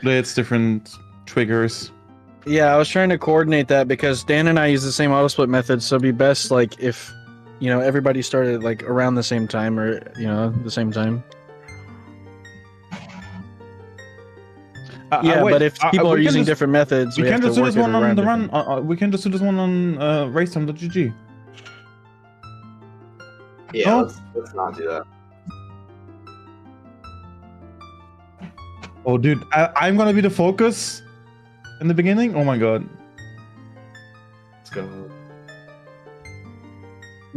It's different triggers. Yeah, I was trying to coordinate that because Dan and I use the same auto split method, so it'd be best like if everybody started like around the same time or the same time. Yeah, wait, but if people are using different methods, we can just do this one on the run. different. We can just do this one on racetime.gg. Yeah, Oh. let's not do that. Oh, dude, I'm gonna be the focus in the beginning. Oh my god. Let's go.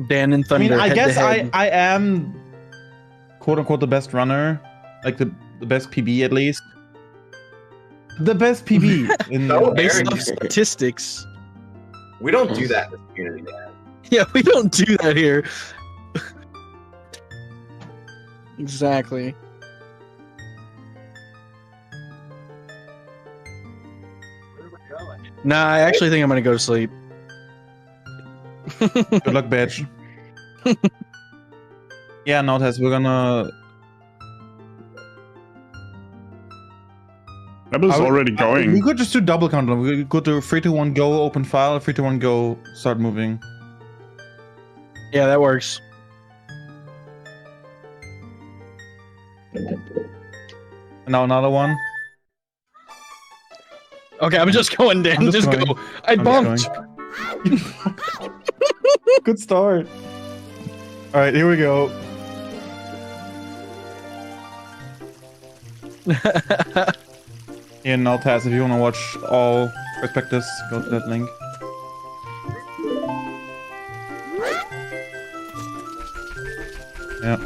Dan and Thunder. I mean, I guess head. I am quote unquote the best runner, like the best PB at least. The best PB in based off statistics. We don't do that in this community, man. Yeah, we don't do that here. Exactly. Nah, I actually think I'm gonna go to sleep. Good luck, badge. Yeah, no, Tess, we're gonna. That was already going. We could just do double countdown. We could do 3, 2, 1, go, open file, 3, 2, 1, go, start moving. Yeah, that works. Now another one. Okay, I'm just going, Dan. Just going. go. I bumped. Good start. All right, here we go. And now, Taz, if you want to watch all perspectives, go to that link. Yeah.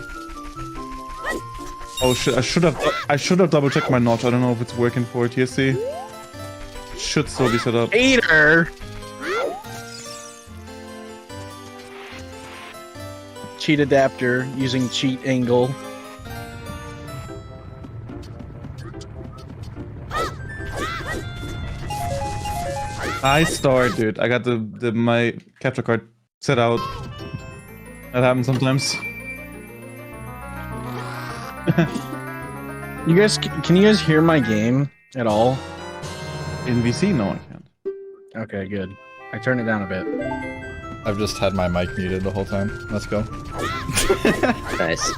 Oh shit! I should have double checked my notch. I don't know if it's working for TSC. It should still be set up. Hater. Cheat adapter using cheat angle. Nice start, dude. I got my capture card set out. That happens sometimes. You guys, can you guys hear my game at all? In VC, no, I can't. Okay, good. I turned it down a bit. I've just had my mic muted the whole time. Let's go. Nice.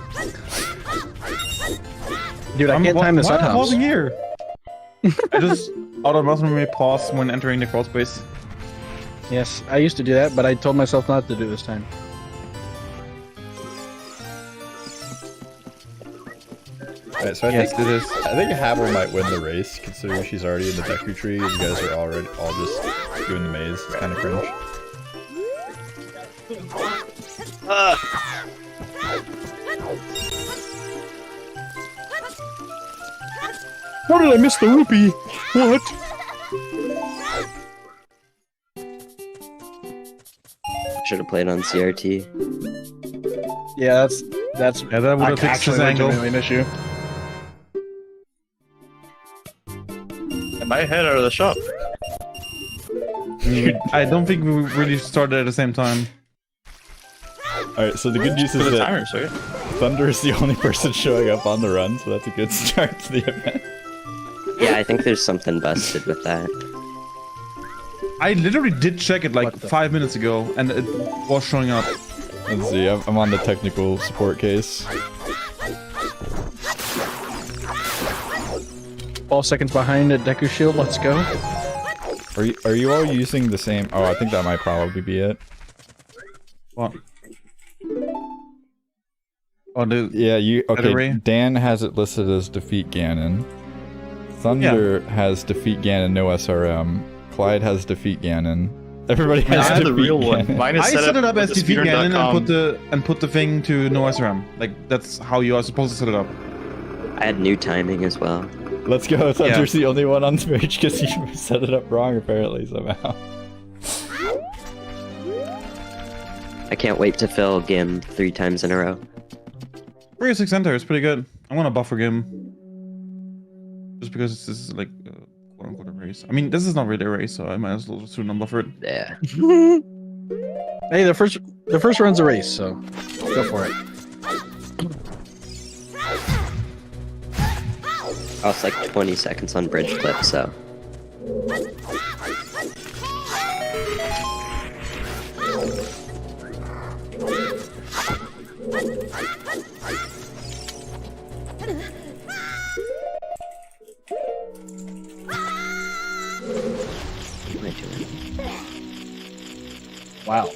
Dude, I can't time this Why am I out. pausing here? I just automatically pause when entering the crawl space. Yes, I used to do that, but I told myself not to do this time. Alright, so I think Havel might win the race, considering she's already in the Deku tree and you guys are already all just doing the maze. It's kind of cringe. How did I miss the rupee? What? Should have played on CRT. Yeah, that's Yeah, that would have fixed his angle. an issue. Am I ahead out of the shop? I don't think we really started at the same time. Alright, so the good news is The that timers, right? Thunder is the only person showing up on the run, so that's a good start to the event. Yeah, I think there's something busted with that. I literally did check it like 5 minutes ago, and it was showing up. Let's see, I'm on the technical support case. 12 seconds behind at Deku Shield. Let's go. Are you all using the same? Oh, I think that might probably be it. What? Oh, Yeah, you okay? Battery? Dan has it listed as Defeat Ganon. Thunder has Defeat Ganon, no SRM. Clyde has Defeat Ganon. Everybody has I have Defeat the real Ganon. one. Mine is I set it up as with Defeat Ganon speedrun.com. and put the thing to no SRM. Like that's how you are supposed to set it up. I had new timing as well. Let's go. Thunder's the only one on stage because he set it up wrong apparently somehow. I can't wait to fill Gim 3 times in a row. 36 enter is pretty good. I'm gonna buffer Gim. Just because this is like quote unquote a race. I mean, this is not really a race, so I might as well just do non-buffer it. Yeah. Hey, the first run's a race, so go for it. Oh, it's like 20 seconds on bridge clip, so. What am I doing? Wow.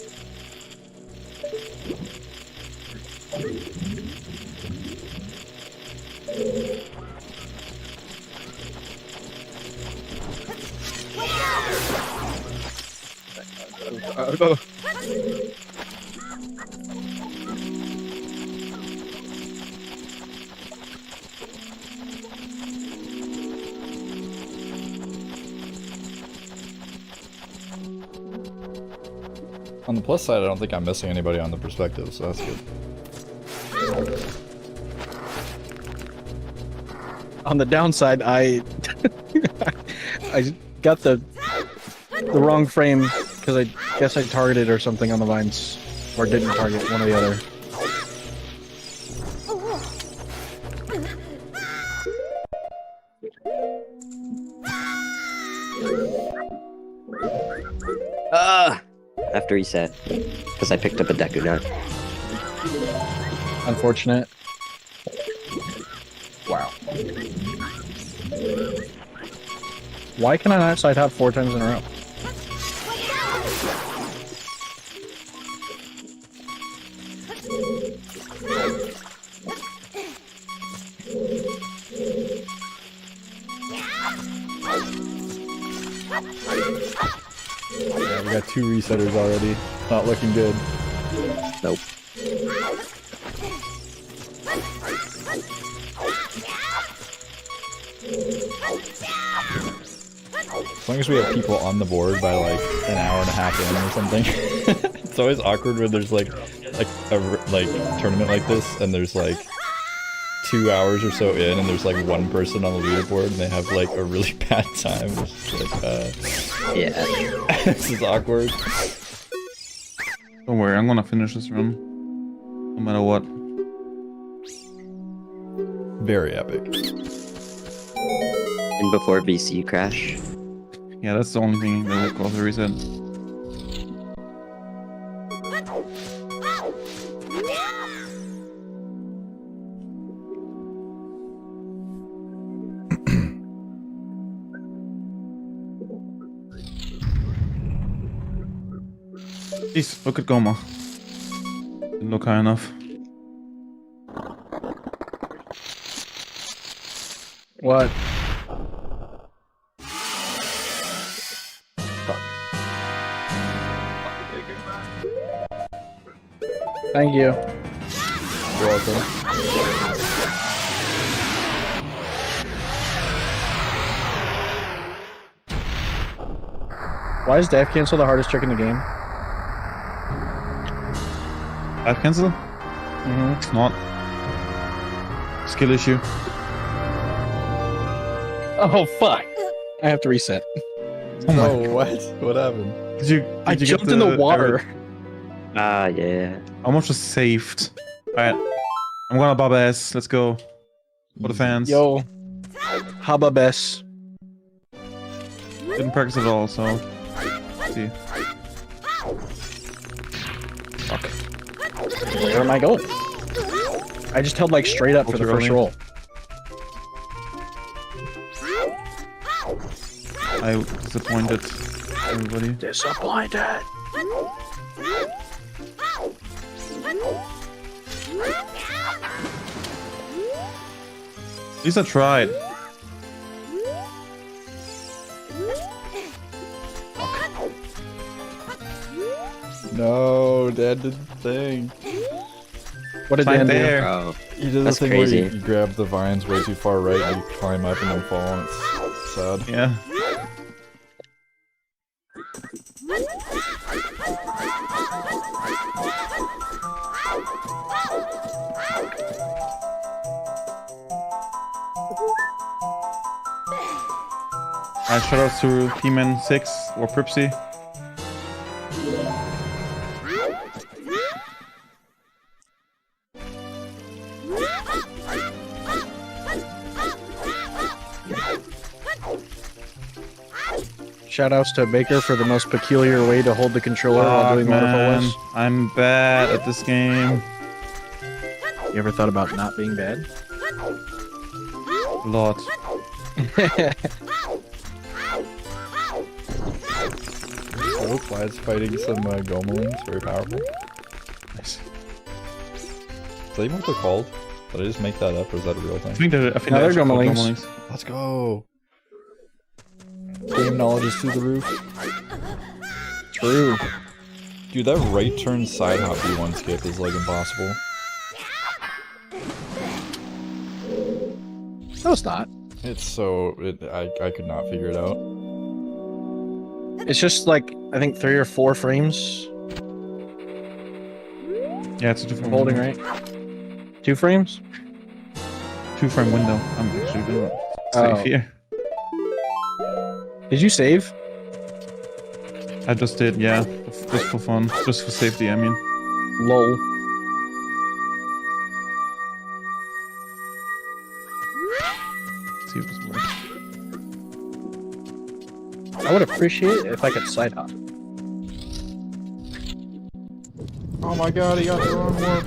On the plus side, I don't think I'm missing anybody on the perspective, so that's good. On the downside, I I got the wrong frame because I guess I targeted or something on the vines, or didn't target, one or the other. After reset, because I picked up a Deku Nut. Unfortunate. Wow. Why can I not side hop 4 times in a row? Yeah, we got 2 resetters already. Not looking good. Nope. As long as we have people on the board by like an hour and a half in or something. It's always awkward when there's like a tournament like this and there's like 2 hours or so in and there's like 1 person on the leaderboard and they have like a really bad time. It's just like, Yeah. this is awkward. Don't worry, I'm gonna finish this run. No matter what. Very epic. And before VC crash. Yeah, that's the only thing that will cause a reset. Jeez, look at Goma. Didn't look high enough. What? Thank you. You're welcome. Why is Dash Cancel the hardest trick in the game? Dive cancel? Mm-hmm. It's not. Skill issue. Oh, fuck. I have to reset. Oh my No, what? What happened? Did you I get jumped in the water. Ah, yeah. How much was saved? Alright. I'm gonna Baba S. Let's go. For the fans. Yo. Haba Bess. Didn't practice at all, so. Let's see. Fuck. Where am I going? I just held like straight up for the first roll. I disappointed everybody. Disappointed. At least I tried. No, Dad did the thing. What did Right Dan do? there. Oh, He did the That's thing crazy. where you grab the vines way too far right and you climb up and then fall and it's sad. Yeah. Shoutouts to P-Man6 or Pripsy. Shoutouts to Baker for the most peculiar way to hold the controller while doing waterfall Man, lifts. I'm bad at this game. You ever thought about not being bad? A lot. So Fly's fighting some Gomelings, very powerful. Nice. Is that even what they're called? Did I just make that up, or is that a real I thing? think they're No, they're actually called Gomelings. Let's go! Game knowledge is through the roof. True. Dude, that right turn side hop B1 skip is like impossible. No, it's not. It's so... I could not figure it out. It's just like, I think 3 or 4 frames Yeah, it's a different holding, window. right? 2 frames? 2-frame window. I'm actually gonna Oh. save here. Did you save? I just did, yeah. Just for fun. Just for safety, I mean. Lol. See if this works. I would appreciate it if I could side hop. Oh my god, he got the wrong one.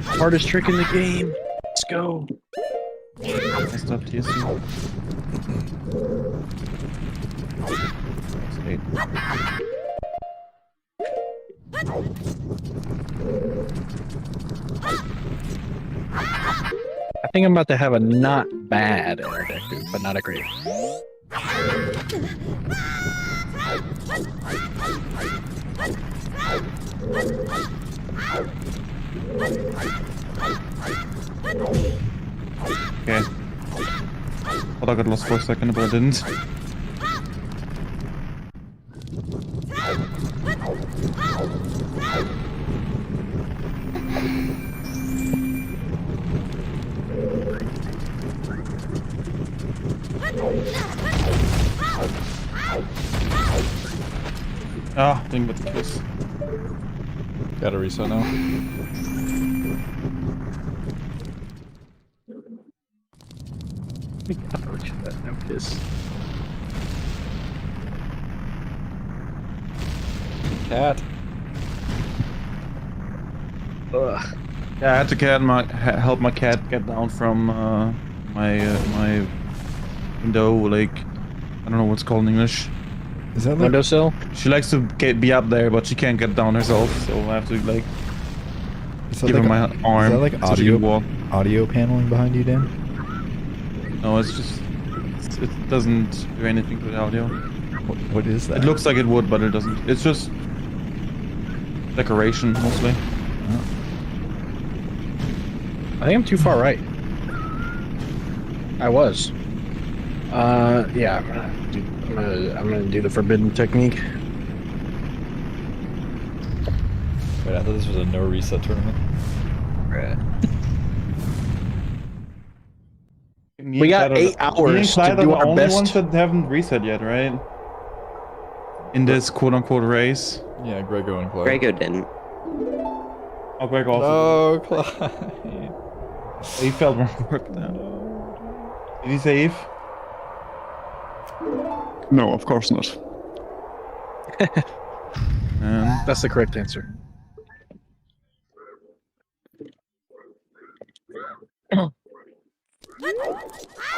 Hardest trick in the game. Let's go. Messed up TSC. Eight. I think I'm about to have a not bad addictive, but not a great. Okay. Thought I got lost for a second, but I didn't. Ah, didn't get the kiss. Gotta reset now. No kiss. Cat. Ugh. Yeah, I had to help my cat get down from my window, like, I don't know what's called in English. Is that like... Windowsill? She likes to be up there, but she can't get down herself, so I have to, like, Is that give her like, my arm. is that like so she can walk. audio paneling behind you, Dan? No, it's just, it doesn't do anything to the audio. What is that? It looks like it would, but it doesn't. It's just decoration, mostly. I think I'm too far right. I was. Yeah. I'm gonna do the forbidden technique. Wait, I thought this was a no reset tournament. We got 8 hours to do our only best. ones that haven't reset yet, right? In this quote-unquote race. Yeah, Grego and Clyde. Grego didn't. Oh, Greg also. No, Clyde. He felt wrong work now. Did he save? No, of course not. That's the correct answer.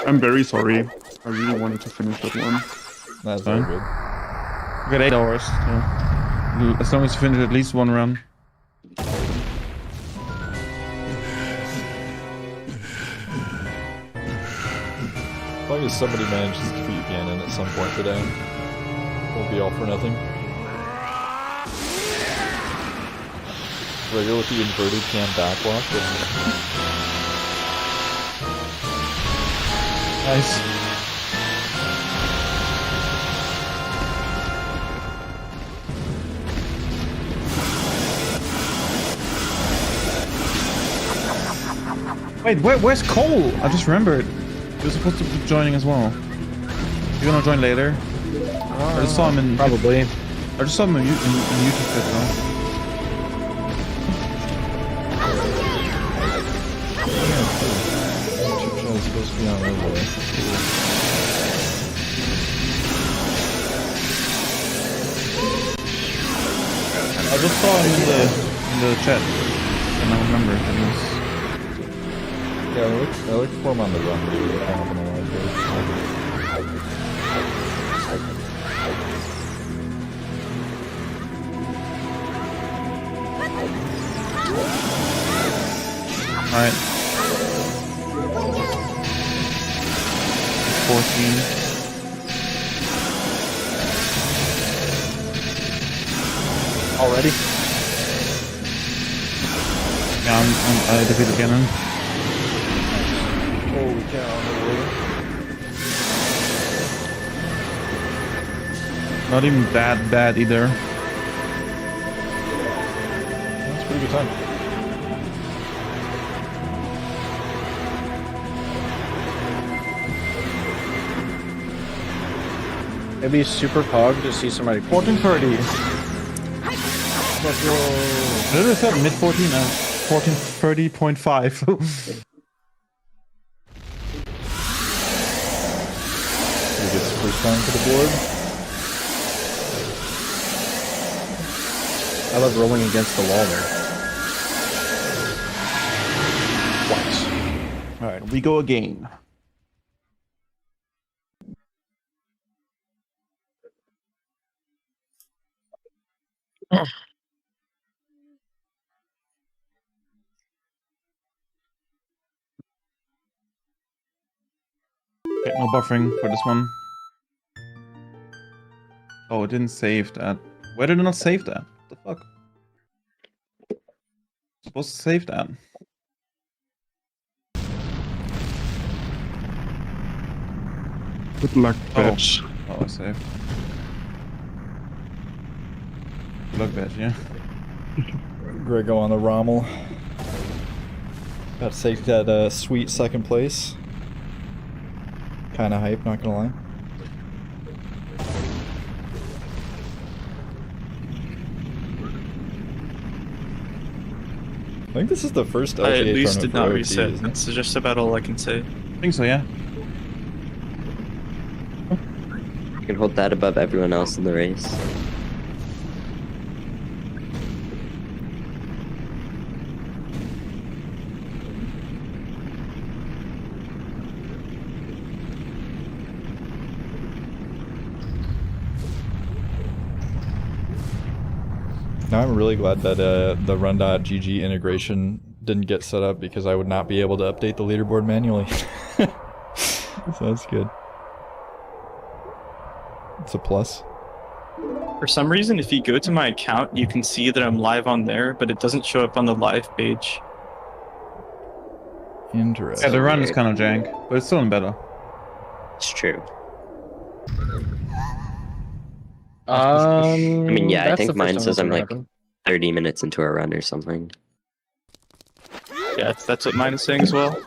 I'm very sorry. I really wanted to finish that one. That's very Fine. good. We got 8 hours. So as long as you finish at least one run. As long as somebody manages to defeat Ganon at some point today, won't be all for nothing. Grego with the inverted cam backwalk. Nice. Wait, where's Cole? I just remembered. He was supposed to be joining as well. You gonna join later? I just saw him in. Probably. I just saw him in YouTube fit though. Chip Shot is supposed to be on overlay. just saw him in the chat, and I remember it was. Yeah, I look for him on the run. Dude. I don't know why. Alright. 14. Already? Yeah, I defeated Ganon. Holy cow, no way. Not even that bad either. That's a pretty good time. Maybe super pog to see somebody. 1430. Let's go. I literally said mid 14 and 1430.5. He gets first time for the board. I love rolling against the wall there. Twice. Alright, we go again. Okay, no buffering for this one. Oh, it didn't save that. Why did it not save that? What the fuck? It's supposed to save that. Good luck, bitch. Oh, I saved. Good luck, badge, yeah. Grego on the Rommel. Got to take that sweet second place. Kinda hype, not gonna lie. I think this is the first LCA I at least tournament did not for OT, reset. isn't it? That's just about all I can say. I think so, yeah. You can hold that above everyone else in the race. Now I'm really glad that the run.gg integration didn't get set up because I would not be able to update the leaderboard manually. So that's good. It's a plus. For some reason, if you go to my account, you can see that I'm live on there, but it doesn't show up on the live page. Interesting. Yeah, the run is weird. kind of jank, but it's still in better. It's true. I mean, yeah, I that's think the first mine time says that's I'm ever like happened. 30 minutes into a run or something. Yeah, that's what mine is saying as well.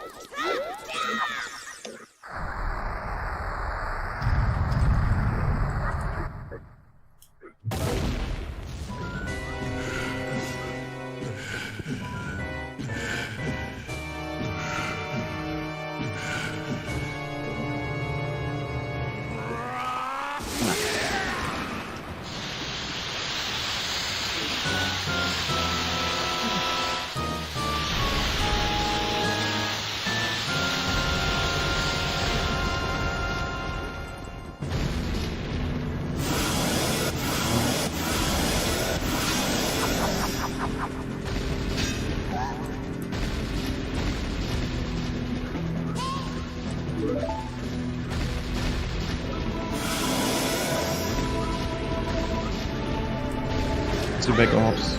Two back ops.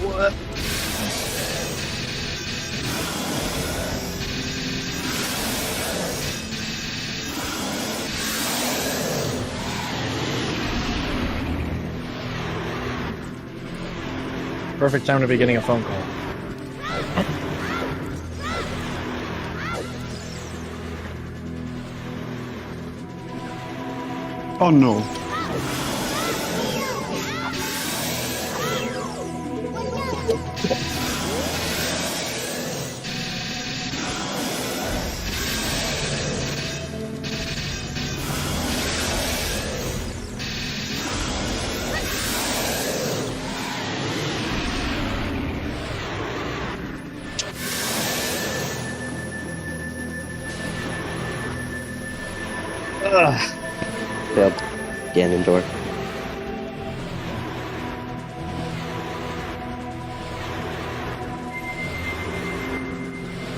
What? Perfect time to be getting a phone call. Oh no. Failed Ganondorf.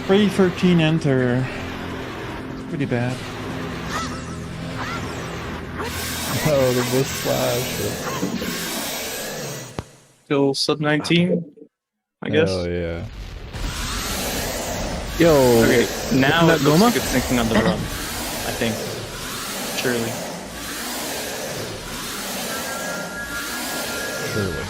Free 13 enter. It's pretty bad. Oh, the Miss Slash. Still sub 19, I guess. Oh yeah. Yo, Okay, now that it looks Goma? like it's thinking on the run. I think. Surely. Surely.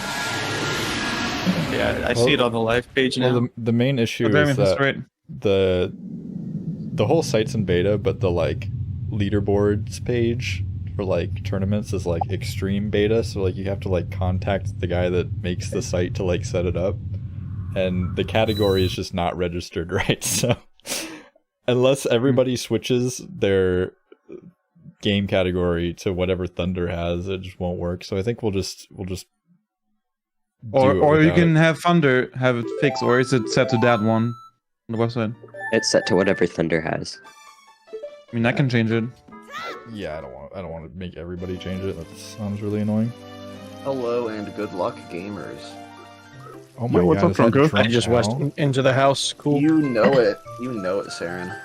Yeah, I see it on the live page now. Well, the main issue Damn, is that's that right. the whole site's in beta, but the like leaderboards page for like tournaments is like extreme beta, so like you have to like contact the guy that makes the site to like set it up, and the category is just not registered right. So unless everybody switches their game category to whatever Thunder has, it just won't work. So I think we'll just Or do it you without can it. have Thunder have it fixed, or is it set to that one on the website? It's set to whatever Thunder has. I mean, I can change it. Yeah, I don't want to make everybody change it. That sounds really annoying. Hello and good luck, gamers. Oh my what's god, up, is that Drunko? Drunk I just Al? went into the house. Cool. You know it, Saren.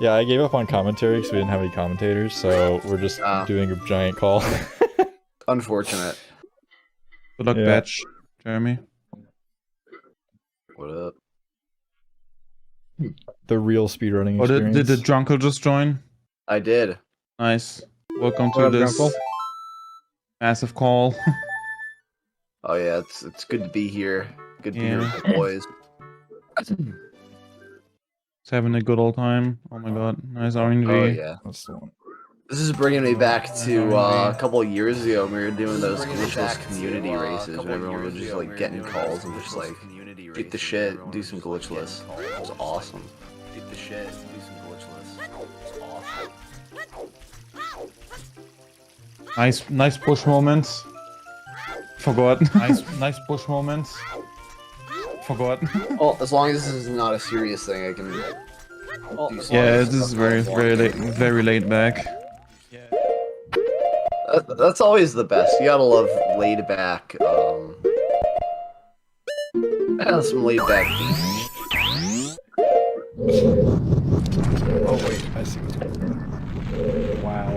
Yeah, I gave up on commentary because we didn't have any commentators, so we're just doing a giant call. Unfortunate. Good luck, Yeah. Batch, Jeremy. What up? The real speedrunning Oh, experience. did the Drunkle just join? I did. Nice. Welcome What to up, this Drunkle? massive call. Oh yeah, it's good to be here. Good to be here Yeah. with the boys. It's having a good old time. Oh my god, nice RNG. Oh yeah. That's the one. This is bringing me back to a couple of years ago when we were doing those glitchless community races when everyone would just like get in calls and just like beat the shit, do some glitchless. It was awesome. Beat the shit, do some glitchless. It was awesome. Nice push moments. Forgot. nice push moments. Forgot. Well, as long as this is not a serious thing, I can. Do some Yeah, other this is stuff very if I want. very laid back. That's always the best. You gotta love laid back. Some laid back beats. Oh wait, I see what's going on. Wow.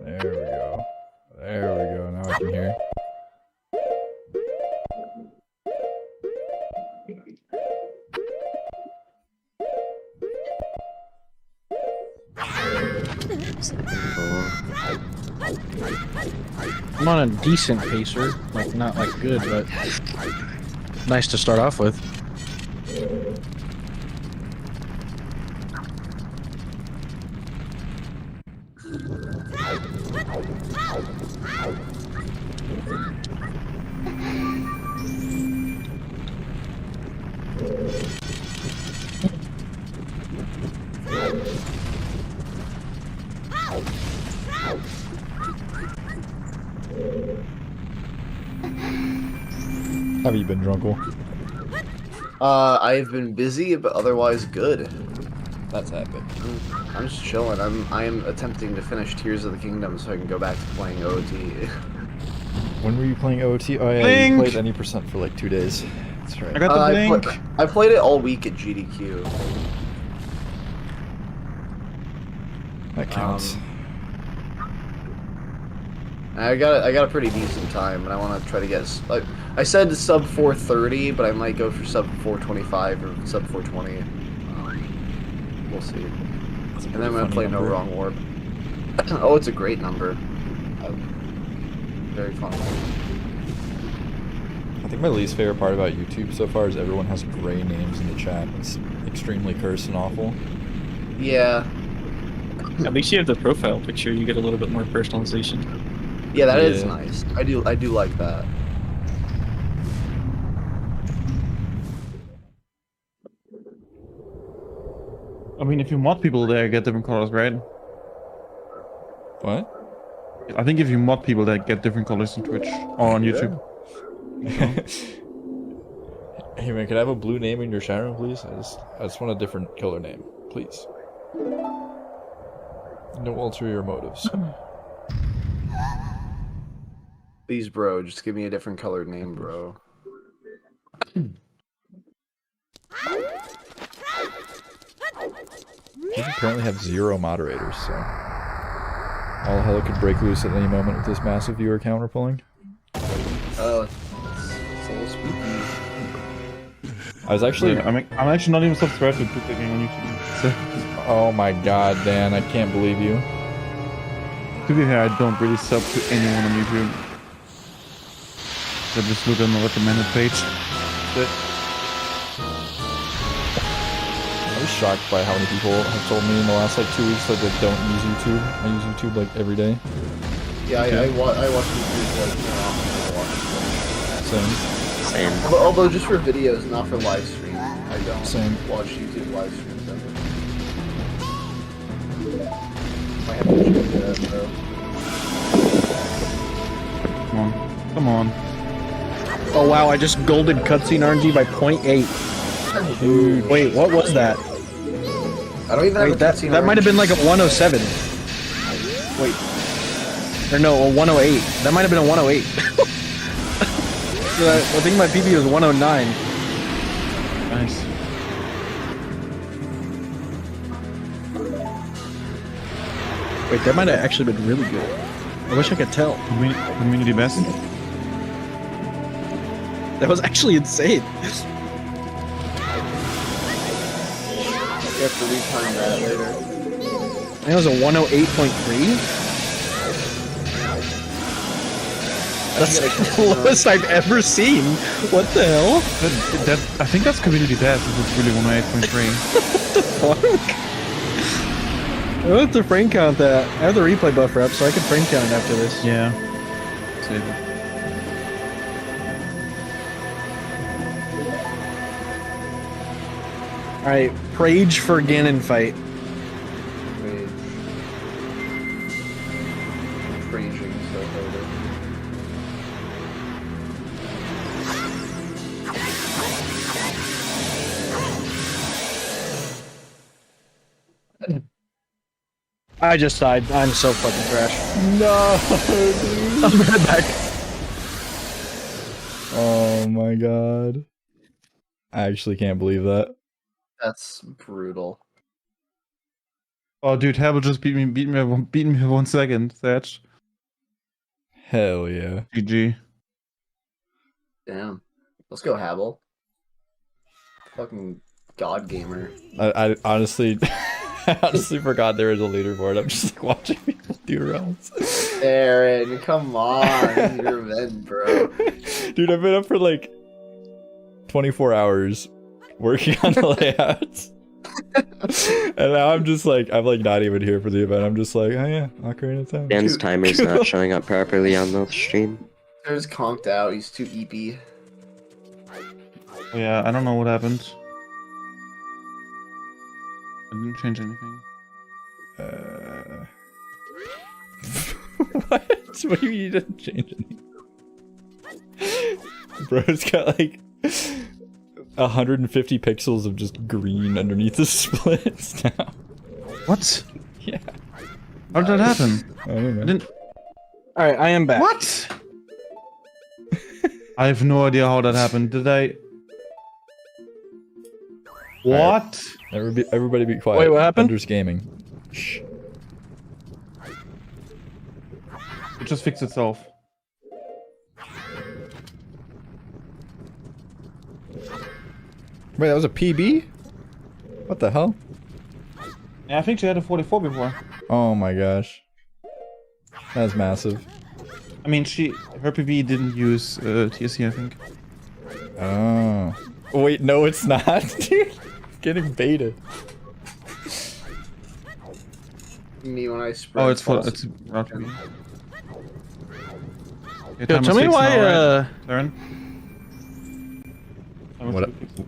There we go. There we go. Now I can hear. I'm on a decent pacer, like not like good, but nice to start off with. How have you been, Drunkle? I've been busy, but otherwise good. That's epic. I'm just chilling. I am attempting to finish Tears of the Kingdom so I can go back to playing OT. When were you playing OT? Oh yeah, Link! you played any percent for like 2 days. That's right. I got the link. I played it all week at GDQ. That counts. I got a pretty decent time, and I want to try to get. I said sub 430, but I might go for sub 425 or sub 420. We'll see. That's a And then I'm pretty gonna play funny No number. Wrong Warp. Oh, it's a great number. Very fun. I think my least favorite part about YouTube so far is everyone has gray names in the chat. It's extremely cursed and awful. Yeah, At least you have the profile picture. You get a little bit more personalization. yeah, that is Yeah. nice. I do like that. I mean, if you mod people there, get different colors, right? What? I think if you mod people, they get different colors on Twitch or on YouTube. Hey man, can I have a blue name in your chat room, please? I just want a different killer name, please. No ulterior motives. Please, bro, just give me a different colored name, bro. We apparently have 0 moderators, so all hell could break loose at any moment with this massive viewer count we're pulling. Oh, it's a little spooky. I was actually. I'm actually not even subscribed to Defeat Ganon on YouTube. So, Oh my god, Dan! I can't believe you. to be fair, I don't really sub to anyone on YouTube. I just look on the recommended page. I was shocked by how many people have told me in the last like 2 weeks that they don't use YouTube. I use YouTube like every day. Yeah, I watch YouTube like more often than I watch Same. Same. it. Although just for videos, not for live stream. I don't Same. watch YouTube live streams ever. Might have to check that, bro. Come on. Come on. Oh wow, I just golded cutscene RNG by 0.8. Wait, what was that? I don't even have a Wait, that cutscene might have been like a 107. Wait. Or no, a 108. That might have been a 108. I think my PB was 109. Nice. Wait, that might have actually been really good. I wish I could tell. Community best. That was actually insane. You have to retime that later. I think it was a 108.3. That's the lowest I've ever seen. What the hell? I think that's community best. If it's really 108.3. Fuck. I have to frame count that. I have the replay buffer up, so I can frame count after this. Yeah. Save it. Alright, Prage for Ganon fight. Wait. Raging so harder. I just died. I'm so fucking trash. No! I'm right back. Oh my god. I actually can't believe that. That's brutal. Oh, dude, Habel just beat me 1 second. Thatch. Hell yeah. GG. Damn. Let's go, Habel. Fucking god gamer. I honestly, I honestly forgot there was a leaderboard. I'm just like watching people do runs. Aaron, come on. You're men, bro. Dude, I've been up for like 24 hours working on the layouts. And now I'm just like, I'm like not even here for the event. I'm just like, oh yeah, Ocarina of Time. Dan's timer's not showing up properly on the stream. There's conked out. He's too EP. Oh, yeah, I don't know what happened. I didn't change anything. What? What do you mean you didn't change anything? Bro's got like 150 pixels of just green underneath the splits now. What? Yeah. How did that happen? I don't know. I didn't. Alright, I am back. What? I have no idea how that happened. Did I? What? Everybody be quiet. Wait, what happened? Thunder's gaming. Shh. It just fixed itself. Wait, that was a PB? What the hell? Yeah, I think she had a 44 before. Oh my gosh. That's massive. I mean, her PB didn't use TSC, I think. Oh. Wait, no, it's not. Dude, getting baited. Me when I spread. Oh, it's route PB. Yo, tell me why, Aaron?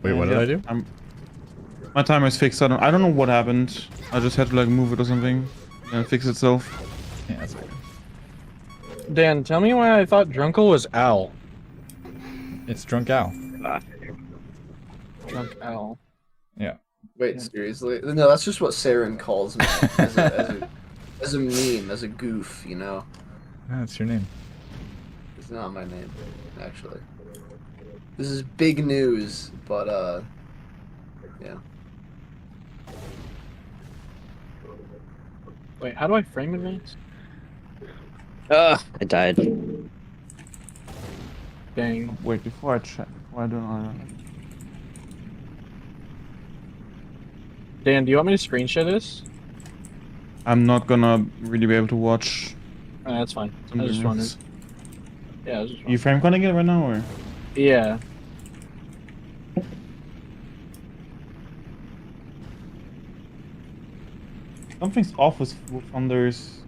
Wait, what did I do? My timer is fixed. I don't know what happened. I just had to like move it or something, and it fixed itself. Yeah, that's okay. Dan, tell me why I thought Drunkle was Owl. It's Drunk Owl. Drunk owl. Yeah. Wait, seriously? No, that's just what Saren calls me as a meme, as a goof, you know. That's your name. It's not my name, actually. This is big news, but yeah. Wait, how do I frame advance? I died. Dang. Wait, before I check, before I do not. Dan, do you want me to screen share this? I'm not gonna really be able to watch. That's fine. some I was just wondering. videos. Yeah, I was just You wondering. frame cutting it right now, or? Yeah. Something's off with Thunder's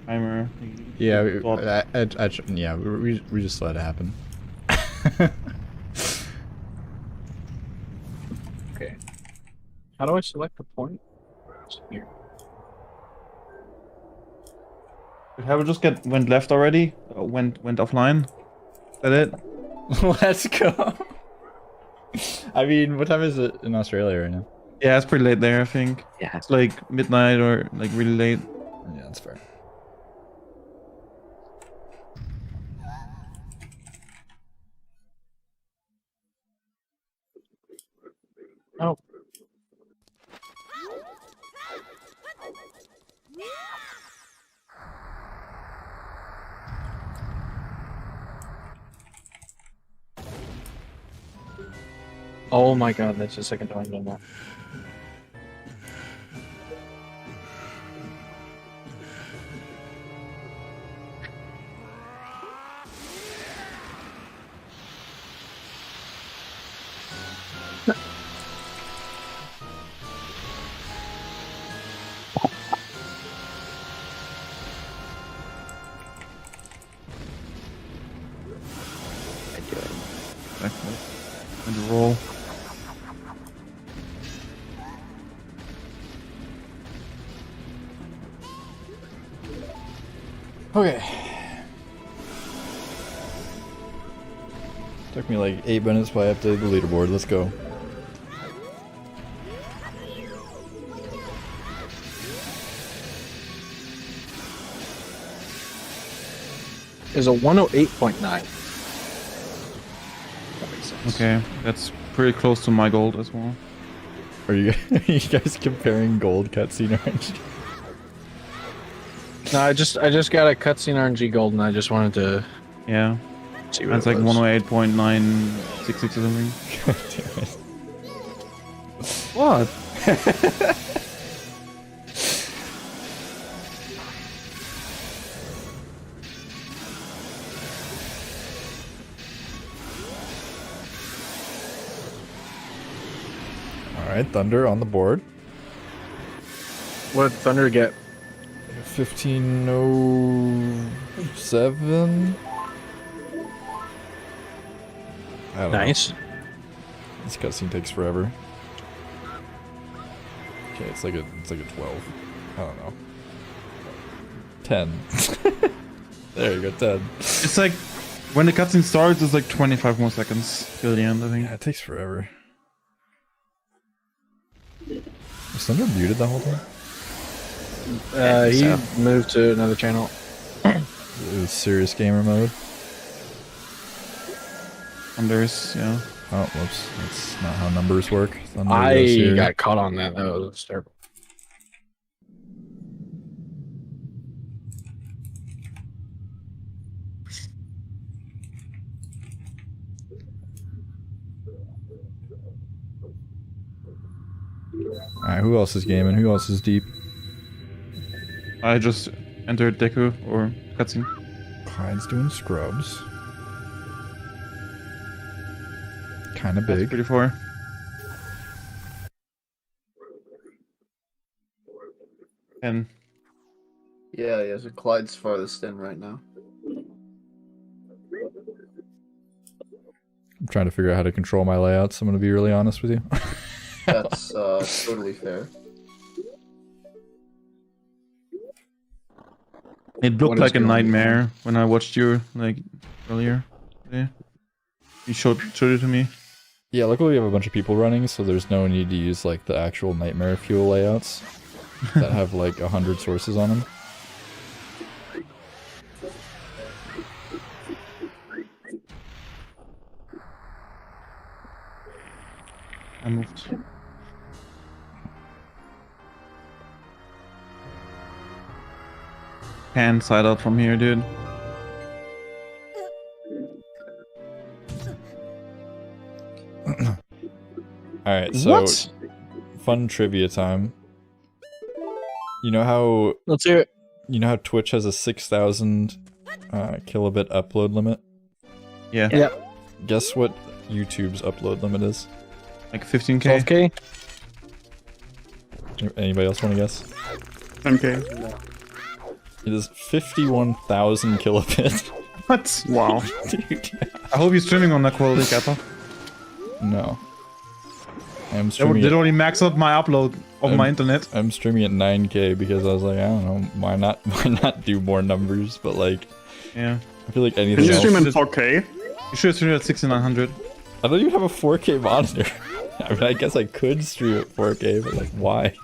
timer. Yeah, Thought- we just let it happen. Okay. How do I select the point? It's here. Did Harold just went left already? Went offline? Is that it? Let's go. I mean, what time is it in Australia right now? Yeah, it's pretty late there, I think. Yeah. It's like midnight or like really late. Yeah, that's fair. Oh. Oh my god, that's the second time I've done that. I do it. And roll. Okay. Took me like 8 minutes, but I have to the leaderboard. Let's go. Is a 108.9. That makes sense. Okay, that's pretty close to my gold as well. Are you are you guys comparing gold cutscene RNG? No, I just got a cutscene RNG gold, and I just wanted to Yeah, see what that's it like was. 108.966 or something. God damn it. What? Alright, Thunder on the board. What did Thunder get? 1507. I don't know. Nice. This cutscene takes forever. Okay, it's like a 12. I don't know. 10. There you go, 10. It's like when the cutscene starts, it's like 25 more seconds till the end, I think. Yeah, it takes forever. Was Thunder muted the whole time? He so. moved to another channel. It was serious gamer mode. Thunder's, yeah. Oh, whoops. That's not how numbers work. Thunder I goes here. got caught on that. That was terrible. Alright, who else is gaming? Who else is deep? I just entered Deku or cutscene. Clyde's doing scrubs. Kinda That's big. pretty far. And Yeah, so Clyde's farthest in right now. I'm trying to figure out how to control my layouts, I'm gonna be really honest with you. That's totally fair. it What looked is like a going on? nightmare when I watched you like earlier. Yeah. You showed it to me. Yeah, luckily we have a bunch of people running, so there's no need to use like the actual Nightmare Fuel layouts that have like 100 sources on them. I moved. Can't side out from here, dude. Alright, so What? fun trivia time. You know how Let's hear it. Twitch has a 6,000 kilobit upload limit? Yeah. Yeah. Guess what YouTube's upload limit is? Like 15k. 12K? Anybody else want to guess? 10k. It is 51,000 kilobits. What? Wow. Dude, I hope you're streaming on that quality, Kappa. no. I'm They streaming did at, already max out my upload of my internet. I'm streaming at 9k because I was like, I don't know, why not do more numbers? But like, Yeah. I feel like Can anything you else. stream in 4k? You should stream at 6900. I thought you'd have a 4K monitor. I mean, I guess I could stream at 4K, but like, why?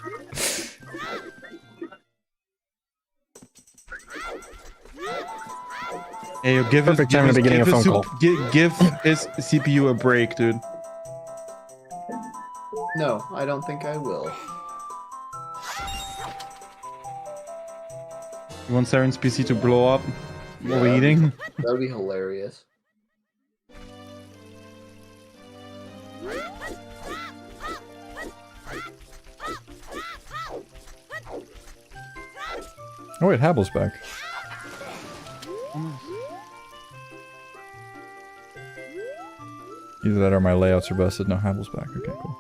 Hey, yo, give Perfect time to be getting a phone call. Give his CPU a break, dude. No, I don't think I will. You want Saren's PC to blow up while we're eating? That would be hilarious. Oh wait, Habble's back. Either that or my layouts are busted. No, Habble's back. Okay, cool.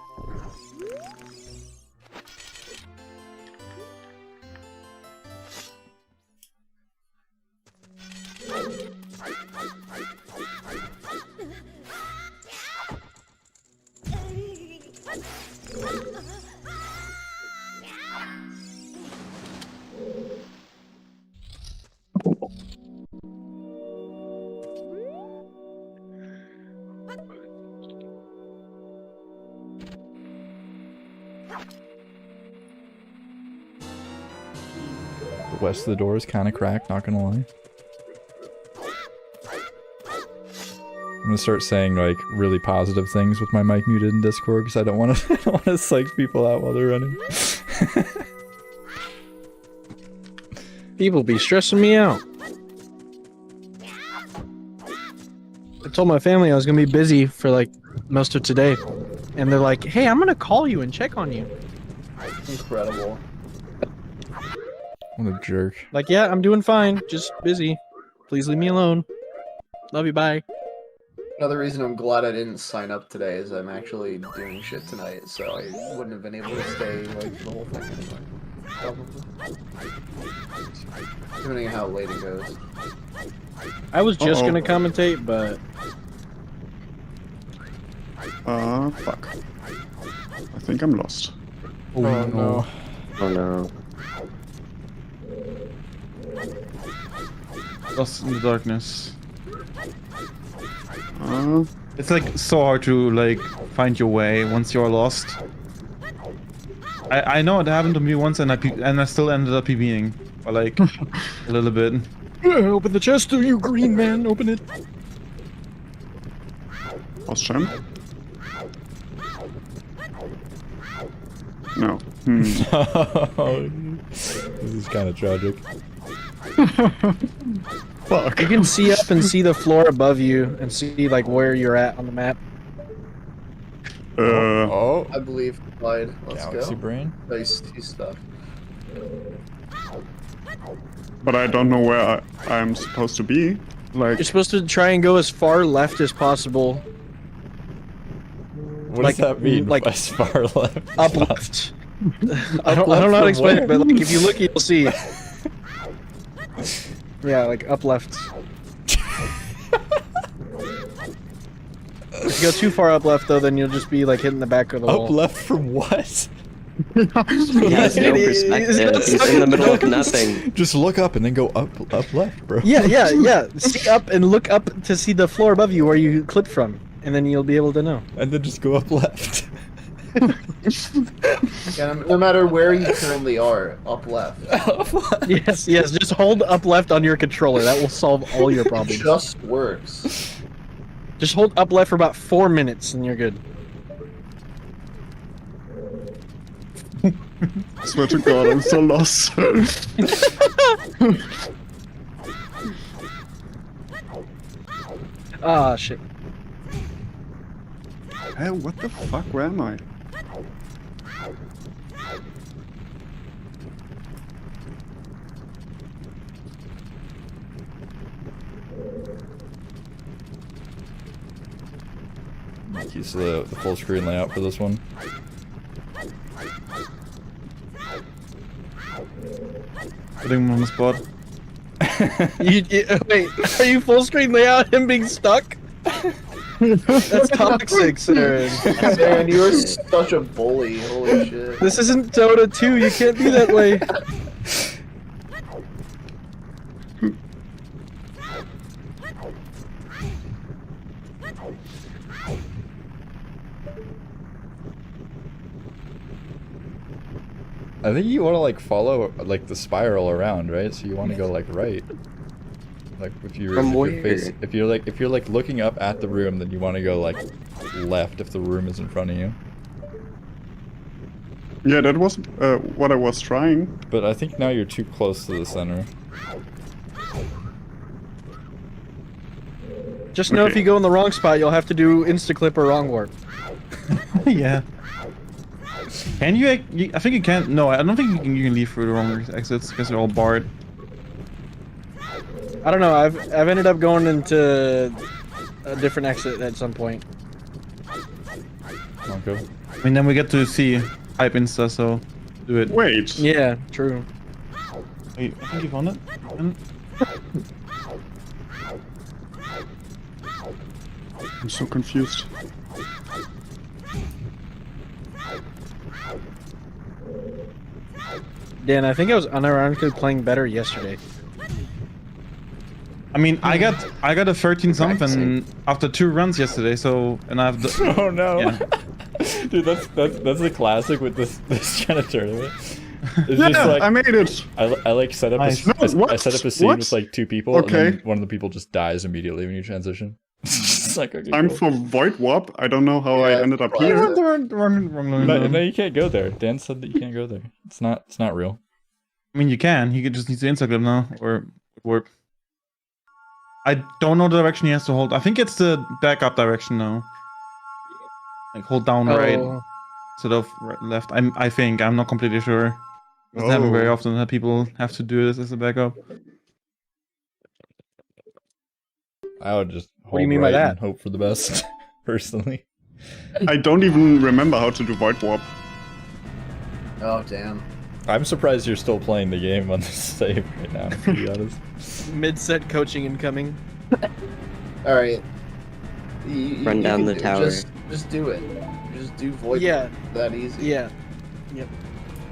The west of the door is kind of cracked, not gonna lie. I'm gonna start saying like really positive things with my mic muted in Discord because I don't want to. I don't want to psych people out while they're running. People be stressing me out. I told my family I was gonna be busy for like most of today, and they're like, "Hey, I'm gonna call you and check on you." Incredible. What a jerk. Like, yeah, I'm doing fine, just busy. Please leave me alone. Love you, bye. Another reason I'm glad I didn't sign up today is I'm actually doing shit tonight, so I wouldn't have been able to stay like the whole thing anyway. Probably. Depending on how late it goes. I was just Uh-oh. gonna commentate, but Fuck. I think I'm lost. Oh no. Oh no. Lost in the darkness. Uh, It's like so hard to like find your way once you're lost. I know it happened to me once and I still ended up PBing for like a little bit. open the chest, you green man, open it. lost champ? No. Hmm. This is kind of tragic. Fuck. You can see up and see the floor above you and see like where you're at on the map. Oh, I believe Clyde. Let's Galaxy go. Brain. Nice stuff. But I don't know where I'm supposed to be. Like, You're supposed to try and go as far left as possible. What Like- does that mean? like- As far left. Up left. I don't know how to explain it, but like if you look, you'll see. Yeah, like up left. If you go too far up left, though, then you'll just be like hitting the back of the wall. Up left from what? He has no perspective. He's in the middle of nothing. Just look up and then go up left, bro. Yeah. See up and look up to see the floor above you where you clipped from, and then you'll be able to know. And then just go up left. Yeah, no matter where you currently are, up left. Yes, just hold up left on your controller. That will solve all your It problems. just works. Just hold up left for about 4 minutes and you're good. I swear to God, I'm so lost. Ah, shit. Hey, what the fuck? Where am I? Use the full screen layout for this one. Putting him on the spot. Wait, are you full screen layout? Him being stuck? That's toxic, sir. Man, you are such a bully. Holy shit. This isn't Dota 2. You can't be that way. I think you want to like follow like the spiral around, right? So you want to go like right. Like if you're From if you're, where? if you're like looking up at the room, then you want to go like left if the room is in front of you. Yeah, that was what I was trying. But I think now you're too close to the center. Just know if you go in the wrong spot, you'll have to do insta-clip or wrong warp. Yeah. Can you? I think you can't. No, I don't think you can leave through the wrong exits because they're all barred. I don't know. I've ended up going into a different exit at some point. Okay. I mean, then we get to see hype insta, so do it. Wait. Yeah, true. Wait, I think you found it. I'm so confused. Dan, I think I was unironically playing better yesterday. I mean, I got a 13 something after 2 runs yesterday, so and I have the. Oh no. Yeah. Dude, that's the classic with this kind of tournament. It's Yeah, just like I made it. I like set up Nice. a, No, what? I set up a scene What? with like 2 people, Okay. and then one of the people just dies immediately when you transition. It's like, okay, Time cool. for Void Warp. I don't know how I Yeah, ended up classic. here. No, you can't go there. Dan said that you can't go there. It's not real. I mean, you can. He could just need to Instagram now or warp. I don't know the direction he has to hold. I think it's the backup direction now. Like hold down right instead of left. I think. I'm not completely sure. It doesn't happen very often that people have to do this as a backup. I would just hold What do you mean by right that? and hope for the best, personally. I don't even remember how to do Void Warp. Oh, damn. I'm surprised you're still playing the game on this save right now, to be honest. Mid-set coaching incoming. Alright. Run down the tower. Just do it. Just do Void. Yeah. That easy. Yeah. Yep.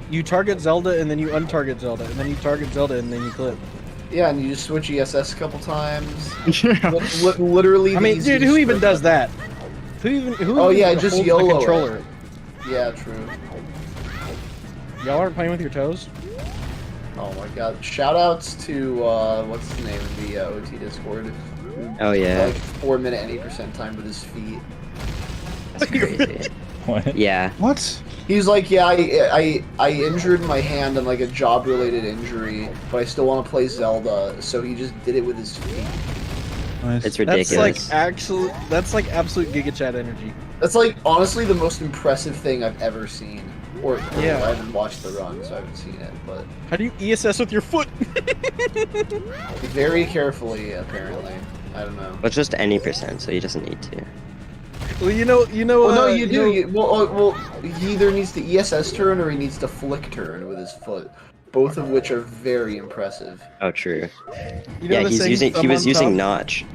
You target Zelda and then you untarget Zelda, and then you target Zelda and then you clip. Yeah, and you just switch ESS a couple times. Yeah. Literally. I mean, the dude, easiest who even sprint does ever. that? Who Oh, even yeah, holds just the YOLO it. controller? Yeah, true. Y'all aren't playing with your toes? Oh my god. Shoutouts to, what's his name in the OT Discord? Who Oh yeah, Like 4 minute any percent time with his feet. that's crazy. What? Yeah, What? He's like, yeah, I injured my hand in like a job related injury, but I still want to play Zelda, so he just did it with his feet. Nice. it's That's ridiculous. like absolute Giga Chat energy. That's like honestly the most impressive thing I've ever seen. Or Yeah. I haven't watched the run, so I haven't seen it, but How do you ESS with your foot? very carefully apparently. I don't know. But just any percent, so he doesn't need to. Well, you know. Well, no, you do. know- Well, he either needs to ESS turn or he needs to flick turn with his foot. Both of which are very impressive. Oh, true. you know Yeah, the he saying, was thumb on using top? Notch.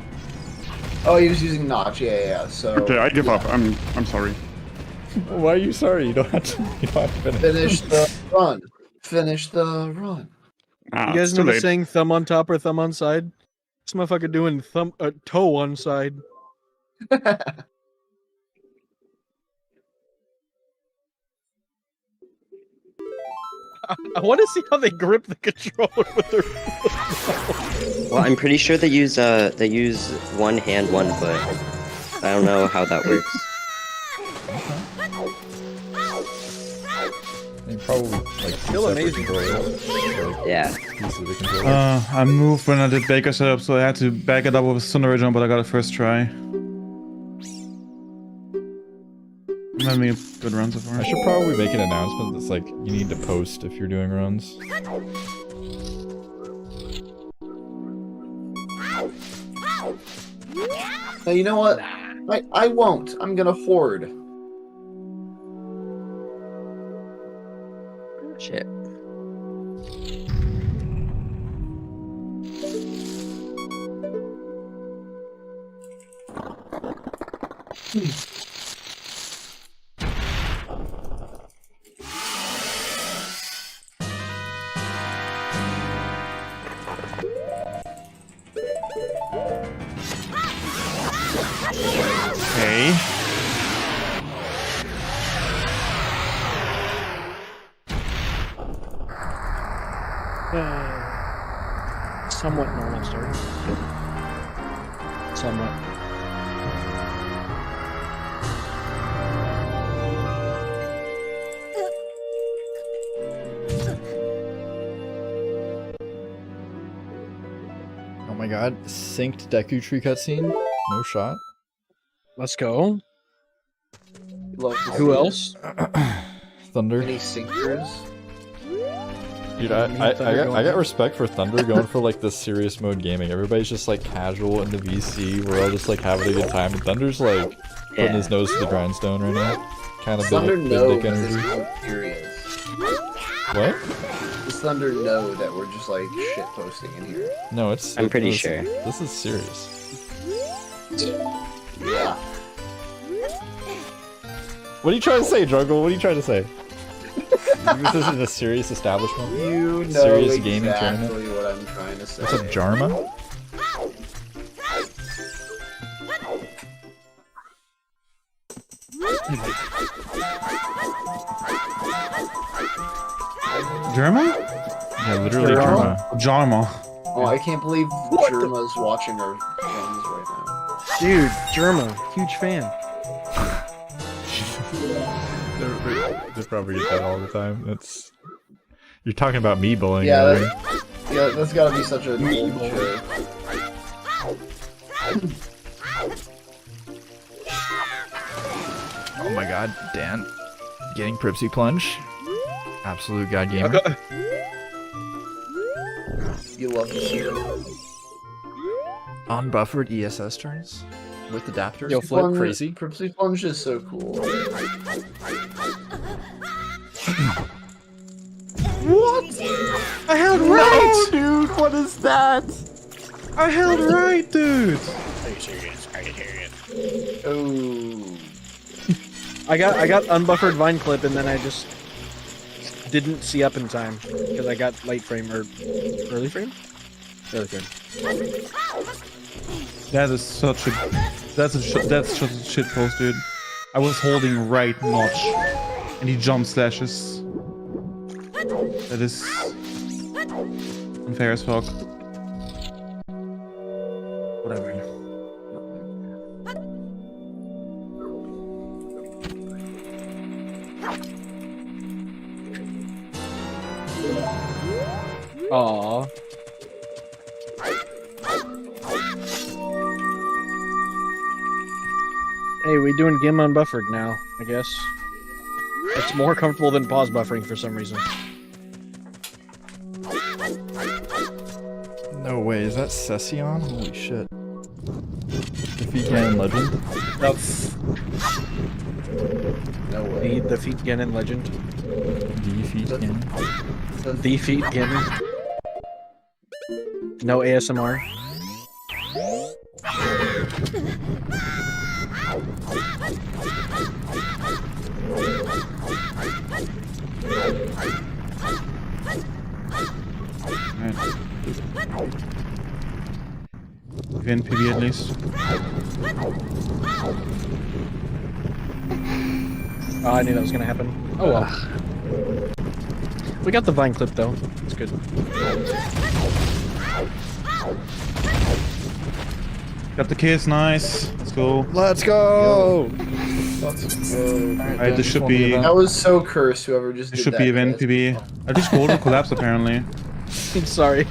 Oh, he was using Notch. Yeah. So Okay, I give up. I'm sorry. Why are you sorry? You don't have to finish. finish the run. Finish the run. Ah, You guys it's know too the late. saying thumb on top or thumb on side? This motherfucker doing toe on side. I want to see how they grip the controller with their. Well, I'm pretty sure they use one hand, one foot. I don't know how that works. They probably like Still amazing. Yeah. Pieces of the controller. I moved when I did Baker setup, so I had to back it up with a Thunder jump, but I got it first try. I'm having a good run so far. I should probably make an announcement that's like, you need to post if you're doing runs. Now, you know what? I won't. I'm gonna hoard. Shit. Okay. Somewhat normal start. Somewhat. Oh my god, synced Deku Tree cutscene? No shot. Let's go. Love to Who see else? Thunder. Any sinkers? Dude, I got respect for Thunder going for like this serious mode gaming. Everybody's just like casual in the VC. We're all just like having a good time. And Thunder's like putting his nose to the grindstone right now. Kind of Thunder big know dick this energy. is serious. What? Does Thunder know that we're just like shit posting in here? No, it's. I'm pretty listen, sure. This is serious. Yeah. What are you trying to say, Jungle? What are you trying to say? This isn't a serious establishment. You know Serious exactly gaming tournament. what I'm trying to say. What's up, Jarma? German? Yeah, literally Jarma. Jarma. Oh, I can't believe Germa's watching our runs right now. Dude, Germa, huge fan. They probably get that all the time. That's. You're talking about me bullying. Yeah, earlier. that's gotta be such a old joke. Oh my god, Dan. Getting Pripsy Plunge. Absolute god gamer. You love to see it. Unbuffered ESS turns with adapters. Yo, Flip, crazy. Pripsy Plunge is so cool. What? I held right! dude, what is that? I held right, dude! Oh. I got unbuffered vine clip and then I just didn't see up in time because I got late frame or early frame. Early frame. That is such a... That's such a shit post, dude. I was holding right notch. And he jump slashes. That is... unfair as fuck. Whatever. Aww. Hey, we doing Gim unbuffered now, I guess. It's more comfortable than pause buffering for some reason. No way, is that Session? Holy shit. Defeat Ganon Legend? No way. The Defeat Ganon legend. Defeat Ganon? Defeat Ganon. No ASMR. Win PB at least. Oh, I knew that was gonna happen. Oh well. We got the vine clip though. It's good. Got the kiss, nice. Let's go. Let's go. Alright, this should be. That was so cursed. Whoever just This did should that be event kiss. PB. I just golden collapse apparently. I'm sorry.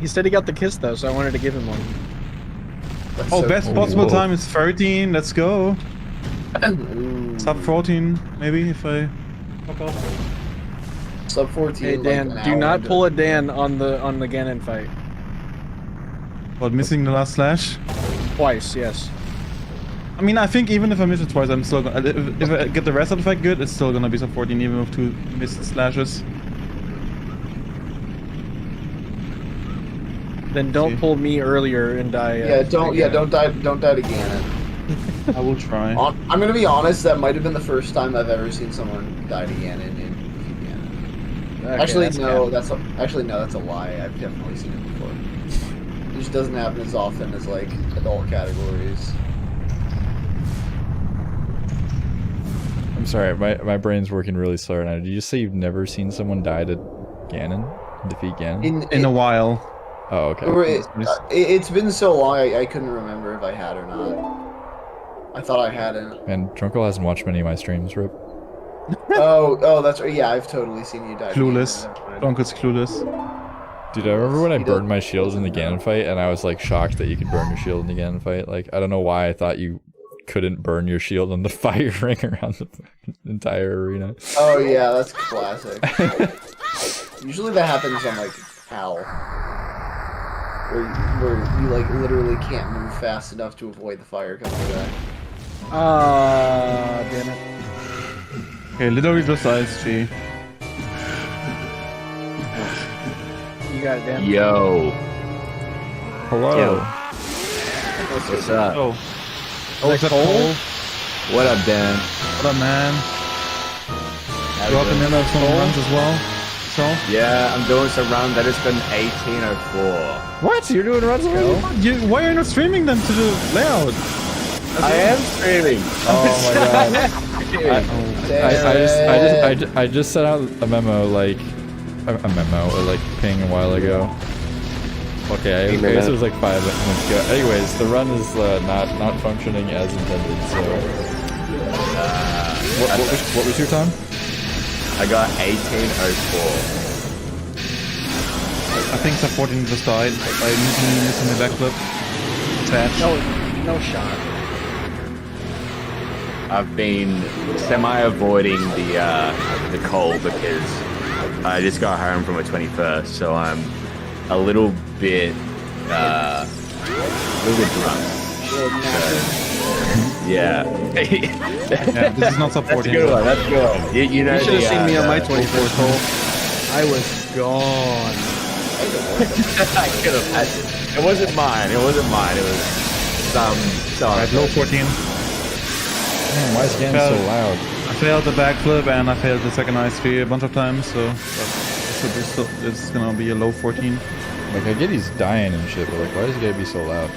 He said he got the kiss though, so I wanted to give him one. That's Oh, so best cool. possible time is 13. Let's go. Ooh. Sub 14, maybe if I fuck off. Sub 14. Hey like Dan, an do hour not into- pull a Dan on the Ganon fight. What, missing the last slash? Twice, yes. I mean, I think even if I miss it twice, I'm still gonna. If I get the rest of the fight good, it's still gonna be sub 14, even with 2 missed slashes. Then don't pull me earlier and die. Yeah, don't die to Ganon. I will try. I'm gonna be honest. That might have been the first time I've ever seen someone die to Ganon in Defeat Ganon. Okay, Actually, that's no. bad. That's a lie. I've definitely seen it before. It just doesn't happen as often as like adult categories. I'm sorry, my brain's working really slow right now. Did you just say you've never seen someone die to Ganon? Defeat Ganon? In a while. Oh, okay. It's been so long, I couldn't remember if I had or not. I thought I hadn't. And Drunkle hasn't watched many of my streams, Rip. Oh, that's right. Yeah, I've totally seen you die. to Clueless. Ganon. Broncos clueless. Dude, I remember when I He burned my shield in the Ganon fight, and I was like shocked that you could burn your shield in the Ganon fight. Like, I don't know why I thought you couldn't burn your shield on the fire ring around the entire arena. Oh yeah, that's classic. Usually that happens on like Hal, where you like literally can't move fast enough to avoid the fire coming back. Ah, damn it. Okay, literally just ice G. You got it, Dan. Yo, Hello. what's up? Oh. Oh, is that Cole? What up, Dan? What up, man? How's You it welcome going? in some runs as well? So? Yeah, I'm doing some runs. I just been 1804. What? You're doing runs already? Why are you not streaming them to the layout? I am streaming. Oh my god. I just sent out a memo like a memo or like ping a while ago. Okay, I guess it was like 5 minutes ago. Anyways, the run is not functioning as intended. So, what was your time? I got 1804. I think supporting just died by missing the backflip. Sad. No shot. I've been semi-avoiding the coal because I just got home from a 21st, so I'm a little bit drunk. Yeah. Yeah, this is not supporting. That's a good one. That's a good one. You know, You should have seen me on my 24th 24th hole. I was gone. I could have had it. It wasn't mine. It wasn't mine. It was some. Alright, low 14. Man, why is Ganon so loud? I failed the backflip and I failed the second ice sphere a bunch of times, so it's gonna be a low 14. Like, I get he's dying and shit, but like, why does he gotta be so loud?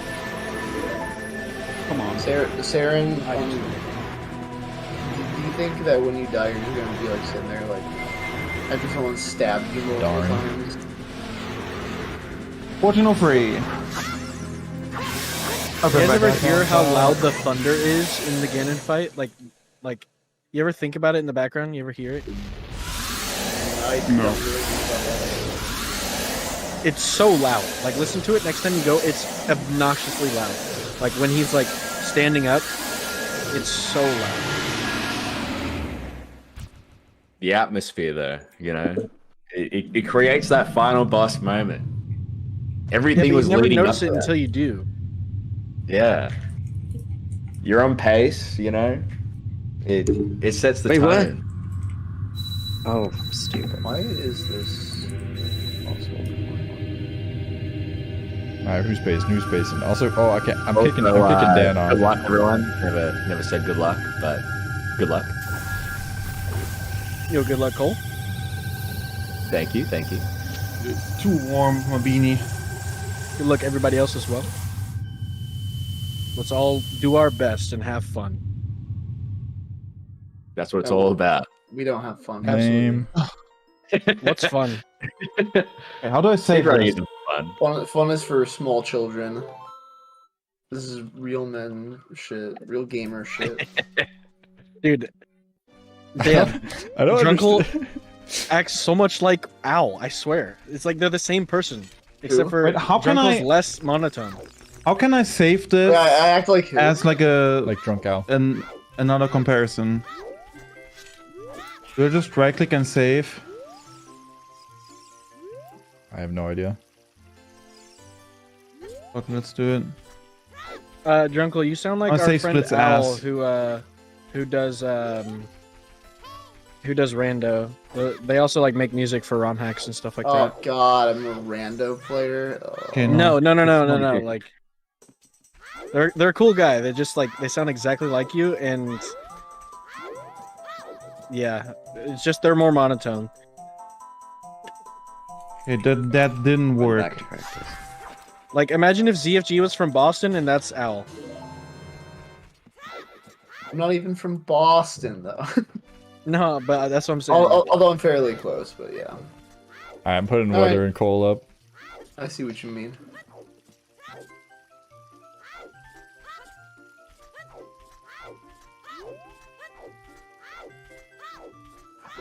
Come on. Saren, do you think that when you die, you're just gonna be like sitting there like after someone stabbed you multiple Darn. times? 1403. You guys ever hear how loud the thunder is in the Ganon fight? Like, you ever think about it in the background? You ever hear it? I No. don't really think about that. It's so loud. Like, listen to it next time you go. It's obnoxiously loud. Like, when he's, like, standing up, it's so loud. The atmosphere, though, you know, it creates that final boss moment. Everything Yeah, was you never leading up notice to it that. until you do. Yeah, you're on pace. You know, it sets the Wait, what? tone. Oh, stupid. Why is this possible? Alright, who's space? New space, and also, I'm kicking Also, Dan Good off. luck, everyone. Never said good luck, but good luck. Yo, good luck, Cole. Thank you. It's too warm, my beanie. Good luck, everybody else as well. Let's all do our best and have fun. That's what it's all about. We don't have fun. Name. What's fun? Okay, how do I save Speedrunning this? isn't fun. Fun is for small children. This is real men shit, real gamer shit. Dude. Damn. I don't Drunkle understand. acts so much like Owl, I swear. It's like they're the same person. Except for Wait, how can Drunkle's I- less monotone. How can I save this Yeah, I act like who? as like a Like Drunk Owl. another comparison? Do I just right click and save? I have no idea. Okay, let's do it. Drunkle, you sound like I'll our say friend splits Owl ass. who does rando. They also like make music for ROM hacks and stuff like Oh that. god, I'm a rando player. Oh. Okay, No. Okay. Like they're a cool guy. They just like they sound exactly like you, and yeah, it's just they're more monotone. Okay, that didn't Back work. to practice. Like imagine if ZFG was from Boston and that's Owl. I'm not even from Boston though. No, but that's what I'm saying. Although I'm fairly close, but yeah. Alright, I'm putting All Weather right. and Cole up. I see what you mean.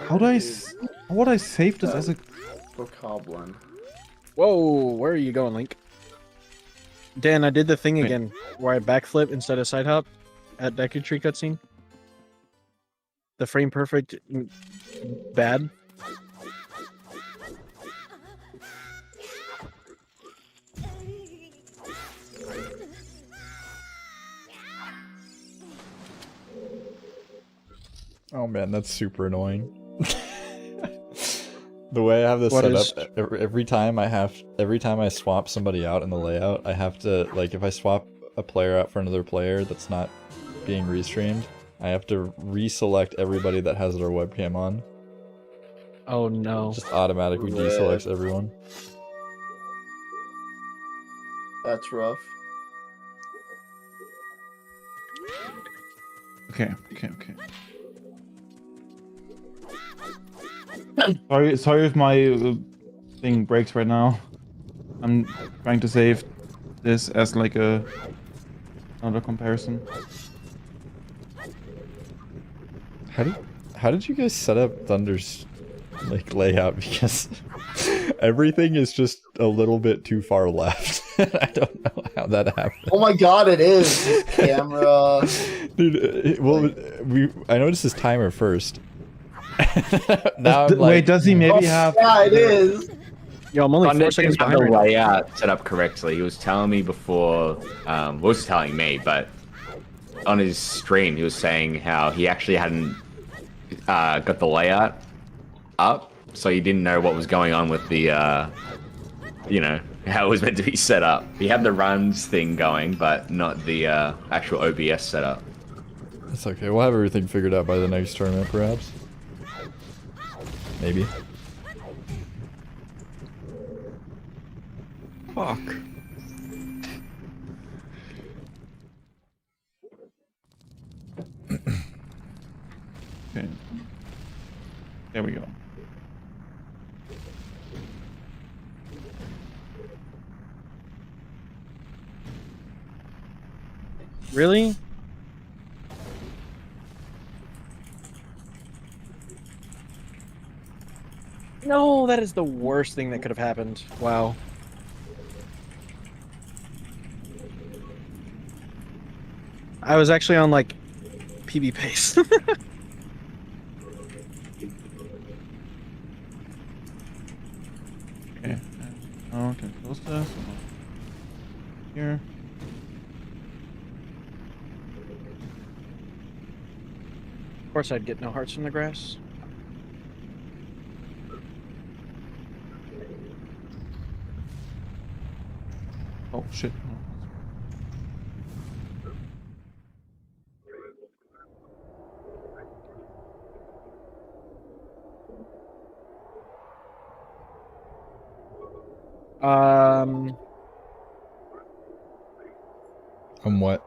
How would I save this as a? Bokoblin. Whoa, where are you going, Link? Dan, I did the thing Wait. again, where I backflip instead of side hop at Deku Tree cutscene. The frame perfect bad. Oh man, that's super annoying. The way I have this What set is- up, every time I swap somebody out in the layout, I have to, like, if I swap a player out for another player that's not being restreamed, I have to reselect everybody that has their webcam on. Oh no. It just automatically deselects everyone. That's rough. Okay. Sorry if my thing breaks right now. I'm trying to save this as like another comparison. How did you guys set up Thunder's like layout? Because everything is just a little bit too far left. I don't know how that happened. Oh my god, it is! This camera. Dude, I noticed his timer first. Now I'm Wait, like, does he maybe have? Yeah, it is! Yo, I'm only Thunder 4 seconds didn't have behind the right now. layout set up correctly. He was telling me before, was telling me, but on his stream he was saying how he actually hadn't got the layout up, so he didn't know what was going on with the, you know, how it was meant to be set up. He had the runs thing going, but not the actual OBS setup. it's okay. We'll have everything figured out by the next tournament, perhaps. Maybe. Fuck. Okay. There we go. Really? No, that is the worst thing that could have happened. Wow. I was actually on like PB pace. Okay. Okay, close this. Here. Of course, I'd get no hearts from the grass. Oh shit. What?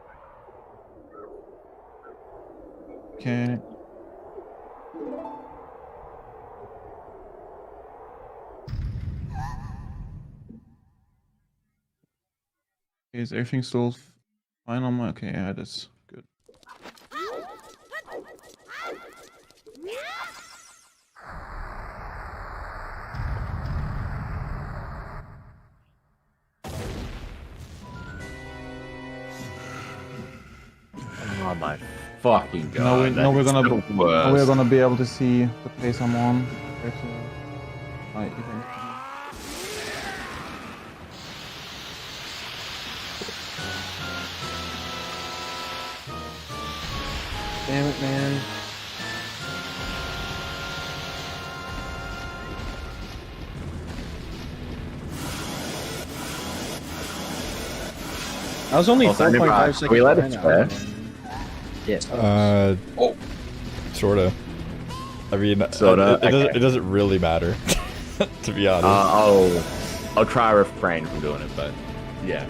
Okay. Is everything still fine on my? Okay, yeah, it is good. Oh my fucking god. Now, now we're gonna that's the worst. now we're gonna be able to see the pace I'm on. compared to my event. Damn it, man. I was only Also, 4.5 seconds. we let it behind. Yeah. Sorta. I mean, Sorta, it doesn't really matter, to be honest. I'll try to refrain from doing it, but yeah.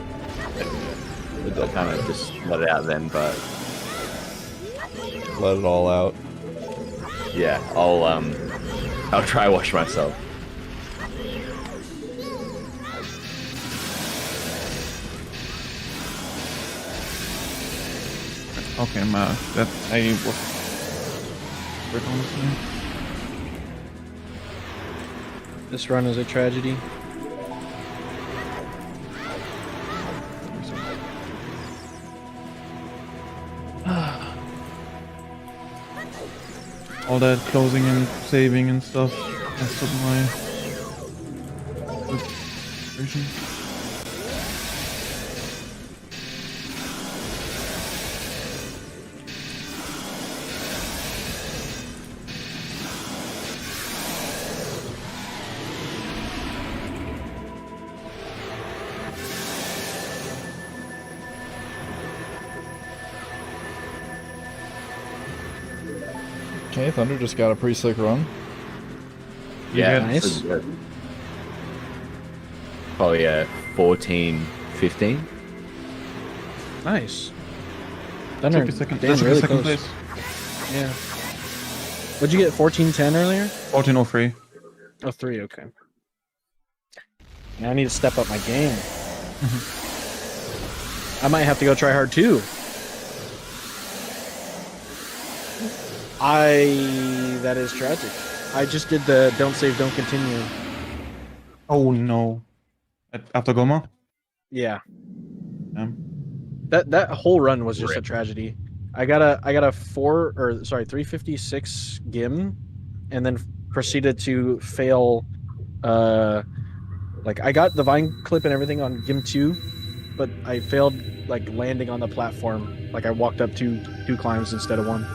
I'll kind of just let it out then, but Let it all out. yeah, I'll try wash myself. Okay, that I was. Honestly. This run is a tragedy. All that closing and saving and stuff messed up my version. Okay, Thunder just got a pretty slick run. Yeah, Nice. pretty good. Oh yeah, 14, 15. Nice. Thunder, Took a second, damn, took a really second close. place. Yeah. What'd you get? 14:10 earlier? 14:03. Oh, 3. Okay. Now I need to step up my game. I might have to go try hard too. That is tragic. I just did the don't save, don't continue. Oh no. After Goma? Yeah. Damn. That whole run was just a tragedy. I got a 356 gim, and then proceeded to fail. Like I got the vine clip and everything on gim 2, but I failed like landing on the platform. Like I walked up two climbs instead of 1.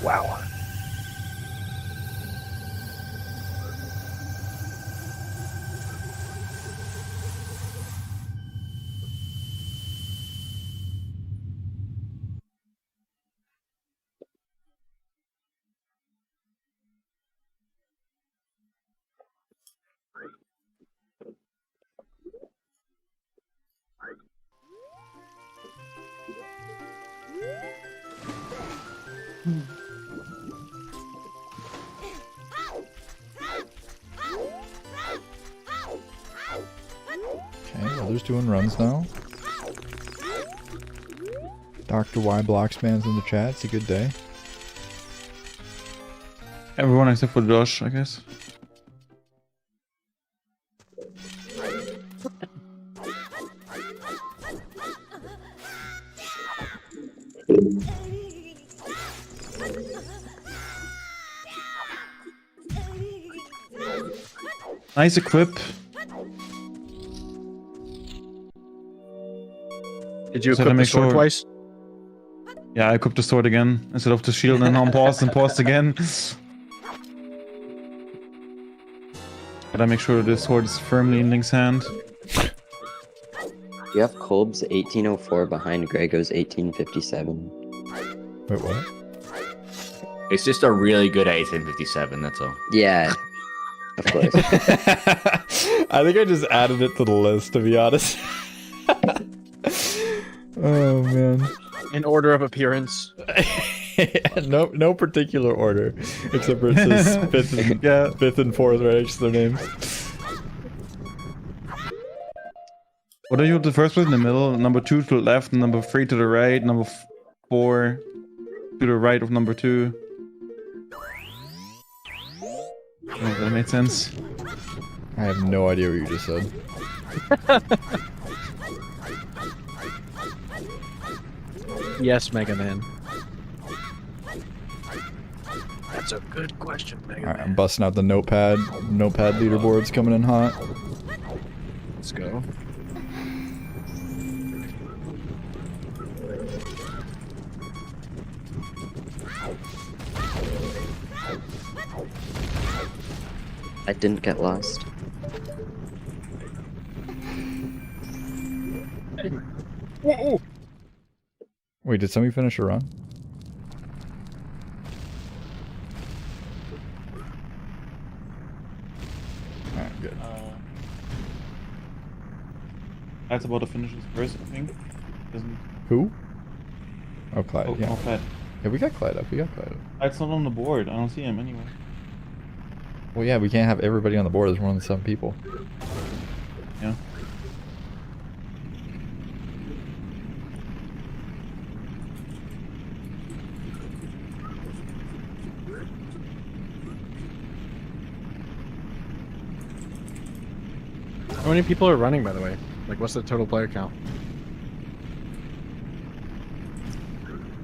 Wow. Okay, others doing runs now. Dr. Y Blocksman's in the chat. It's a good day. Everyone except for Josh, I guess. Nice equip. Did you Just had to equip the make sword sure- twice? Yeah, I equipped the sword again instead of the shield and on pause and paused again. Gotta make sure the sword is firmly in Link's hand. You have Kolb's 1804 behind Grego's 1857. Wait, what? It's just a really good 1857, that's all. Yeah, of course. I think I just added it to the list, to be honest. Oh, man. In order of appearance. no particular order, except for it says fifth and fourth right next to their names. What are you the first place in the middle? Number 2 to the left, number 3 to the right, number 4 to the right of number 2. Oh, that made sense. I have no idea what you just said. Yes, Mega Man. That's a good question, Mega Alright, I'm Man. busting out the notepad leaderboards coming in hot. Let's go. I didn't get lost. Wait, did somebody finish a run? Alright, good. That's about to finish his first, I think. Doesn't... Who? Oh, Clyde, Oh, yeah. not bad. Yeah, we got Clyde up, It's not on the board. I don't see him anywhere. Well, yeah, we can't have everybody on the board. There's more than 7 people. Yeah. How many people are running, by the way? Like, what's the total player count?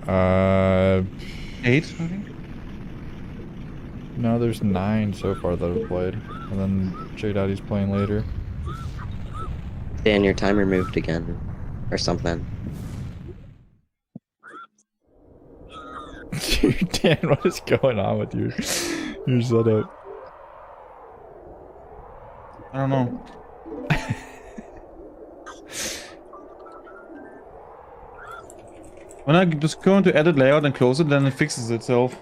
8, I think. No, there's 9 so far that have played. And then J Daddy's playing later. Dan, your timer moved again. Or something. Dude, Dan, what is going on with your setup? I don't know. When I just go into edit layout and close it, then it fixes itself.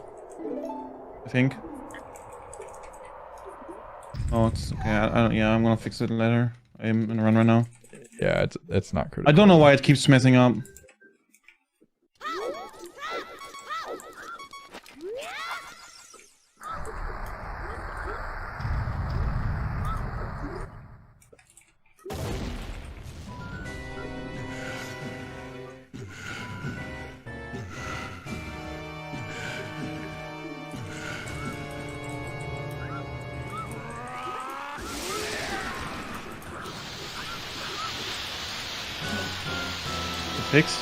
I think. Oh, it's okay. I don't, yeah, I'm gonna fix it later. I'm in a run right now. Yeah, it's not critical. I don't know why it keeps messing up. Fix.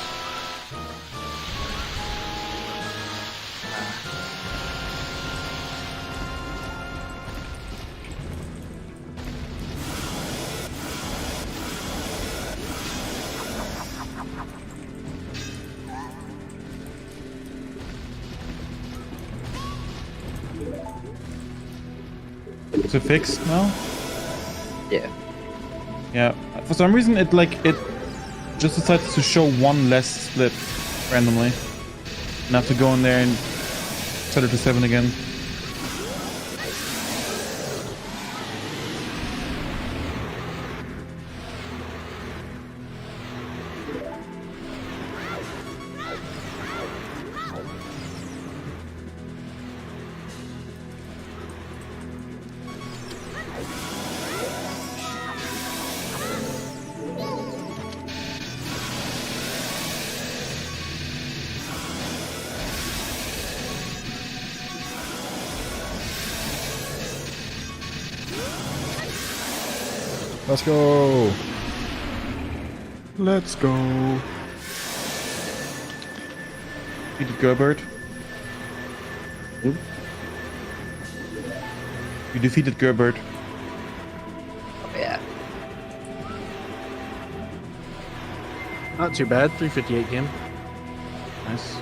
Is it fixed now? Yeah. Yeah. For some reason, it just decided to show one less split randomly. And I have to go in there and set it to 7 again. Let's go. Let's go. Defeated Gerbert. You defeated Gerbert. Oh, yeah. Not too bad. 358 game. Nice.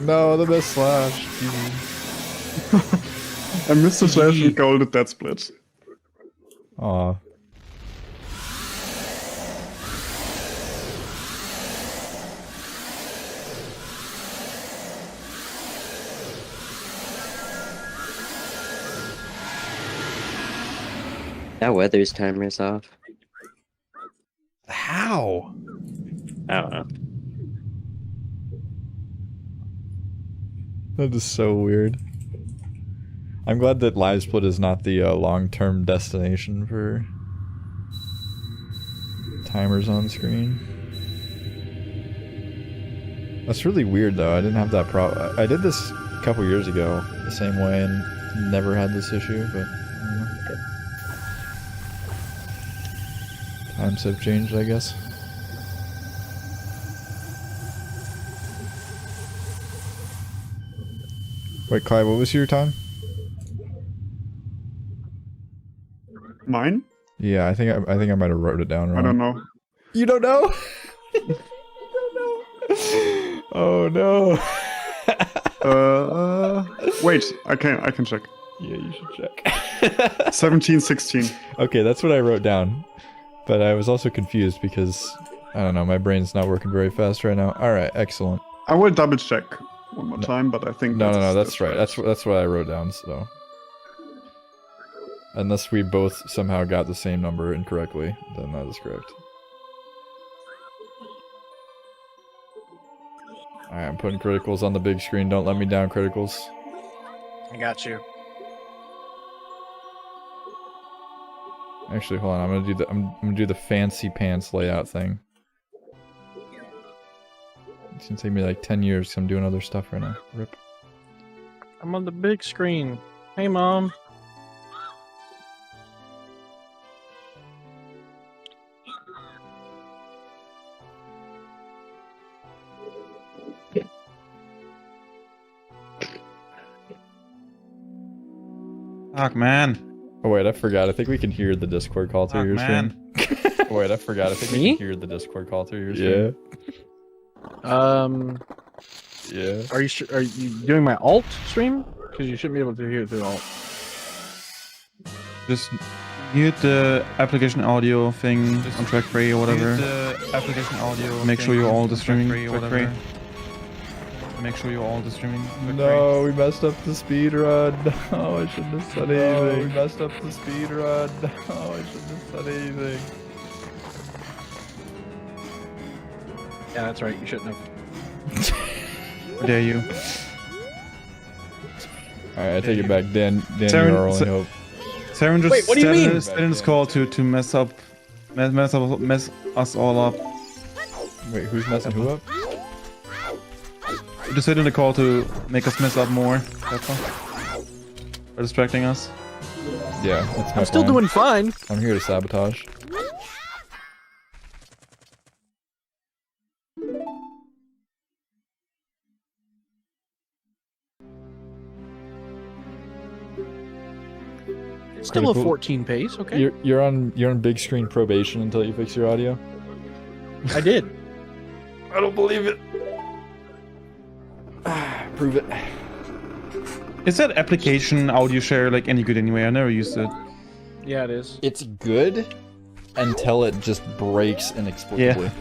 No, the best slash. I missed the slash and called it that split. Aw. That weather's timer's off. How? I don't know. That is so weird. I'm glad that live split is not the long-term destination for timers on screen. That's really weird though. I didn't have that problem. I did this a couple years ago the same way and never had this issue, but I don't know. Times have changed, I guess. Wait, Clive, what was your time? Mine? Yeah, I think I might have wrote it down wrong. I don't know. You don't know? You don't know? Oh no. Wait, I can check. Yeah, you should check. 1716. Okay, that's what I wrote down. But I was also confused because I don't know, my brain's not working very fast right now. Alright, excellent. I will double check one more time, but I think No, that's right. That's what I wrote down, so. Unless we both somehow got the same number incorrectly, then that is correct. Alright, I'm putting criticals on the big screen. Don't let me down, criticals. I got you. Actually, hold on. I'm gonna do the fancy pants layout thing. It's gonna take me like 10 years because I'm doing other stuff right now. Rip. I'm on the big screen. Hey, Mom. Fuck, man. Oh wait, I forgot. I think we can hear the Discord call through your man. stream. Oh wait, I forgot. I think we can hear the Discord call through your stream. Yeah. Are you doing my alt stream? Because you shouldn't be able to hear it through alt. Just mute the application audio thing on track 3 or whatever. Application audio. Make sure you're all the streaming track 3. Make sure you're all the streaming. No, we messed up the speed run. Oh, I shouldn't have said anything. We messed up the speed run. Oh, I shouldn't have said anything. Yeah, that's right. You shouldn't have. How dare you? Alright, I take it back. Dan, Saren, you're our only hope. Saren just Wait, what do you mean? said in his call to mess us all up. Wait, who's messing who up? He just said in the call to make us mess up more. That's all. Or distracting us. Yeah, that's my I'm still plan. doing fine. I'm here to sabotage. Still a 14 pace, okay? You're on big screen probation until you fix your audio. I did. I don't believe it. Prove it. Is that application audio share like any good anyway? I never used it. Yeah, it is. It's good until it just breaks inexplicably. Yeah.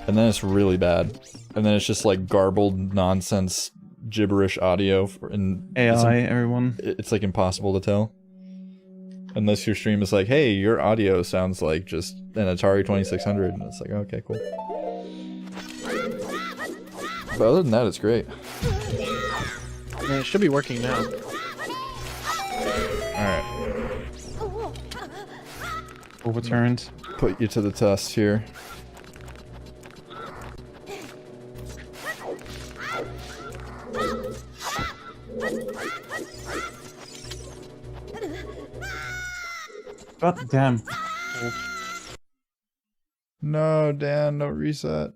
And then it's really bad. And then it's just like garbled nonsense gibberish audio and AI, everyone. It's like impossible to tell. Unless your stream is like, hey, your audio sounds like just an Atari 2600, and it's like, okay, cool. But other than that, it's great. I mean, it should be working now. Alright. Overturned. Put you to the test here. God damn. No, Dan, don't reset.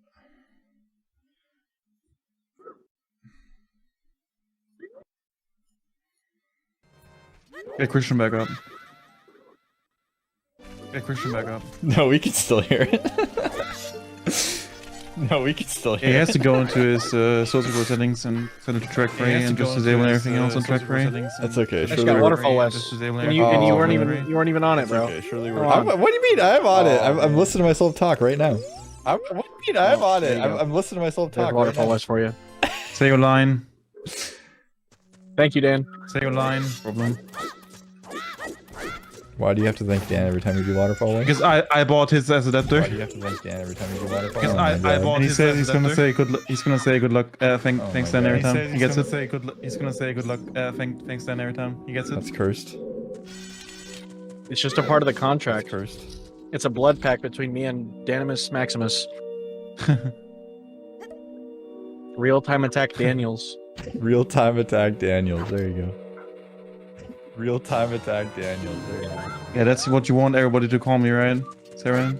Get Christian back up. Get Christian back up. No, we can still hear it. No, we can still hear He it. has to go into his social settings and set it to track 3 and just disable everything else on track 3. That's okay. I just Surely got we're- waterfall west. And you weren't man. even on it, bro. Okay, surely we're. Come on. What do you mean? I'm on it. I'm listening to myself talk right now. What do you mean? I'm on it. I'm listening to myself There's talk. waterfall right now. west for you. Say your line. Thank you, Dan. Say your line. Problem. Why do you have to thank Dan every time you do waterfalling? Because I bought his as adapter. Why do you have to thank Dan every time you do waterfalling? Because Oh my I God. bought And he his says as adapter. He's gonna say good luck. Thanks Dan every time he gets it. He's gonna say good luck. Thanks Dan every time he gets it. That's cursed. It's just a part of the contract. That's cursed. It's a blood pact between me and Danimus Maximus. Real-time attack Daniels. Real-time attack Daniels. There you go. Real-time attack Daniels. There you go. Yeah, that's what you want everybody to call me, right, Sarah?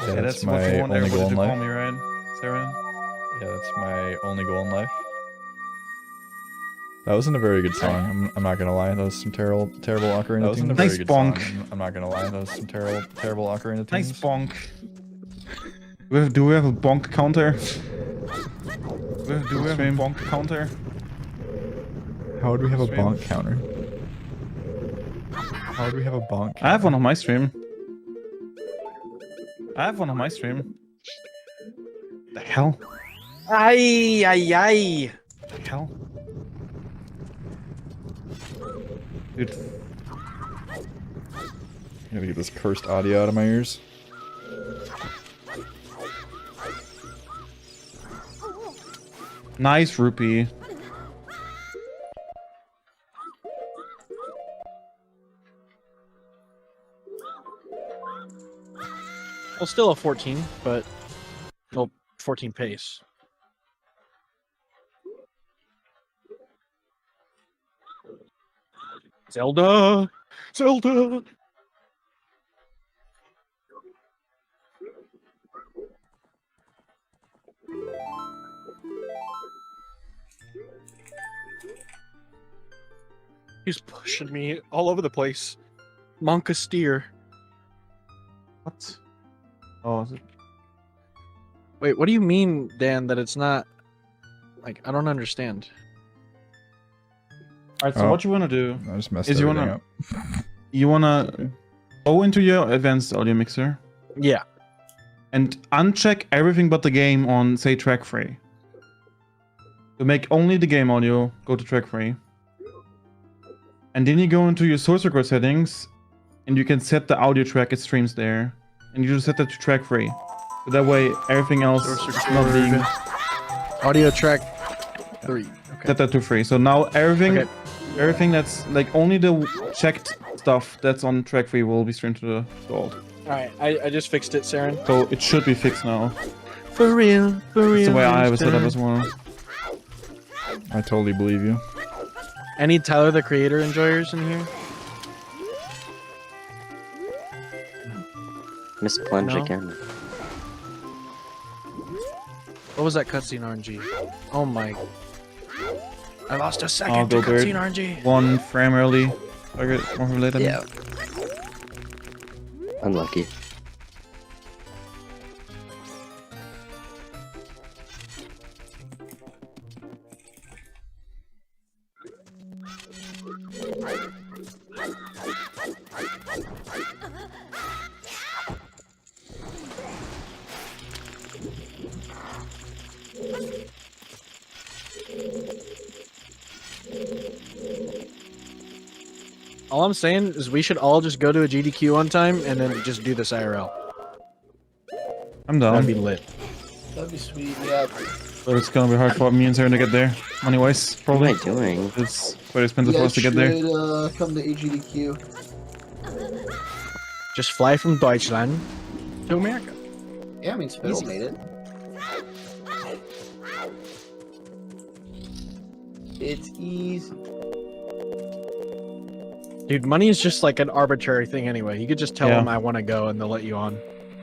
Yeah, that's what you my want only goal everybody in to call life. me, right, Sarah? Yeah, that's my only goal in life. That wasn't a very good song. I'm not gonna lie. That was some terrible Ocarina. That wasn't a very Nice good bonk. song. I'm not gonna lie. That was some terrible Ocarina. Nice tunes. bonk. Do we have a bonk counter? Do we have a bonk counter? How would we have a bonk counter? How would we have a bonk counter? I have one on my stream. The hell? Ay, ay, ay. The hell? Dude. I gotta get this cursed audio out of my ears. Nice rupee. Well, still a 14, but well, 14 pace. Zelda! Zelda! He's pushing me all over the place. Monka steer. What? Oh, is it? Wait, what do you mean, Dan, that it's not... Like, I don't understand. Alright, so what you wanna do I just messed is everything up. you wanna go into your advanced audio mixer Yeah. and uncheck everything but the game on, say, track 3. To make only the game audio, go to track 3. And then you go into your source record settings and you can set the audio track it streams there. And you just set that to track 3. So that way everything else is not being Audio track 3. set that to 3. So now everything that's like only the checked stuff that's on track 3 will be streamed to the alt. Alright, I just fixed it, Saren. So it should be fixed now. For real, for real. That's the way I have it set up as well. I totally believe you. Any Tyler the Creator enjoyers in here? Miss Plunge No. again. What was that cutscene RNG? Oh my. I lost a I'll second to go bird. cutscene RNG. 1 frame early. Target 1 frame later. Yeah. Unlucky. All I'm saying is we should all just go to a GDQ one time and then just do this IRL. I'm down. That'd be lit. That'd be sweet, yeah. But it's gonna be hard for me and Sarah to get there, money wise, probably. What am I doing? It's quite expensive You for guys us to get there. should, come to AGDQ. Just fly from Deutschland to America. Yeah, I mean, Spittle Easy. made it. It's easy. Dude, money is just like an arbitrary thing anyway. You could just tell Yeah. them I want to go and they'll let you on.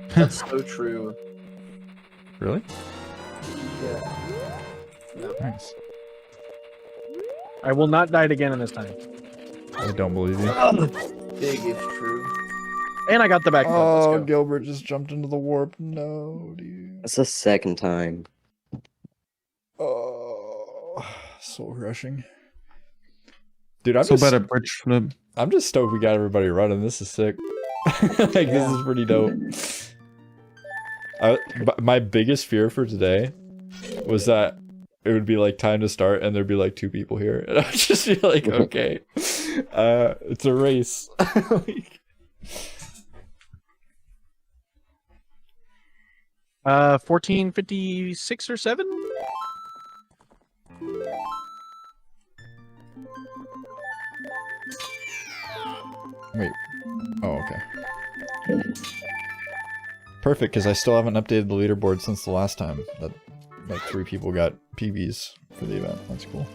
That's so true. Really? Yeah. Nice. I will not die again in this time. I don't believe you. Big if true. And I got the back. Oh, Let's go. Gilbert just jumped into the warp. No, dude. That's the second time. Oh, soul rushing. Dude, I'm So just, better bridge flip. I'm just stoked we got everybody running. This is sick. Like, this is pretty dope. My biggest fear for today was that it would be like time to start and there'd be like 2 people here. And I would just be like, okay, it's a race. Like, $14.56 or 7. Wait. Oh, okay. Perfect, because I still haven't updated the leaderboard since the last time that like 3 people got PBs for the event. That's cool.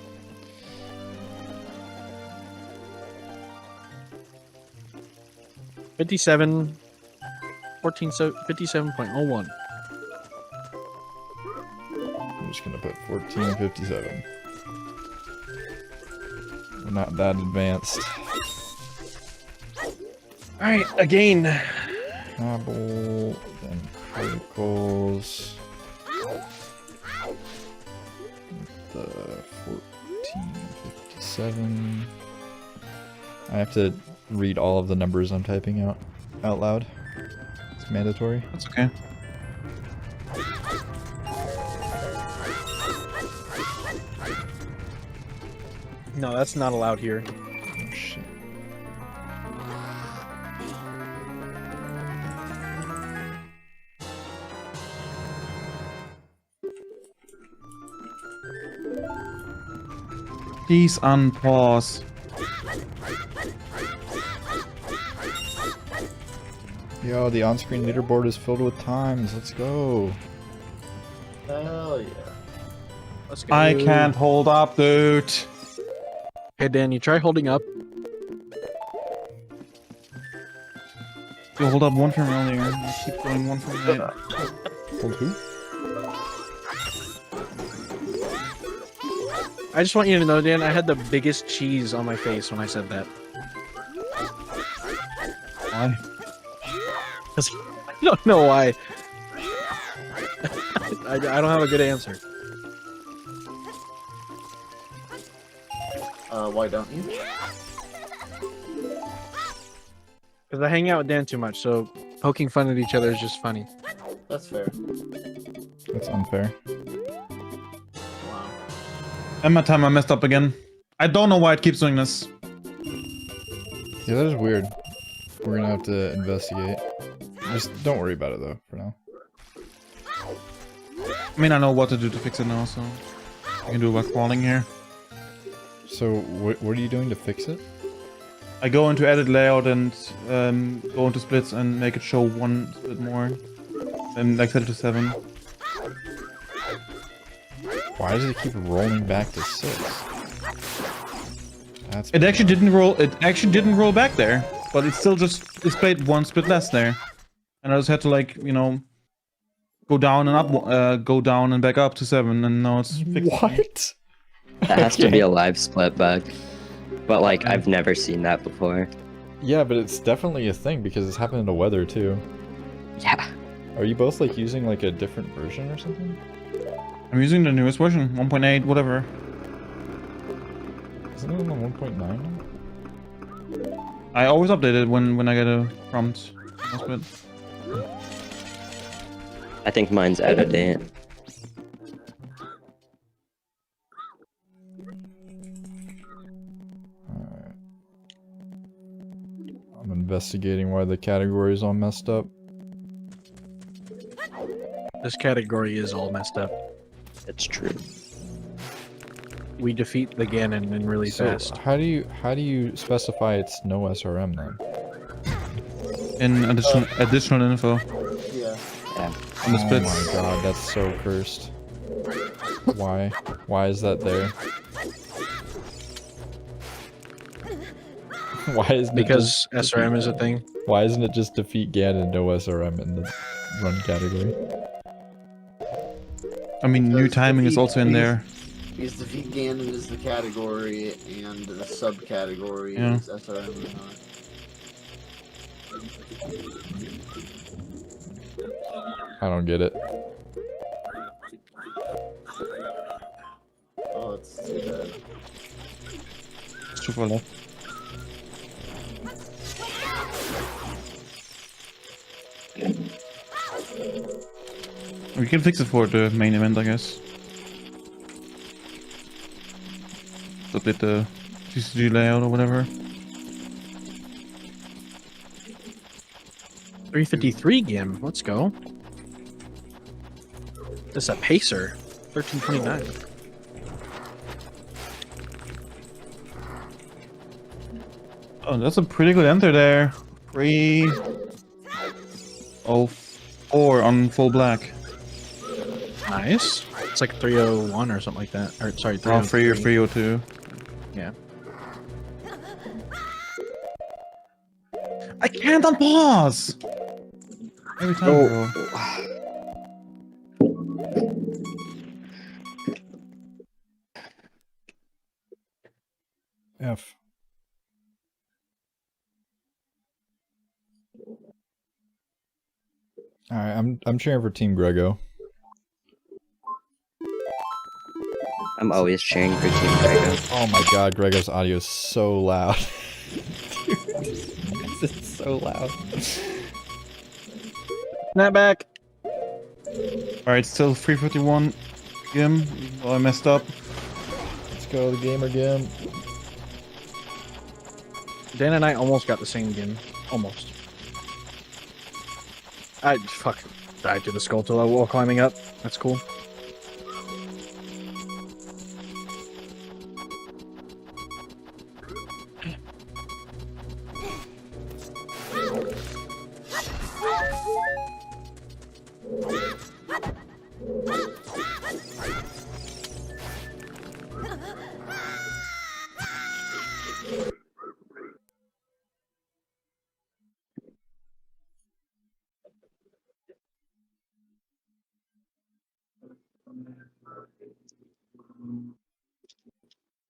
$57.01. I'm just gonna put 1457. We're not that advanced. Alright, again. Apple, then criticals. The 1457. I have to read all of the numbers I'm typing out loud. It's mandatory. That's okay. No, that's not allowed here. Oh shit. Please unpause. Yo, the on-screen leaderboard is filled with times. Let's go. Hell yeah. Let's go. I can't hold up, dude. Hey, Dan, you try holding up. You hold up one from earlier. You keep going one from later. Hold who? I just want you to know, Dan, I had the biggest cheese on my face when I said that. Why? I don't know why. I don't have a good answer. Why don't you? Because I hang out with Dan too much, so poking fun at each other is just funny. That's fair. That's unfair. Wow. Emma time I messed up again. I don't know why it keeps doing this. Yeah, that is weird. We're gonna have to investigate. Just don't worry about it though, for now. I mean, I know what to do to fix it now, so I can do it by crawling here. So, what are you doing to fix it? I go into edit layout and go into splits and make it show one split more. And like set it to 7. Why does it keep rolling back to 6? That's It actually didn't roll. It actually didn't roll back there, but it still just displayed one split less there. And I just had to, like, you know, go down and up, go down and back up to 7, and now it's fixed. What? That has to be a live split bug. But like, I've never seen that before. Yeah, but it's definitely a thing because it's happened to weather too. Yeah. Are you both like using like a different version or something? I'm using the newest version, 1.8, whatever. Isn't it on 1.9 now? I always update it when I get a prompt. Split. I think mine's out of date. Alright. I'm investigating why the category is all messed up. This category is all messed up. It's true. We defeat the Ganon and really fast. How do you specify it's no SRM then? In additional info Yeah. Yeah. on the Oh splits. my god, that's so cursed. Why? Why is that there? Why isn't Because it just, SRM is a thing. why isn't it just defeat Ganon no SRM in the run category? I mean, new timing is also in there. Because Defeat Ganon is the category, and the subcategory Yeah. is SRM or not. I don't get it. Oh, it's too bad. It's too far left. We can fix it for the main event, I guess. Update the CCG layout or whatever. 353 Gim. Let's go. This is a pacer. 1329. Oh, that's a pretty good enter there. 304 on full black. Nice. It's like 301 or something like that. Or sorry, Oh, 3 or 303. 302. Yeah. I can't unpause! Every time, bro. F. All right, I'm cheering for Team Grego. I'm always cheering for Team Grego. Oh my God, Grego's audio is so loud. Dude, it's so loud. Snapback. Alright, still 351 Gim. Oh, I messed up. Let's go, the gamer game. Dan and I almost got the same Gim. Almost. I died to the skull till while climbing up. That's cool.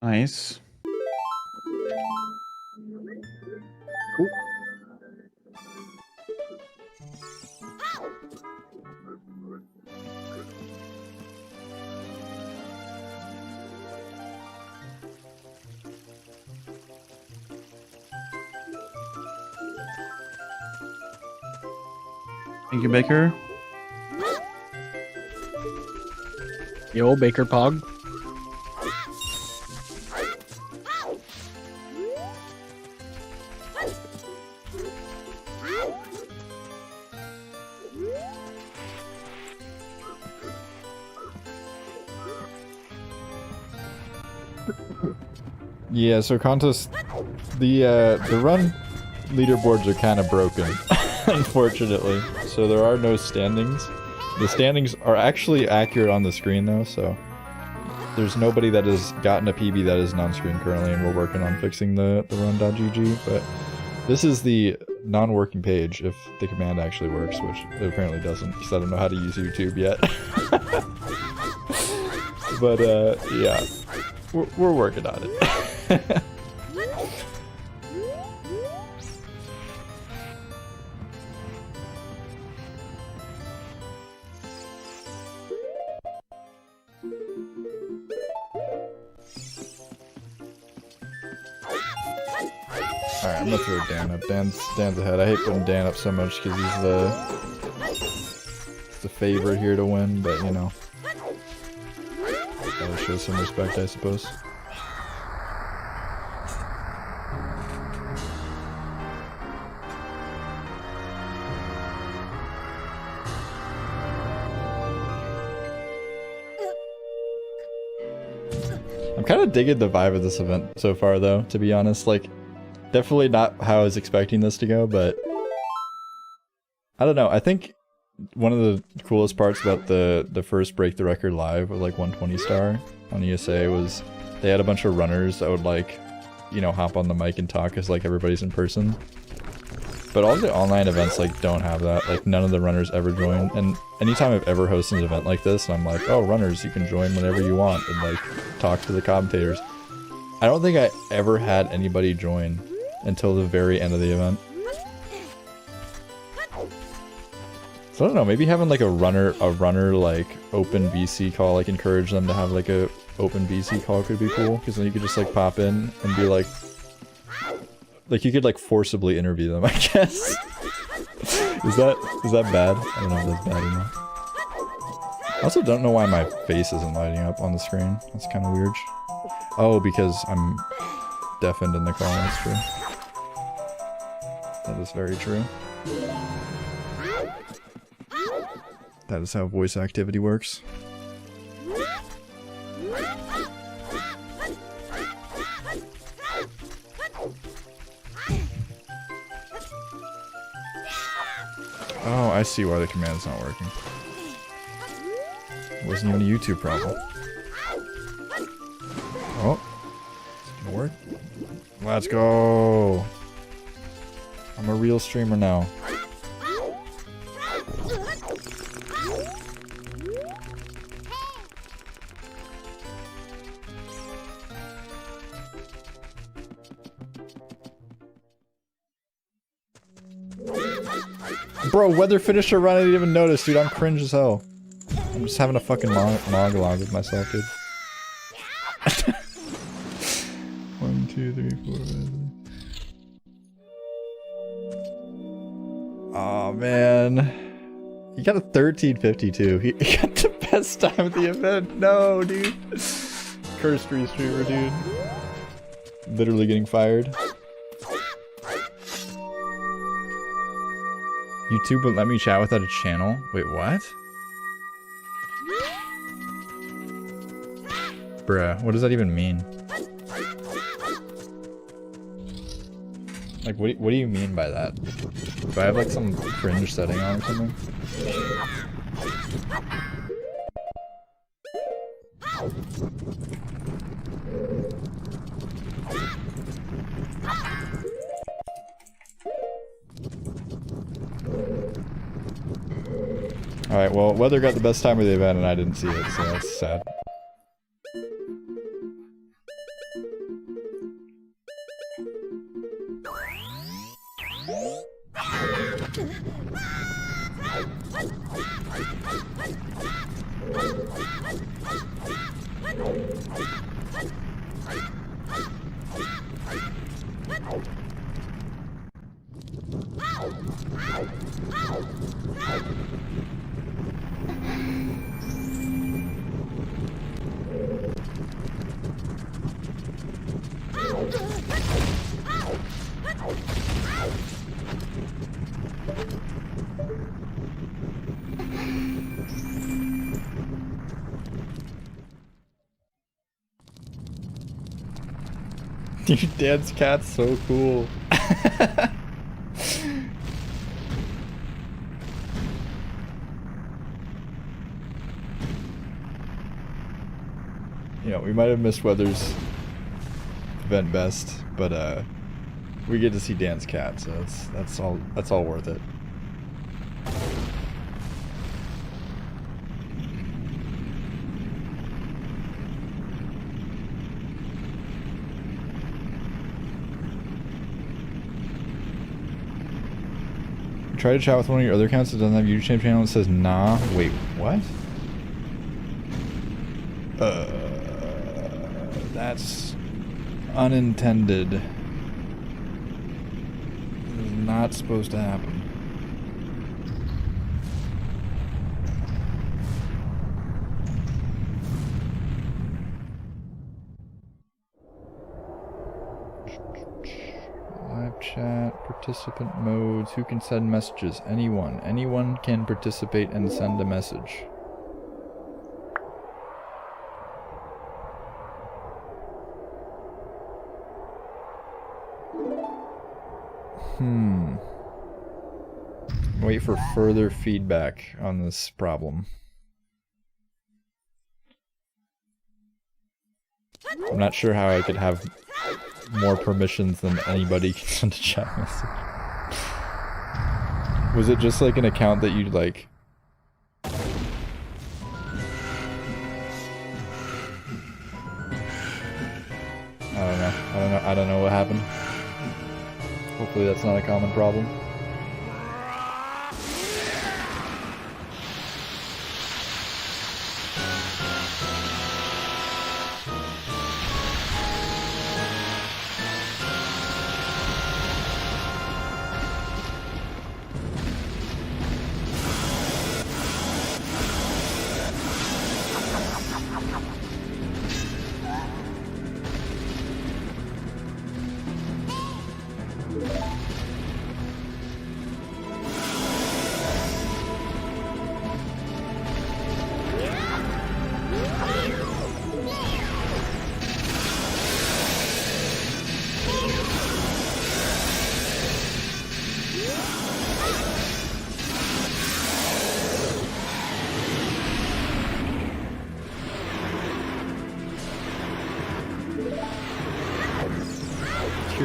Nice. Cool. Thank you, Baker. Yo, Baker Pog. Yeah, so contest, the run leaderboards are kind of broken, unfortunately. So there are no standings. The standings are actually accurate on the screen though, so there's nobody that has gotten a PB that isn't on screen currently, and we're working on fixing the run.gg. But this is the non-working page if the command actually works, which it apparently doesn't, because I don't know how to use YouTube yet. But yeah, we're working on it. Alright, I'm gonna throw Dan up. Dan's ahead. I hate putting Dan up so much because he's the favorite here to win, but you know. Gotta show some respect, I suppose. I'm kind of digging the vibe of this event so far, though, to be honest. Like, definitely not how I was expecting this to go, but I don't know. I think one of the coolest parts about the first Break the Record Live with like 120 star on ESA was they had a bunch of runners that would like, you know, hop on the mic and talk as like everybody's in person. But all the online events like don't have that. Like none of the runners ever join. And anytime I've ever hosted an event like this, and I'm like, oh, runners, you can join whenever you want and like talk to the commentators. I don't think I ever had anybody join until the very end of the event. So I don't know, maybe having like a runner like open VC call, like encourage them to have like a open VC call could be cool, because then you could just like pop in and be like you could like forcibly interview them, I guess. Is that bad? I don't know if that's bad or not. I also don't know why my face isn't lighting up on the screen. That's kind of weird. Oh, because I'm deafened in the call, that's true. That is very true. That is how voice activity works. Oh, I see why the command's not working. It wasn't even a YouTube problem. Oh, it's gonna work. Let's go. I'm a real streamer now. Bro, weather finisher run, I didn't even notice, dude. I'm cringe as hell. I'm just having a fucking monologue with myself, dude. 1, 2, 3, 4, 5. Oh man, he got a 1352. He got the best time of the event. No, dude. Cursed restreamer, dude. Literally getting fired. YouTube wouldn't let me chat without a channel? Wait, what? Bruh, what does that even mean? Like, what do you mean by that? Do I have like some cringe setting on or something? Alright, well, Weather got the best time of the event and I didn't see it, so that's sad. Your dad's cat's so cool. You know, we might have missed Weather's event best, but we get to see Dan's cat, so that's all worth it. Try to chat with one of your other accounts that doesn't have a YouTube channel and says nah. Wait, what? That's unintended. This is not supposed to happen. Live chat, participant modes, who can send messages? Anyone. Anyone can participate and send a message. Wait for further feedback on this problem. I'm not sure how I could have more permissions than anybody can send a chat message. Was it just like an account that you'd like... I don't know what happened. Hopefully that's not a common problem.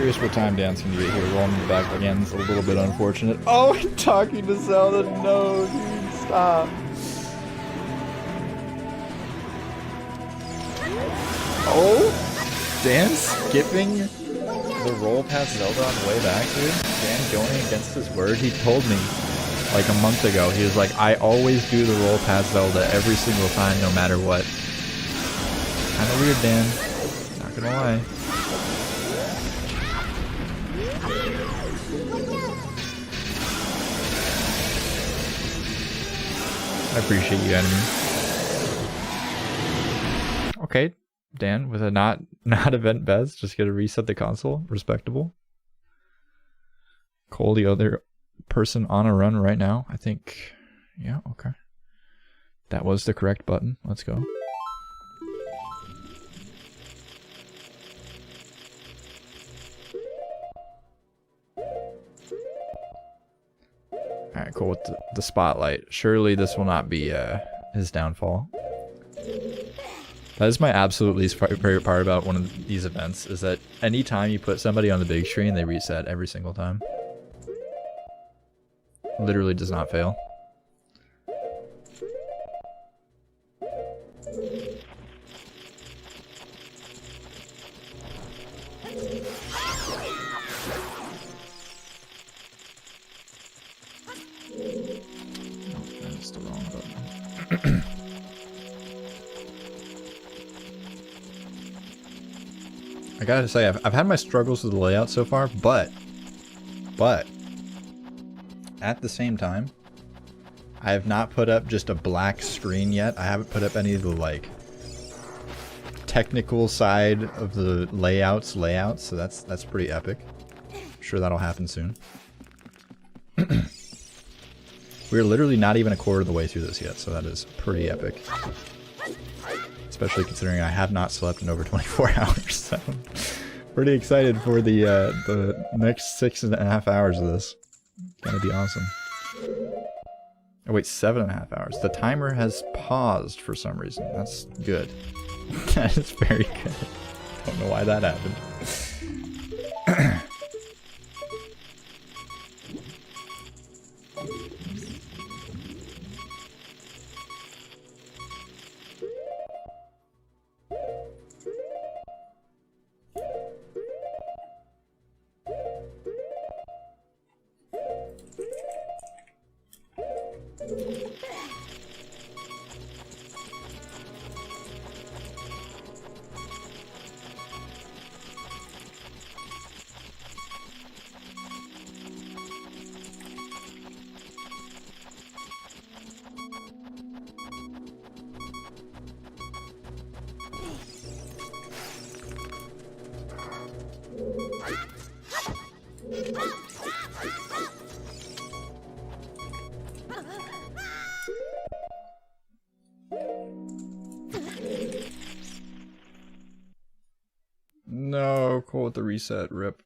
curious what time Dan's gonna get here. Rolling in the back again is a little bit unfortunate. Oh, talking to Zelda. No, dude, stop. Oh, Dan skipping the roll past Zelda on the way back, dude. Dan going against his word. He told me like a month ago. He was like, I always do the roll past Zelda every single time, no matter what. Kind of weird, Dan. Not gonna lie. I appreciate you, enemy. Okay, Dan, with a not event best, just gonna reset the console. Respectable. Cole, the other person on a run right now. I think, yeah, okay. That was the correct button. Let's go. Alright, cool with the spotlight. Surely this will not be his downfall. That is my absolute least favorite part about one of these events, is that anytime you put somebody on the big screen, they reset every single time. Literally does not fail. That's the wrong button. I gotta say, I've had my struggles with the layout so far, but at the same time, I have not put up just a black screen yet. I haven't put up any of the like technical side of the layouts, so that's pretty epic. I'm sure that'll happen soon. We're literally not even a quarter of the way through this yet, so that is pretty epic. Especially considering I have not slept in over 24 hours, so I'm pretty excited for the next 6.5 hours of this. It's gonna be awesome. Oh wait, 7.5 hours. The timer has paused for some reason. That's good. That is very good. Don't know why that happened. No, cool with the reset, rip.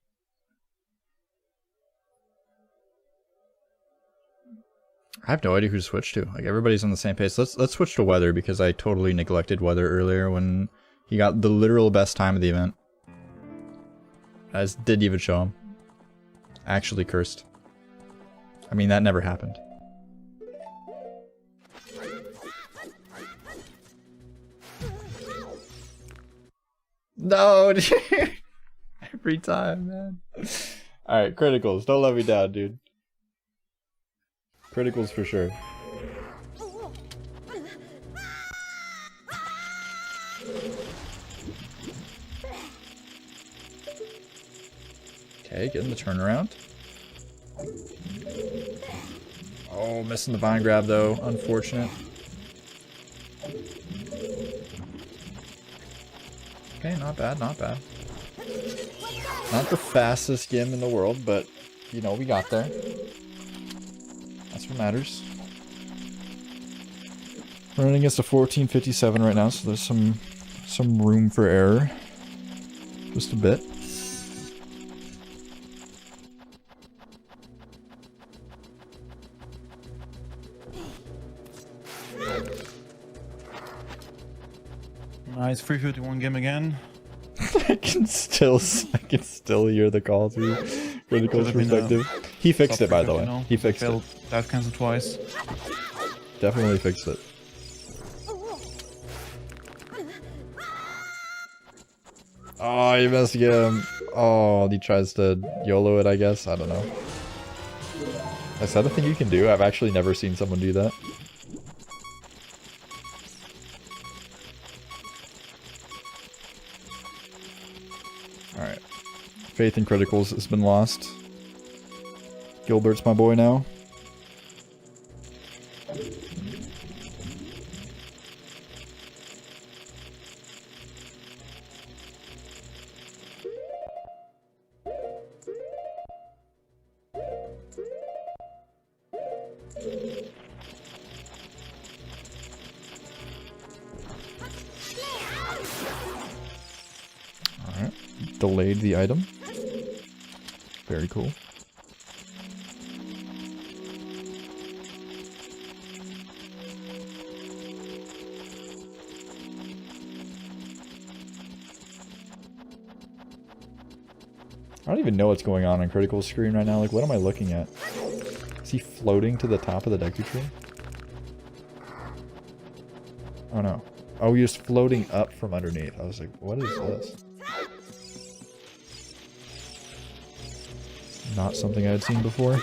I have no idea who to switch to. Like, everybody's on the same pace. Let's switch to weather, because I totally neglected weather earlier when he got the literal best time of the event. I just didn't even show him. Actually cursed. I mean, that never happened. No, dude. Every time, man. Alright, criticals. Don't let me down, dude. Criticals for sure. Okay, getting the turnaround. Oh, missing the vine grab though. Unfortunate. Okay, not bad, not bad. Not the fastest game in the world, but, you know, we got there. That's what matters. Running against a 1457 right now, so there's some room for error. Just a bit. Nice 351 game again. I can still hear the call through Critical's perspective. He fixed it, by the way. He fixed it. Dive cancel twice. Definitely fixed it. Oh, you messed him. Oh, he tries to YOLO it, I guess. I don't know. Is that a thing you can do? I've actually never seen someone do that. Alright. Faith in Criticals has been lost. Gilbert's my boy now. Alright. Delayed the item. Very cool. I don't even know what's going on Critical's screen right now. Like, what am I looking at? Is he floating to the top of the Deku Tree? Oh no. Oh, he was floating up from underneath. I was like, what is this? Not something I had seen before.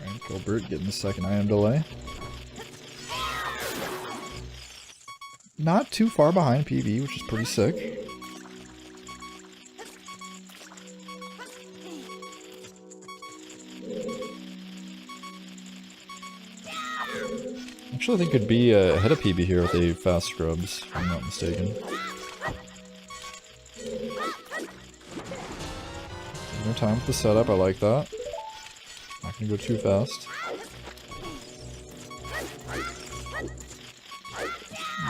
Alright, Gilbert getting the second item delay. Not too far behind PB, which is pretty sick. Actually, I think could be ahead of PB here with a fast scrubs, if I'm not mistaken. No time for the setup, I like that. Not gonna go too fast.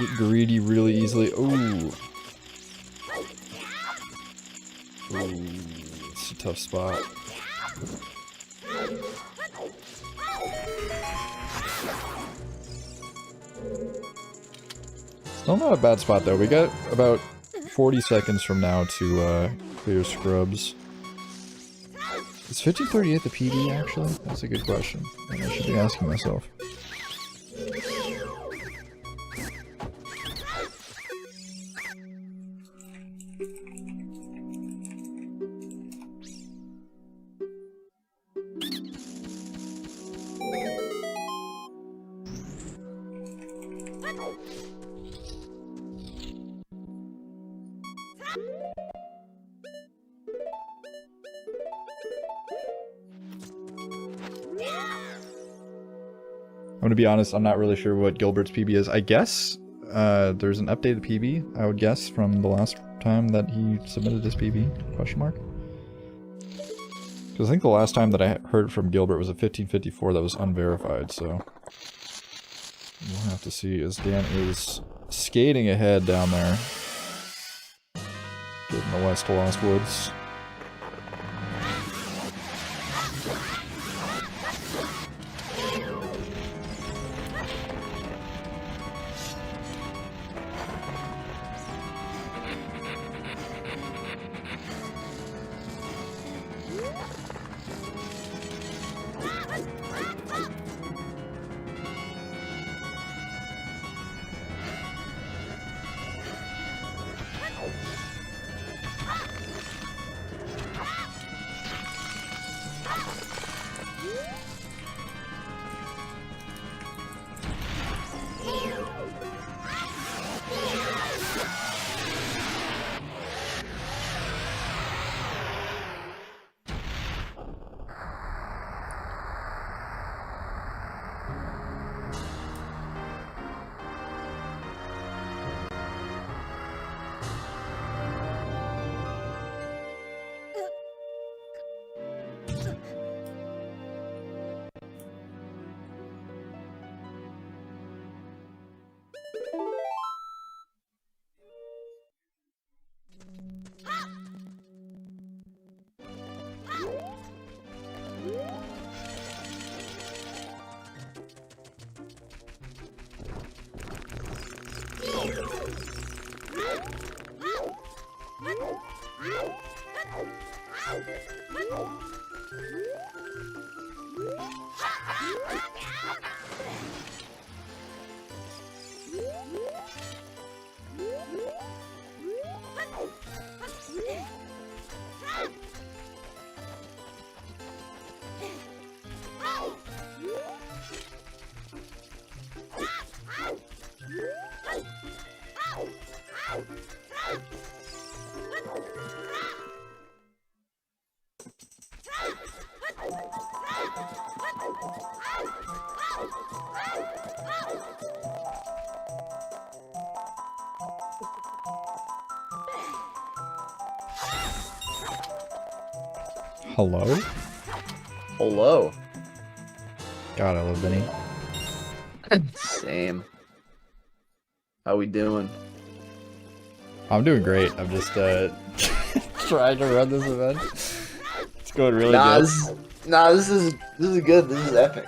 Get greedy really easily. Ooh. Ooh, it's a tough spot. Still not a bad spot though. We got about 40 seconds from now to clear scrubs. Is 1538 the PD actually? That's a good question. And I should be asking myself. I'm gonna be honest, I'm not really sure what Gilbert's PB is. I guess there's an updated PB, I would guess, from the last time that he submitted his PB, question mark. Because I think the last time that I heard from Gilbert was a 1554 that was unverified, so we'll have to see as Dan is skating ahead down there. Getting the West to Lost Woods. Hello? Hello. God, I love Benny. Same. How we doing? I'm doing great. I'm just trying to run this event. It's going really good. This is good. This is epic.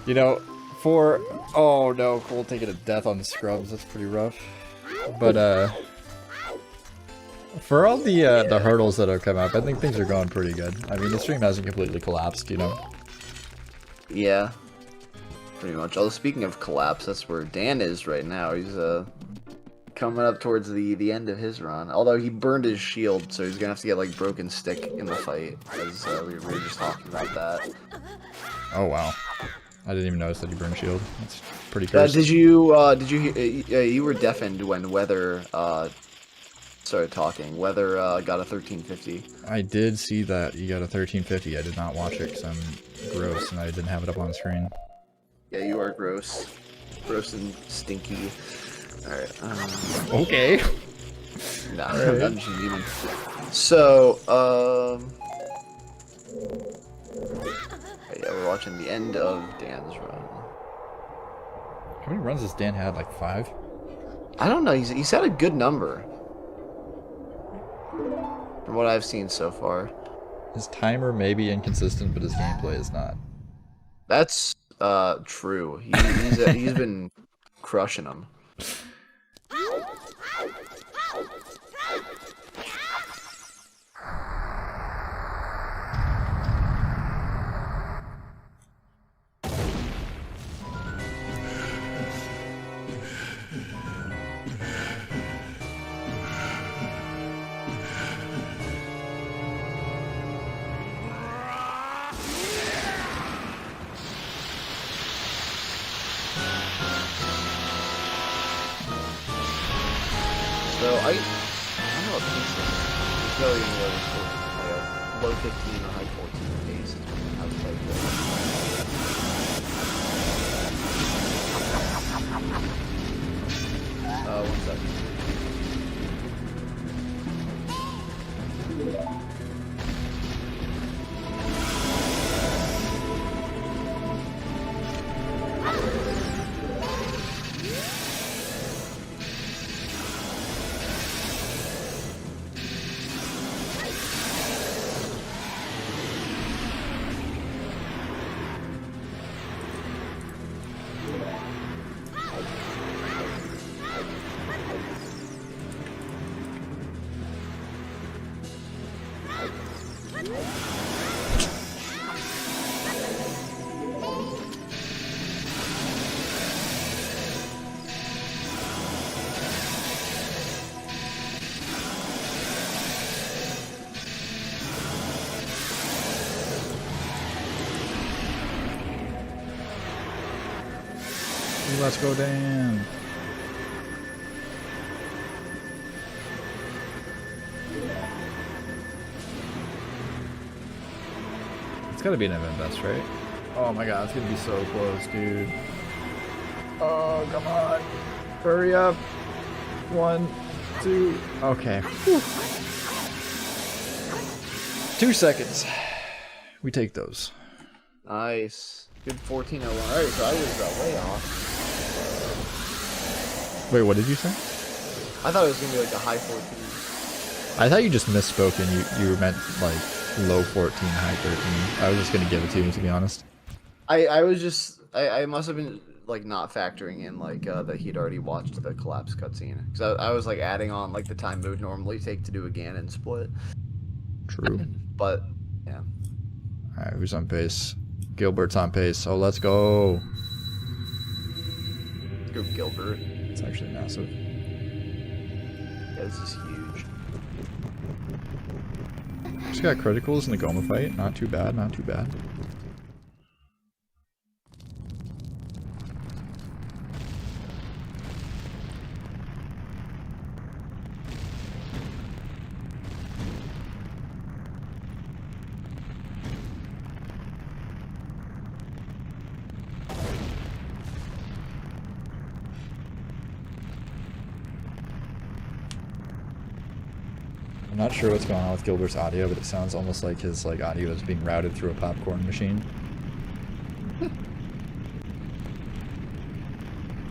You know, for oh no, Cole taking a death on the scrubs. That's pretty rough. But for all the hurdles that have come up, I think things are going pretty good. I mean, the stream hasn't completely collapsed, you know. Yeah. Pretty much. Although speaking of collapse, that's where Dan is right now. He's coming up towards the end of his run. Although he burned his shield, so he's gonna have to get like broken stick in the fight. As we were just talking about that. Oh wow. I didn't even notice that you burned shield. That's pretty cursed. Did you you were deafened when Weather started talking. Weather got a 1350. I did see that you got a 1350. I did not watch it because I'm gross and I didn't have it up on the screen. Yeah, you are gross. Gross and stinky. Alright, Okay. Nah, Right. I'm just even. So, yeah, we're watching the end of Dan's run. How many runs does Dan had? Like 5? I don't know, he's had a good number. From what I've seen so far. His timer may be inconsistent, but his gameplay is not. That's, true. He's been crushing them. So I don't know what pace is. It's really anywhere like a low 15 or high 14 pace. I would like that. One second. Let's go, Dan. It's gotta be an event best, right? Oh my god, it's gonna be so close, dude. Oh, come on. Hurry up. 1, 2. Okay. Whew. 2 seconds. We take those. Nice. Good 14-01. Alright, so I was way off. Wait, what did you say? I thought it was gonna be like a high 14. I thought you just misspoke and you meant like low 14, high 13. I was just gonna give it to you, to be honest. I was just I must have been like not factoring in like that he'd already watched the collapse cutscene, because I was like adding on like the time it would normally take to do a Ganon split. True. But yeah. Alright, who's on pace? Gilbert's on pace. Oh, let's go. Let's go Gilbert. It's actually massive. Yeah, this is huge. Just got criticals in the Goma fight. Not too bad, not too bad. I'm not sure what's going on with Gilbert's audio, but it sounds almost like his audio is being routed through a popcorn machine.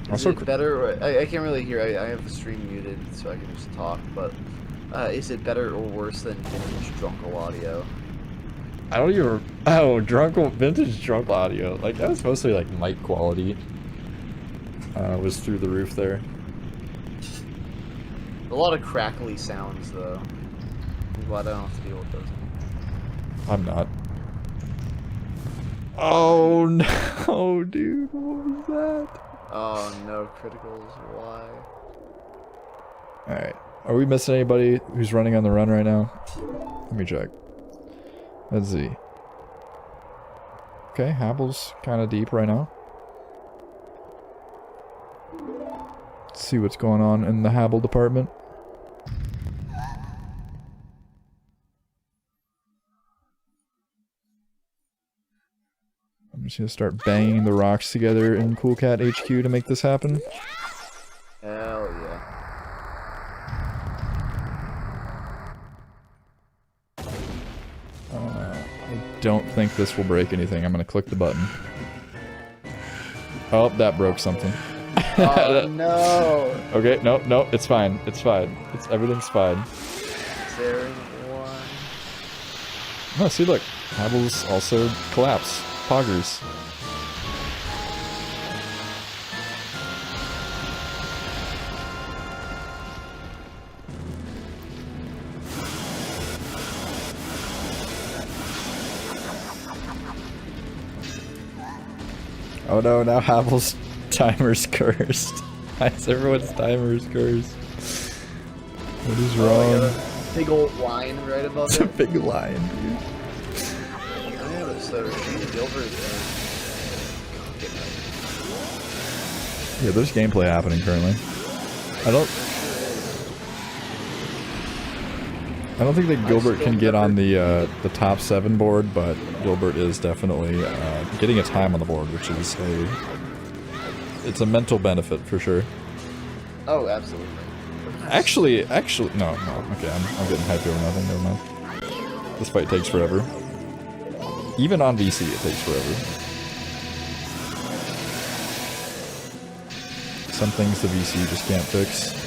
Also, is it better? I can't really hear. I have the stream muted, so I can just talk. But is it better or worse than vintage Drunkle audio? I don't even. Oh, vintage Drunkle audio. Like that was mostly like mic quality. Was through the roof there. A lot of crackly sounds though. I'm glad I don't have to deal with those anymore. I'm not. Oh no, dude, what was that? Oh no, criticals, why? Alright, are we missing anybody who's running on the run right now? Let me check. Let's see. Okay, Happel's kind of deep right now. Let's see what's going on in the Happel department. I'm just gonna start banging the rocks together in Cool Cat HQ to make this happen. Hell yeah. I don't think this will break anything. I'm gonna click the button. Oh, that broke something. Oh no! Okay, no, it's fine. It's fine. Everything's fine. There's one. No, see, look. Happel's also collapse. Poggers. Oh no, now Happel's timer's cursed. Why is everyone's timer's cursed? What is wrong? Big old line right above It's it. a big lion, dude. Yeah, so Gilbert Yeah, there's gameplay happening currently. I don't think that Gilbert can get on the top 7 board, but Gilbert is definitely getting a time on the board, which is it's a mental benefit for sure. Oh, absolutely. Actually, no, okay, I'm getting hyped over nothing, never mind. This fight takes forever. Even on VC, it takes forever. Some things the VC just can't fix.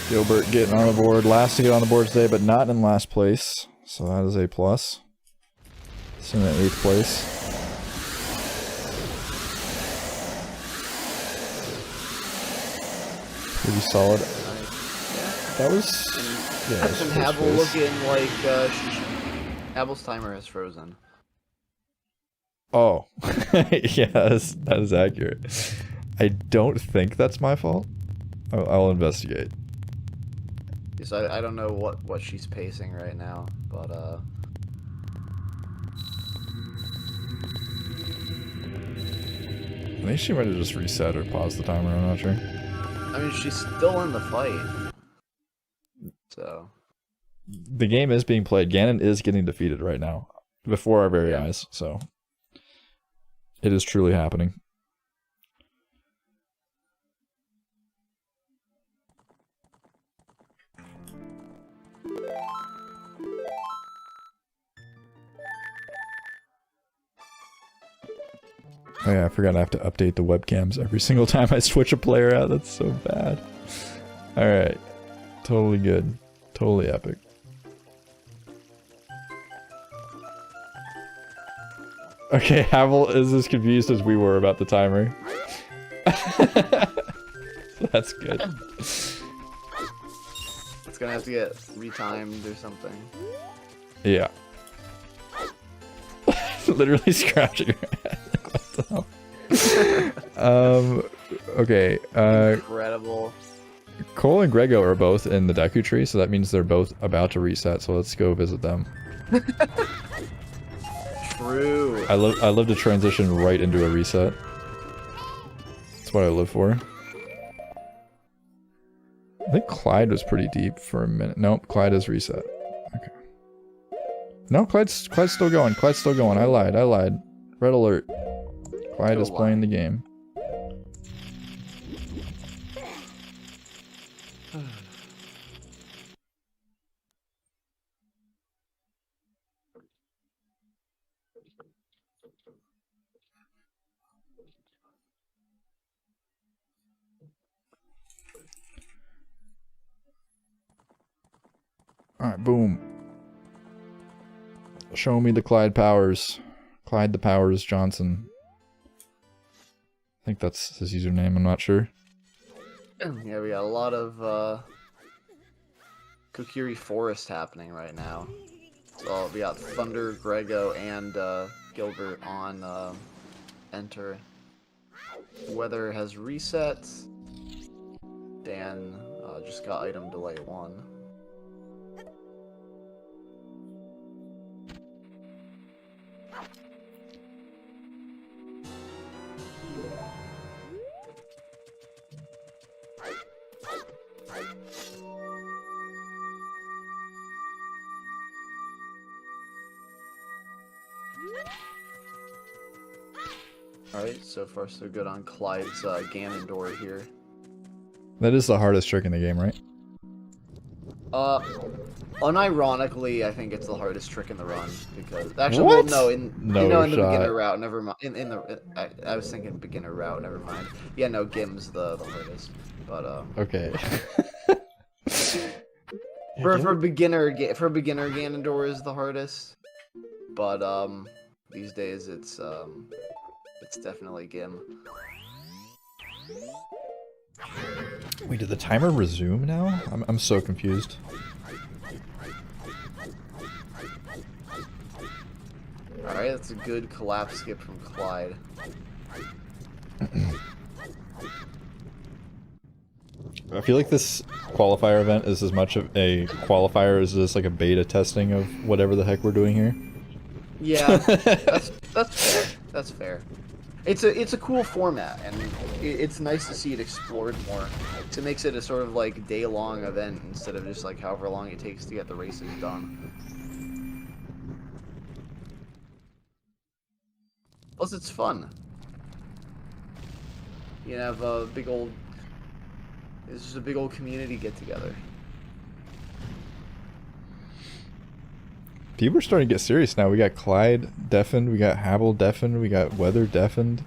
Gilbert getting on the board, last to get on the board today, but not in last place. So that is a plus. It's in 8th place. Pretty solid. That was... yeah, That's some Happel looking like Happel's timer has frozen. Oh. Yes, that is accurate. I don't think that's my fault. I'll investigate. so I don't know what she's pacing right now, but I think she might have just reset or paused the timer, I'm not sure. I mean, she's still in the fight. So. The game is being played. Ganon is getting defeated right now. Before our very eyes, so. It is truly happening. Oh yeah, I forgot I have to update the webcams every single time I switch a player out. That's so bad. Alright. Totally good. Totally epic. Okay, Havel is as confused as we were about the timer. That's good. It's gonna have to get retimed or something. Yeah. Literally scratching her head. What the hell? Okay. Incredible. Cole and Grego are both in the Deku tree, so that means they're both about to reset, so let's go visit them. True. I love to transition right into a reset. That's what I live for. I think Clyde was pretty deep for a minute. Nope, Clyde is reset. Okay. No, Clyde's still going. Clyde's still going. I lied. Red alert. Clyde is playing the game. Alright, boom. Show me the Clyde Powers. Clyde the Powers Johnson. I think that's his username, I'm not sure. Yeah, we got a lot of Kokiri Forest happening right now. So we got Thunder, Grego, and Gilbert on enter. Weather has reset. Dan just got item delay 1. Alright, so far so good on Clyde's Ganondorf here. That is the hardest trick in the game, right? Unironically, I think it's the hardest trick in the run because actually, What? well, no, in No in the shot. beginner route, never mind. I was thinking beginner route, never mind. Yeah, no, Gim's the hardest, but Okay. for beginner Ganondorf is the hardest, but these days it's definitely Gim. Wait, did the timer resume now? I'm so confused. Alright, that's a good collapse skip from Clyde. I feel like this qualifier event is as much of a qualifier as just like a beta testing of whatever the heck we're doing here. Yeah, that's fair. That's fair. It's a cool format, and it's nice to see it explored more. It makes it a sort of like day-long event instead of just like however long it takes to get the races done. Plus, it's fun. You have a big old. It's just a big old community get-together. People are starting to get serious now. We got Clyde deafened, we got Havel deafened, we got Weather deafened.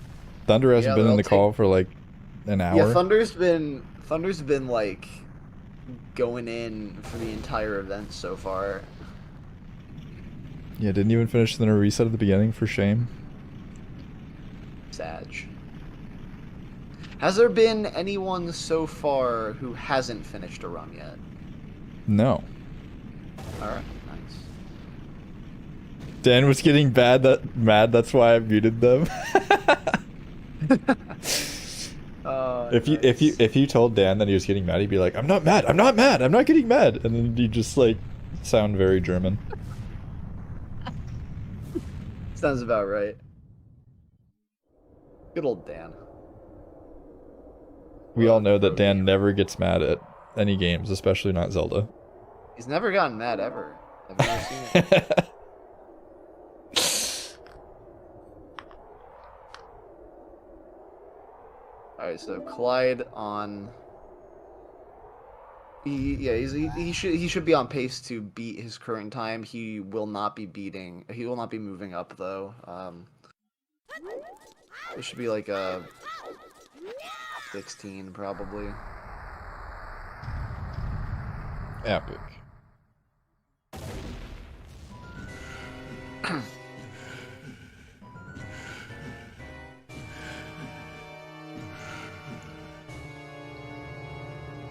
Thunder hasn't been in the call for like an hour. Yeah, Thunder's been like going in for the entire event so far. Yeah, didn't even finish the reset at the beginning, for shame. Sag. Has there been anyone so far who hasn't finished a run yet? No. Alright, nice. Dan was getting mad, that's why I muted them. If you told Dan that he was getting mad, he'd be like, "I'm not mad. I'm not mad. I'm not getting mad," and then you just like sound very German. Sounds about right. Good old Dan. We all know that Dan never gets mad at any games, especially not Zelda. He's never gotten mad ever. I've never seen it. Alright, so Clyde on... He should be on pace to beat his current time. He will not be moving up though. It should be like a 16 probably. Epic.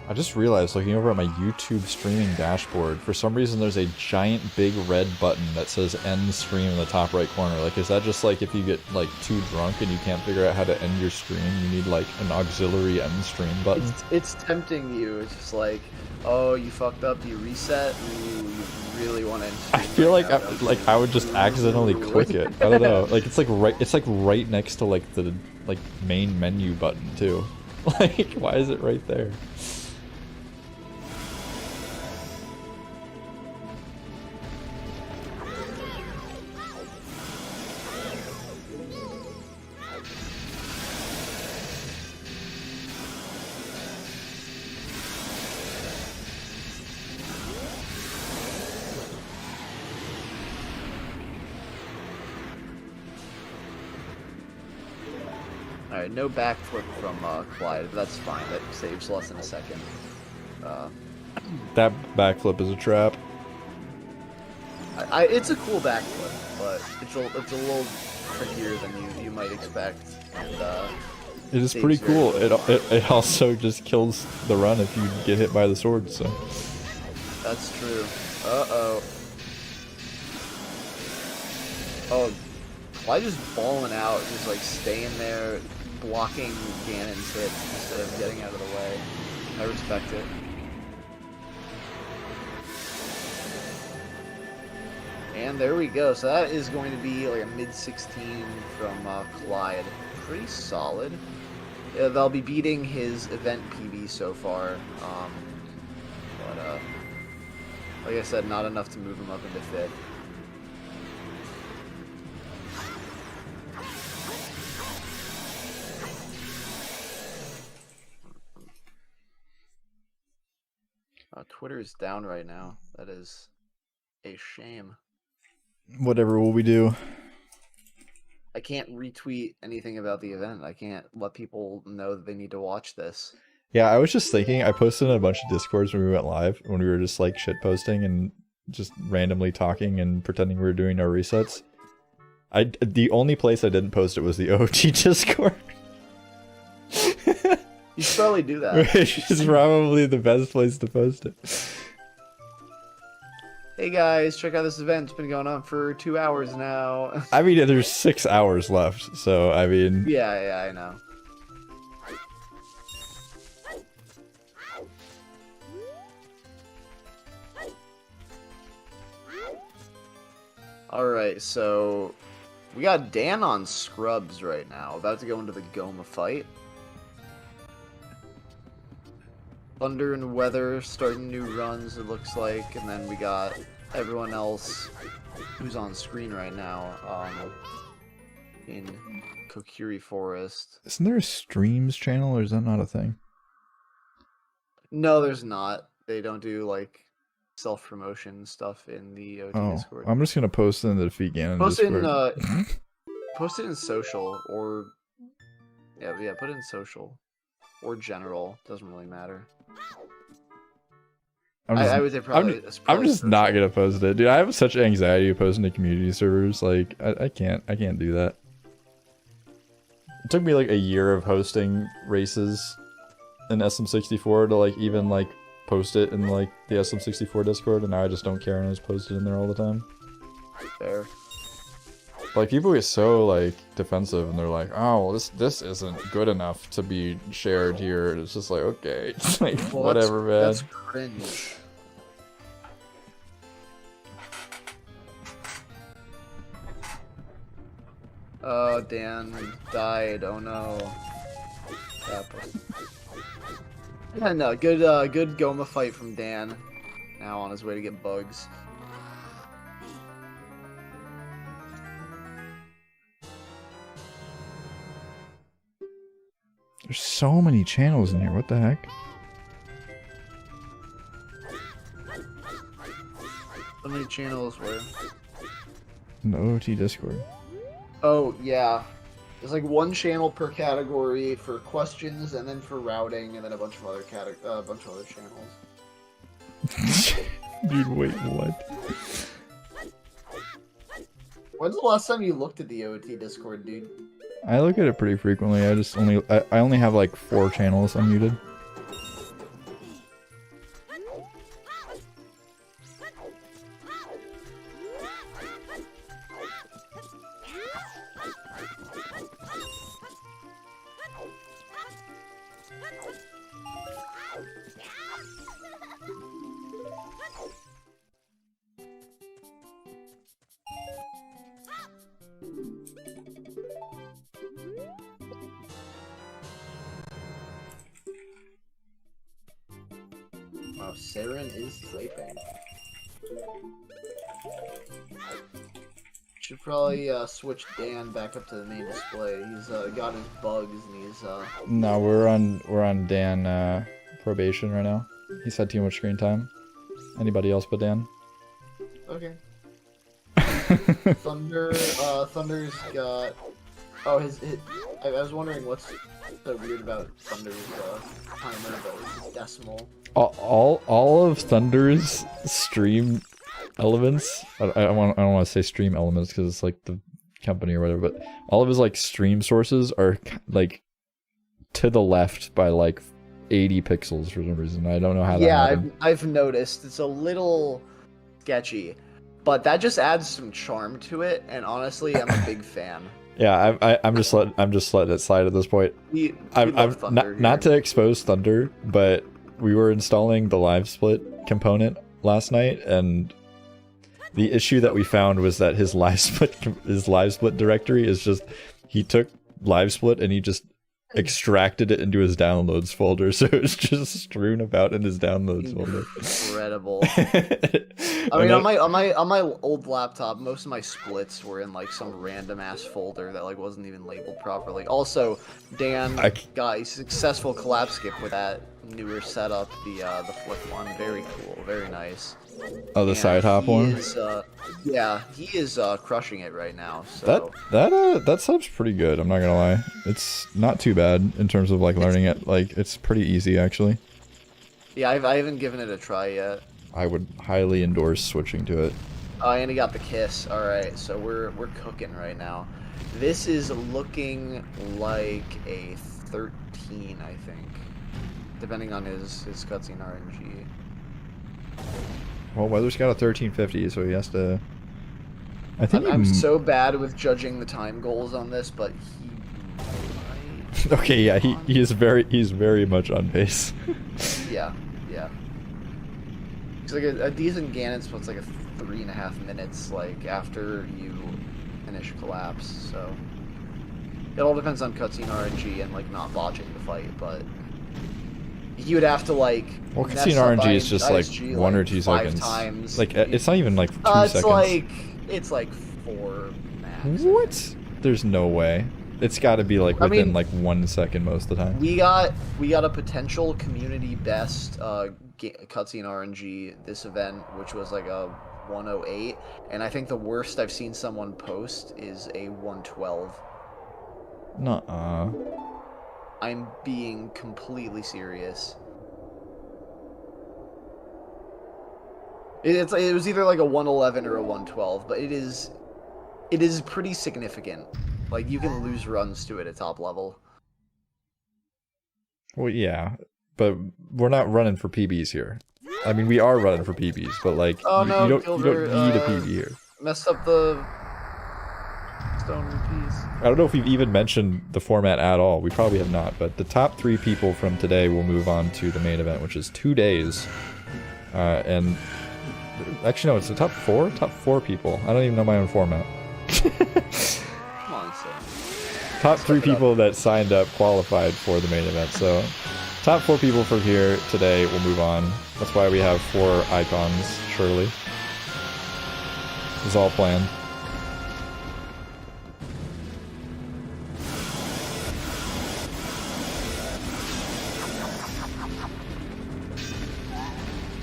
I just realized, looking over at my YouTube streaming dashboard, for some reason there's a giant big red button that says end stream in the top right corner. Like, is that just like if you get like too drunk and you can't figure out how to end your stream, you need like an auxiliary end stream button? It's tempting you. It's just like, oh, you fucked up, you reset, you really want to end stream. I feel right like I would just accidentally click it. I don't know. Like it's like right next to like the main menu button too. Like, why is it right there? Alright, no backflip from Clyde, but that's fine. That saves less than a second. That backflip is a trap. It's a cool backflip, but it's a little trickier than you might expect. And, it is pretty cool. It also just kills the run if you get hit by the sword. So that's true. Uh-oh. Oh, Clyde just balling out, just like staying there, blocking Ganon's hit instead of getting out of the way. I respect it. And there we go. So that is going to be like a mid-16 from Clyde. Pretty solid. Yeah, they'll be beating his event PB so far. But like I said, not enough to move him up into 5th. Twitter is down right now. That is a shame. whatever will we do? I can't retweet anything about the event. I can't let people know that they need to watch this. Yeah, I was just thinking, I posted in a bunch of Discords when we went live, when we were just like shit posting and just randomly talking and pretending we were doing our resets. The only place I didn't post it was the OG Discord. You should probably do that. Which is probably the best place to post it. Hey guys, check out this event. It's been going on for 2 hours now. I mean, there's 6 hours left, so I mean... Yeah, I know. Alright, so... we got Dan on scrubs right now, about to go into the Goma fight. Thunder and Weather starting new runs, it looks like, and then we got everyone else who's on screen right now in Kokiri Forest. Isn't there a streams channel, or is that not a thing? No, there's not. They don't do, like, self-promotion stuff in the OT Discord. I'm just gonna post in the Defeat Ganon Discord. Post it in social, or... yeah, put it in social. Or general, doesn't really matter. I would say probably... I'm just not gonna post it, dude. I have such anxiety posting to community servers. Like, I can't do that. It took me like a year of hosting races in SM64 to like even like post it in like the SM64 Discord, and now I just don't care and I just post it in there all the time. Fair. Like, people get so, like, defensive, and they're like, oh, well, this isn't good enough to be shared here. And it's just like, okay. It's like, Well, whatever, man. That's cringe. Oh, Dan died. Oh no. Yeah, no, good Goma fight from Dan. Now on his way to get bugs. There's so many channels in here. What the heck? So many channels where? In the OT Discord. Oh yeah, there's like one channel per category for questions, and then for routing, and then a bunch of other channels. Dude, wait, what? When's the last time you looked at the OT Discord, dude? I look at it pretty frequently. I only have like 4 channels unmuted. Wow, Saren is typing. Should probably switch Dan back up to the main display. He's got his bugs and he's No, we're on Dan probation right now. He's had too much screen time. Anybody else but Dan? okay. Thunder's got. Oh, I was wondering what's so weird about Thunder's timer, but it's decimal. All of Thunder's stream elements. I don't want to say stream elements because it's like the company or whatever, but all of his like stream sources are like to the left by like 80 pixels for some reason. I don't know how that happened. I've noticed it's a little sketchy, but that just adds some charm to it, and honestly, I'm a big fan. Yeah, I'm just letting it slide at this point. We I'm love Thunder not to expose Thunder, but we were installing the live split component last night, and the issue that we found was that his live split directory is just, he took live split and he just extracted it into his downloads folder, so it's just strewn about in his downloads folder. Incredible. I mean, on my old laptop, most of my splits were in like some random ass folder that like wasn't even labeled properly. Also, Dan got a successful collab skip with that newer setup, the flip one. Very cool, very nice. Oh, the side hop one. Yeah, he is crushing it right now. So that setup's pretty good. I'm not gonna lie. It's not too bad in terms of like learning it. Like, it's pretty easy actually. Yeah, I haven't given it a try yet. I would highly endorse switching to it. Oh, and he got the kiss. All right, so we're cooking right now. This is looking like a 13, I think, depending on his cutscene RNG. Well, Weather's got a 1350, so he has to. I think I'm so bad with judging the time goals on this, but he might. Okay, yeah, he's very much on pace. Yeah. It's like a decent Ganon split's like a 3.5 minutes, like after you finish collapse. So it all depends on cutscene RNG and like not botching the fight, but you would have to like. Well, cutscene RNG is just like 1 or 2 seconds. Times. Like it's not even like 2 seconds. It's like 4 max. What? There's no way. It's got to be like within like 1 second most of the time. We got a potential community best cutscene RNG this event, which was like a 108, and I think the worst I've seen someone post is a 112. Nuh-uh. I'm being completely serious. It was either like a 111 or a 112, but it is pretty significant. Like, you can lose runs to it at top level. Well, yeah, but we're not running for PBs here. I mean, we are running for PBs, but like, you don't need a PB here. Messed up the stone rupees. I don't know if we've even mentioned the format at all. We probably have not, but the top 3 people from today will move on to the main event, which is 2 days. And actually, no, it's the top 4? Top 4 people. I don't even know my own format. Come on, Sam. Top 3 people that signed up qualified for the main event, so top 4 people from here today will move on. That's why we have 4 icons, surely. This is all planned.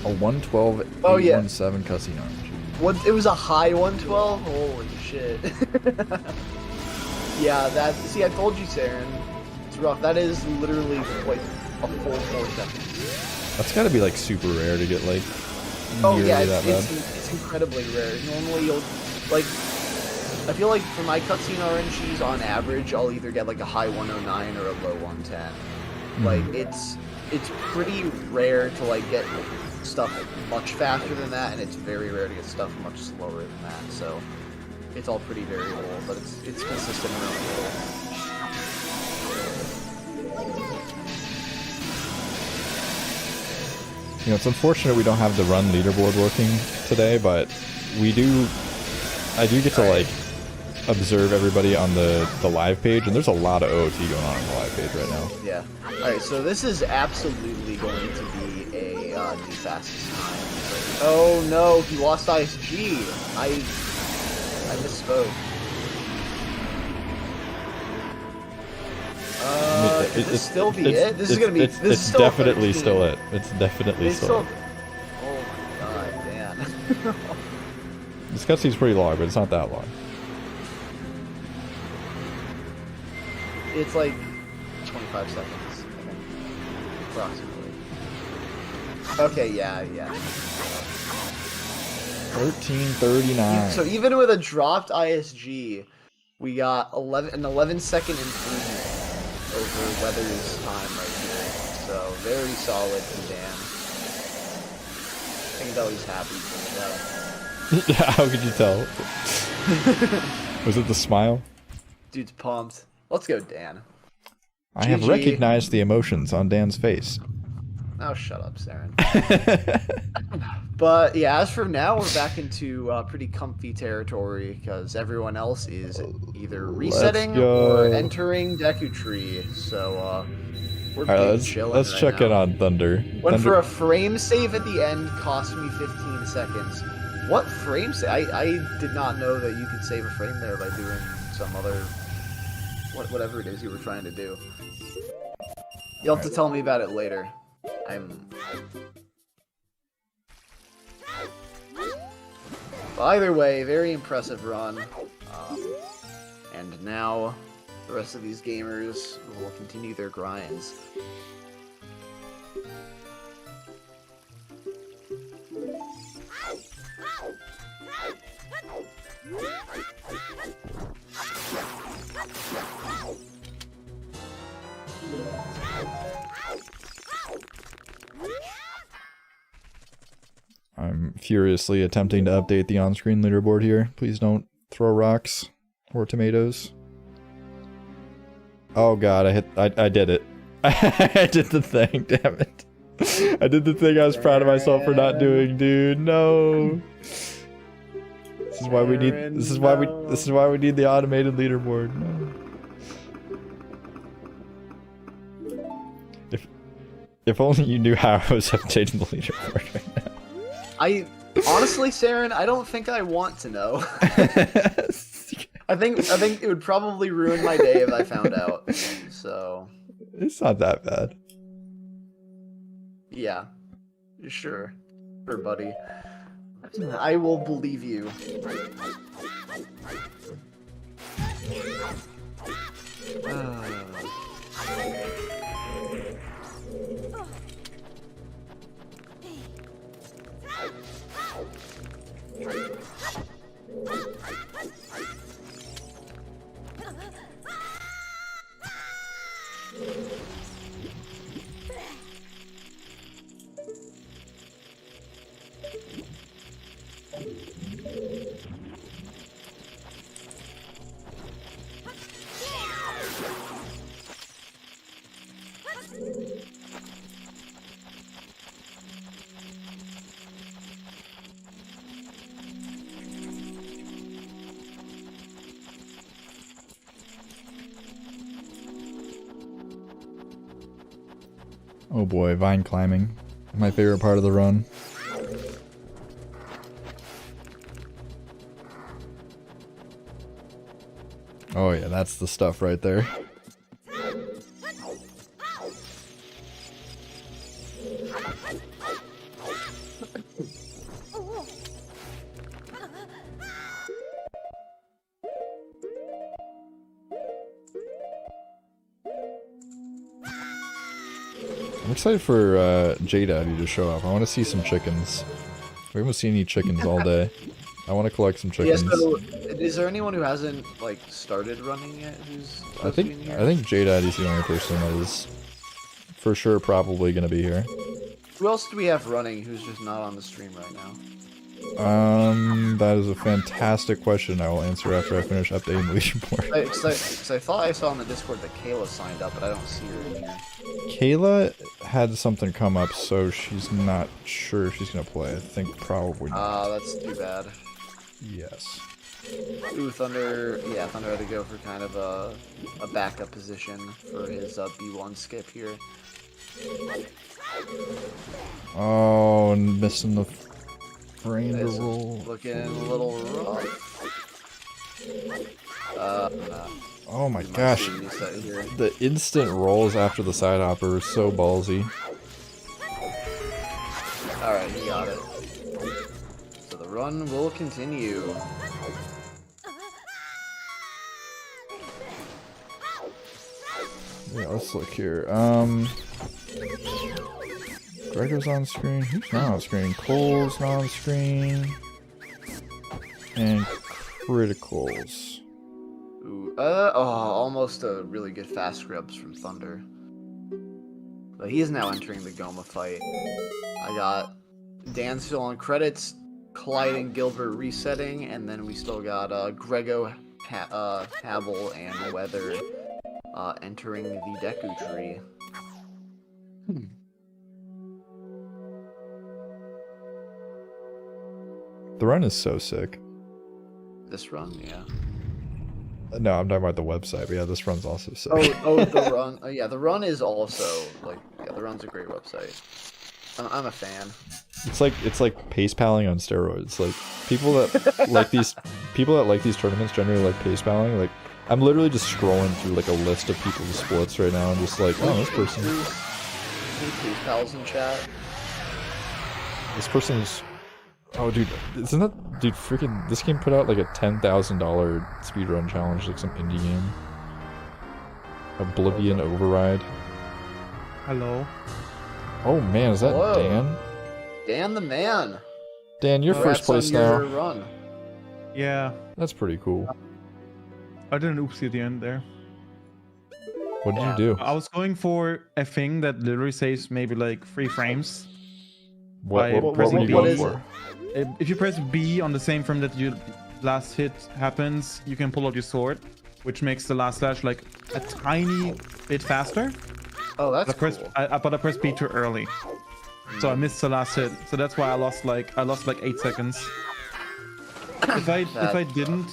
A 112 Oh, yeah. 817 cussing orange. It was a high 112? Holy shit. Yeah, that. See, I told you, Saren. It's rough. That is literally like a full 4 seconds. That's gotta be like super rare to get like Oh nearly yeah, that bad. it's incredibly rare. Normally you'll like. I feel like for my cutscene RNGs, on average, I'll either get like a high 109 or a low 110. Like it's pretty rare to like get stuff much faster than that, and it's very rare to get stuff much slower than that. So it's all pretty variable, but it's consistent around the world. You know, it's unfortunate we don't have the run leaderboard working today, but I do get to like observe everybody on the live page, and there's a lot of OOT going on the live page right now. Yeah. Alright, so this is absolutely going to be a new fastest time. Oh no, he lost ISG. I misspoke. Could this still be it? This is gonna be. This is still definitely 13. still it. It's definitely still it. Oh my god, damn. This cutscene's pretty long, but it's not that long. It's like 25 seconds, I think, approximately. Okay, yeah. 13:39. So even with a dropped ISG, we got an 11-second improvement over Weather's time right here. So very solid for Dan. I can tell he's happy for that. How could you tell? Was it the smile? Dude's pumped. Let's go, Dan. I have GG. recognized the emotions on Dan's face. Oh, shut up, Saren. But yeah, as for now, we're back into pretty comfy territory because everyone else is either resetting or entering Deku Tree. So we're Alright, chilling. let's right check now. in on Thunder. Went for a frame save at the end, cost me 15 seconds. What frame save? I did not know that you could save a frame there by doing some other whatever it is you were trying to do. You'll have to tell me about it later. But either way, very impressive run. And now the rest of these gamers will continue their grinds. I'm furiously attempting to update the on-screen leaderboard here. Please don't throw rocks or tomatoes. Oh god, I did it. I did the thing, damn it. I did the thing I was proud of myself for not doing, dude. No. This is why we need this is why we need the automated leaderboard. No. If only you knew how I was updating the leaderboard right now. Honestly, Saren, I don't think I want to know. I think it would probably ruin my day if I found out. So it's not that bad. Yeah, sure, buddy. I will believe you. Oh boy, vine climbing. My favorite part of the run. Oh yeah, that's the stuff right there. I'm excited for J-Daddy to show up. I want to see some chickens. We haven't seen any chickens all day. I want to collect some chickens. Yeah, so is there anyone who hasn't like started running yet? Who's I think J-Daddy's the only person that is for sure probably gonna be here. Who else do we have running who's just not on the stream right now? That is a fantastic question. I will answer after I finish updating the leaderboard. Because I thought I saw on the Discord that Kayla signed up, but I don't see her in here. Kayla had something come up, so she's not sure if she's gonna play. I think probably not. Ah, that's too bad. Yes. Ooh, Thunder. Yeah, Thunder had to go for kind of a backup position for his B1 skip here. Oh, and missing the frame to This is roll. looking a little rough. Oh my gosh. The instant rolls after the side hopper are so ballsy. Alright, he got it. So the run will continue. Yeah, let's look here. Gregor's on screen. Who's not on screen? Cole's not on screen. And Criticals. Ooh, almost a really good fast scrubs from Thunder. But he is now entering the Goma fight. I got Dan still on credits, Clyde and Gilbert resetting, and then we still got Grego, Habel, and Weather entering the Deku tree. The run is so sick. This run, yeah. No, I'm talking about the website, but yeah, this run's also sick. The run. Yeah, the run is also like, yeah, the run's a great website. I'm a fan. It's like pace palling on steroids. Like people that like these tournaments generally like pace palling. Like I'm literally just scrolling through like a list of people's splits right now and just like, oh, this person. Please pals in chat. This person's. Oh, dude, isn't that dude? Freaking, this game put out like a $10,000 speedrun challenge, like some indie game. Oblivion Override. Hello. Oh man, is that Hello. Dan? Dan the man. Dan, you're first place now. Run. Yeah. That's pretty cool. I did an oopsie at the end there. What did you do? I was going for a thing that literally saves maybe like 3 frames. What were pressing you B. going for? If you press B on the same frame that your last hit happens, you can pull out your sword, which makes the last slash like a tiny bit faster. Oh, that's cool. But I pressed B too early, so I missed the last hit. So that's why I lost like 8 seconds. If I didn't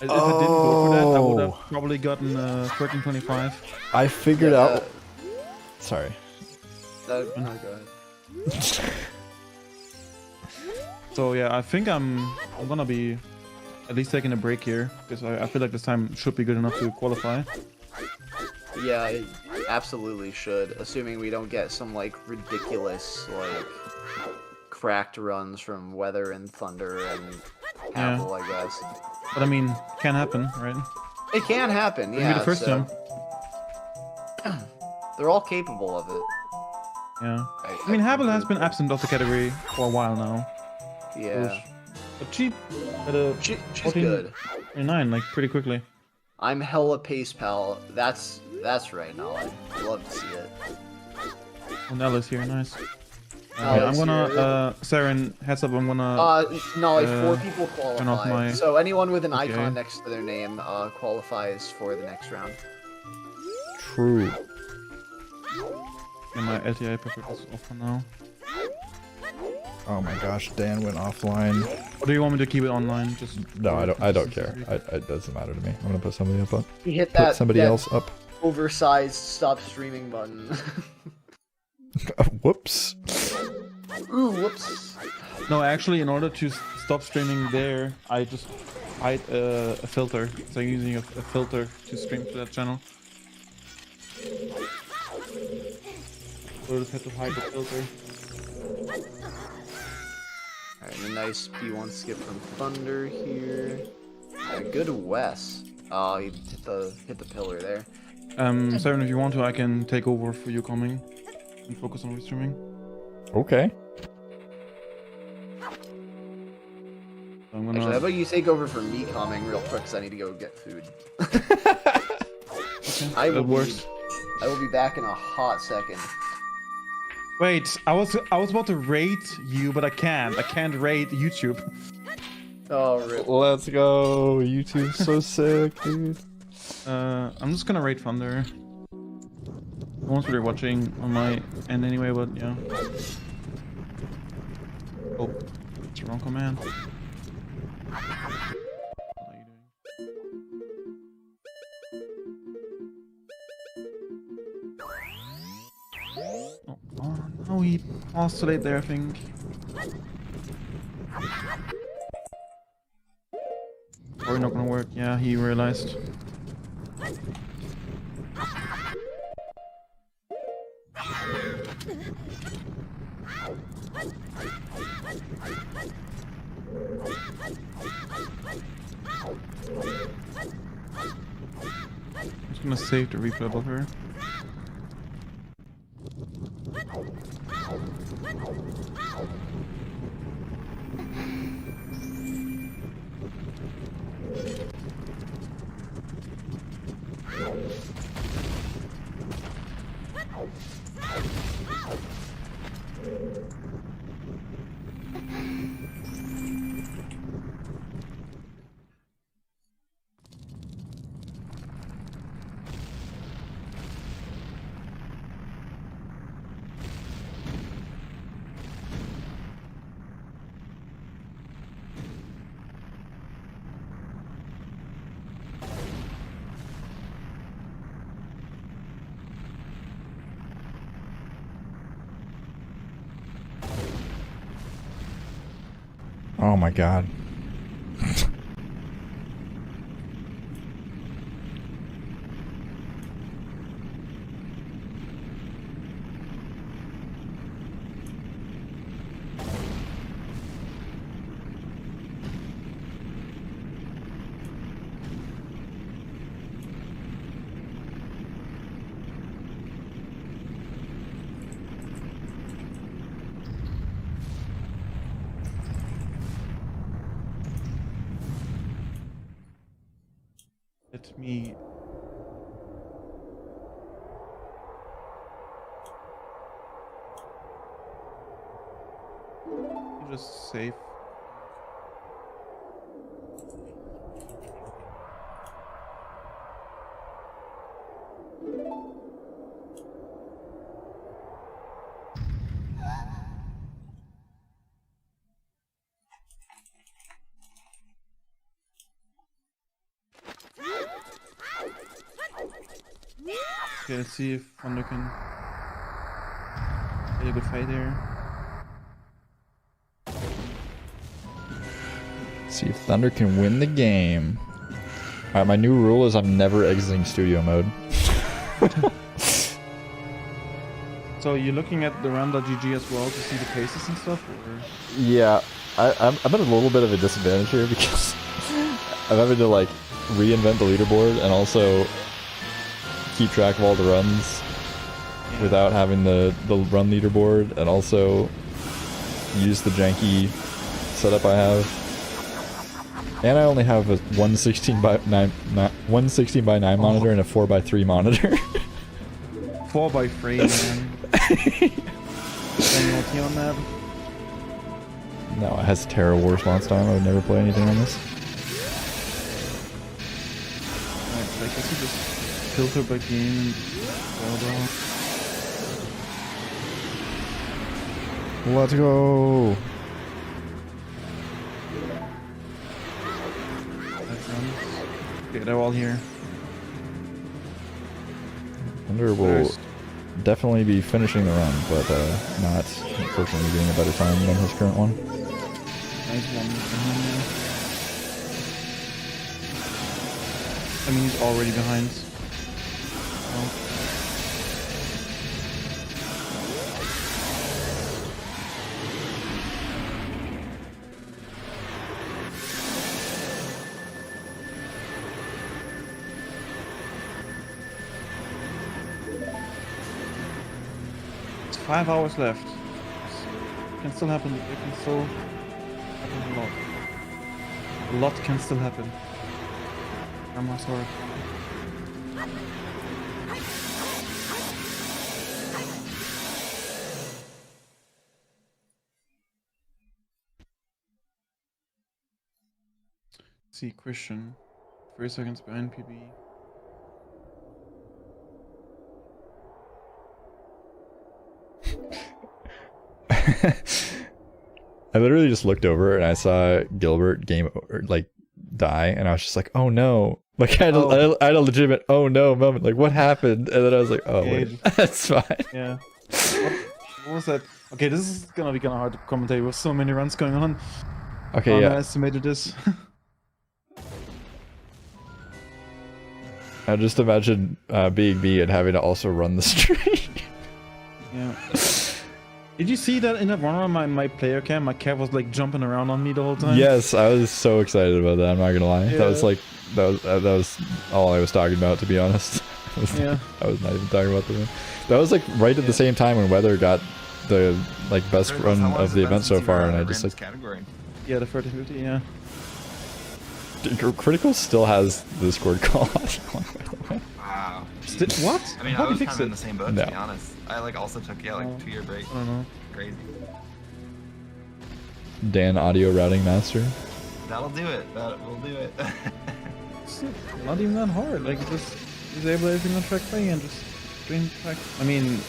go for that, I would have probably gotten 1325. I figured out. Sorry. No, go ahead. So yeah, I think I'm gonna be at least taking a break here because I feel like this time should be good enough to qualify. Yeah, it absolutely should, assuming we don't get some like ridiculous like cracked runs from Weather and Thunder and Apple, I guess. But I mean, it can happen, right? It can happen, yeah. Maybe the first time. They're all capable of it. Yeah. I mean, Habel has been absent of the category for a while now. Yeah. But she had a she's good. 29, like pretty quickly. I'm hella pace pal. That's right, Nala. I'd love to see it. And Ella's here, nice. Ella's I'm gonna, Saren, heads up, I'm gonna... no, like 4 people qualify. my... So anyone with an icon next to their name qualifies for the next round. True. And my LTI perfect is off for now. Oh my gosh, Dan went offline. Or do you want me to keep it online? Just no, I don't care. It doesn't matter to me. I'm gonna put somebody up. He hit put somebody else up. Oversized stop streaming button. Whoops. Ooh, whoops. No, actually, in order to stop streaming there, I just hide a filter. So I'm using a filter to stream to that channel. So I just have to hide the filter. Alright, a nice P1 skip from Thunder here. Good Wes. Oh, he hit the pillar there. Siren, if you want to, I can take over for you coming and focus on restreaming. Okay. So I'm gonna... Actually, how about you take over for me coming real quick, because I need to go get food. Okay, I that will works. I will be back in a hot second. Wait, I was about to rate you, but I can't. I can't rate YouTube. Oh, rip. Let's go. YouTube's so sick, dude. I'm just gonna rate Thunder. No one's really watching on my end anyway, but yeah. Oh, it's the wrong command. What are you doing? Oh, no, he paused too late there, I think. Probably not gonna work. Yeah, he realized. I'm just gonna save the replay above her. Oh my god. Let me... just save. Okay, let's see if Thunder can get a good fight there. See if Thunder can win the game. Alright, my new rule is I'm never exiting studio mode. So you're looking at the run.gg as well to see the cases and stuff? Or? Yeah, I'm at a little bit of a disadvantage here because I'm having to like reinvent the leaderboard and also keep track of all the runs without having the run leaderboard, and also use the janky setup I have. And I only have a 116 by 9 monitor and a 4x3 monitor. 4x3, man. Any OT on that? No, it has terrible response time. I would never play anything on this. Alright, so I guess you just filter by game and well, Let's go. okay, they're all here. Thunder will definitely be finishing the run, but not unfortunately getting a better time than his current one. Nice one. I mean, he's already behind. Oh. It's 5 hours left. It can still happen. It can still happen a lot. A lot can still happen. I'm sorry. See Christian, 3 seconds behind PB. I literally just looked over and I saw Gilbert die, and I was just like, oh no. Like I had a legitimate oh no moment. Like what happened? And then I was like, oh wait, that's fine. Yeah. What was that? Okay, this is gonna be kind of hard to commentate with so many runs going on. Okay, yeah. I estimated this. I just imagine being me and having to also run the streak. Yeah. Did you see that in that one run, my player cam, my cat was like jumping around on me the whole time? Yes, I was so excited about that. I'm not gonna lie. Yeah. That was all I was talking about, to be honest. Yeah. I was not even talking about the win. That was like right at the same time when Weather got the like best run of the event so far, and I just like Yeah, the 30-50, yeah. Critical still has the Discord call. Wow. What? I mean, I was kind of in the same boat, to be honest. I like also took like a 2-year break. I don't know. Crazy. Dan, audio routing master. That'll do it. That will do it. It's not even that hard. Like just disable everything on track play and just stream track. I mean.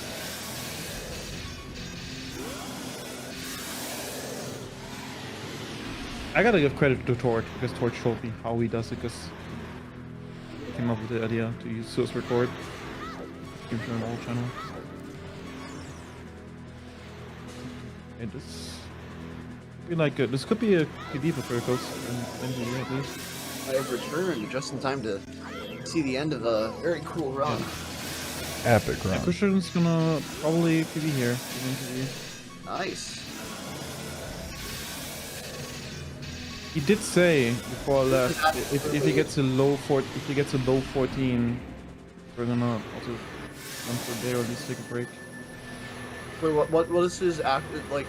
I gotta give credit to Torch because Torch showed me how he does it, because he came up with the idea to use source record. Give him an old channel. Okay, this be like this could be a PD for Turcos and at least. I have returned just in time to see the end of a very cool run. Epic run. Christian's gonna probably PB here. Nice. He did say before I left, if he gets a low 14, we're gonna also run for a day or at least take a break. Wait, what is his like?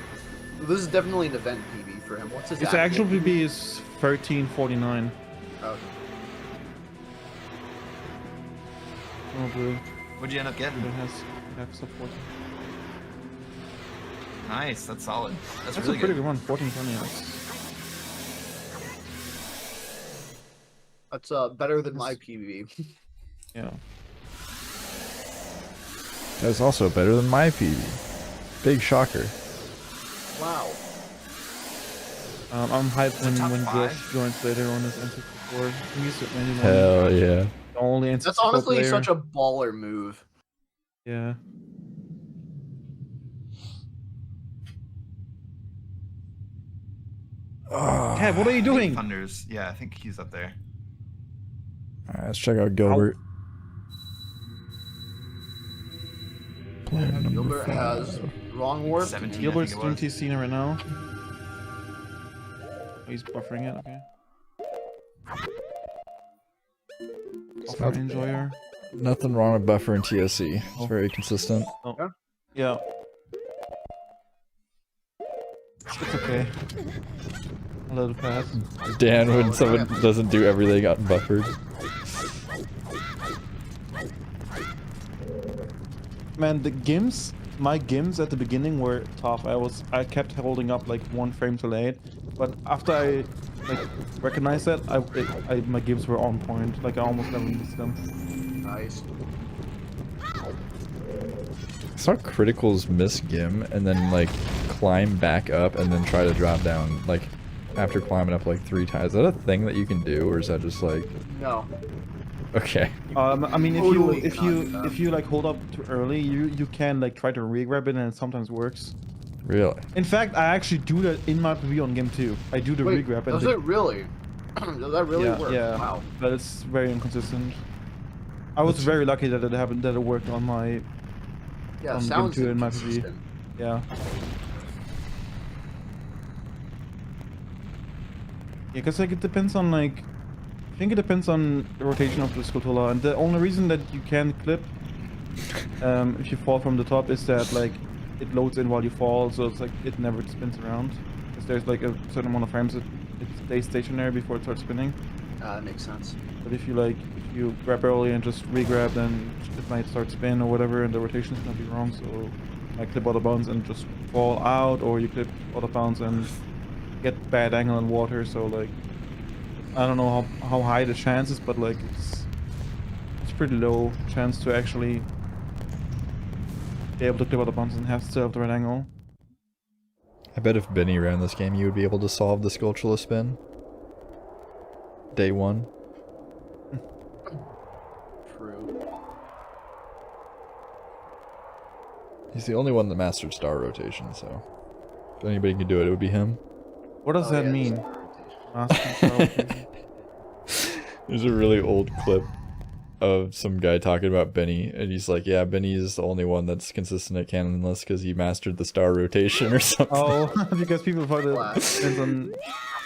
This is definitely an event PB for him. What's his? His actual PB is 13:49. Okay. Oh, blue. What'd you end up getting? It has support. Nice, that's solid. That's That's really a pretty good. good one. 14:20. That's better than my PB. Yeah. That's also better than my PB. Big shocker. Wow. I'm hyped Is it top when five? Josh joins later on his N64. He's the only one- Hell yeah. the only N64 That's honestly player. such a baller move. Yeah. Cat, what are you doing? Thunders. Yeah, I think he's up there. Alright, let's check out Gilbert. Player number Gilbert 5. has wrong warp. 17. Gilbert's I doing think it TC right now. Oh, he's buffering it, okay. Buffer enjoyer. Nothing wrong with buffer and TSC. It's very consistent. Oh. Yeah. It's okay. I'll let it pass. Dan, when someone doesn't do everything unbuffered. Man, the gims, my gims at the beginning were tough. I kept holding up like 1 frame too late, but after I like recognized that, my gims were on point. Like I almost never missed them. Nice. I saw Criticals miss Gim and then like climb back up and then try to drop down like after climbing up like 3 times. Is that a thing that you can do, or is that just like? No. Okay. I mean, Totally if you like hold up too early, you can like try to re-grab it and it sometimes works. Really? In fact, I actually do that in my PV on game 2. I do the Wait, re-grab. does it really? Does that really work? Yeah. Wow. But it's very inconsistent. I was very lucky that it happened, that it worked on my Yeah, on game sounds 2 in my PV. inconsistent. Yeah. Yeah, because like it depends on like, I think it depends on the rotation of the Skulltula, and the only reason that you can clip if you fall from the top is that like it loads in while you fall, so it's like it never spins around. Because there's like a certain amount of frames that it stays stationary before it starts spinning. That makes sense. But if you grab early and just re-grab, then it might start spin or whatever, and the rotation is gonna be wrong. So I clip out of bounds and just fall out, or you clip out of bounds and get bad angle in water. So like, I don't know how high the chance is, but like it's pretty low chance to actually be able to clip out of bounds and still have the right angle. I bet if Benny ran this game, you would be able to solve the Skulltula spin. Day 1. True. He's the only one that mastered star rotation, so if anybody can do it, it would be him. What does that mean? There's a really old clip of some guy talking about Benny, and he's like, yeah, Benny is the only one that's consistent at canonless because he mastered the star rotation or something. Oh, because people thought it depends on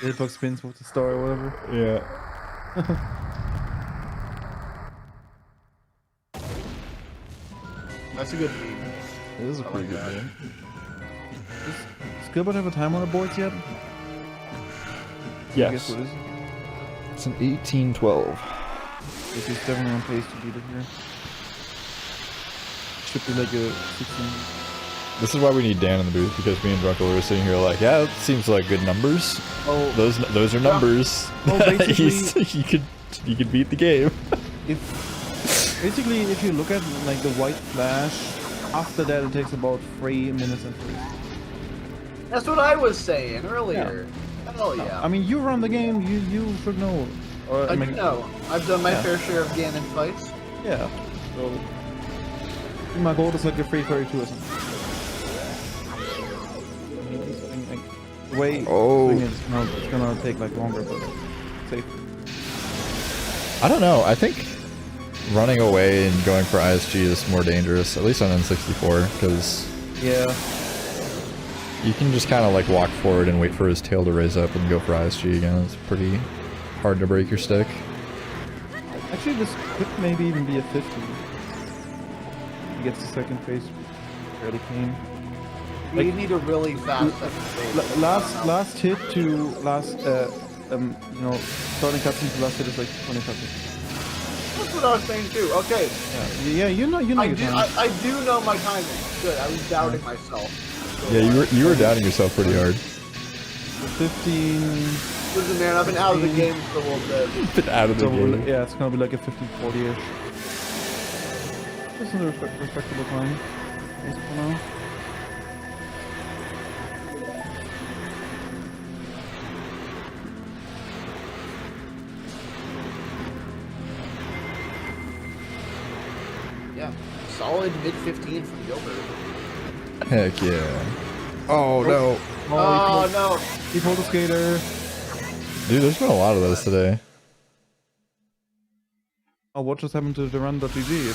the hitbox spins with the star or whatever. Yeah. That's a good meme. It is a pretty good game. Does Gilbert have a time on the boards yet? Yes. I guess what is it? It's an 1812. This is definitely on pace to beat it here. Should be like a 16. This is why we need Dan in the booth, because me and Drunkle are sitting here like, yeah, it seems like good numbers. Oh, those are numbers. Oh, basically, you could beat the game. Basically, if you look at like the white flash, after that it takes about 3 minutes and 3. That's what I was saying earlier. Hell yeah. I mean, you run the game, you should know. Or, I do know. I've done my fair share of Ganon fights. Yeah. So my goal is like a 332 or something. Way it's gonna take like longer, but safe. I don't know. I think running away and going for ISG is more dangerous, at least on N64, because you can just kind of like walk forward and wait for his tail to raise up and go for ISG again. It's pretty hard to break your stick. Actually, this could maybe even be a 50. He gets the second phase fairly clean. Like, you need a really fast second phase. Last hit to last, you know, starting cutscene to last hit is like 20 seconds. That's what I was saying too. Okay. Yeah, you know your I timing. do know my timing. Good. I was doubting myself. Yeah, you were doubting yourself pretty hard. 15. Listen, man, I've been out of the game for a little bit. Been out of the game. Yeah, it's gonna be like a 15-40-ish. This is a respectable time. At least for now. Yeah, solid mid-15 from Gilbert. Heck yeah. Oh no. Oh no. He pulled a skater. Dude, there's been a lot of those today. Oh, what just happened to the run.gg?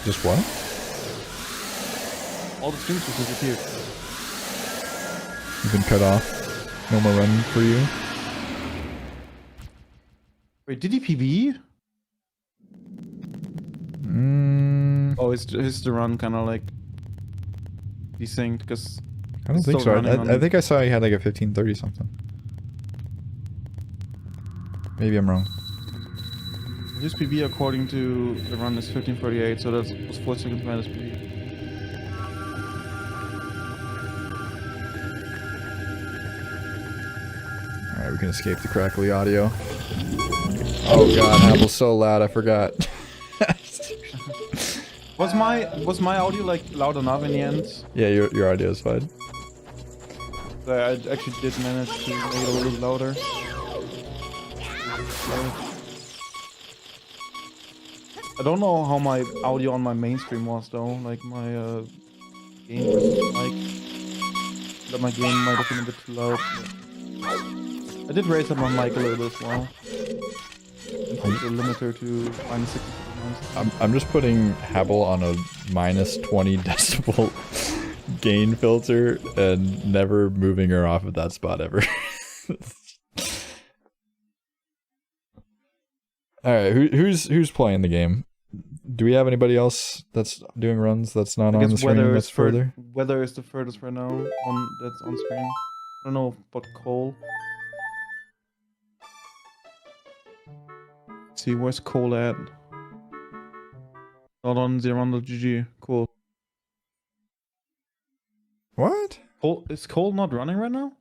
Just what? All the streams just disappeared. You've been cut off. No more running for you. Wait, did he PB? Oh, is the run kind of like desynced because I don't think so. I think I saw he had like a 1530 something. Maybe I'm wrong. His PB according to the run is 1548, so that was 4 seconds minus PB. Alright, we can escape the crackly audio. Oh god, Apple's so loud, I forgot. Was my audio like loud enough in the end? Yeah, your audio is fine. I actually did manage to make it a little louder. I don't know how my audio on my main stream was though, like my game versus mic. That my game might have been a bit too loud. But I did raise up my mic a little bit as well. And put the limiter to -60. I'm just putting Habel on a -20 decibel gain filter and never moving her off of that spot ever. All right, who's playing the game? Do we have anybody else that's doing runs that's not on the screen that's further? Weather is the furthest right now that's on screen. I don't know about Cole. Let's see, where's Cole at? Not on Zero.GG. Cool. What? Is Cole not running right now?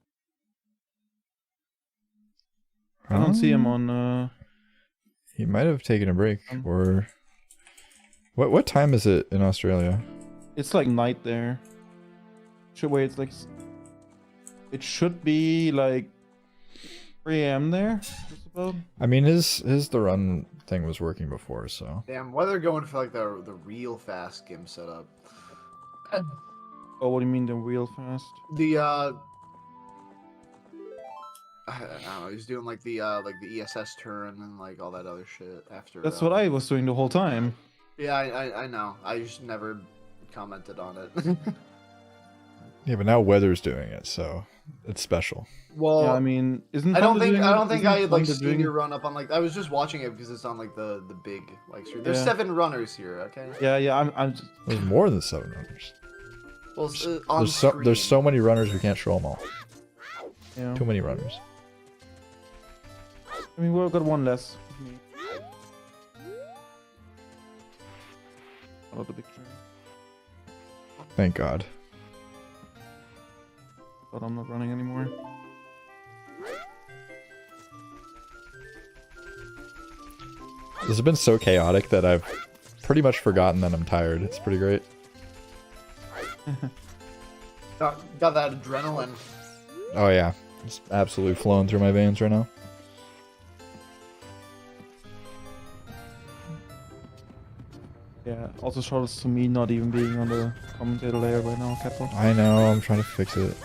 I don't see him on. He might have taken a break, or what time is it in Australia? It's like night there. It's like it should be like 3 AM there. Just about. I mean, the run thing was working before, so. Damn, why they're going for like the real fast game setup? Oh, what do you mean the real fast? I don't know. He's doing like the ESS turn and like all that other shit after. That's what I was doing the whole time. Yeah, I know. I just never commented on it. Yeah, but now Weather's doing it, so it's special. Well, yeah, I mean, I don't think I had like seen your run up on like I was just watching it because it's on like the big like stream. There's 7 runners here, okay? Yeah, I'm just... There's more than 7 runners. Well, there's so many runners we can't show them all. Yeah. Too many runners. I mean, we've got one less. Out of the picture. Thank God. But I'm not running anymore. This has been so chaotic that I've pretty much forgotten that I'm tired. It's pretty great. got that adrenaline. Oh yeah, it's absolutely flowing through my veins right now. Yeah, also shows to me not even being on the commentator layer right now, Capital. I know, I'm trying to fix it.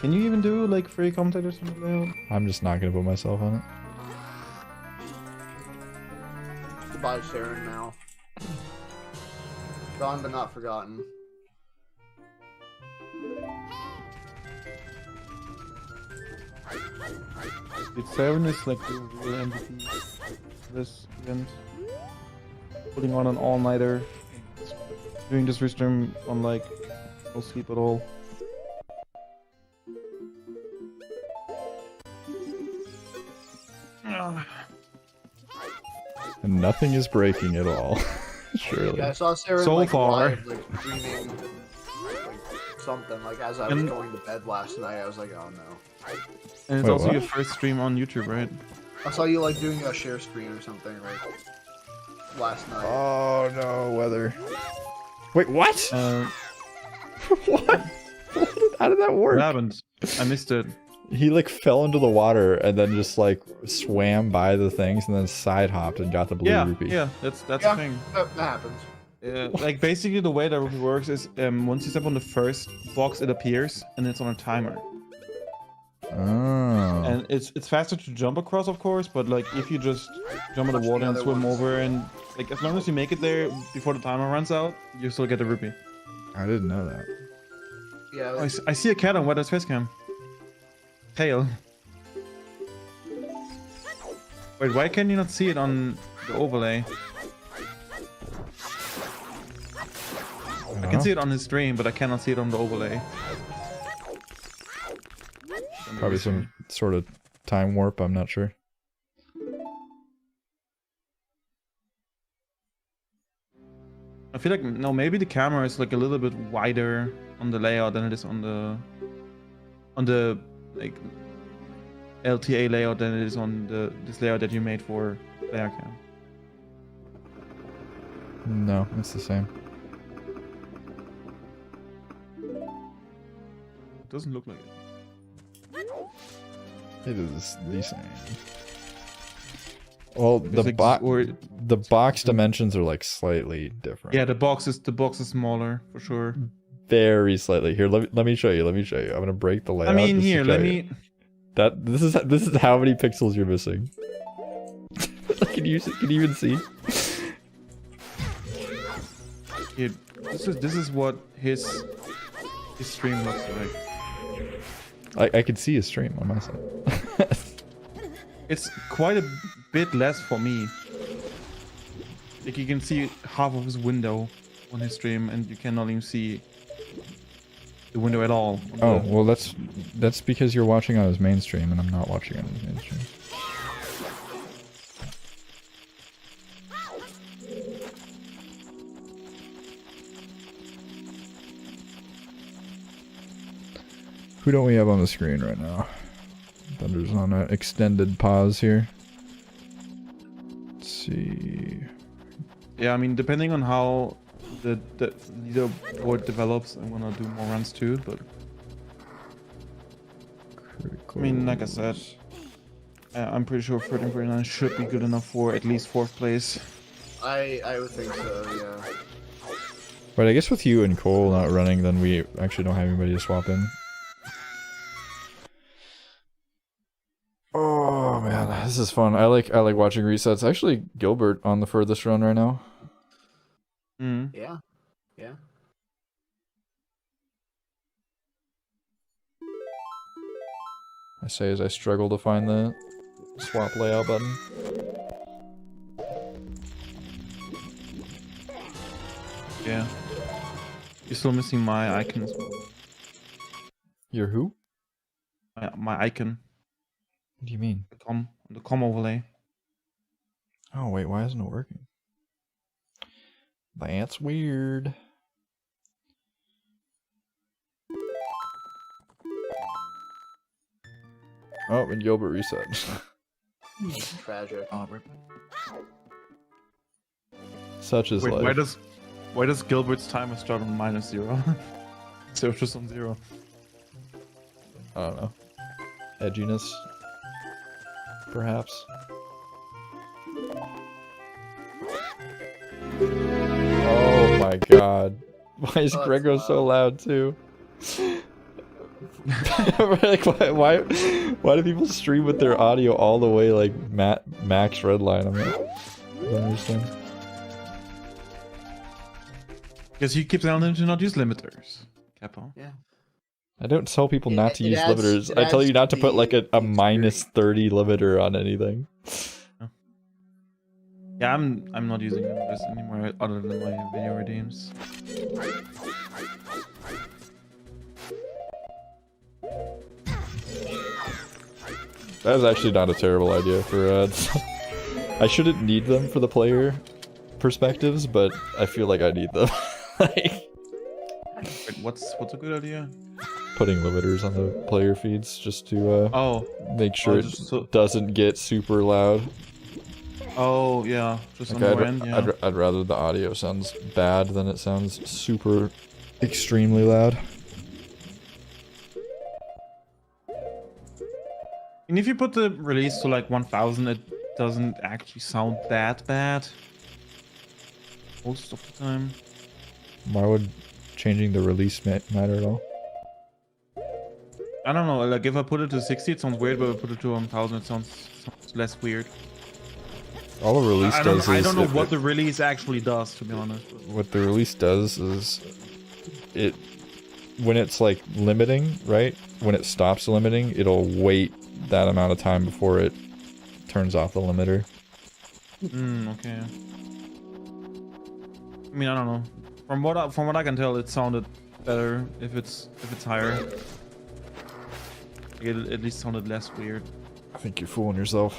Can you even do like free commentators on the layout? I'm just not gonna put myself on it. Goodbye, Sharon. Now, gone but not forgotten. Speed 7 is like the real MVP for this event. Putting on an all-nighter, doing this restream on like no sleep at all. And nothing is breaking at all. Surely. Yeah, I saw Sarah so like, far. live, like streaming like, something like as I was going to bed last night. I was like, oh no. And it's also your first stream on YouTube, right? I saw you like doing a share screen or something like last night. Oh no, Weather. Wait, what? What? How did that work? What happened? I missed it. He like fell into the water and then just like swam by the things and then side hopped and got the blue rupee. Yeah, that's the thing. That happens. Like basically the way that rupee works is once you step on the first box, it appears and it's on a timer. Oh. And it's faster to jump across, of course, but like if you just jump in the water and swim over, and like as long as you make it there before the timer runs out, you still get the rupee. I didn't know that. Yeah. Oh, I see a cat on Weather's face cam. Tail. Wait, why can you not see it on the overlay? I can see it on his stream, but I cannot see it on the overlay. Probably some sort of time warp, I'm not sure. I feel like, no, maybe the camera is like a little bit wider on the layout than it is on the like LTA layout than it is on this layout that you made for player cam. No, it's the same. It doesn't look like it. It is the same. Well, It's like- or the box dimensions are like slightly different. yeah, the box is smaller for sure. Very slightly. Here, let me show you. Let me show you. I'm gonna break the layout. I mean, just to here, show let you. me. This is how many pixels you're missing. Can you even see? Here, this is what his stream looks like. I can see his stream on my side. It's quite a bit less for me. Like you can see half of his window on his stream, and you cannot even see the window at all. Oh, well that's because you're watching on his main stream and I'm not watching on his main stream. Who don't we have on the screen right now? Thunder's on an extended pause here. Let's see. Yeah, I mean, depending on how the leaderboard develops, I'm gonna do more runs too. But I mean, like I said, I'm pretty sure 1349 should be good enough for at least 4th place. I would think so, yeah. But I guess with you and Cole not running, then we actually don't have anybody to swap in. Oh man, this is fun. I like watching resets. Actually, Gilbert on the furthest run right now. Yeah. Yeah. I say as I struggle to find the swap layout button. Yeah. You're still missing my icon as well. Your who? My icon. What do you mean? The com overlay. Oh wait, why isn't it working? That's weird. Oh, and Gilbert reset. Tragic. Such is Wait, life. why does Gilbert's timer start on -0? So just on 0. I don't know. Edginess. Perhaps. Oh my god. Why is Grego so loud too? Like, why do people stream with their audio all the way like max redline? I don't understand. Because you keep telling them to not use limiters. Capo. Yeah. I don't tell people not to use adds- limiters. it I tell adds you not to to put like the a -30 limiter on anything. Yeah, I'm not using limiters anymore other than my video redeems. That is actually not a terrible idea for ads. I shouldn't need them for the player perspectives, but I feel like I need them. Like, Wait, what's a good idea? putting limiters on the player feeds just to make sure it doesn't get super loud. Oh yeah, just Like on the end. Yeah. I'd rather the audio sounds bad than it sounds super extremely loud. And if you put the release to like 1000, it doesn't actually sound that bad. Most of the time. Why would changing the release matter at all? I don't know, like if I put it to 60 it sounds weird, but if I put it to 1000 it sounds less weird. All the release does is... I don't know what the release actually does, to be honest. What the release does is... it... when it's like limiting, right? When it stops limiting, it'll wait that amount of time before it turns off the limiter. Okay. I mean, I don't know. From what I can tell, it sounded better if it's higher. It at least sounded less weird. I think you're fooling yourself.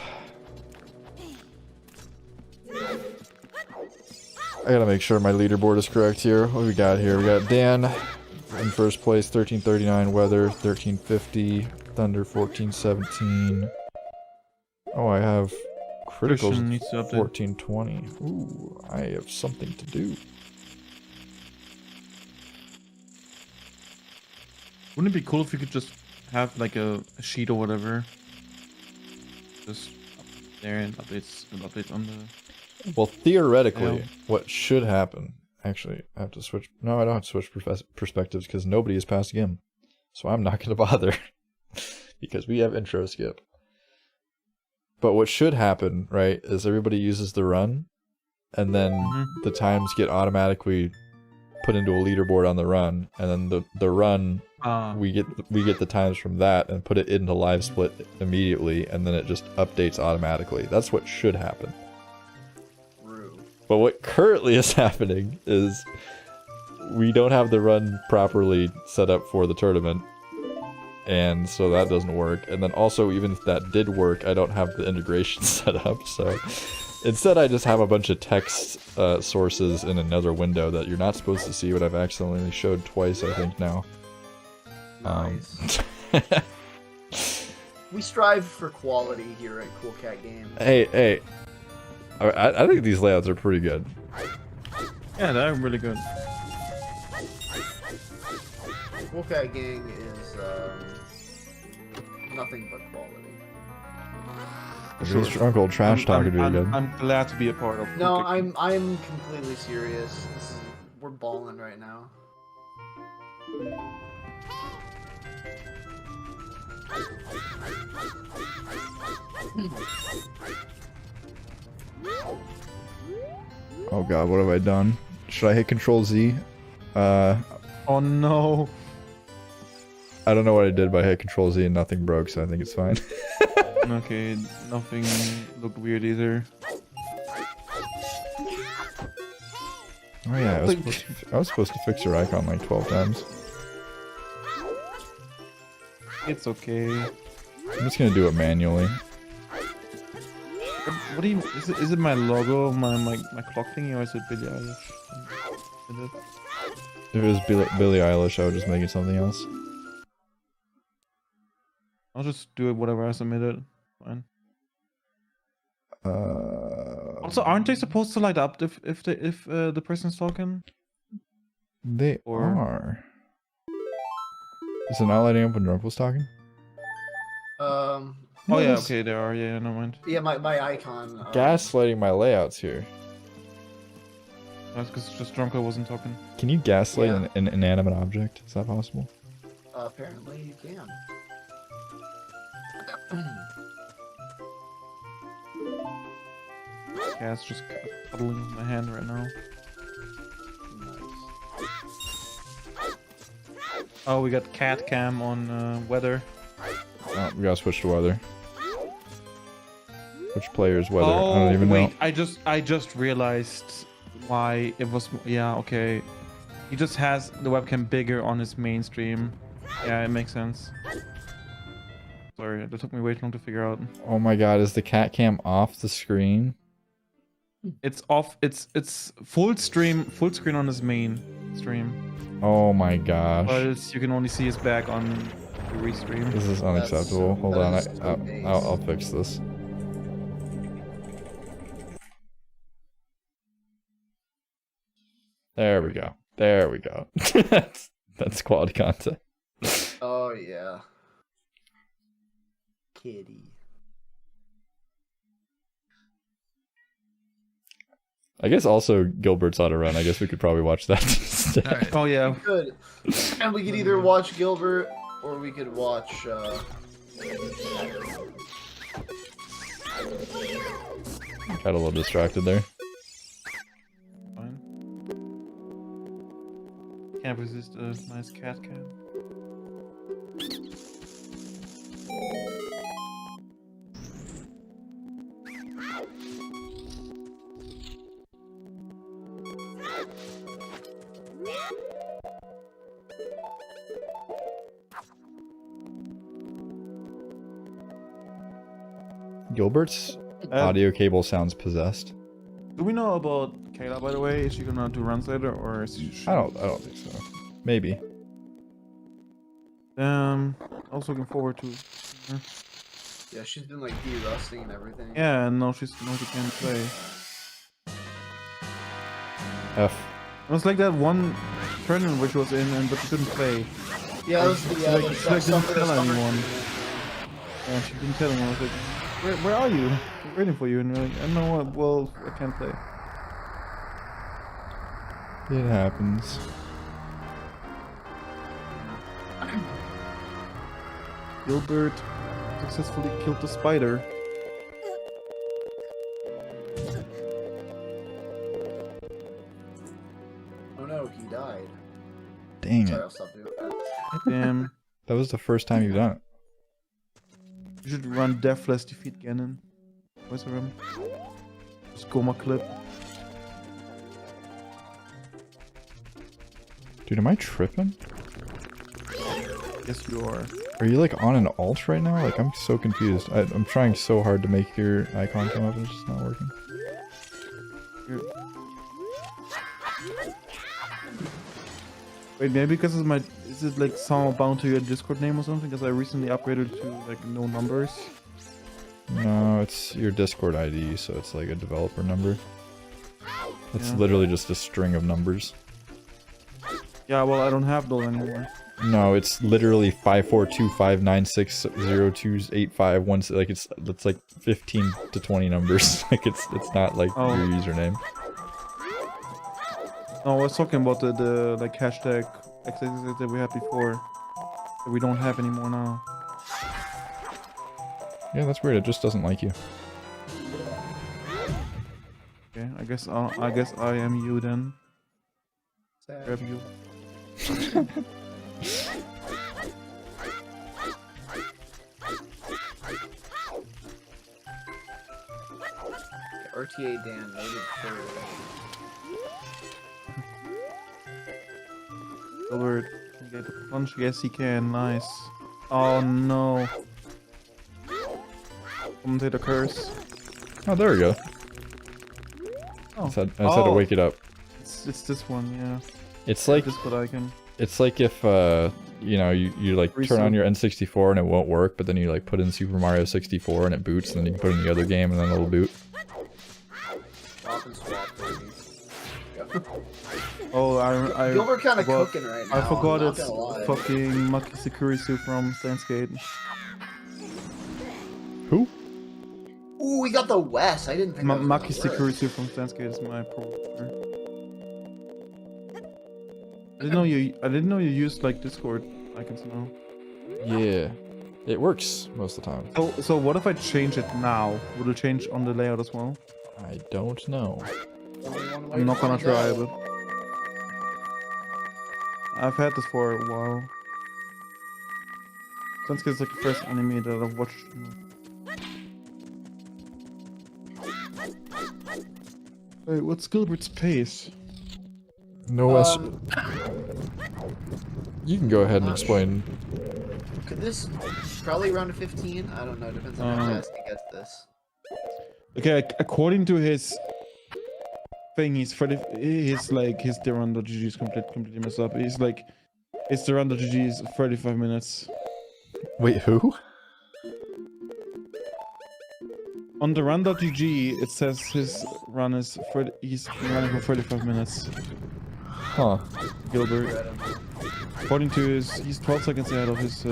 I gotta make sure my leaderboard is correct here. What do we got here? We got Dan in first place, 1339, Weather 1350, Thunder 1417. Oh, I have Criticals Christian needs to update. 1420. Ooh, I have something to do. Wouldn't it be cool if you could just have like a sheet or whatever just there and updates on the. Well, theoretically, Yeah. what should happen? Actually, I have to switch. No, I don't have to switch perspectives because nobody has passed Gim, so I'm not gonna bother because we have intro skip. But what should happen, right, is everybody uses the run, and then the times get automatically put into a leaderboard on the run, and then the run we get the times from that and put it into live split immediately, and then it just updates automatically. That's what should happen. But what currently is happening is we don't have the run properly set up for the tournament, and so that doesn't work. And then also, even if that did work, I don't have the integration set up, so instead I just have a bunch of text sources in another window that you're not supposed to see, but I've accidentally showed twice, I think, now. Nice. We strive for quality here at Cool Cat Games. Hey, I think these layouts are pretty good. Yeah, they're really good. Cool Cat Gang is nothing but quality. This drunk old trash talking to you again. I'm glad to be a part of. No, I'm completely serious. We're balling right now. Oh god, what have I done? Should I hit Control Z? Oh no. I don't know what I did, but I hit Control Z and nothing broke, so I think it's fine. Okay, nothing looked weird either. Oh yeah, I was supposed to fix your icon like 12 times. It's okay. I'm just gonna do it manually. What do you? Is it my logo, my clock thingy, or is it Billie Eilish? Is it? If it was Billie Eilish, I would just make it something else. I'll just do it whatever I submitted. Fine. Also, aren't they supposed to light up if the person's talking? They are. Is it not lighting up when Drunk was talking? Oh yeah, okay, they are. Yeah, never mind. Yeah, my icon. Gaslighting my layouts here. That's because just Drunko wasn't talking. Can you gaslight an inanimate object? Is that possible? Apparently you can. Cat's just cuddling in my hand right now. Oh, we got cat cam on weather. Oh, we gotta switch to weather. Which player's weather? Oh, I don't even know. I just realized why it was. Yeah, okay. He just has the webcam bigger on his main stream. Yeah, it makes sense. Sorry, that took me way too long to figure out. Oh my god, is the cat cam off the screen? It's off. It's full screen on his main stream. Oh my gosh. But you can only see his back on the restream. This is unacceptable. Hold on, I'll fix this. There we go. There we go. That's quality content. Oh yeah. Kitty. I guess also Gilbert's Auto Run. I guess we could probably watch that instead. Alright. Oh yeah. We could. And we could either watch Gilbert or we could watch Got a little distracted there. Fine. Can't resist a nice cat cam. Gilbert's audio cable sounds possessed. Do we know about Kayla, by the way? Is she gonna do runs later, or is she... I don't think so. Maybe. I was looking forward to her. Yeah, she's been like de-rusting and everything. Yeah, no, she can't play. F. It was like that one tournament which was in, but she couldn't play. Yeah, that was the She didn't tell anyone. Yeah, she didn't tell anyone. I was like, Where are you? I'm waiting for you, and you're like, I know what. Well, I can't play. It happens. Gilbert successfully killed the spider. Oh no, he died. Dang Sorry, it. I'll stop doing that. Damn. That was the first time you've done it. You should run Deathless Defeat Ganon. Where's the room? Just Goma clip. Dude, am I tripping? Yes, you are. Are you like on an alt right now? Like, I'm so confused. I'm trying so hard to make your icon come up and it's just not working. Wait, maybe because it's my... Is it like somehow bound to your Discord name or something? Because I recently upgraded to like no numbers. No, it's your Discord ID, so it's like a developer number. It's Yeah. literally just a string of numbers. Yeah, well, I don't have those anymore. No, it's literally 542596028516. Like it's like 15 to 20 numbers. Like it's not like Oh. your username. No, I was talking about the like hashtag XXX that we had before. That we don't have anymore now. Yeah, that's weird. It just doesn't like you. Okay, I guess I am you then. Grab you. RTA Dan loaded for. Gilbert, can you get the punch? Yes, he can. Nice. Oh no. Commentator curse. Oh, there we go. Oh. I just had to wake it up. It's this one, yeah. It's like This what I can. it's like if you know you like turn on your N64 and it won't work, but then you like put in Super Mario 64 and it boots, and then you can put it in the other game and then it'll boot. Swap and swap, baby. Yep. Oh, I Gilbert kind of forgot- cooking right now. I forgot I'm not it's gonna lie. fucking Maki Sekurisu from Stanskate. Who? Ooh, we got the West. I didn't think that was Maki gonna work. Sekurisu from Stanskate is my pro. I didn't know you used like Discord icons now. Yeah, it works most of the time. So what if I change it now? Would it change on the layout as well? I don't know. I'm not gonna try, but I've had this for a while. Stanskate is like the first anime that I've watched. Wait, what's Gilbert's pace? No S. You can go ahead and explain. Could this probably around a 15? I don't know. Depends on how fast he gets this. Okay, according to his thing, his Deron.gg is completely messed up. He's like, his Deron.gg is 35 minutes. Wait, who? On the run.gg, it says his run is he's running for 35 minutes. Huh. Gilbert. According to he's 12 seconds ahead of his.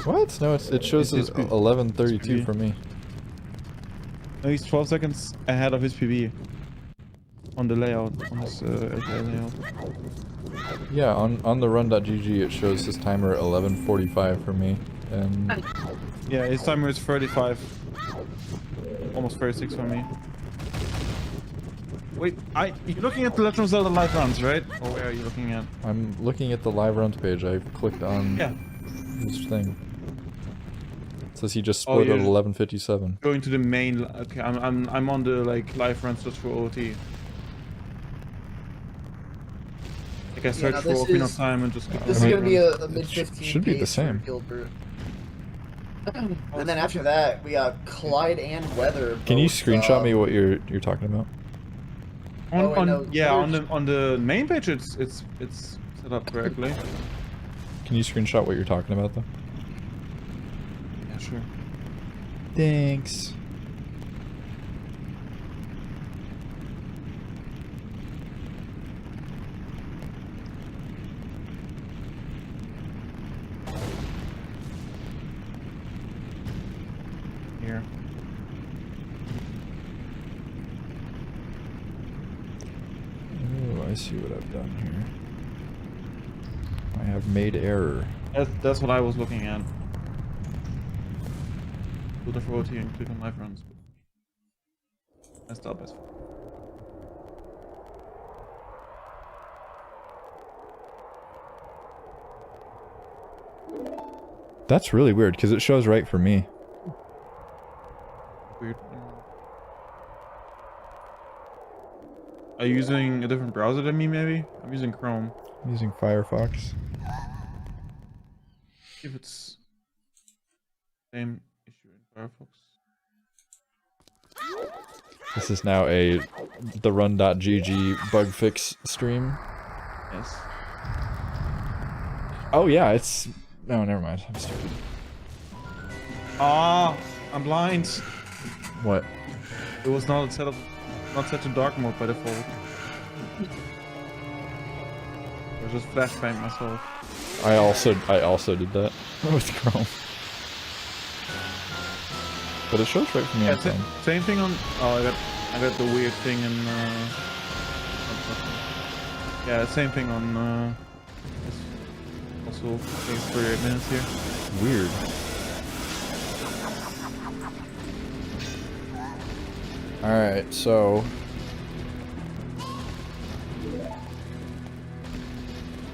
What? No, it shows His as PB. 11:32 for me. No, he's 12 seconds ahead of his PB. On the layout, on his layout. Yeah, on the run.gg it shows his timer at 11:45 for me, and Yeah, his timer is 35. Almost 36 for me. Wait, you're looking at the Legend of Zelda live runs, right? Or where are you looking at? I'm looking at the live runs page. I clicked on Yeah. his thing. It says he just Oh, split at you're 11:57. going to the main. Okay, I'm on the like live runs just for OT. Like I search now for this Ocarina of is- Time and just. This is mean, gonna be a mid 15 should be the pace same. for Gilbert. And then after that, we got Clyde and Weather. Can you both, screenshot me what you're talking about? Oh, wait, no, Yeah, Weather's- on the main page it's set up correctly. Can you screenshot what you're talking about though? Yeah, sure. Thanks. here. Oh, I see what I've done here. I have made error. That's what I was looking at. Do the forward here and click on live runs. Messed up as fuck. That's really weird because it shows right for me. Weird. Are you using a different browser than me, maybe? I'm using Chrome. I'm using Firefox. If it's same issue in Firefox. This is now a the run.gg bug fix stream. Yes. Oh yeah, it's... No, never mind. I'm stupid. Ah, I'm blind. What? It was not set to dark mode by default. I just flashbanged myself. I also did that with Chrome. But it shows right for me on Chrome. Same thing on. Oh, I got the weird thing in. Yeah, same thing on. Also takes 38 minutes here. Weird. Alright, so...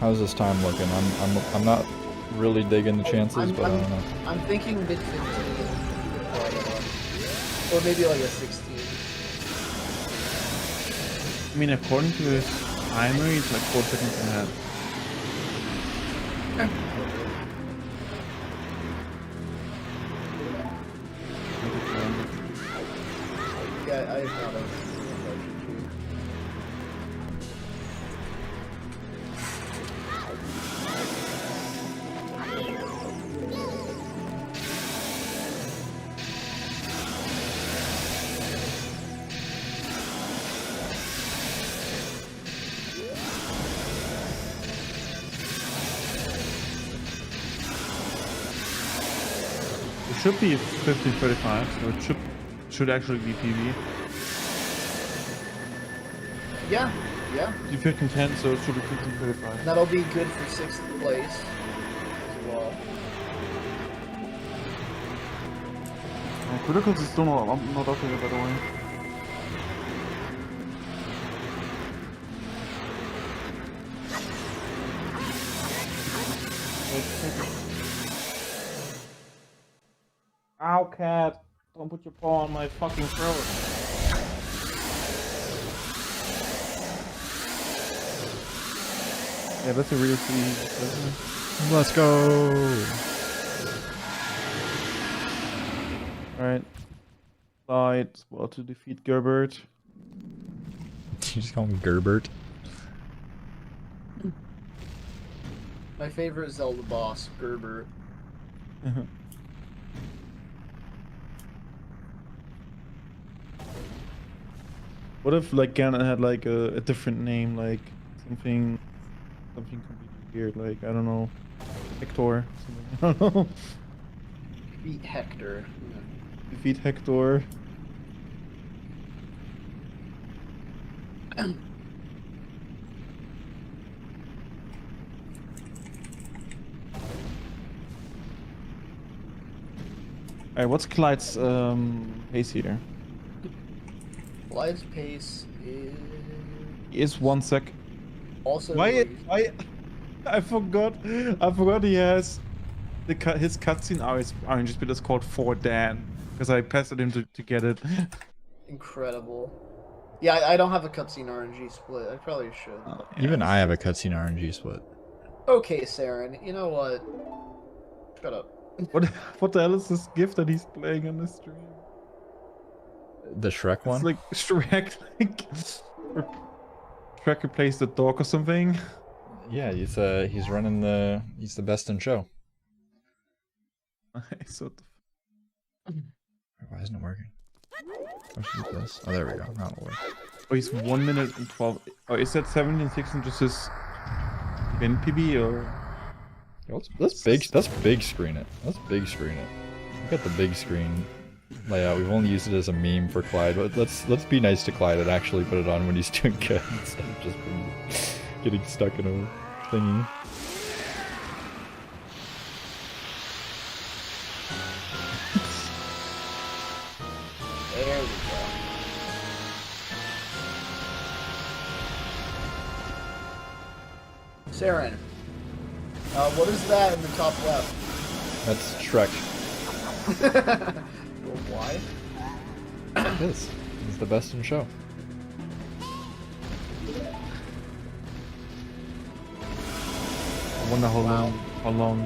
How's this time looking? I'm not really digging the chances, but I don't know. I'm thinking mid 15. Or maybe like a 16. I mean, according to his timer, he's like 4 seconds ahead. Yeah, I have not. It should be 15:35, so it should actually be PB. Yeah, yeah. 15:10, so it should be 15:35. That'll be good for 6th place as well. Criticals is still not up here, by the way. Ow, cat! Don't put your paw on my fucking throat. Yeah, that's a real easy. Let's go! Alright. Slide, well, to defeat Gerbert. You just call him Gerbert? My favorite Zelda boss, Gerbert. What if like Ganon had like a different name, like something completely weird, like I don't know, Hector, something. I don't know. Defeat Hector. Defeat Hector. Alright, what's Clyde's pace here? Clyde's pace is 1 sec. Also, Why? I forgot he has his cutscene RNG split is called For Dan because I pestered him to get it. Incredible. Yeah, I don't have a cutscene RNG split. I probably should. Yeah. Even I have a cutscene RNG split. Okay, Saren. You know what? Shut up. What the hell is this gift that he's playing on the stream? The Shrek one? It's like Shrek, like Shrek replaced the dog or something. Yeah, he's running he's the best in show. Nice. Why isn't it working? What should do this? Oh, there we go. Now it'll work. Oh, he's 1 minute and 12. Oh, is that 17 and 16 just his win PB or? Let's big screen it. Let's big screen it. Look at the big screen layout. We've only used it as a meme for Clyde, but let's be nice to Clyde and actually put it on when he's doing good instead of just getting stuck in a thingy. There we go. Saren, what is that in the top left? That's Shrek. Why? It is. He's the best in the show. I wonder how long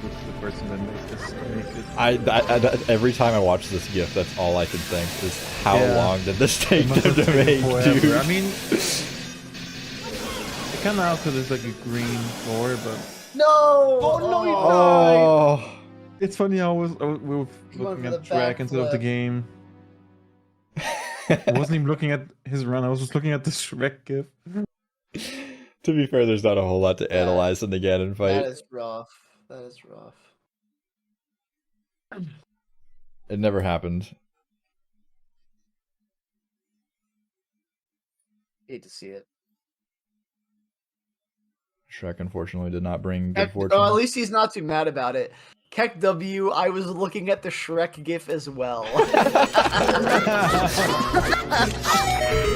the person that made this make it. I every time I watch this GIF, that's all I can think is how long did this take It must them have to taken make, forever. dude? I mean, it kind of out because there's like a green floor, but No! Oh, no, he Oh, it's funny. I was we were He went looking for at the track instead of the backflip. game. I wasn't even looking at his run. I was just looking at the Shrek GIF. to be fair, there's not a whole lot to analyze in the Ganon fight. That is rough. That is rough. It never happened. Hate to see it. Shrek unfortunately did not bring good fortune. Oh, at least he's not too mad about it. Keck W, I was looking at the Shrek GIF as well.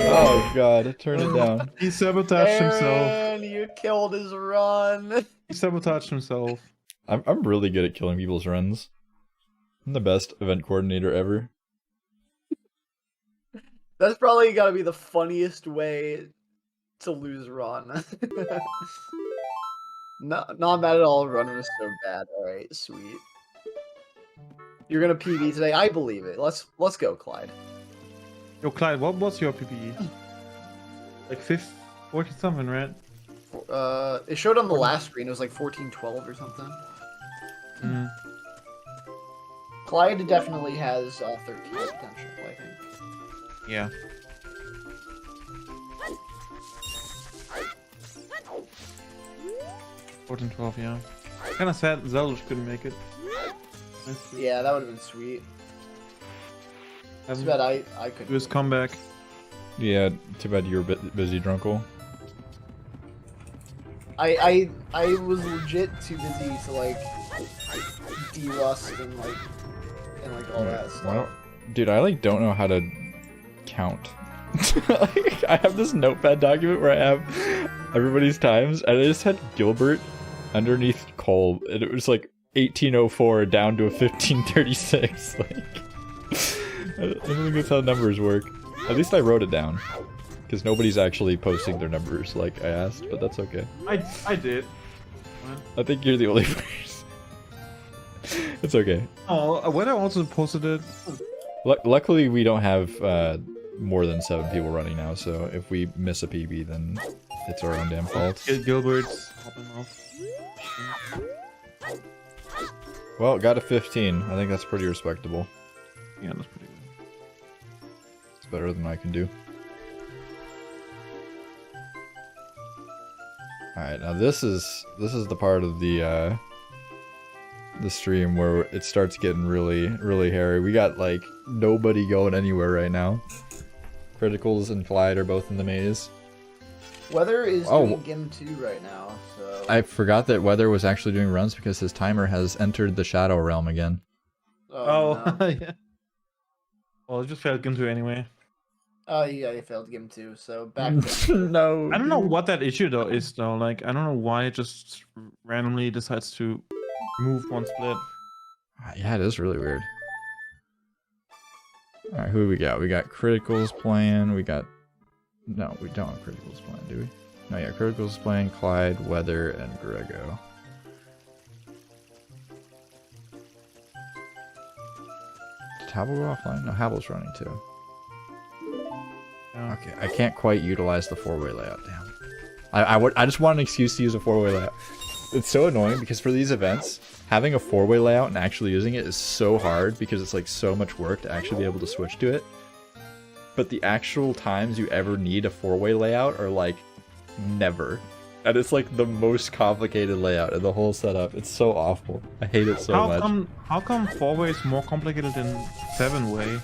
Oh god, turn it down. He sabotaged himself. Aaron, you killed his run. He sabotaged himself. I'm really good at killing people's runs. I'm the best event coordinator ever. That's probably gotta be the funniest way to lose run. No, not bad at all. Run was so bad. All right, sweet. You're gonna PB today. I believe it. Let's go, Clyde. Yo, Clyde, what was your PPE? Like 40 something, right? It showed on the last screen. It was like 1412 or something. Mm. Clyde definitely has 13 potential, I think. Yeah. Fourteen, 12, yeah. Kind of sad Zelda couldn't make it. Yeah, that would have been sweet. Too bad I couldn't. Do his comeback. Yeah, too bad you were busy, Drunkle. I was legit too busy to like de-rust and like all that stuff. Dude, I like don't know how to count. Like, I have this notepad document where I have everybody's times, and I just had Gilbert underneath Cole, and it was like 1804 down to a 1536. Like, I don't think that's how numbers work. At least I wrote it down, because nobody's actually posting their numbers like I asked, but that's okay. I did. I think you're the only person. It's okay. Oh, when I also posted it. Luckily, we don't have more than 7 people running now, so if we miss a PB, then it's our own damn fault. Gilbert's hopping off. Well, got a 15. I think that's pretty respectable. Yeah, that's pretty good. It's better than I can do. Alright, now this is the part of the stream where it starts getting really hairy. We got like nobody going anywhere right now. Criticals and Clyde are both in the maze. Weather is doing Gim 2 right now, so... I forgot that Weather was actually doing runs because his timer has entered the Shadow Realm again. Oh, no. Yeah. Well, it just failed Gim 2 anyway. Oh, yeah, he failed Gim 2, so back to... No. I don't know what that issue though is though. Like, I don't know why it just randomly decides to move one split. Yeah, it is really weird. Alright, who do we got? We got Criticals playing, we got... No, we don't have Criticals playing, do we? No, yeah, Criticals playing, Clyde, Weather, and Grego. Did Habel go offline? No, Habel's running too. Okay, I can't quite utilize the 4-way layout, damn. I just want an excuse to use a 4-way layout. It's so annoying because for these events, having a 4-way layout and actually using it is so hard because it's like so much work to actually be able to switch to it. But the actual times you ever need a 4-way layout are like never. And it's like the most complicated layout in the whole setup. It's so awful. I hate it so much. How come 4-way is more complicated than 7-way?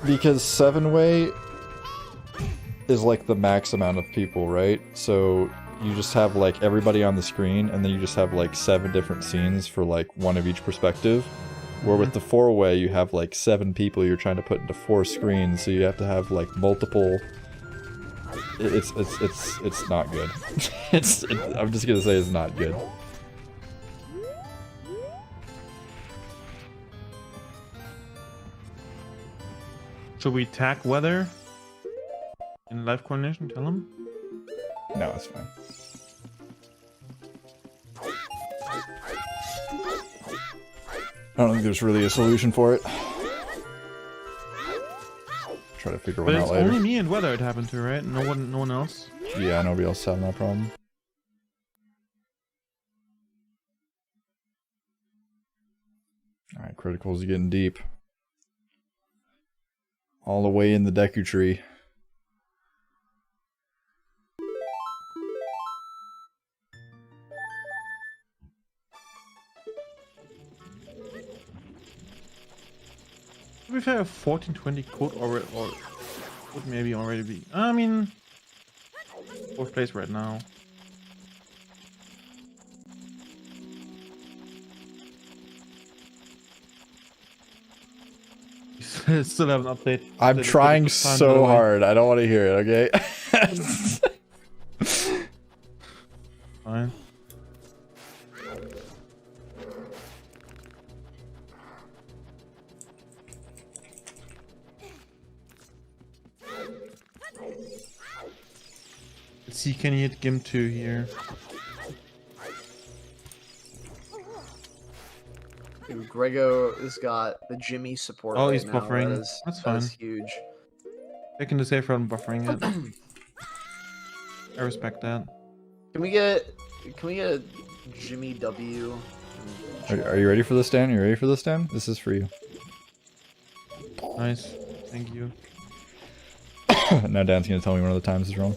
Because 7-way is like the max amount of people, right? So you just have like everybody on the screen, and then you just have like 7 different scenes for like one of each perspective. Where with the 4-way, you have like 7 people you're trying to put into 4 screens, so you have to have like multiple. It's not good. I'm just gonna say it's not good. Should we tag weather in live coordination? Tell him. No, it's fine. I don't think there's really a solution for it. Try to figure one out later. But it's only me and weather it happened to, right? No one else. Yeah, nobody else having that problem. Alright, criticals are getting deep. All the way in the Deku tree. To be fair, a 1420 could already, or would maybe already be. I mean, 4th place right now. Still have an update. I'm trying so hard. I don't want to hear it, okay? Fine. Let's see, can he hit Gim 2 here? Dude, Grego has got the Jimmy support. Oh, right he's now. buffering. That's fine. That's huge. Taking the safe route and buffering it. I respect that. Can we get a Jimmy W? Are you ready for this, Dan? You ready for this, Dan? This is for you. Nice. Thank you. Now Dan's gonna tell me one of the times is wrong.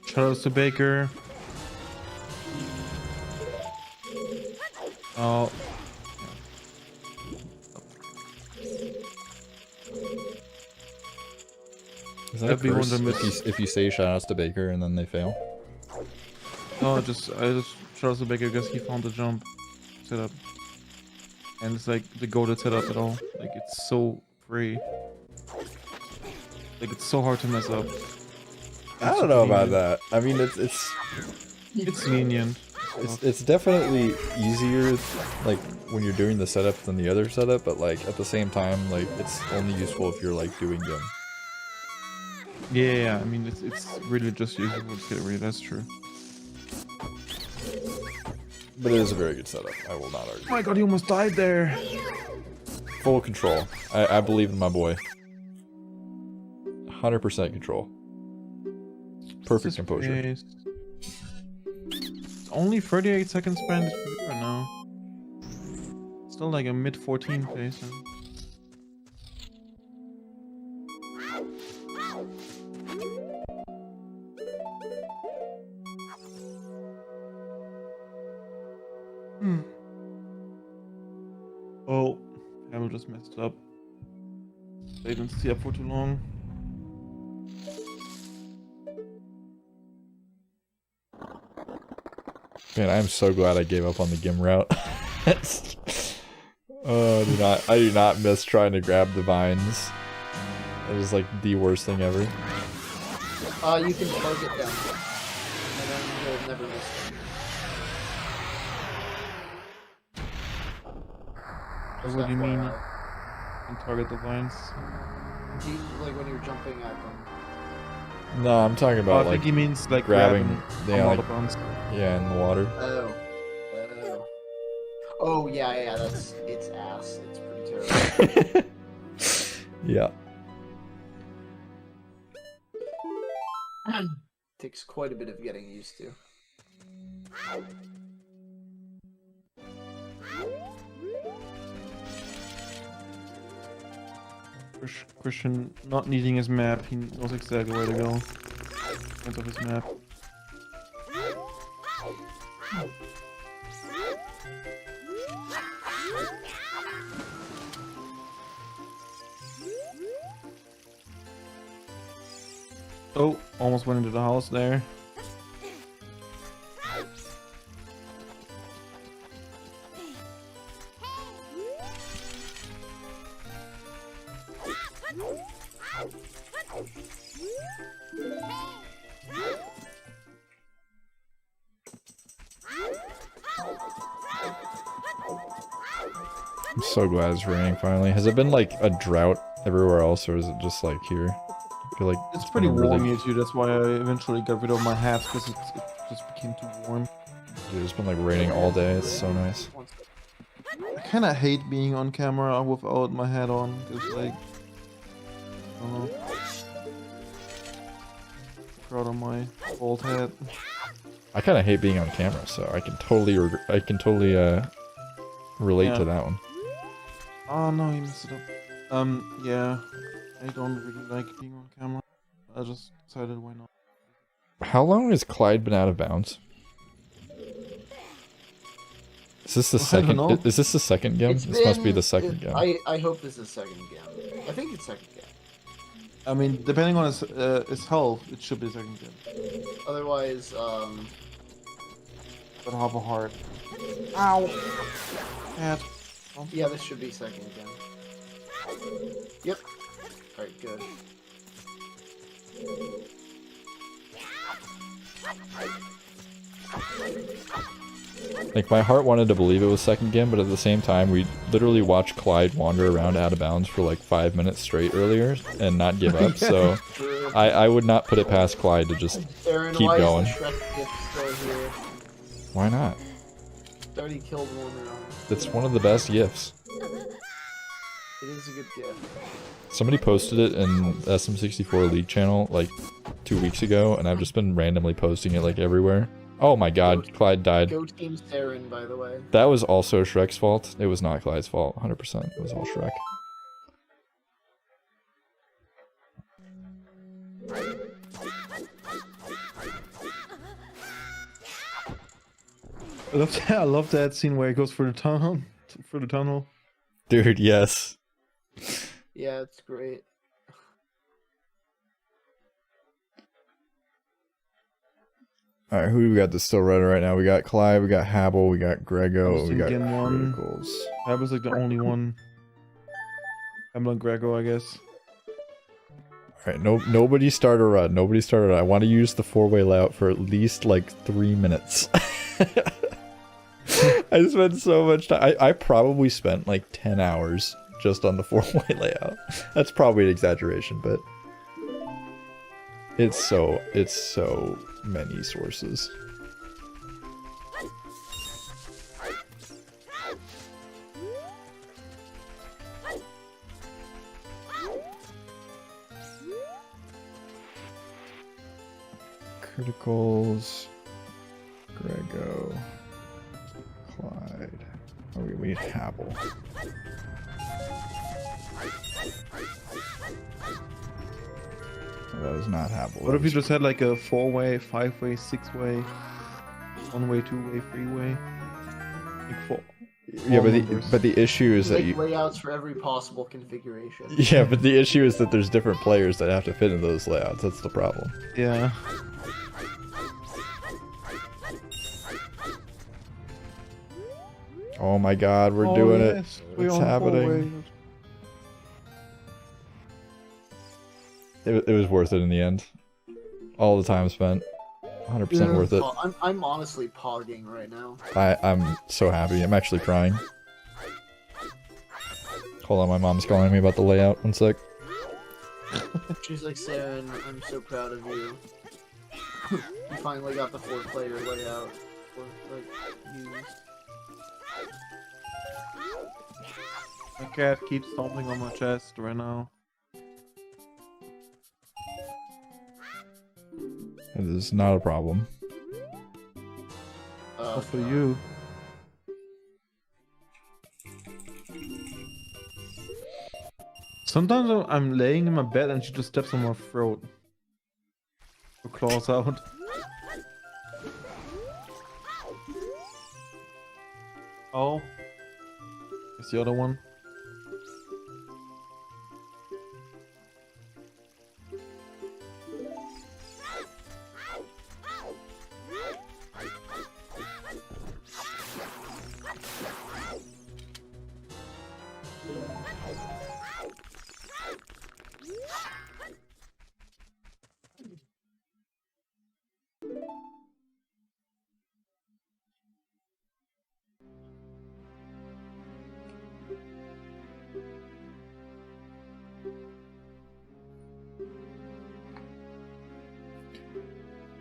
Shoutouts to Baker. Oh. Is that a curse if you say shoutouts to Baker and then they fail? No, I just shoutouts to Baker because he found the jump setup. And it's like the goated setup at all. Like it's so free. Like it's so hard to mess up. I don't know about that. I mean, it's lenient. It's definitely easier, like when you're doing the setup than the other setup, but like at the same time, like it's only useful if you're like doing them. Yeah, I mean it's really just useful to get rid. That's true. But it is a very good setup. I will not argue. Oh my god, he almost died there. Full control. I believe in my boy. 100% control. Perfect composure. It's only 38 seconds spent right now. Still like a mid 14 pace. Oh, Hamel just messed up. They didn't stay up for too long. Man, I am so glad I gave up on the Gim route. Oh, I do not miss trying to grab the vines. It is like the worst thing ever. You can target them, and then you'll never miss them. What do you mean? You can target the vines? Like when you're jumping at them. No, I'm talking about I think he means like grabbing the yeah, in the water. Oh yeah, it's ass. It's pretty terrible. Yeah. Takes quite a bit of getting used to. Christian not needing his map, he knows exactly where to go. Front of his map. Oh, almost went into the house there. I'm so glad it's raining finally. Has it been like a drought everywhere else, or is it just like here? I feel like It's pretty been warm really... here too, that's why I eventually got rid of my hats, because it just became too warm. Dude, it's been like raining all day, it's so nice. I kinda hate being on camera without my hat on, because like... I don't know. Proud of my bald head. I kinda hate being on camera, so I can totally relate to that one. Oh no, you messed it up. Yeah. I don't really like being on camera. I just decided why not. How long has Clyde been out of bounds? Is this the second? Is this the second game? This must be the second game. I hope this is second game. I think it's second game. I mean, depending on his health, it should be second game. Otherwise, But have a heart. Ow! Cat. Yeah, this should be second again. Yep. Alright, good. Like, my heart wanted to believe it was second game, but at the same time, we literally watched Clyde wander around out of bounds for like 5 minutes straight earlier and not give up, so I would not put it past Clyde to just Aaron, keep going. Why not? Already killed one now. It's one of the best gifts. It is a good gift. Somebody posted it in SM64 League channel like 2 weeks ago, and I've just been randomly posting it like everywhere. Oh my god, Clyde died. Go Team Saren, by the way. That was also Shrek's fault. It was not Clyde's fault, 100%. It was all Shrek. I love that scene where he goes for the tunnel. For the tunnel. Dude, yes. Yeah, it's great. Alright, who do we got that's still running right now? We got Clyde, we got Habel, we got Grego, we got Criticals. That was like the only one. Habel and Grego, I guess. Alright, nobody start a run. Nobody start a run. I want to use the 4-way layout for at least like 3 minutes. I spent so much time. I probably spent like 10 hours just on the 4-way layout. That's probably an exaggeration, but it's so many sources. Criticals, Grego, Clyde. Oh, we need Habel. That is not Habel. What if you just had like a 4-way, 5-way, 6-way, 1-way, 2-way, 3-way? Like four. Yeah, but the issue is that you layouts for every possible configuration. Yeah, but the issue is that there's different players that have to fit in those layouts. That's the problem. Yeah. Oh my god, we're doing it. It's happening. It was worth it in the end. All the time spent. 100% worth it. I'm honestly pogging right now. I'm so happy. I'm actually crying. Hold on, my mom's calling me about the layout. 1 sec. She's like, Saren, I'm so proud of you. You finally got the 4-player layout. Used. My cat keeps stomping on my chest right now. It is not a problem. All for you. Sometimes I'm laying in my bed and she just steps on my throat. Her claws out. Oh. It's the other one.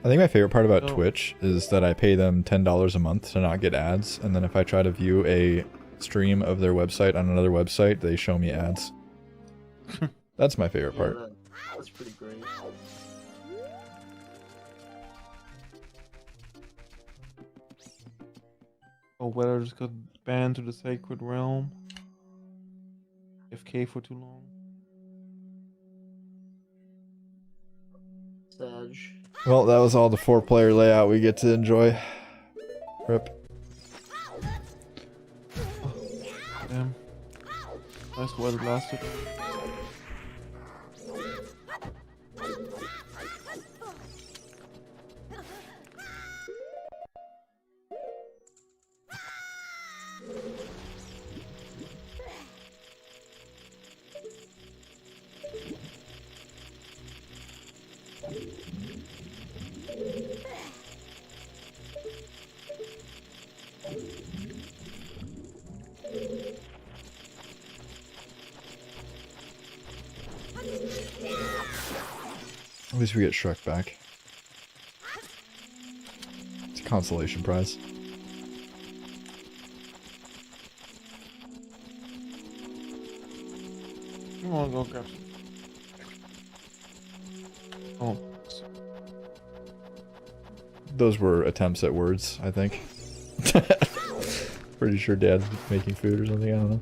I think my favorite part about Twitch is that I pay them $10 a month to not get ads, and then if I try to view a stream of their website on another website, they show me ads. That's my favorite part. That's pretty great. Oh, weather just got banned to the Sacred Realm. FK for too long. Sag. Well, that was all the 4-player layout we get to enjoy. Rip. Damn. Nice weather lasted. At least we get Shrek back. It's a consolation prize. Come on, go grab some. Oh. Those were attempts at words, I think. Pretty sure Dad's making food or something, I don't know.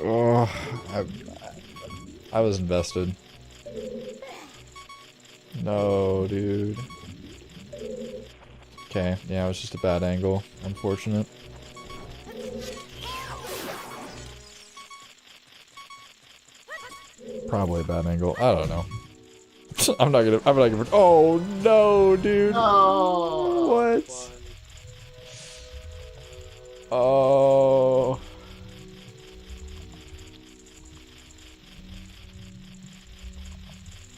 Oh, I was invested. No, dude. Okay, yeah, it was just a bad angle. Unfortunate. Probably a bad angle. I don't know. I'm not gonna. Oh no, dude. No. What? Oh.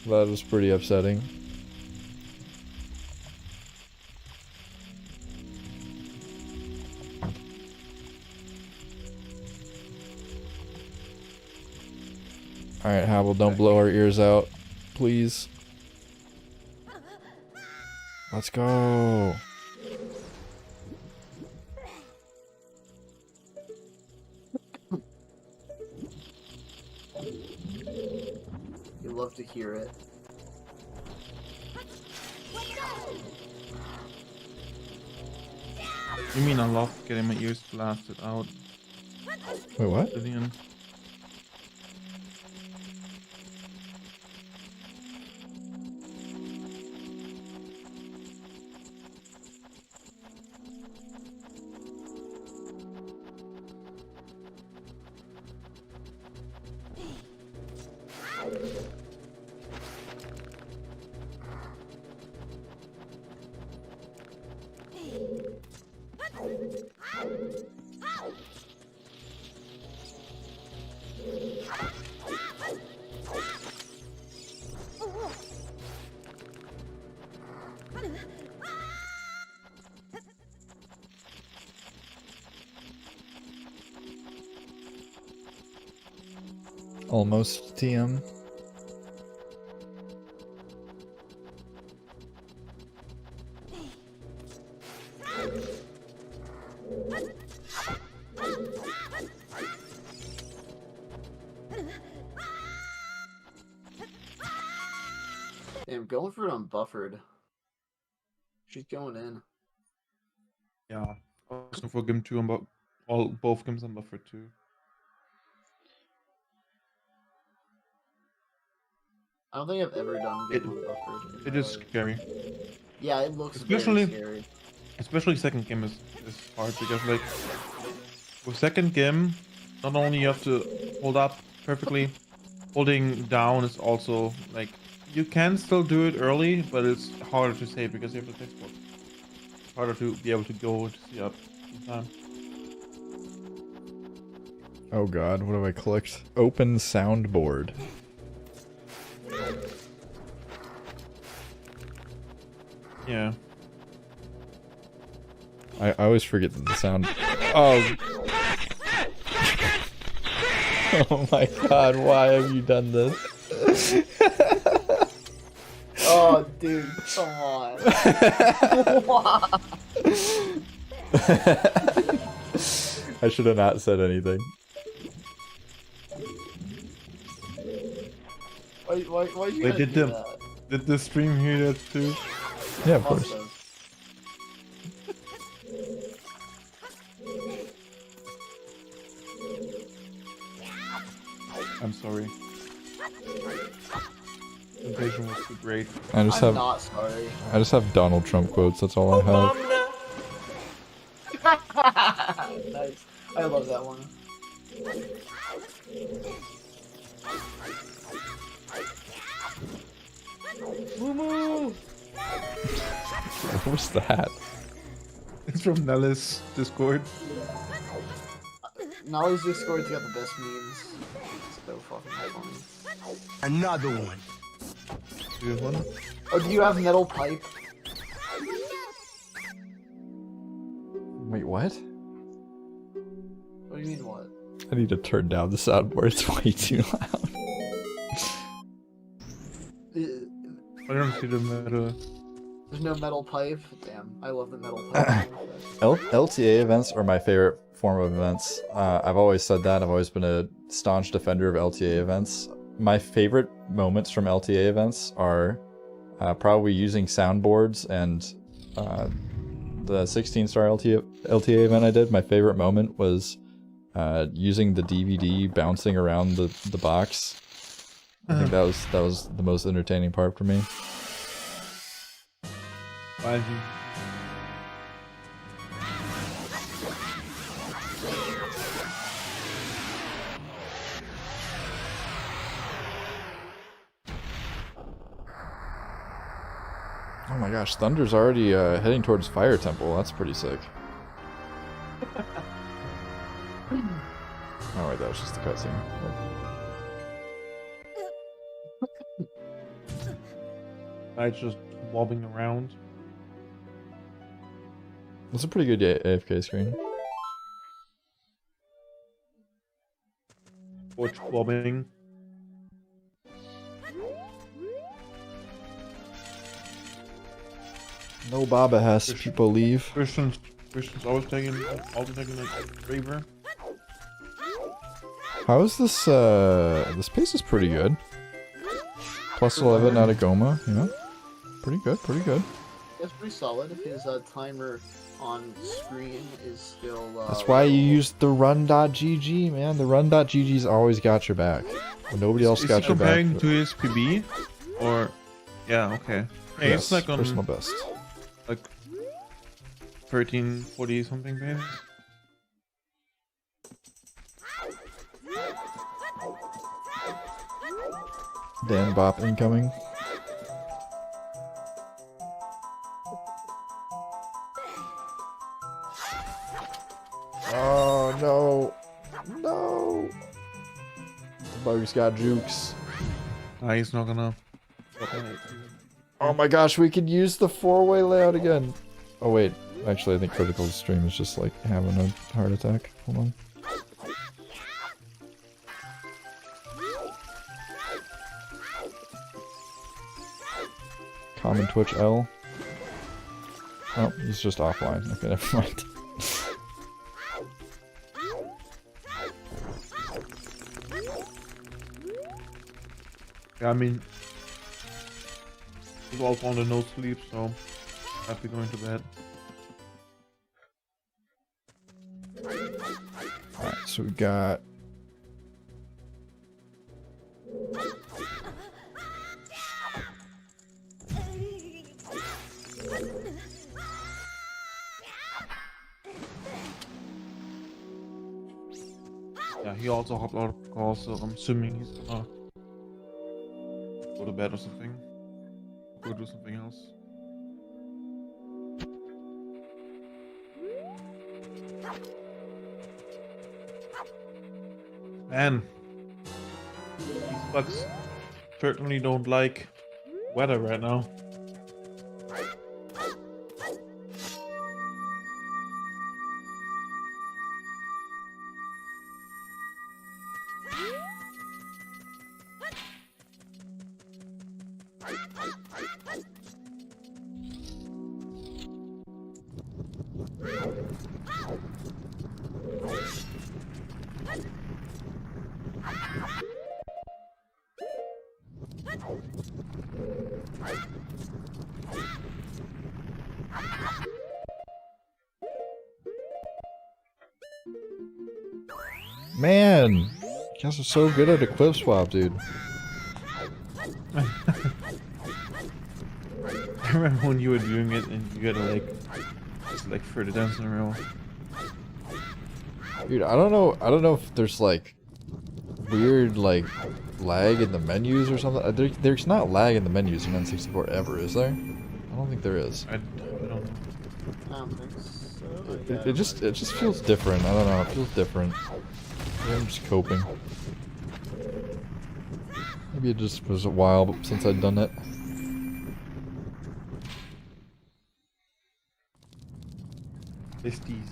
That was pretty upsetting. Alright, Habel, don't blow our ears out. Please. Let's go. You love to hear it. You mean I love getting my ears blasted out? Wait, what? Vivian. almost TM. Damn, going for it unbuffered. She's going in. Yeah. Also for Gim 2 and both Gims and Buffer 2. I don't think I've ever done Gim unbuffered. It is scary. Yeah, it looks Especially very scary. Especially second game is hard because like with second game, not only you have to hold up perfectly, holding down is also like you can still do it early, but it's harder to save because you have the text box. It's harder to be able to go to see up in time. Oh god, what have I clicked? Open soundboard. Yeah. I always forget the sound. Oh. Oh my god, why have you done this? Oh, dude, come on. I should have not said anything. Why you Wait, did did the stream hear that too? Yeah, of course. I'm sorry. The vision was too great. I'm not sorry. I just have Donald Trump quotes, that's all I have. Nice. I love that one. Moo! What was that? It's from Nellis Discord. Nolly's Discord's got the best memes. It's so fucking funny. Another one. Do you have one? Oh, do you have metal pipe? Wait, what? What do you mean what? I need to turn down the soundboard, it's way too loud. I don't see the metal. There's no metal pipe? Damn, I love the metal pipe. LTA events are my favorite form of events. I've always said that. I've always been a staunch defender of LTA events. My favorite moments from LTA events are probably using soundboards and the 16-star LTA event I did. My favorite moment was using the DVD bouncing around the box. I think that was the most entertaining part for me. Why Oh my gosh, Thunder's already heading towards Fire Temple. That's pretty sick. Oh wait, that was just a cutscene. It's just wobbling around. That's a pretty good AFK screen. Watch wobbling. No Baba has people leave. Christian's always taking like Raver. How is this? This pace is pretty good. Plus 11 out of Goma, yeah. Pretty good, pretty good. That's pretty solid if his timer on screen is still... That's why you use the run.gg, man. The run.gg's always got your back. When nobody else got your back. Is he comparing to his PB? Or... Yeah, okay. Hey, Yes, it's like on... personal best. Like... 1340 something pace. Dan Bop incoming. Oh no! No! The bug's got jukes. He's not gonna... Oh my gosh, we could use the four-way layout again. Oh wait, actually I think Critical Stream is just like having a heart attack. Hold on. Common Twitch L. Oh, he's just offline. Okay, never mind. Yeah, I mean, he's also on the no sleep, so I'll be going to bed. Alright, so we got... Yeah, he also hopped out of the call, so I'm assuming he's gonna go to bed or something. Go do something else. Man, these bugs certainly don't like weather right now. Man! You guys are so good at a clip swap, dude. I remember when you were doing it and you gotta like further down in a row. Dude, I don't know if there's like weird like lag in the menus or something. There's not lag in the menus in N64 ever, is there? I don't think there is. I don't know. I don't think so. It just feels different. I don't know. It feels different. Maybe I'm just coping. Maybe it just was a while since I'd done it. Listies.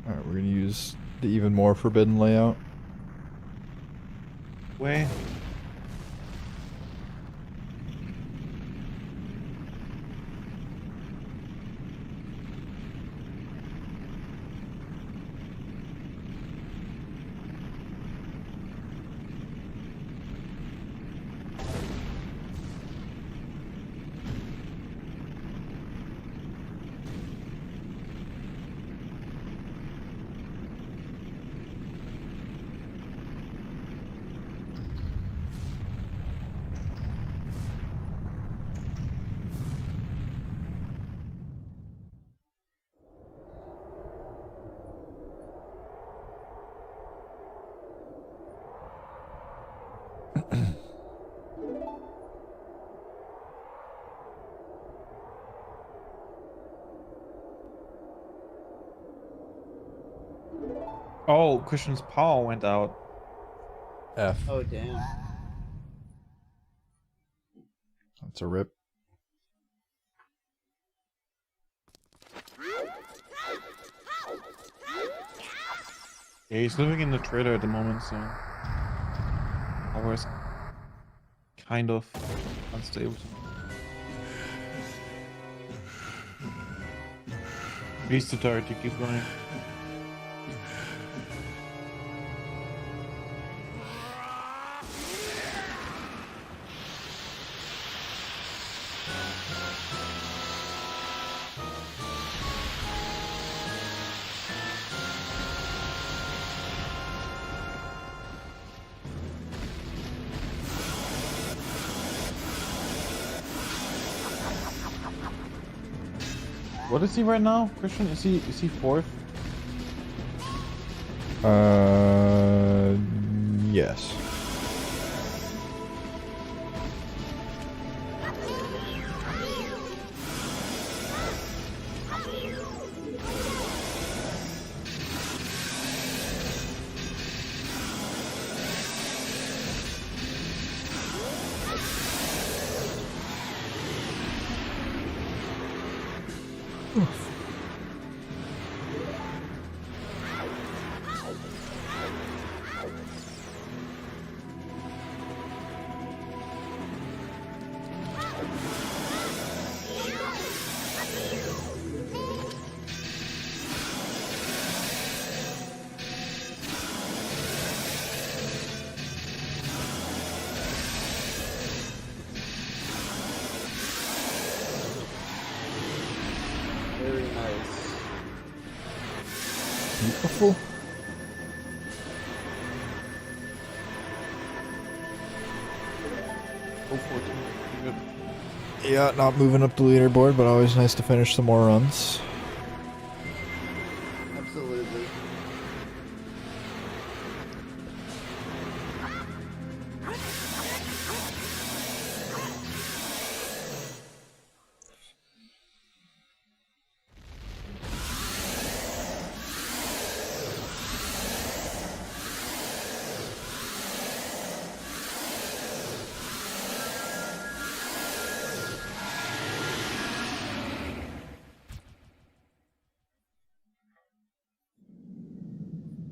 Alright, we're gonna use the even more forbidden layout. Way. Oh, Christian's power went out. F. Oh damn. That's a rip. Yeah, he's living in the trailer at the moment, so power is kind of unstable. He's too tired to keep going. What is he right now, Christian? Is he fourth? Yes. Very nice. Beautiful. Go for it. Good. Yeah, not moving up the leaderboard, but always nice to finish some more runs. Absolutely.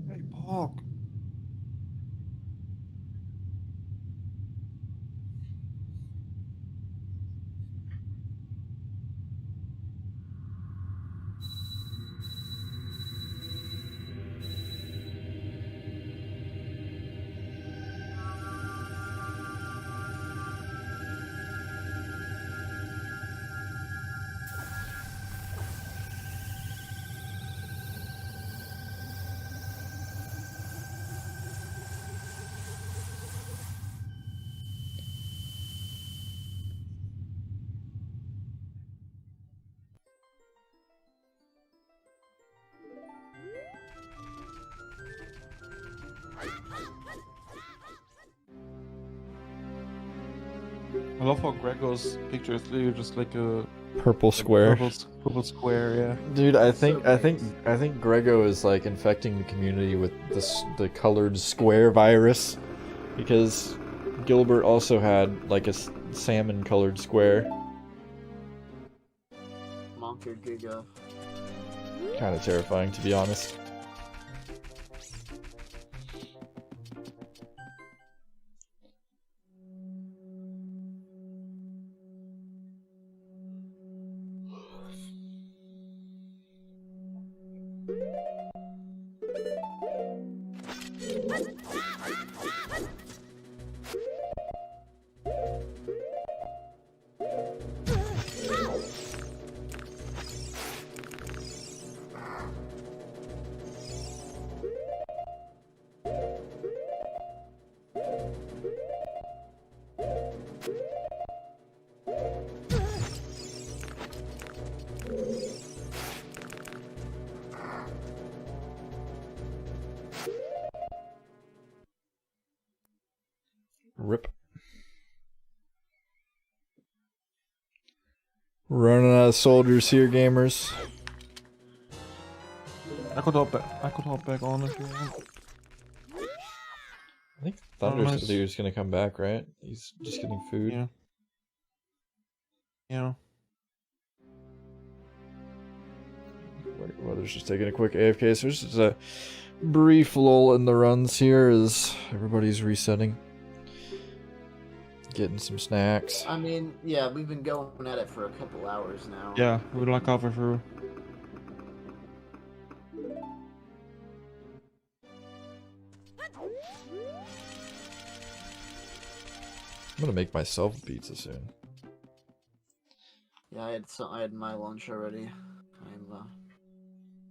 Hey, Paul. I love how Gregor's picture is literally just like a Purple square. purple square, yeah. Dude, I think Grego is like infecting the community with the colored square virus, because Gilbert also had like a salmon colored square. Monker Giga. Kind of terrifying, to be honest. Rip. Running out of soldiers here, gamers. I could hop back on if you want. I think Thunder said he was gonna come back, right? He's just getting food. Yeah. Yeah. Weather's just taking a quick AFK, so there's just a brief lull in the runs here as everybody's resetting. Getting some snacks. I mean, yeah, we've been going at it for a couple hours now. Yeah, we're like halfway through. I'm gonna make myself a pizza soon. Yeah, I had my lunch already. I'm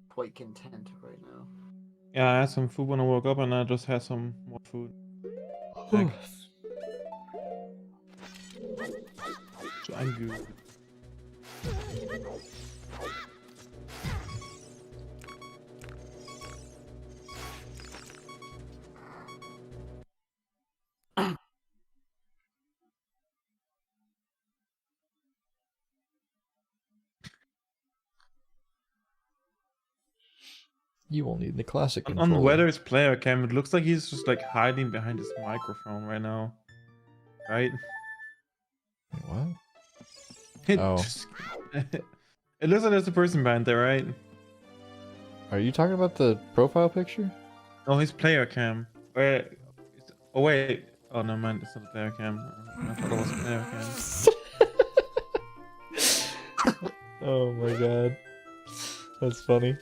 quite content right now. Yeah, I had some food when I woke up, and I just had some more food. So I'm good. You will need the classic On controller. Weather's player cam, it looks like he's just like hiding behind his microphone right now. Right? What? It Oh. just- It looks like there's a person behind there, right? Are you talking about the profile picture? Oh, his player cam. Oh wait. Oh no, man, it's not a player cam. I thought it was a player cam. Oh my god. That's funny.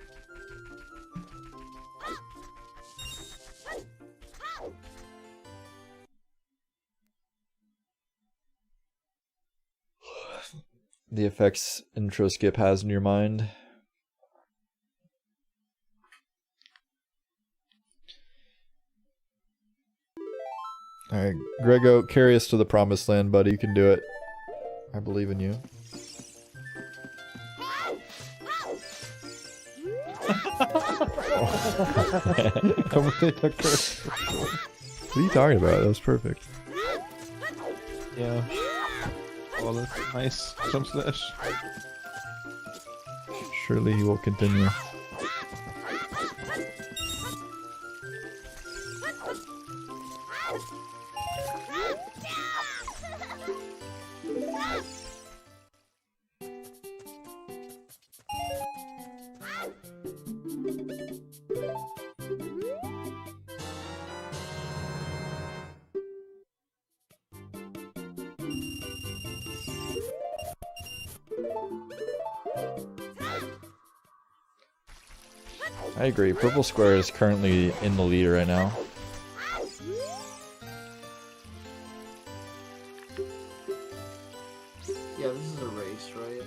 The effects intro skip has in your mind. Alright, Grego, carry us to the promised land, buddy. You can do it. I believe in you. What are you talking about? That was perfect. Yeah. Oh, that's nice. Jump slash. Surely he will continue. I agree. Purple Square is currently in the lead right now. Yeah, this is a race, right?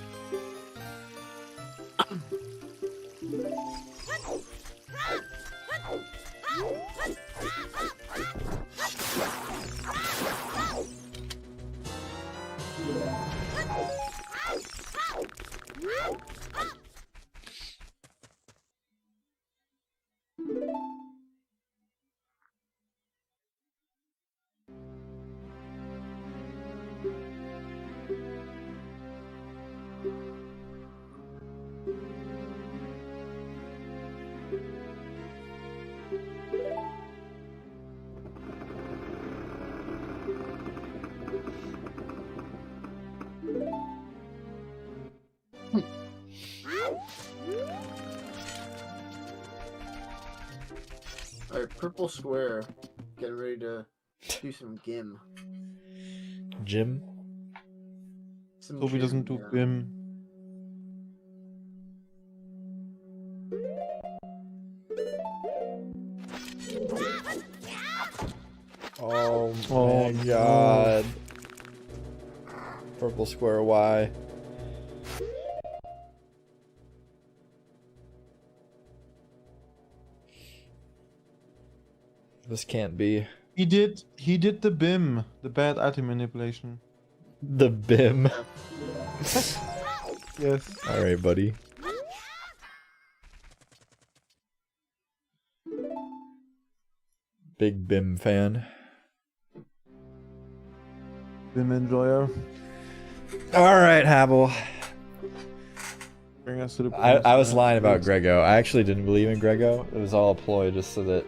Alright, Purple Square. Getting ready to do some Gim. Jim? Some Toby doesn't do yeah. BIM. Oh my god. Purple Square, why? This can't be. He did the BIM, the bad item manipulation. The BIM. Yes. Alright, buddy. Big BIM fan. BIM enjoyer. Alright, Habel. Bring us to the I was lying about Grego. I actually didn't believe in Grego. It was all a ploy just so that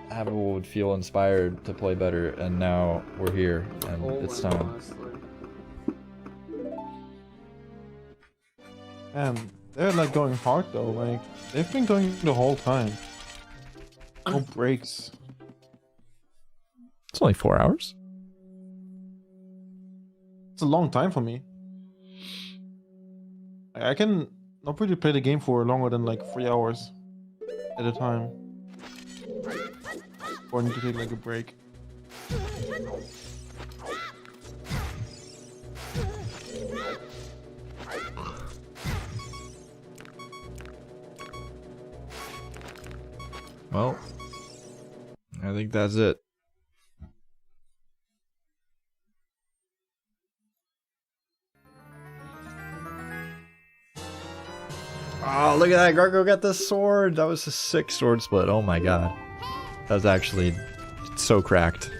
Habel would feel inspired to play better, and now we're here, and it's time. Man, they're like going hard though. Like they've been going the whole time. No breaks. It's only 4 hours. It's a long time for me. I can not really play the game for longer than like 3 hours at a time. Or I need to take like a break. Well, I think that's it. Oh, look at that. Gargo got the sword. That was a sick sword split. Oh my god. That was actually so cracked.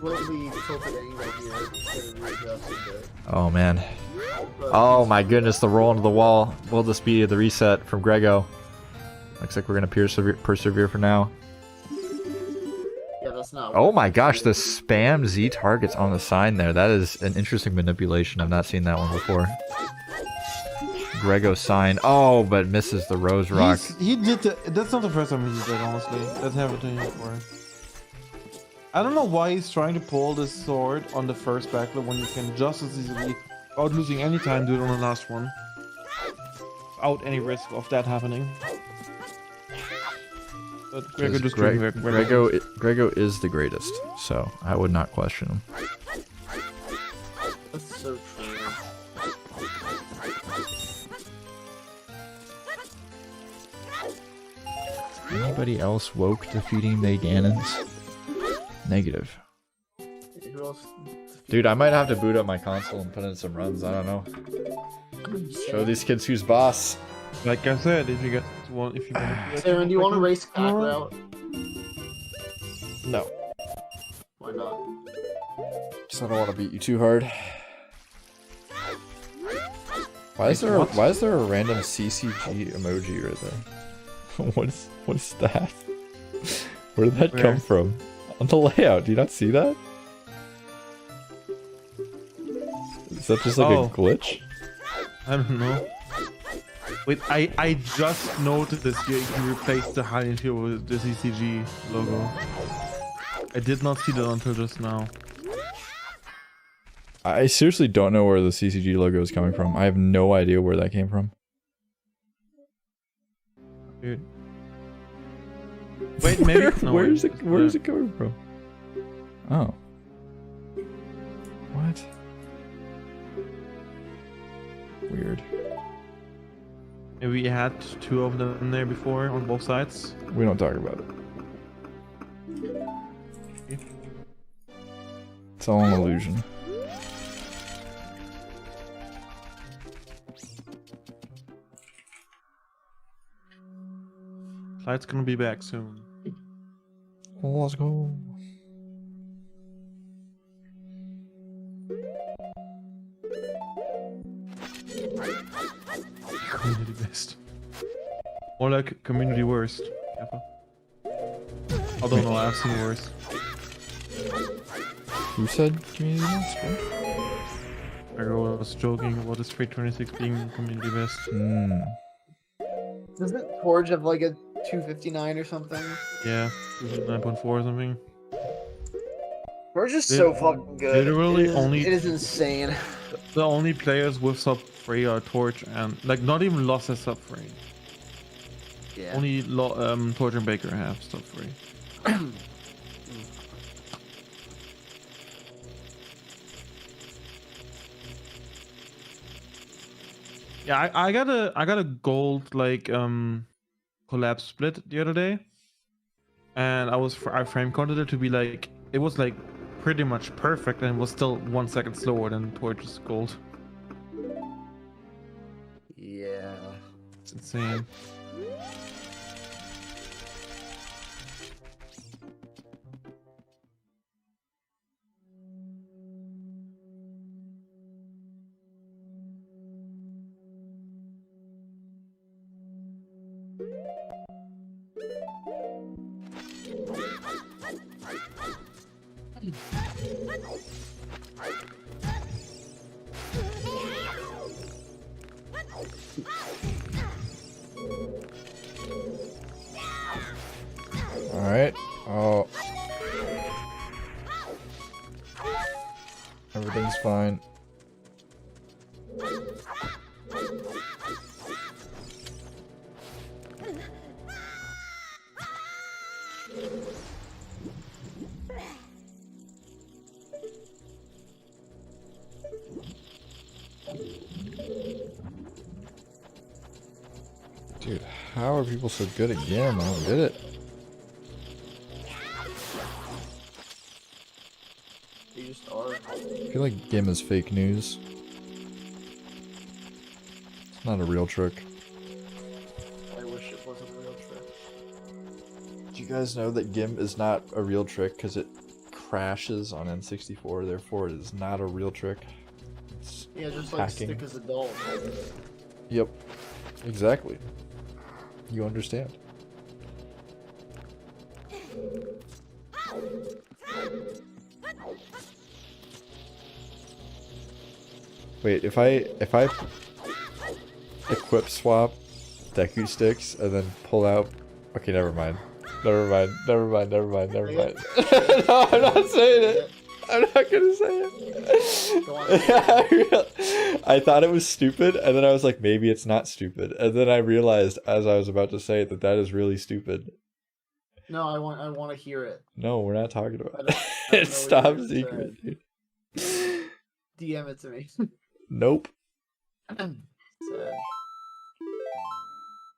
Slightly tilted angle here. Gotta readjust a bit. Oh man. Oh my goodness, the roll into the wall. Will this be the reset from Grego? Looks like we're gonna persevere for now. Yeah, that's not. Oh my gosh, the spam Z targets on the sign there. That is an interesting manipulation. I've not seen that one before. Grego sign. Oh, but misses the Rose Rock. He did that's not the first time he did that, honestly. That's happened to him before. I don't know why he's trying to pull this sword on the first backflip when you can just as easily, without losing any time, do it on the last one. Without any risk of that happening. But Grego just Grego is the greatest, so I would not question him. That's so true. Anybody else woke defeating the Ganons? Negative. Who else? Dude, I might have to boot up my console and put in some runs. I don't know. Show these kids who's boss. Like I said, if you guys want, if you want. Sarah, do you want to race back route? No. Why not? Because I don't want to beat you too hard. Why is there a random CCG emoji right there? what is that? Where did that come from? On the layout, do you not see that? Is that just like a glitch? I don't know. Wait, I just noticed this. You replaced the high here with the CCG logo. I did not see that until just now. I seriously don't know where the CCG logo is coming from. I have no idea where that came from. Dude. Wait, maybe. Where is it coming from? Oh. What? Weird. Maybe you had two of them in there before on both sides. We don't talk about it. It's all an illusion. Clyde's gonna be back soon. Let's go. Community best. Or like community worst. Kappa. Although no, I've seen worse. Who said community best? I was joking about this 326 being community best. Doesn't Torch have like a 259 or something? Yeah, 9.4 or something. Torch is so fucking good. Literally it is insane. The only players with sub 3 are Torch and like not even Lost has sub 3. Yeah. Only Torch and Baker have sub 3. Yeah, I got a gold like collapse split the other day, and I frame counted it to be like it was like pretty much perfect, and it was still 1 second slower than Torch's gold. Yeah, it's insane. Alright. Oh. Everything's fine. Dude, how are people so good at Gim? I don't get it. they just are. I feel like Gim is fake news. It's not a real trick. I wish it wasn't a real trick. Do you guys know that Gim is not a real trick because it crashes on N64, therefore it is not a real trick. It's Yeah, just like hacking. stick as a doll. Yep. Exactly. You understand. Wait, if I equip swap Deku sticks and then pull out. Okay, never mind. Never mind. No, I'm not saying it. I'm not gonna say it. I thought it was stupid, and then I was like, maybe it's not stupid, and then I realized as I was about to say it that that is really stupid. No, I want to hear it. No, we're not talking about I it. don't It's know what top you're secret, dude. DM it to me. Nope. Sad.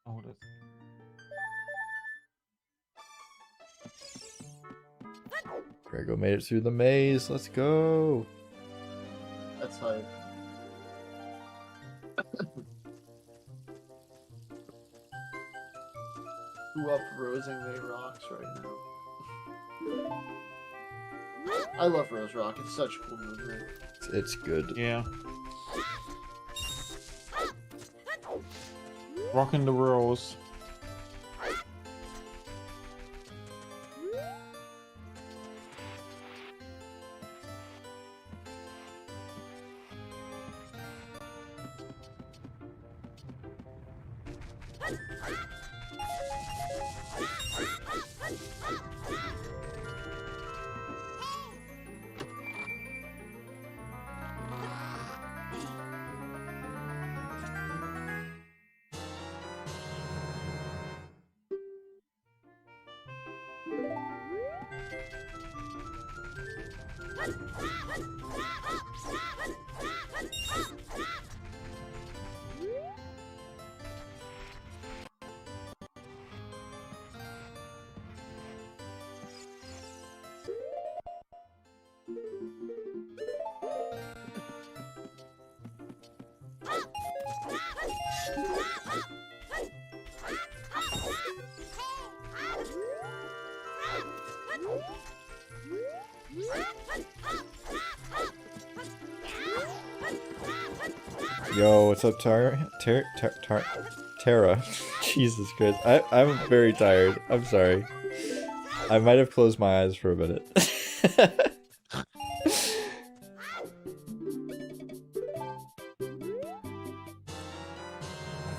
Oh, that's... Grego made it through the maze. Let's go. That's hype. Who up Rosing They Rocks right now? I love Rose Rock. It's such a cool movement. It's good. Yeah. Rocking the Rose. Yo, what's up, Tara? Tara. Jesus Christ. I'm very tired. I'm sorry. I might have closed my eyes for a minute. I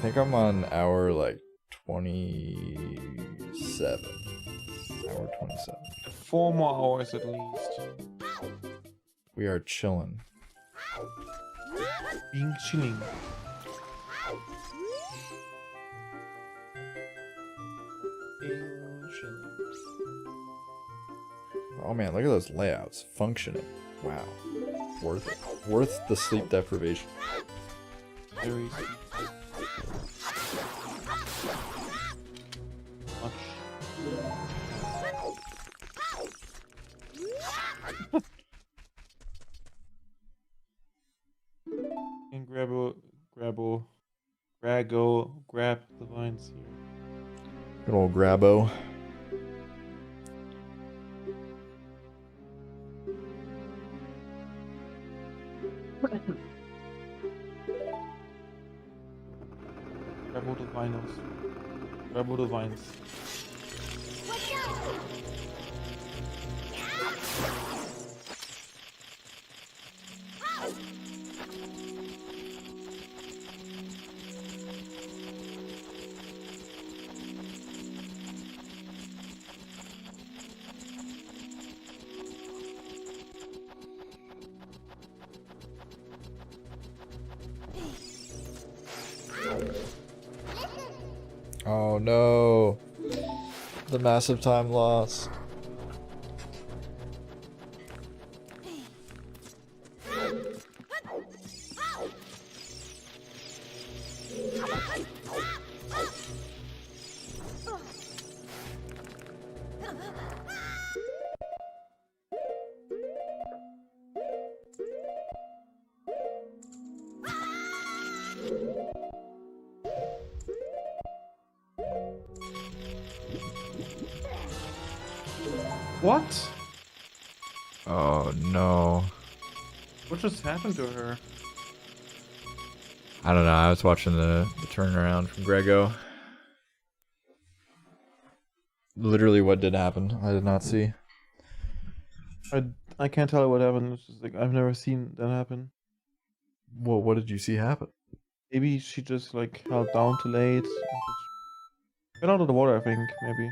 think I'm on hour, like, 27. Hour 27. 4 more hours at least. We are chilling. Being chilling. Oh man, look at those layouts. Functioning. Wow. Worth it. Worth the sleep deprivation. Very much. And grab the vines here. Good old Grabo. Grab all the vinyls. Grab all the vines. Oh no. The massive time loss. What? Oh no. What just happened to her? I don't know. I was watching the turnaround from Grego. Literally, what did happen? I did not see. I can't tell you what happened. It's just like I've never seen that happen. Well, what did you see happen? Maybe she just like held down too late and just get out of the water, I think, maybe.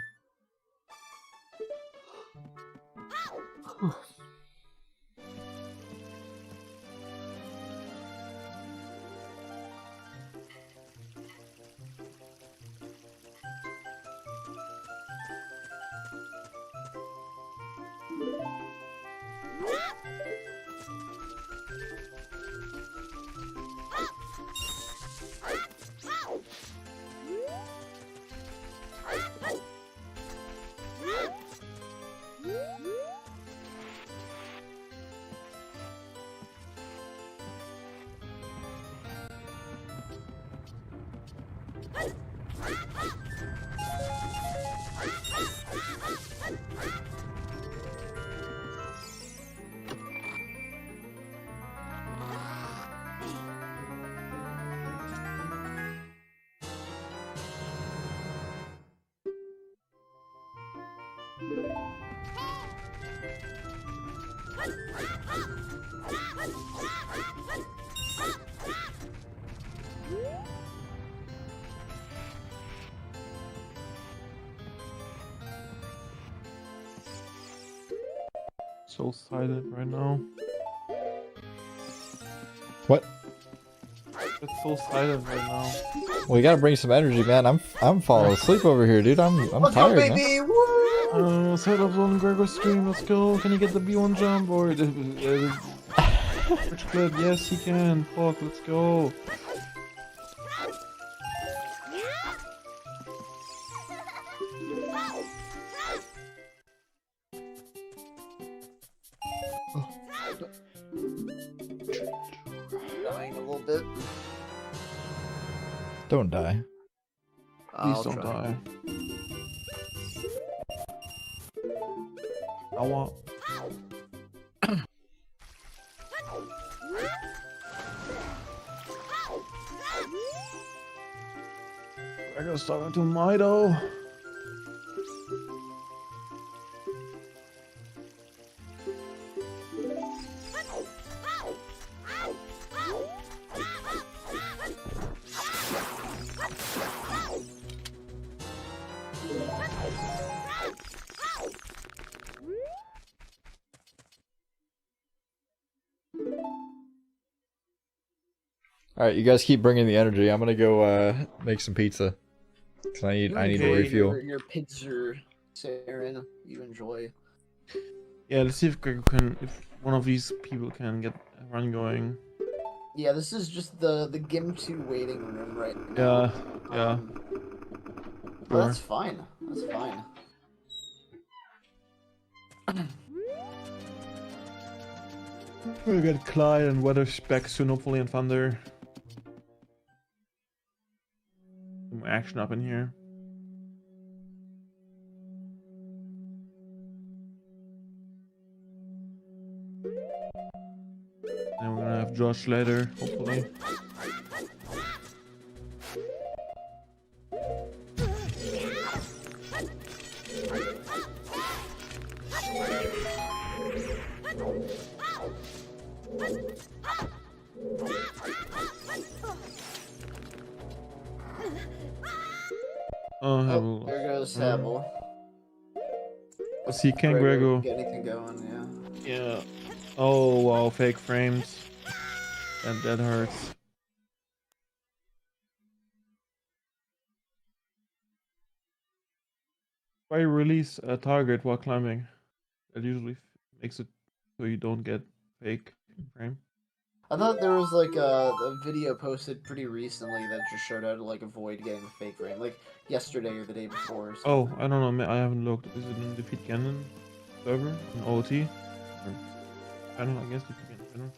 So silent right now. What? It's so silent right now. Well, you gotta bring some energy, man. I'm falling asleep over here, dude. I'm tired, man. Baby, woo! Set up on Gregor's stream. Let's go. Can you get the B1 jump or the Rich clip? Yes, he can. Fuck, let's go. Dying a little bit. Don't die. Please don't die. I want. I gotta start into Mido. Alright, you guys keep bringing the energy. I'm gonna go make some pizza. Cause I need to refuel. Your pizza, Saren, you enjoy. Yeah, let's see if Gregor can, if one of these people can get a run going. Yeah, this is just the GIM2 waiting room right now. Yeah. Well, that's fine. That's fine. We got Clyde and Weather's back soon, hopefully, and Thunder. Some action up in here. And we're gonna have Josh later, hopefully. Oh, there goes Habel. Let's see, can Gregor get anything going? Yeah. Yeah. Oh wow, fake frames. And that hurts. Try release a target while climbing. That usually makes it so you don't get fake frame. I thought there was like a video posted pretty recently that just showed how to like avoid getting a fake frame, like yesterday or the day before. Or oh, I don't know. I haven't looked. Is it in Defeat Ganon server in OT? Or, I don't know. I guess Defeat Ganon. I don't know.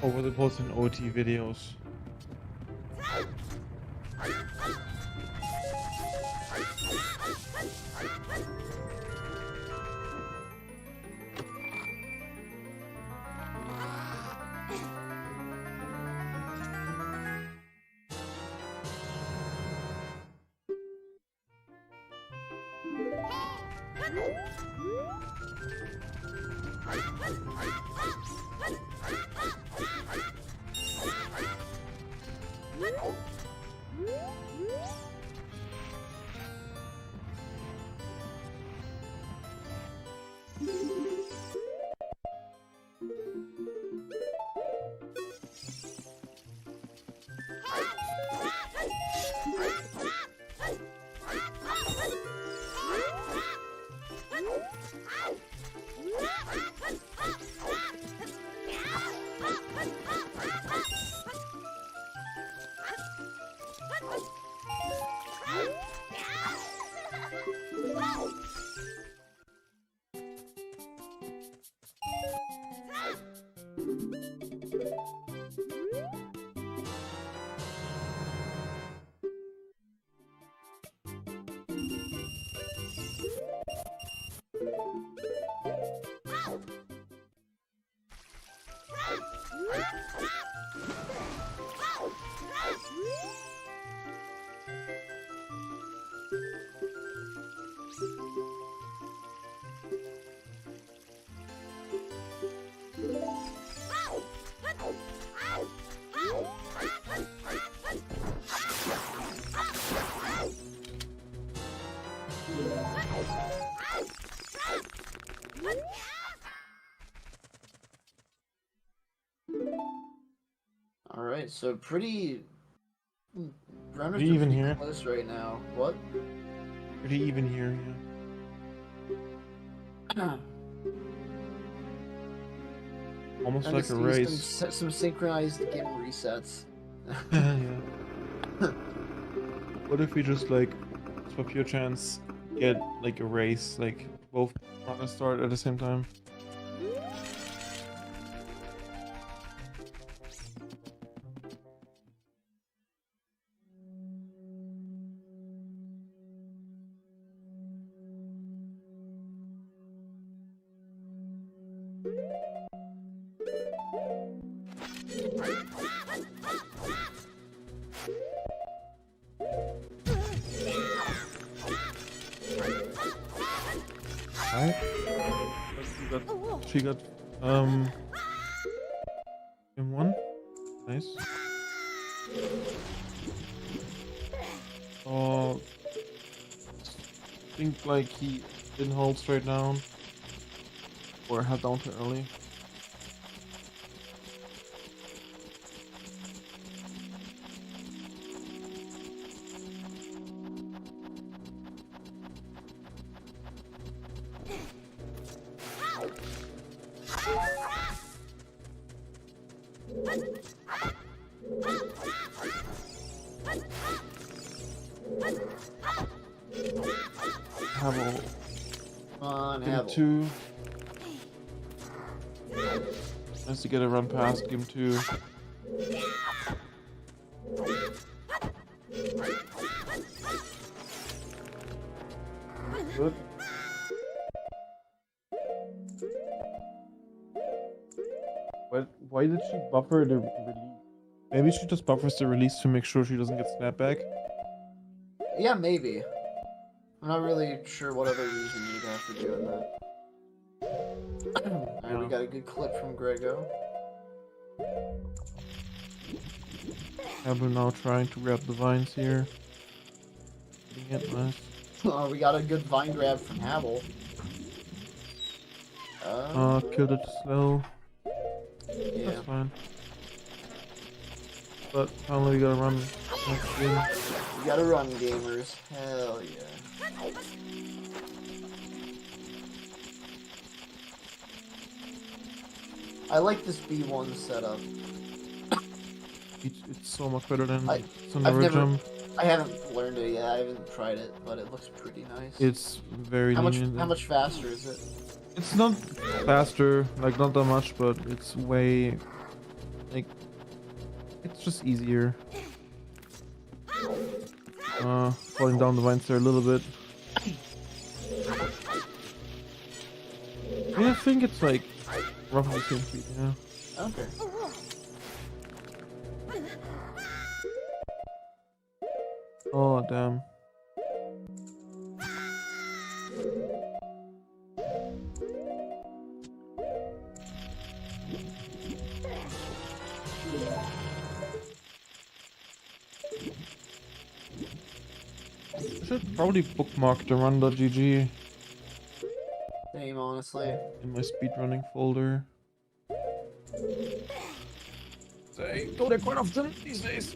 Oh, was it posting OT videos? Alright, so pretty... Runners Pretty are even pretty here. close right now. What? Pretty even here, yeah. Almost Trying like to a see race. Some synchronized game resets. Yeah. What if we just like swap your chance, get like a race, like both runners start at the same time? Right? She got in one. Nice. Oh, think like he didn't hold straight down or held down too early. Havel. Come on, Game Havel. 2. Nice to get a run past game 2. Good. Why did she buffer the release? Maybe she just buffers the release to make sure she doesn't get snapped back. Yeah, maybe. I'm not really sure what other reason you'd have for doing that. Alright, we got a good clip from Grego. Habu now trying to grab the vines here. Getting it nice. Oh, we got a good vine grab from Havel. Killed it slow. Yeah. That's fine. But finally we gotta run next game. We gotta run, gamers. Hell yeah. I like this B1 setup. It's so much better than I've Sunriver never- Jump. I haven't learned it yet. I haven't tried it, but it looks pretty nice. It's very how lenient. much faster is it? It's not faster, like not that much, but it's way like it's just easier. Falling down the vines there a little bit. Yeah, I think it's like roughly the same speed, yeah. Okay. Oh damn. should probably bookmark the run.gg Same, honestly. in my speedrunning folder. I go there quite often these days.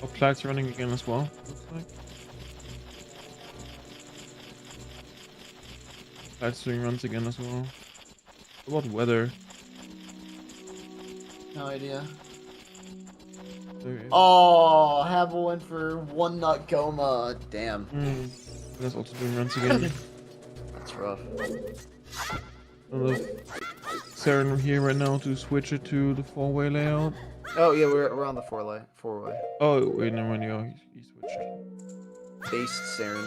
Oh, Clyde's running again as well, looks like. Clyde's doing runs again as well. What about weather? No idea. There is- Oh, Havel went for one nut Goma. Damn. That's also doing runs again. That's rough. Saren here right now to switch it to the 4-way layout. Oh yeah, we're on the four-way. Oh wait, never mind. Yeah, he switched. Based Saren.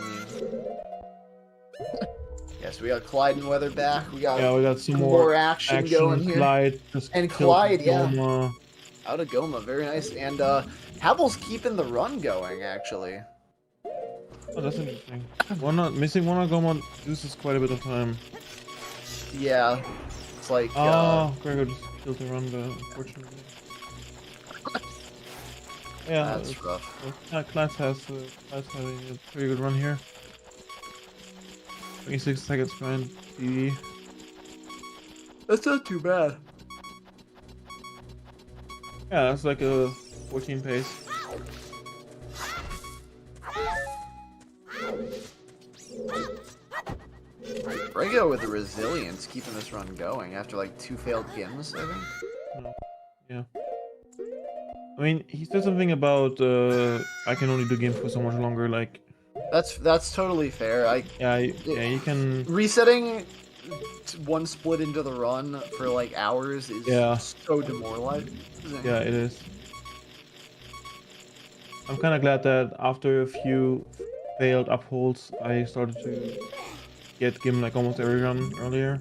Yes, we got Clyde and Weather back. We got some more action going here. Clyde just And killed Clyde, yeah. Goma. Out of Goma, very nice. And Havel's keeping the run going actually. Oh, that's interesting. Missing one on Goma uses quite a bit of time. Yeah, it's like. Gregor just killed the run, but unfortunately. Yeah, That's rough. Clyde's having a pretty good run here. 26 seconds behind DD. That's not too bad. Yeah, that's like a 14 pace. Rego with the resilience keeping this run going after like 2 failed games, I think. Yeah. I mean, he said something about I can only do games for so much longer. Like, that's totally fair. You can resetting one split into the run for like hours is so demoralizing. Yeah, it is. I'm kind of glad that after a few failed upholds, I started to get Gim like almost every run earlier.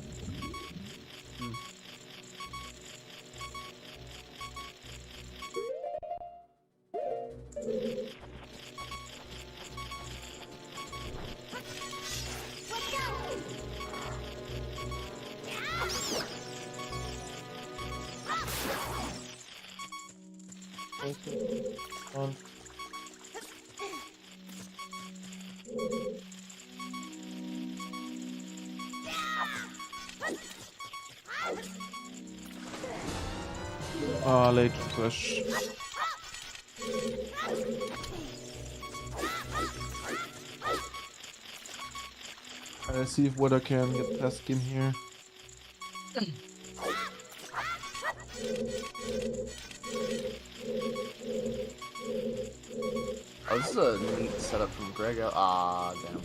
Late push. Let's see if Weather can get past Gim here. Oh, this is a neat setup from Grego. Ah, damn.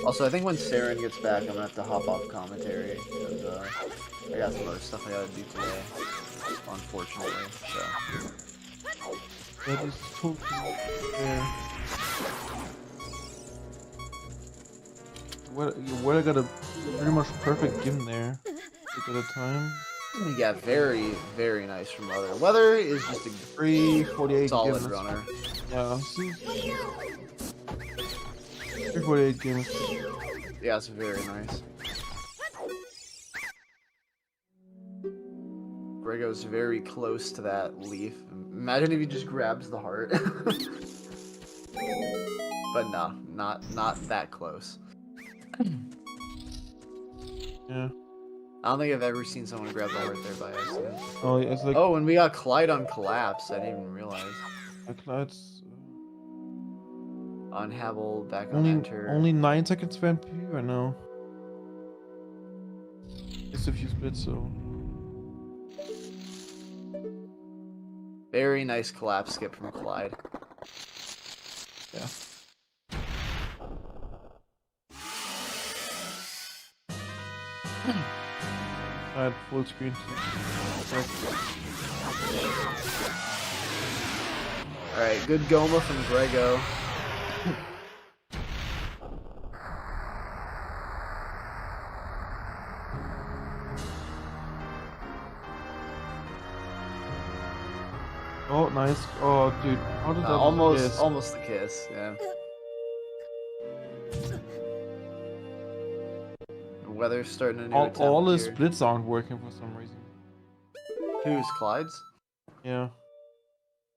Also, I think when Saren gets back, I'm gonna have to hop off commentary because I got some other stuff I gotta do today, unfortunately. So. That is totally fair. Weather got a pretty much perfect Gim there. Look at the time. Yeah, very, very nice from Weather. Weather is just a 3:48 solid Gim. runner. Yeah, see? 3:48 games. Yeah, it's very nice. Grego's very close to that leaf. Imagine if he just grabs the heart. But no, not that close. Yeah. I don't think I've ever seen someone grab the heart there by accident. Oh, yeah, it's like. Oh, and we got Clyde on collapse. I didn't even realize. Clyde's on Havel back on enter. Only 9 seconds for MP right now. Just a few splits, so. Very nice collapse skip from Clyde. Yeah. I had full screen. Alright, good Goma from Grego. Dude, how did that almost kiss? almost the kiss. Yeah. The weather's starting to new All his temperature. splits aren't working for some reason. Who's Clyde's? Yeah.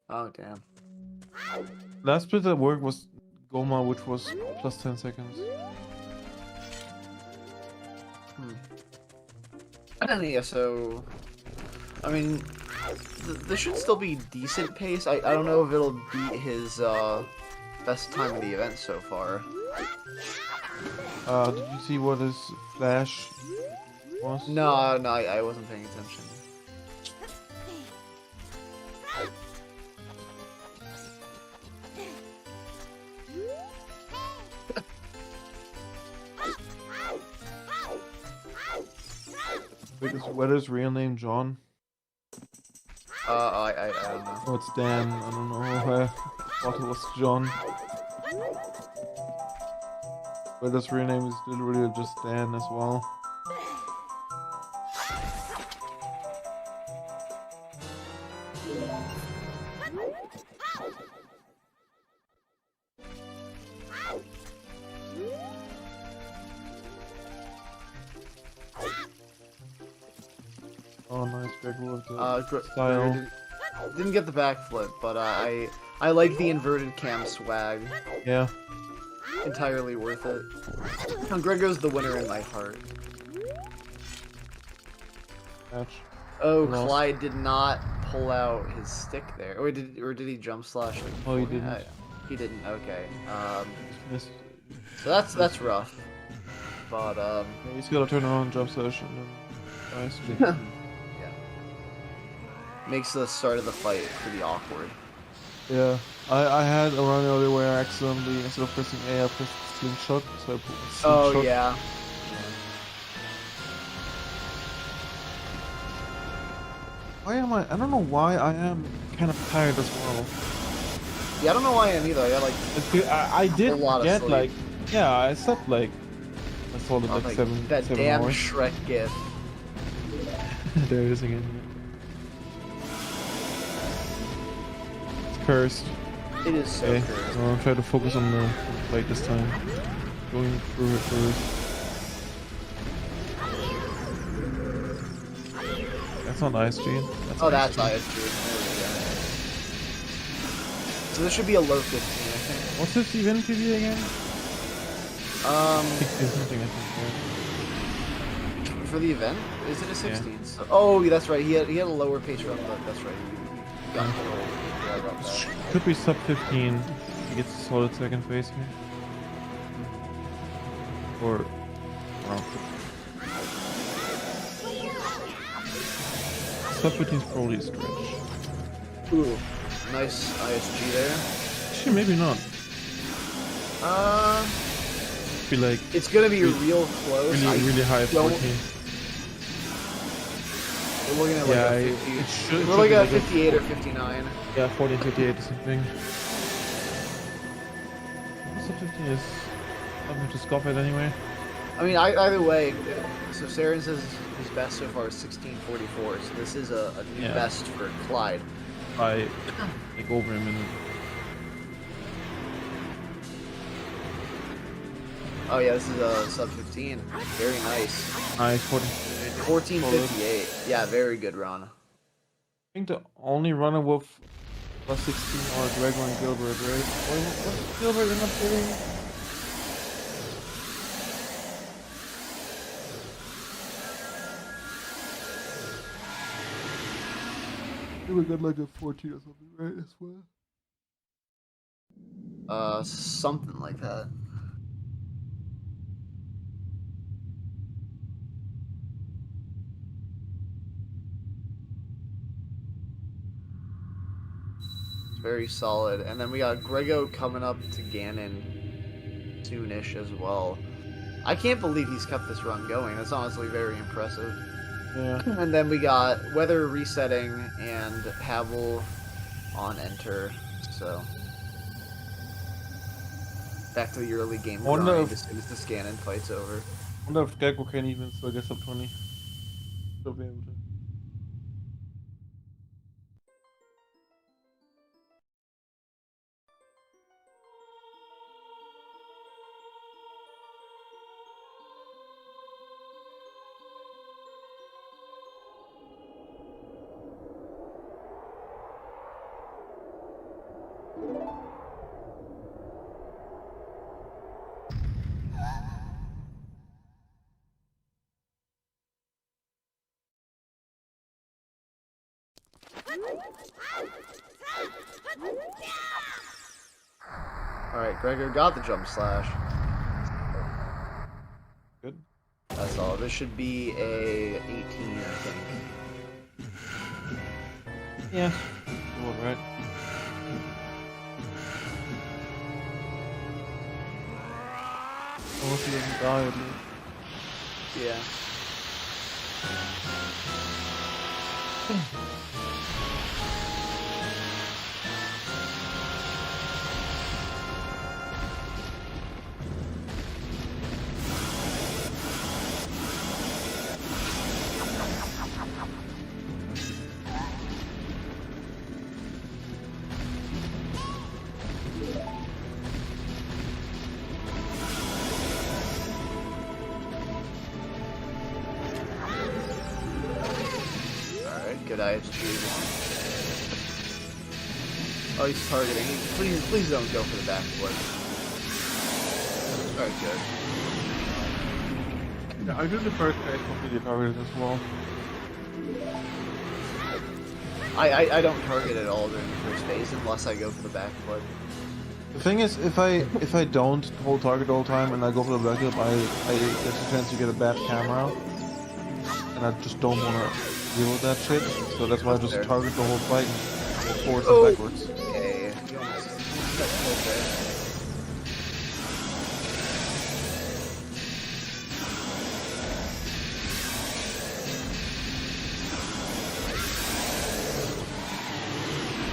Oh damn. Last split that worked was Goma, which was plus 10 seconds. Yeah, so I mean, there should still be decent pace. I don't know if it'll beat his best time of the event so far. Did you see what his flash was? No, I wasn't paying attention. Wait, is Weather's real name John? I don't know. Oh, it's Dan. I don't know. I thought it was John. Weather's real name is literally just Dan as well. Oh, nice, Greg with the style. Didn't get the backflip, but I like the inverted cam swag. Yeah. Entirely worth it. Grego's the winner in my heart. Match. Oh, Lost. Clyde did not pull out his stick there, or did he jump slash? Like, Oh, he didn't. He didn't. Okay. Missed. So that's rough. But Yeah, he's gotta turn around and jump slash and then nice. yeah, makes the start of the fight pretty awkward. Yeah, I had a run earlier where I accidentally, instead of pressing A, I pressed slingshot, so I put slingshot. Oh yeah. Why am I don't know why I am kind of tired as well. Yeah, I don't know why I am either. I got like I did a lot of get sleep. like, yeah, I slept like, I saw it Oh, like seven that 7 damn hours. Shrek gif. There it is again. It's cursed. It is so Okay, cursed. so I'll try to focus on the fight this time. Going through it first. That's not nice, Gene. That's ISG. So this should be a low 15, I think. What's his event PB again? 16 something, I think. For the event, is it a 16? So, oh, that's right. He had a lower pace run, but that's right. He got killed. Yeah, I got that. Could be sub 15. He gets a solid second phase here. Or around 15. Sub 15 is probably a stretch. Ooh, nice ISG there. Actually, maybe not. Be like It's gonna be real close. really high 14. We're looking at like Yeah, a it 50. should We're be looking at like a- 58 or 59. Yeah, 14, 58 or something. Sub 15 is, I'm going to scoff it anyway. I mean, either way, so Saren says his best so far is 16:44, so this is a new Yeah. best for Clyde. I take over him in Oh yeah, this is a sub 15. Very nice. 14:58. Yeah, very good run. I think the only runner with plus 16 are Gregor and Gilbert, right? What's Gilbert end up getting? Gilbert got like a 14 or something, right? As well. Something like that. Very solid. And then we got Grego coming up to Ganon soonish as well. I can't believe he's kept this run going. That's honestly very impressive. Yeah. And then we got Weather resetting and Havel on enter. So back to the early game Wonder grind if- as soon as this Ganon fight's over. I wonder if Gecko can even still get sub 20. Still be able to. Alright, Gregor got the jump slash. Good. That's all. This should be a 18, I think. Yeah. Alright. Unless he doesn't die at least. Yeah. Good IHG. Oh, he's targeting. Please don't go for the backflip. Alright, good. Yeah, I did the first phase completely targeted as well. I don't target at all during the first phase unless I go for the backflip. The thing is, if I don't hold target all the time and I go for the backflip, there's a chance to get a bad camera, and I just don't want to deal with that shit. So that's why I just target the whole fight and go forwards and backwards. Okay. You almost got killed there.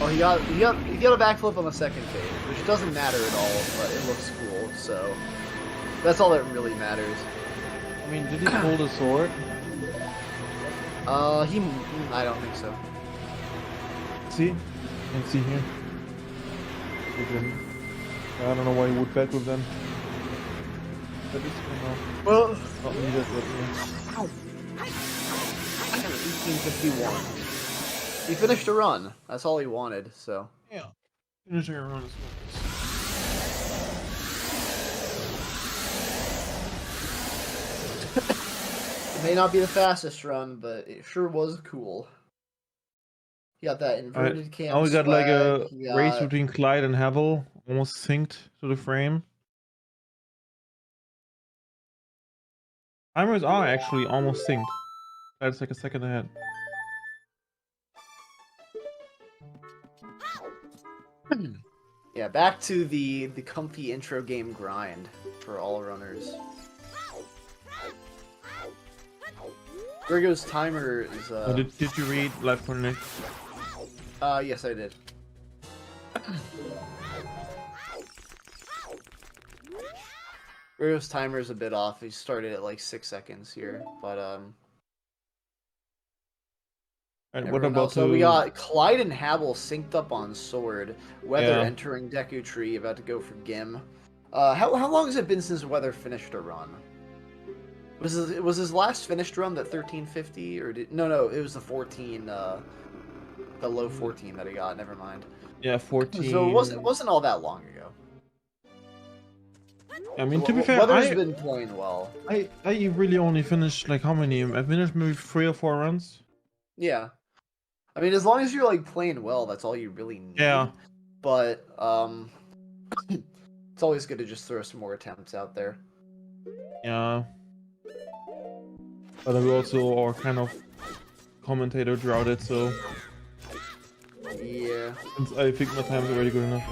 Oh, he got a backflip on the second phase, which doesn't matter at all, but it looks cool. So that's all that really matters. I mean, did he hold a sword? I don't think so. See? You can see here. He didn't. I don't know why he would backflip then. That is Well, not needed, but yeah. 1851. He finished a run. That's all he wanted, so. Yeah. Finishing a run as well. It may not be the fastest run, but it sure was cool. He got that inverted cam. Now we got like a swag, race between Clyde and Havel, almost synced to the frame. Timers are actually almost synced. That's like a second ahead. Yeah, back to the comfy intro game grind for all runners. Grigo's timer is Did you read Life Coordinate? Yes I did. Grigo's timer is a bit off. He started at like 6 seconds here, but Alright, what about so we got Clyde and Havel synced up on Sword. Weather entering Deku Tree, about to go for Gim. How long has it been since Weather finished a run? Was his last finished run that 1350 or no it was the 14 the low 14 that he got. Never mind. Yeah, 14. So it wasn't all that long ago. I mean, to be fair, Weather's been playing well. I really only finished like how many? I finished maybe 3 or 4 runs. Yeah. I mean, as long as you're like playing well, that's all you really need. Yeah. But it's always good to just throw some more attempts out there. Yeah. But we also are kind of commentator droughted, so yeah. Since I think my time's already good enough.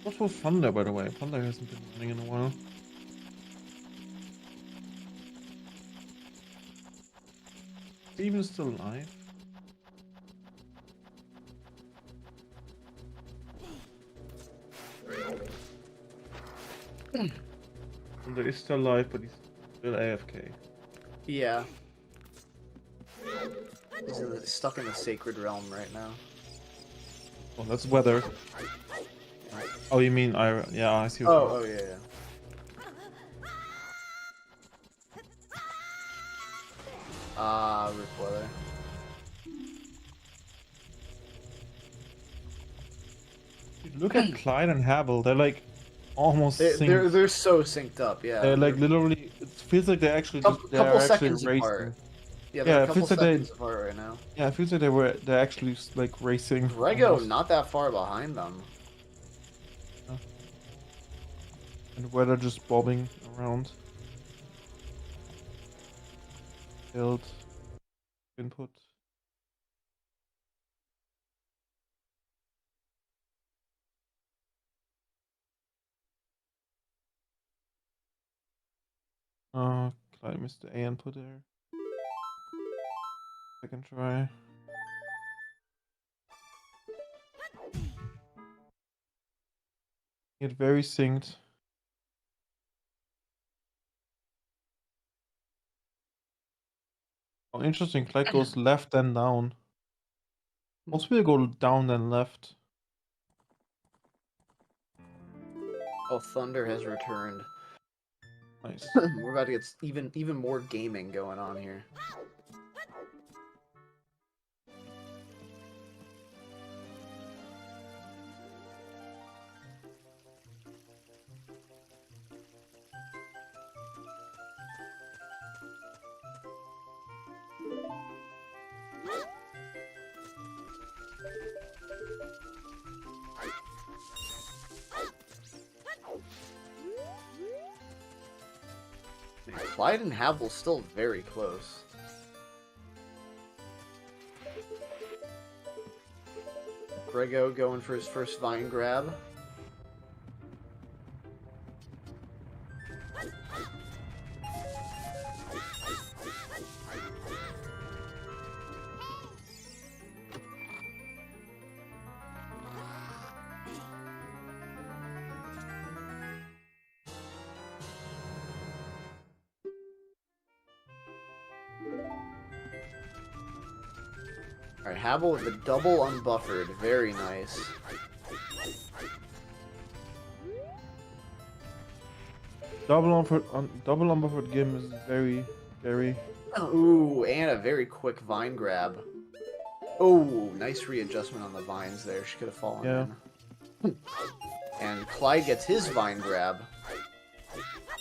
What's with Thunder, by the way? Thunder hasn't been running in a while. Steven's still alive. Thunder is still alive, but he's still AFK. Yeah. He's stuck in the Sacred Realm right now. Oh, that's Weather. Oh, you mean I? Yeah, I see. Oh, yeah, yeah. Rip weather. Look at Clyde and Habel. They're like almost synced. They're so synced up. Yeah. They're like literally. It feels like they're actually couple actually seconds racing. apart. Yeah, they're Yeah, a it couple feels like seconds apart right now. Yeah, it feels like they're actually like racing. Grego almost. not that far behind them. And weather just bobbing around. Build. Input. I missed the A input there. Second try. Get very synced. Oh, interesting. Clyde goes left then down. Most people go down then left. Oh, Thunder has returned. Nice. We're about to get even more gaming going on here. Clyde and Habel still very close. Grego going for his first vine grab. Alright, Habel with the double unbuffered. Very nice. Double unbuffered game is very. Ooh, and a very quick vine grab. Oh, nice readjustment on the vines there. She could have fallen in. And Clyde gets his vine grab.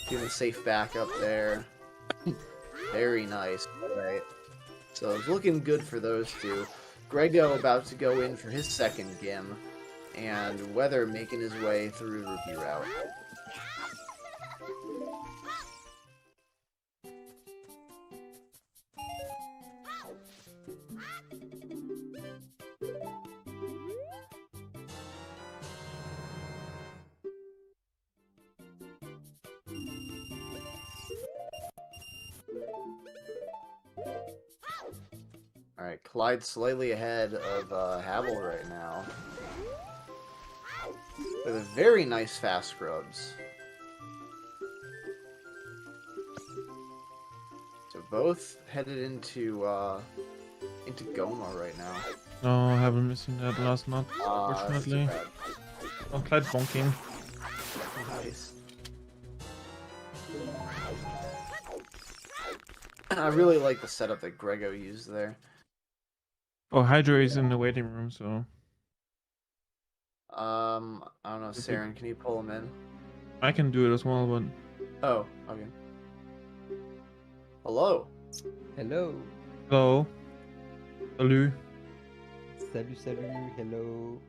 Giving safe backup there. Very nice. Alright. So it's looking good for those two. Grego about to go in for his second gim. And Weather making his way through Rupee Route. Alright, Clyde slightly ahead of Habel right now. With a very nice fast scrubs. So both headed into Goma right now. No, I haven't missing that last knot, fortunately. Oh, Clyde bonking. Nice. I really like the setup that Grego used there. Oh, Hydra is in the waiting room, so... I don't know, Saren, can you pull him in? I can do it as well, but... Oh, okay. Hello. Hello. Hello. Salut. Salut, hello.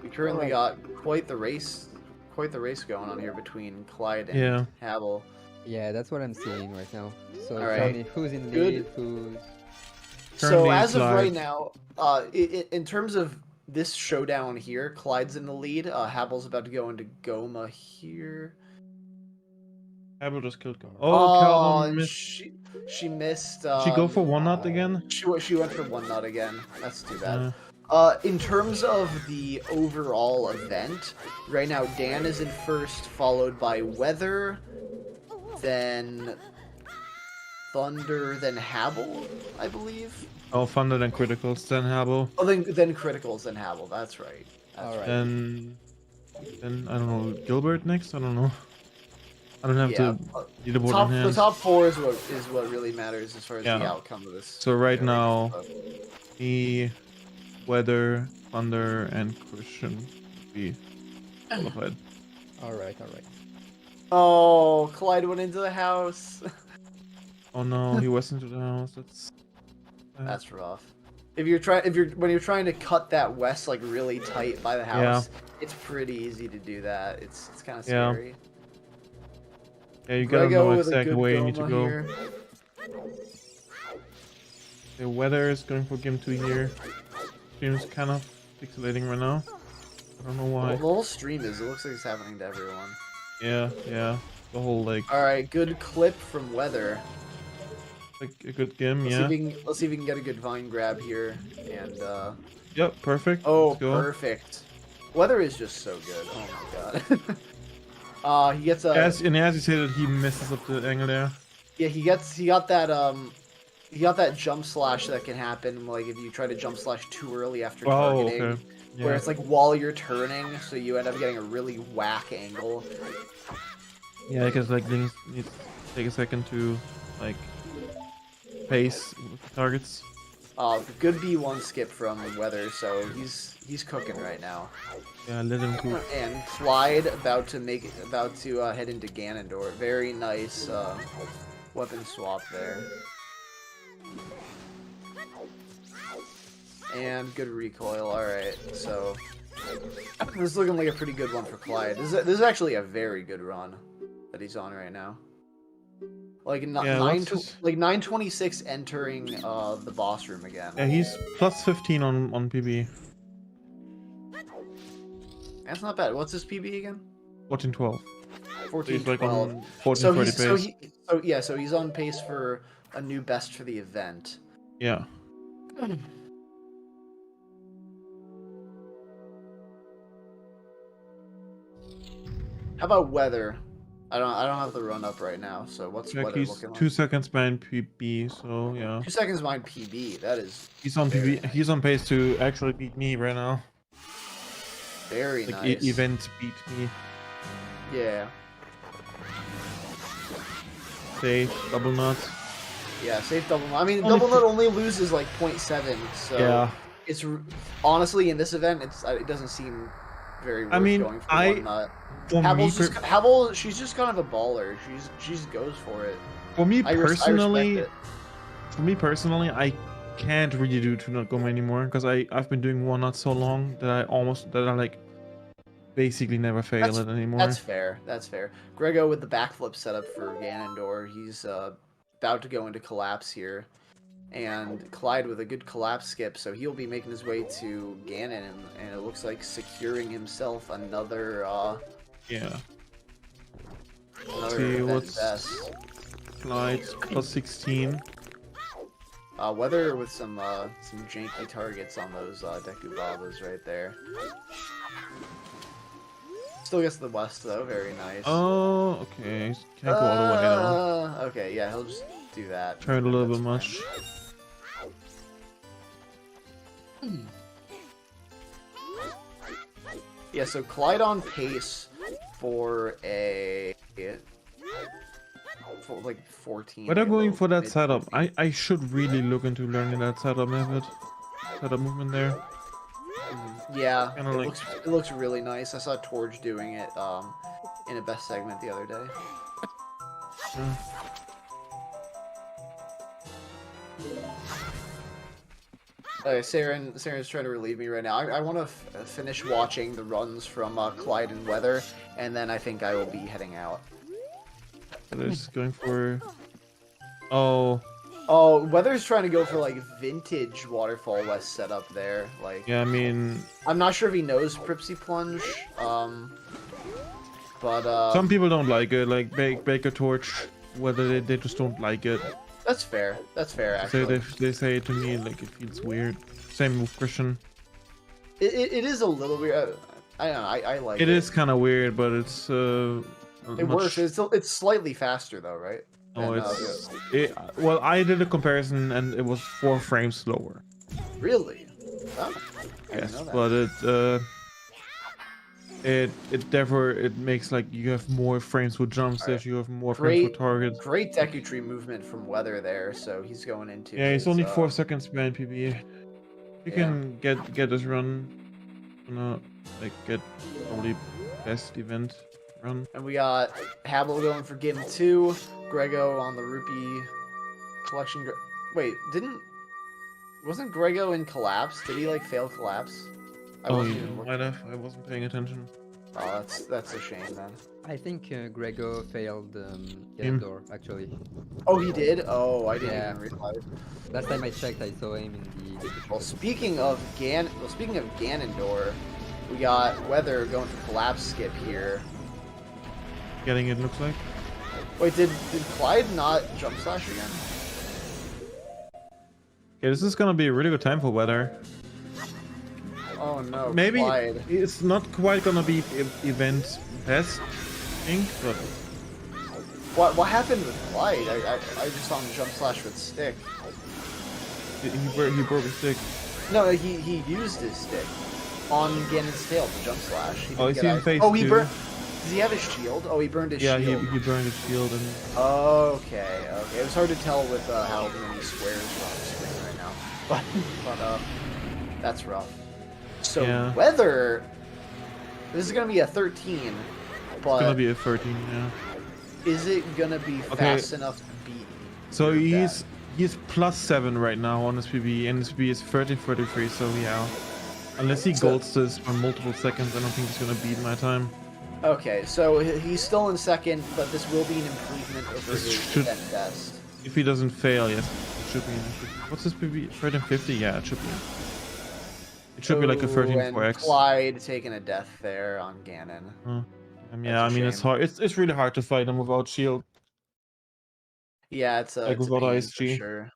We currently got quite the race going on here between Clyde and Habel. Yeah, that's what I'm seeing right now. So All tell me who's in lead, who's... So as of right now, in terms of this showdown here, Clyde's in the lead. Habel's about to go into Goma here. Habel just killed Goma. Oh, Calvin missed. She missed. She go for one knot again? She went for one knot again. That's too bad. In terms of the overall event, right now Dan is in first, followed by Weather, then Thunder, then Habel, I believe. Oh, Thunder, then Criticals, then Habel. Oh, then Criticals, then Habel. That's right. That's right. Then I don't know, Gilbert next. I don't know. I don't have the leaderboard in hand. The top 4 is what really matters as far as the outcome of this. So right now, me, Weather, Thunder, and Christian will be qualified. All right. Oh, Clyde went into the house. Oh no, he was into the house. That's rough. When you're trying to cut that west like really tight by the house, it's pretty easy to do that. It's kind of scary. Yeah, you gotta know exactly where you need to go. Here. The Weather is going for game 2 here. Stream's kind of pixelating right now. I don't know why. Well, the whole stream is. It looks like it's happening to everyone. Yeah. The whole like. All right, good clip from Weather. Like a good game, let's yeah. See if we can get a good vine grab here, and. Yep, perfect. Oh, perfect. Weather is just so good. Oh my god. He gets a. As you say that he messes up the angle there. Yeah, he got that jump slash that can happen like if you try to jump slash too early after targeting. Okay. Yeah. Where it's like while you're turning, so you end up getting a really whack angle. Yeah, because like things need to take a second to like pace with the targets. Good B1 skip from Weather, so he's cooking right now. Yeah, let him cook. And Clyde about to head into Ganondorf. Very nice weapon swap there. And good recoil. All right, so this is looking like a pretty good one for Clyde. This is actually a very good run that he's on right now. Like 926 entering the boss room again. Yeah, he's plus 15 on PB. That's not bad. What's his PB again? 1412. 1412. He's like on 1430 pace. So he's on pace for a new best for the event. Yeah. How about Weather? I don't have the run up right now. So what's Weather looking like? 2 seconds behind PB. So yeah. 2 seconds behind PB. That is. He's on PB. He's on pace to actually beat me right now. Very like nice. Event beat me. Yeah. Safe double nut. Yeah, safe double nut. I mean, double nut only loses like 0.7. So yeah. It's honestly in this event, it doesn't seem very worth going for one nut. Habel, she's just kind of a baller. She just goes for it. For me personally, I can't really do 2-nut Goma anymore because I've been doing 1-nut so long that I like basically never fail it anymore. That's fair. Grego with the backflip setup for Ganondorf. He's about to go into collapse here. And Clyde with a good collapse skip, so he'll be making his way to Ganon, and it looks like securing himself another see what's Clyde plus 16. Weather with some janky targets on those Deku Babas right there. Still gets the west though, very nice. Oh, okay. Can't go all the way though. Okay, yeah, he'll just do that. Tried a little bit much. Yeah, so Clyde on pace for like 14. But I'm going for that setup. I should really look into learning that setup method. Setup movement there. Yeah, it looks really nice. I saw Torge doing it in a best segment the other day. Okay, Saren's trying to relieve me right now. I want to finish watching the runs from Clyde and Weather, and then I think I will be heading out. Weather's going for... Oh, Weather's trying to go for like vintage Waterfall West setup there. Like, yeah, I mean, I'm not sure if he knows Pripsy Plunge, but some people don't like it, like Baker Torch. Whether they just don't like it. That's fair. Actually, they say it to me like it feels weird. Same with Christian. It is a little weird. I don't know. I like it. It is kind of weird, but it's it works. It's slightly faster though, right? No, And, well, I did a comparison and it was 4 frames slower. really? Oh, I didn't Yes, know that. but it therefore it makes like you have more frames with jumps, Alright. you have more frames with targets. Great Deku Tree movement from Weather there, so he's going into. Yeah, it's his, only 4 seconds behind PB. You Yeah. can get this run, like get probably best event run. And we got Habel going for game 2. Grego on the rupee collection. Wait, wasn't Grego in collapse? Did he like fail collapse? I wasn't even looking. Might have. I wasn't paying attention. Oh, that's a shame then. I think Grego failed Ganondorf, actually. Oh, he did? Oh, I didn't Yeah. even realize. Last time I checked, I saw him in the Well, speaking of Ganondorf, we got Weather going for collapse skip here. Getting it looks like. Wait, did Clyde not jump slash again? Okay, this is gonna be a really good time for Weather. Oh no, Maybe Clyde. it's not quite gonna be event best, I think, but What happened with Clyde? I just saw him jump slash with stick. he broke his stick. No, he used his stick on Ganon's tail to jump slash. He Oh, didn't he's get in out- phase Oh, he 2. burned. Does he have his shield? Oh, he burned his Yeah, shield. he burned his shield and. Okay. It was hard to tell with how many squares are on the screen right now, but that's rough. So Yeah. Weather, this is gonna be a 13, but It's gonna be a 13, yeah. is it gonna be fast enough to beat? So your he's +7 right now on his PB, and his PB is 13:33. So yeah, unless he golds this for multiple seconds, I don't think he's gonna beat my time. Okay, so he's still in second, but this will be an improvement over This his should- event best. If he doesn't fail, yes, it should be. What's his PB? 13:50? Yeah, it should be. It should be like a Oh, 13-4x. and Clyde taking a death there on Ganon. Yeah, I mean it's hard. It's really hard to fight him without shield. Yeah, it's a, Like it's a without pain ISG. for sure.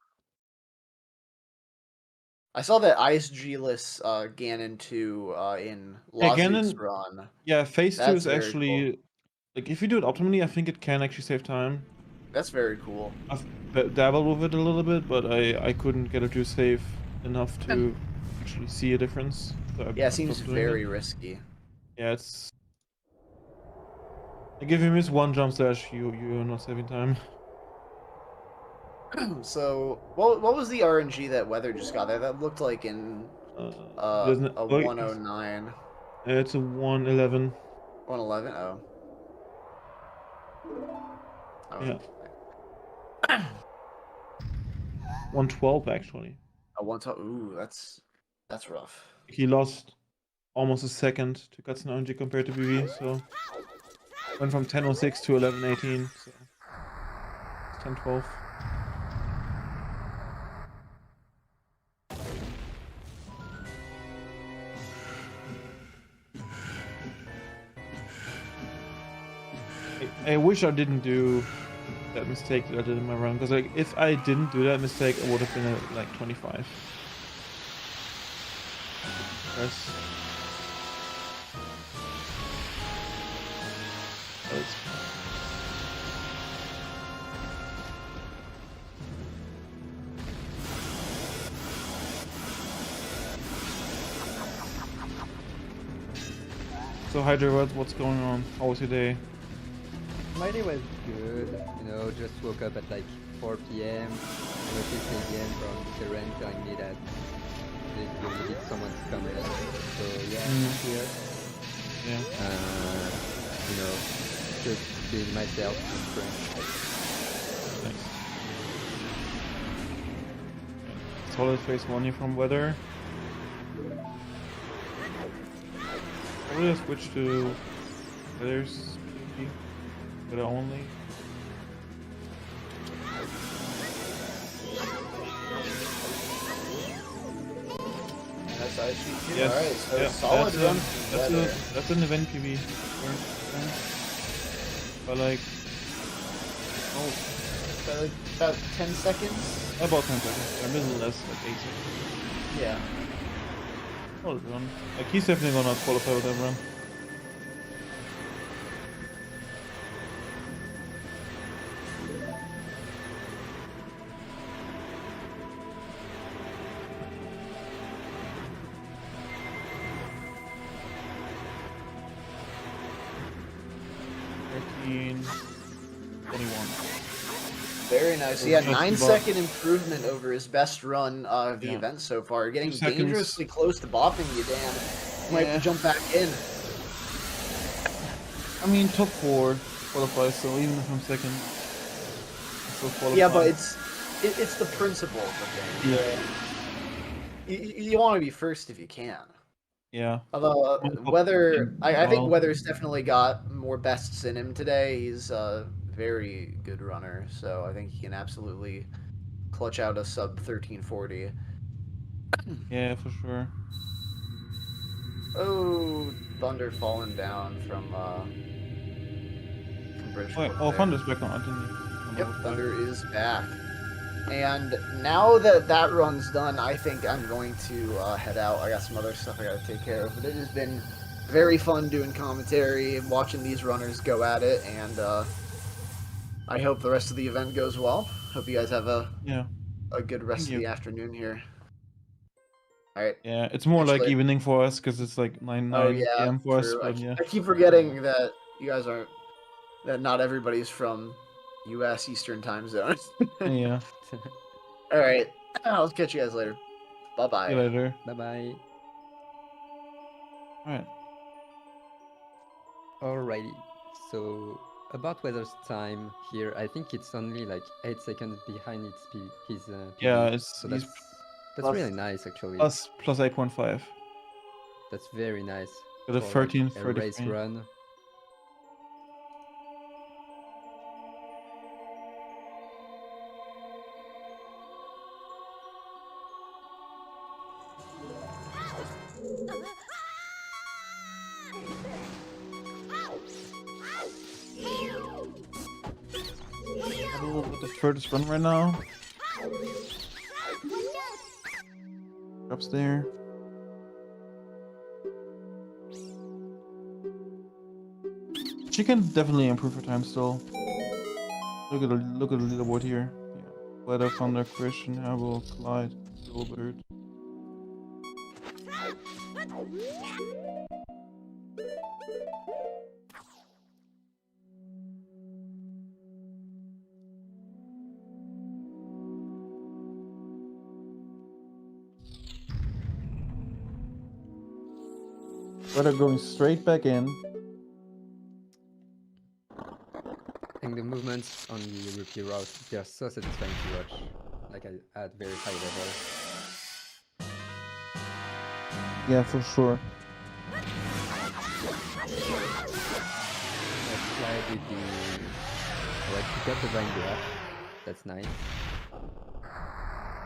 I saw that ISG-less Ganon 2 in Yeah, Lawsuit's Ganon- run. Yeah, phase 2 That's is very actually cool. like if you do it optimally, I think it can actually save time. That's very cool. I've dabbled with it a little bit, but I couldn't get it to save enough to actually see a difference. So Yeah, I it seems stopped doing very it. risky. Yeah, it's. Like if you miss one jump slash, you're not saving time. So, what was the RNG that Weather just got there? That looked like in Doesn't it- a oh, 109. It's a 111. 111? Oh. Yeah. 112 actually. A 112. Ooh, that's rough. He lost almost a second to Guts and RNG compared to BB, so went from 10:06 to 11:18. So 10:12. I wish I didn't do that mistake that I did in my run, because like if I didn't do that mistake, I would have been at like 25. Yes. So Hydra, what's going on? How was your day? My day was good, you know, just woke up at like 4 p.m. Noticed again from Terran telling me that they need someone to come in. So yeah, I'm here. Yeah. You know, just being myself in French. Solid phase 1 here from Weather. Probably I'll switch to Weather's PvP. Weather only. That's ISG2. Yes. Alright, so Yeah, solid run from Weather. that's an event PB. But like, About 10 seconds? about 10 seconds. A little less, like 8 seconds. Yeah. Solid run. Like he's definitely gonna qualify with that run. Very nice. He had 9-second improvement over his best run of the event so far. Getting dangerously close to bopping you, Dan. Might have to jump back in. I mean, top 4 qualifies, so even if I'm second, yeah, but it's the principle of the thing. Yeah. You want to be first if you can. Yeah. Although I think Weather's definitely got more bests in him today. He's a very good runner, so I think he can absolutely clutch out a sub 1340. Yeah, for sure. Oh, Thunder falling down from Bridge. Oh, Thunder's back on, didn't he? Yep, Thunder is back. And now that that run's done, I think I'm going to head out. I got some other stuff I gotta take care of, but it has been very fun doing commentary and watching these runners go at it, and I hope the rest of the event goes well. Hope you guys have a good rest of the afternoon here. All right. Yeah, it's more like evening for us because it's like 9 p.m. for us. But I keep forgetting that you guys aren't. That not everybody's from U.S. Eastern Time Zone. Yeah. All right. I'll catch you guys later. Bye bye. See you later. Bye bye. All right. Alrighty. So about Weather's time here, I think it's only like 8 seconds behind his. Yeah, PB. it's so that's really nice actually. Plus 8.5. That's very nice. For the 13, like, a race run. The furthest run right now. Drops there. She can definitely improve her time still. Look at the leaderboard here. Yeah. Weather, Thunder, Christian, Havel, Clyde, Gilbert. Weather going straight back in. And the movements on the repeat route, they are so satisfying to watch. Like at very high level. Yeah, for sure. Let's slide with the... Alright, he got the vine grab. That's nice.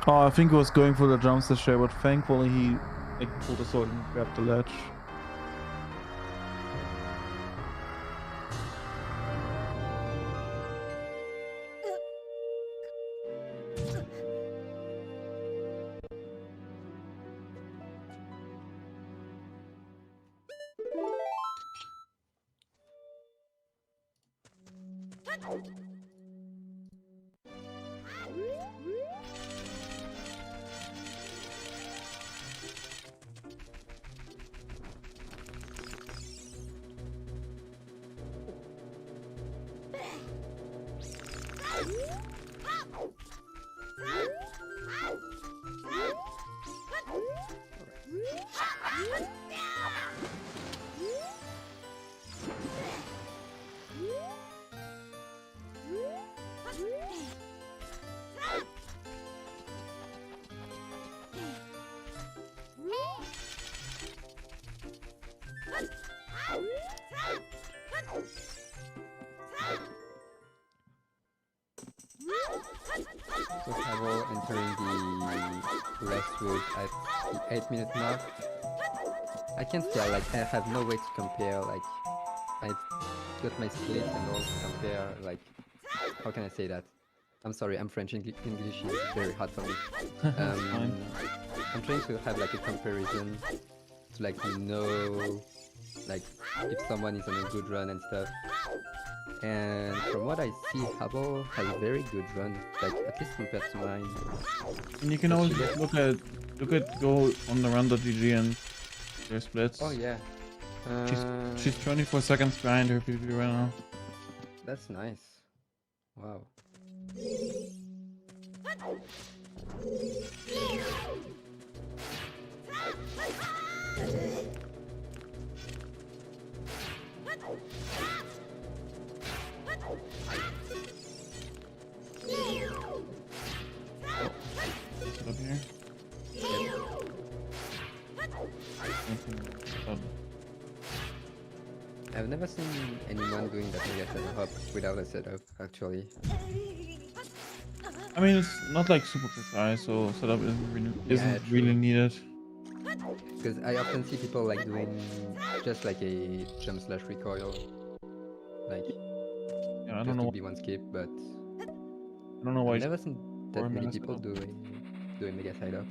Oh, I think he was going for the jump session, but thankfully he pulled the sword and grabbed the ledge. So Havel entering the last route at the 8-minute mark. I can't tell, like I have no way to compare, like I got my split and all to compare, like how can I say that? I'm sorry, I'm French, English is very hard for me. I'm trying to have like a comparison to like know like if someone is on a good run and stuff. And from what I see, Havel has a very good run, like at least compared to mine. And you can always look at go on the run.gg and their splits. Oh yeah. She's 24 seconds behind her PB right now. That's nice. Wow. Sit up here. I've never seen anyone doing that mega setup without a setup, actually. I mean, it's not like super precise, so setup isn't really needed. Because I often see people like doing just like a jump slash recoil. Like, Yeah, I just don't know. to be one skip, but I don't know why. I've never seen that or many mega people setup. do a mega side up.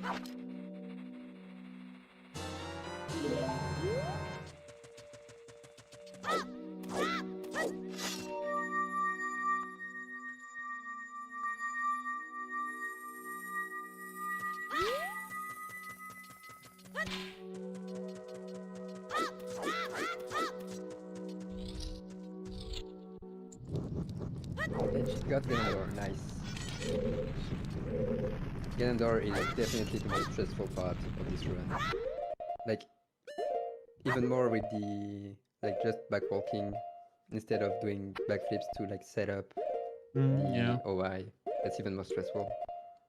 And she got Ganondorf, nice. Ganondorf is definitely the most stressful part of this run. Like, even more with the, like, just backwalking instead of doing backflips to, like, set up the Yeah. OI. That's even more stressful.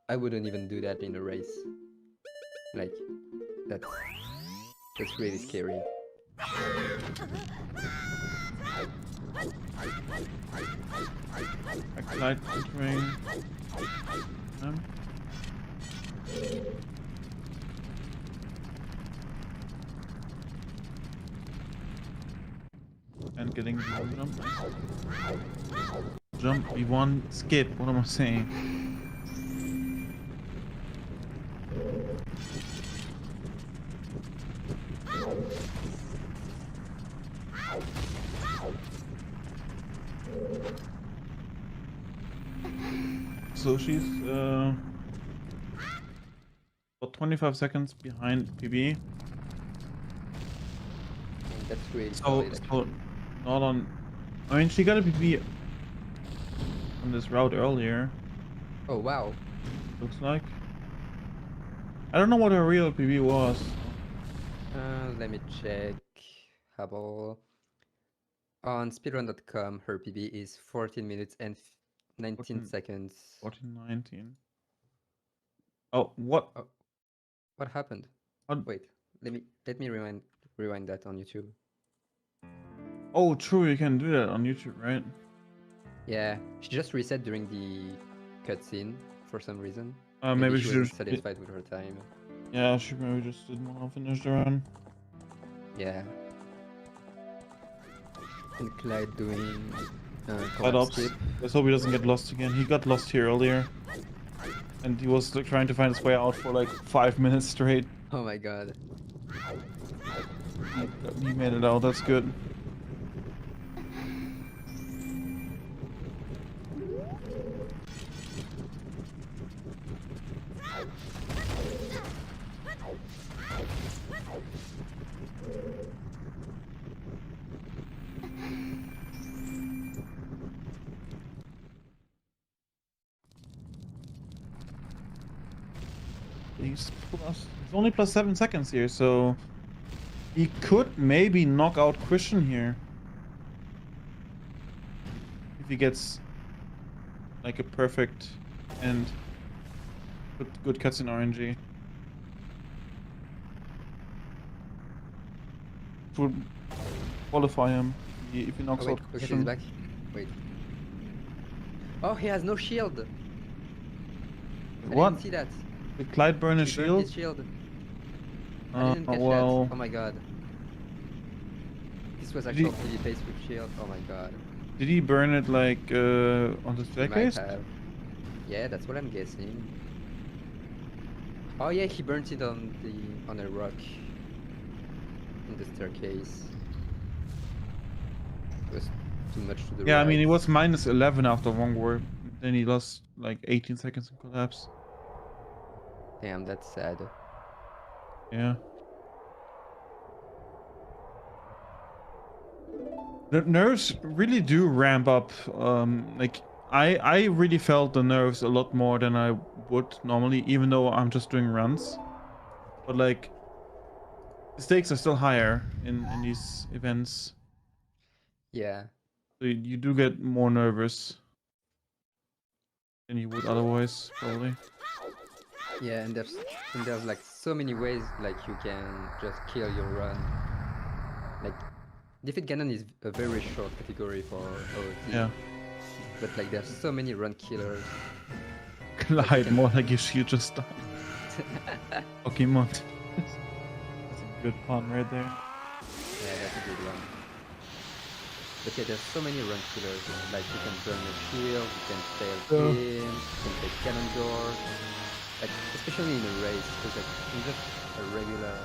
I wouldn't even do that in a race. Like, that's really scary. Backlight entering. And getting the jump. Jump, V1, skip. What am I saying? So she's about 25 seconds behind PB. And that's really So, solid, so not on. I mean, she got a PB on this route earlier. Oh wow. Looks like. I don't know what her real PB was. Let me check. Hubble. On speedrun.com, her PB is 14 minutes and 19 seconds. 14:19. Oh, what? Oh, what happened? Wait, let me rewind that on YouTube. Oh, true. You can do that on YouTube, right? Yeah, she just reset during the cutscene for some reason. Maybe she she wasn't just satisfied with her time. Yeah, she maybe just didn't want to finish the run. Yeah. And Clyde doing Clyde collapse ops. skip. Let's hope he doesn't get lost again. He got lost here earlier. And he was like, trying to find his way out for like 5 minutes straight. Oh my god. He made it out, that's good. He's only plus 7 seconds here, so he could maybe knock out Christian here. If he gets like a perfect and good cutscene RNG. Would qualify him if he knocks Oh, wait, out look at Christian. his back. Wait. Oh, he has no shield. I What? didn't see that. Did Clyde burn his He burned shield? his shield. I didn't catch well. that. Oh my god. This was Did he- actual PvP pace with shield. Oh my god. Did he burn it like on the He might staircase? have. Yeah, that's what I'm guessing. Oh yeah, he burnt it on a rock in the staircase. It was too much to the Yeah, right. I mean, he was minus 11 after one warp. Then he lost like 18 seconds in collapse. Damn, that's sad. Yeah. The nerves really do ramp up. Like I really felt the nerves a lot more than I would normally, even though I'm just doing runs. But like, the stakes are still higher in these events. Yeah. So you do get more nervous than you would otherwise, probably. Yeah, and there's like so many ways like you can just kill your run. Like Defeat Ganon is a very short category for OOT. Yeah. But like there's so many run killers. Glide, more like your shield just died. Pokemon. That's a good pun right there. Yeah, that's a good one. But yeah, there's so many run killers. Like you can burn your shield, you can fail kills, you can take cannon doors. Like especially in a race, because like in just a regular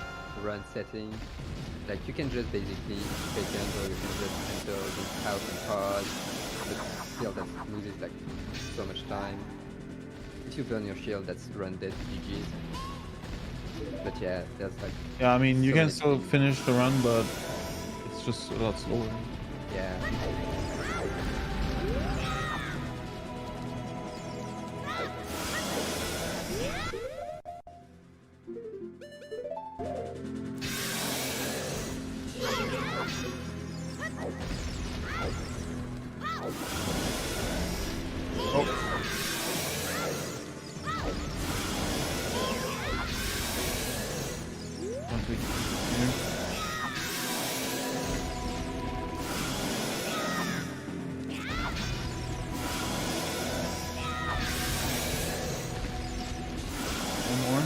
run setting, like you can just basically take cannon door, you can just enter the house and pause, but still that loses like so much time. If you burn your shield, that's run dead GG's. But yeah, there's like... Yeah, I mean, you so can many still things. finish the run, but it's just a lot slower. Yeah. One more.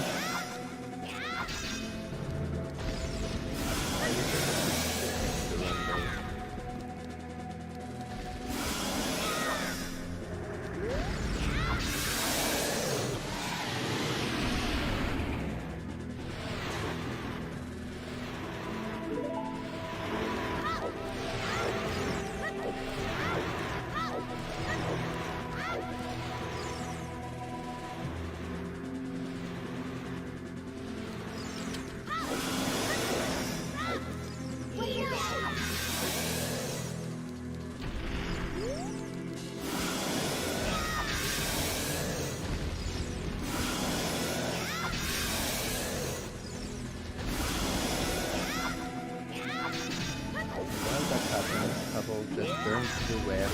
Bubble just burns the web.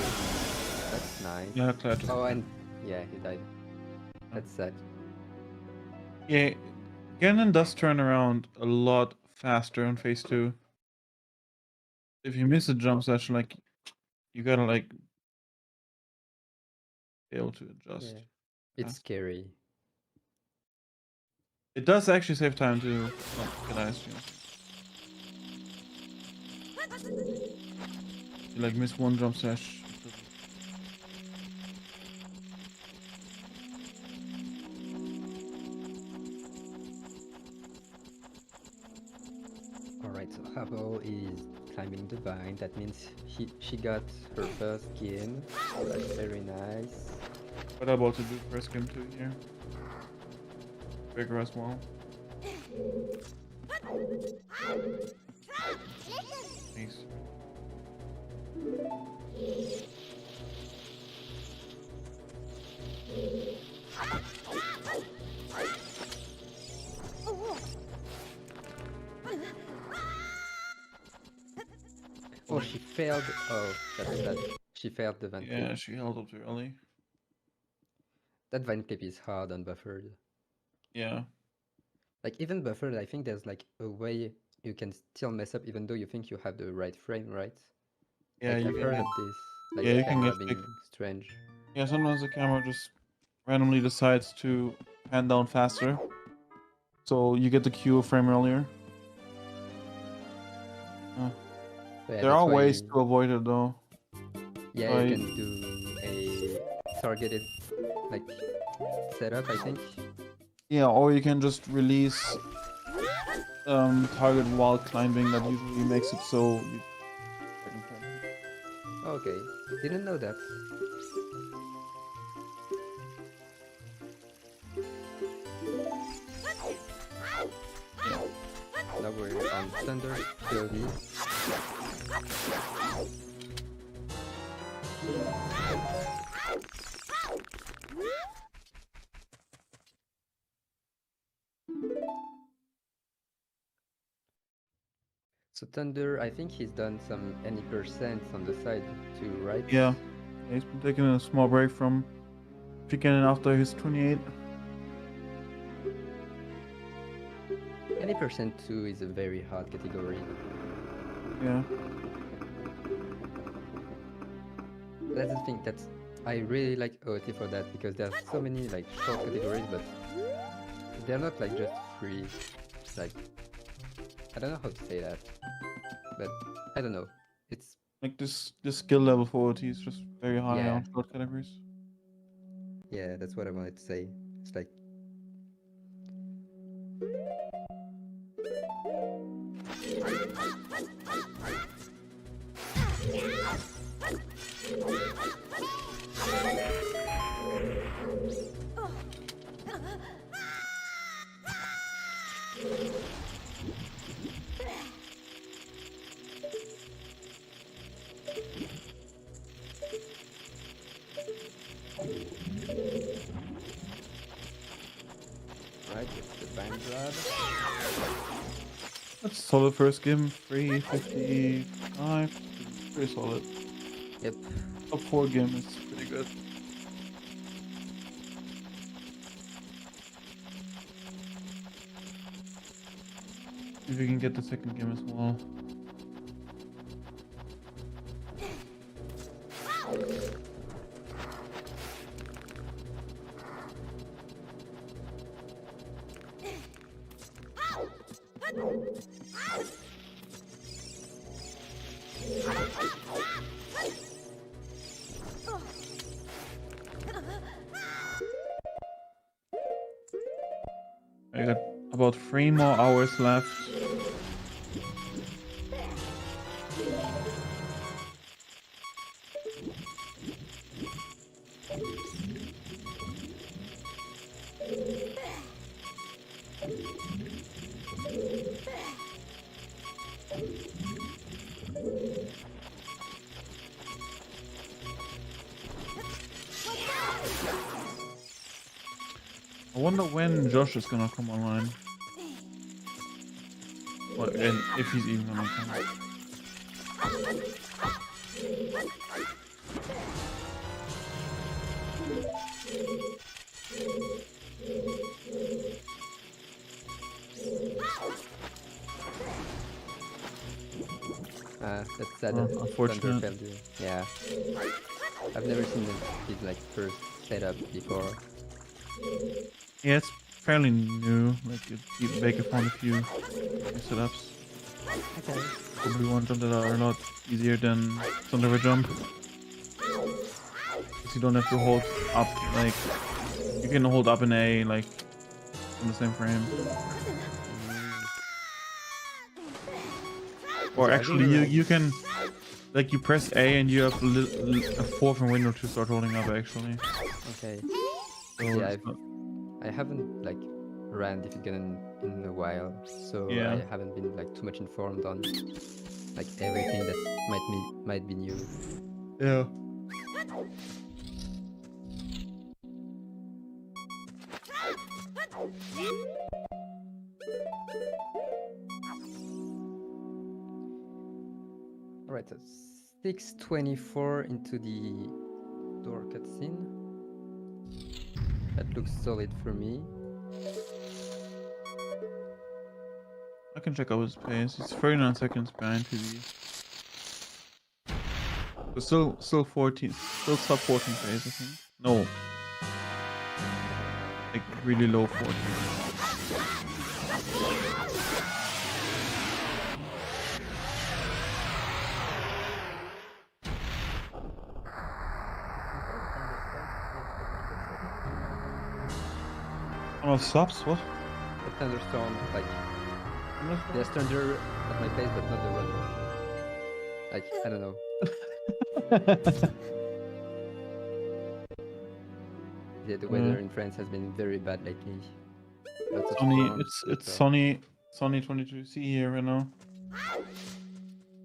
That's nice. Yeah, Claire just... Oh, and yeah, he died. That's sad. Yeah, Ganon does turn around a lot faster on phase 2. If you miss a jump session, like, you gotta, like, be able to adjust. Yeah. It's scary. It does actually save time to get ice, you know. You, like, miss one jump session. Alright, so Habo is climbing the vine. That means she got her first skin. That's very nice. What about to do first game 2 here? Vigorous wall. Nice. Oh, she failed. Oh, that's sad. She failed the vine Yeah, clip. she held up too early. That vine clip is hard and buffered. Yeah. Like even buffered, I think there's like a way you can still mess up even though you think you have the right frame, right? Yeah, like, you I've can heard get, of this. Like yeah, the you can camera get being strange. Yeah, sometimes the camera just randomly decides to pan down faster. So you get the Q frame earlier. Yeah, There that's are why ways to avoid it though. Yeah, you can do a targeted like setup, I think. Yeah, or you can just release target while climbing. That usually makes it so you... Okay, didn't know that. Now we're on Thunder POV. So Thunder, I think he's done some any percent on the side too, right? Yeah. He's been taking a small break from Defeat Ganon after his 28. Any percent too is a very hard category. Yeah. That's the thing. I really like OT for that because there's so many like short categories, but they're not like just free. Like I don't know how to say that, but I don't know. It's like this skill level for OT is just very high Yeah. on short categories. Yeah, that's what I wanted to say. It's like right, it's the bank grab. That's a solid first game. 355. Pretty solid. Yep. Top 4 game is pretty good. If we can get the second game as well. I got about 3 more hours left. I wonder when Josh is gonna come online. Well, and if he's even gonna come. That's sad. Unfortunate. Thunder failed you. Yeah. I've never seen them did like first setup before. Yeah, it's fairly new. Like Baker found a few new setups. Okay. Probably one jump that are a lot easier than Thunder jump. Because you don't have to hold up, like you can hold up an A like on the same frame. Or actually you can like you press A and you have a fourth window to start holding up actually. Okay. So Yeah, I haven't like ran Defeat Ganon in a while, so Yeah. I haven't been like too much informed on like everything that might be new. Yeah. Alright, so 6:24 into the door cutscene. That looks solid for me. I can check out his pace. He's 39 seconds behind PB. But still 14, still sub 14 pace, I think. No. Like really low 14. Oh, subs? What? The thunderstorm, like there's thunder at my place, but not the weather. Like I don't know. Yeah, the weather in France has been very bad lately. Lots of Sunny, storms, it's so- sunny 22C here right now.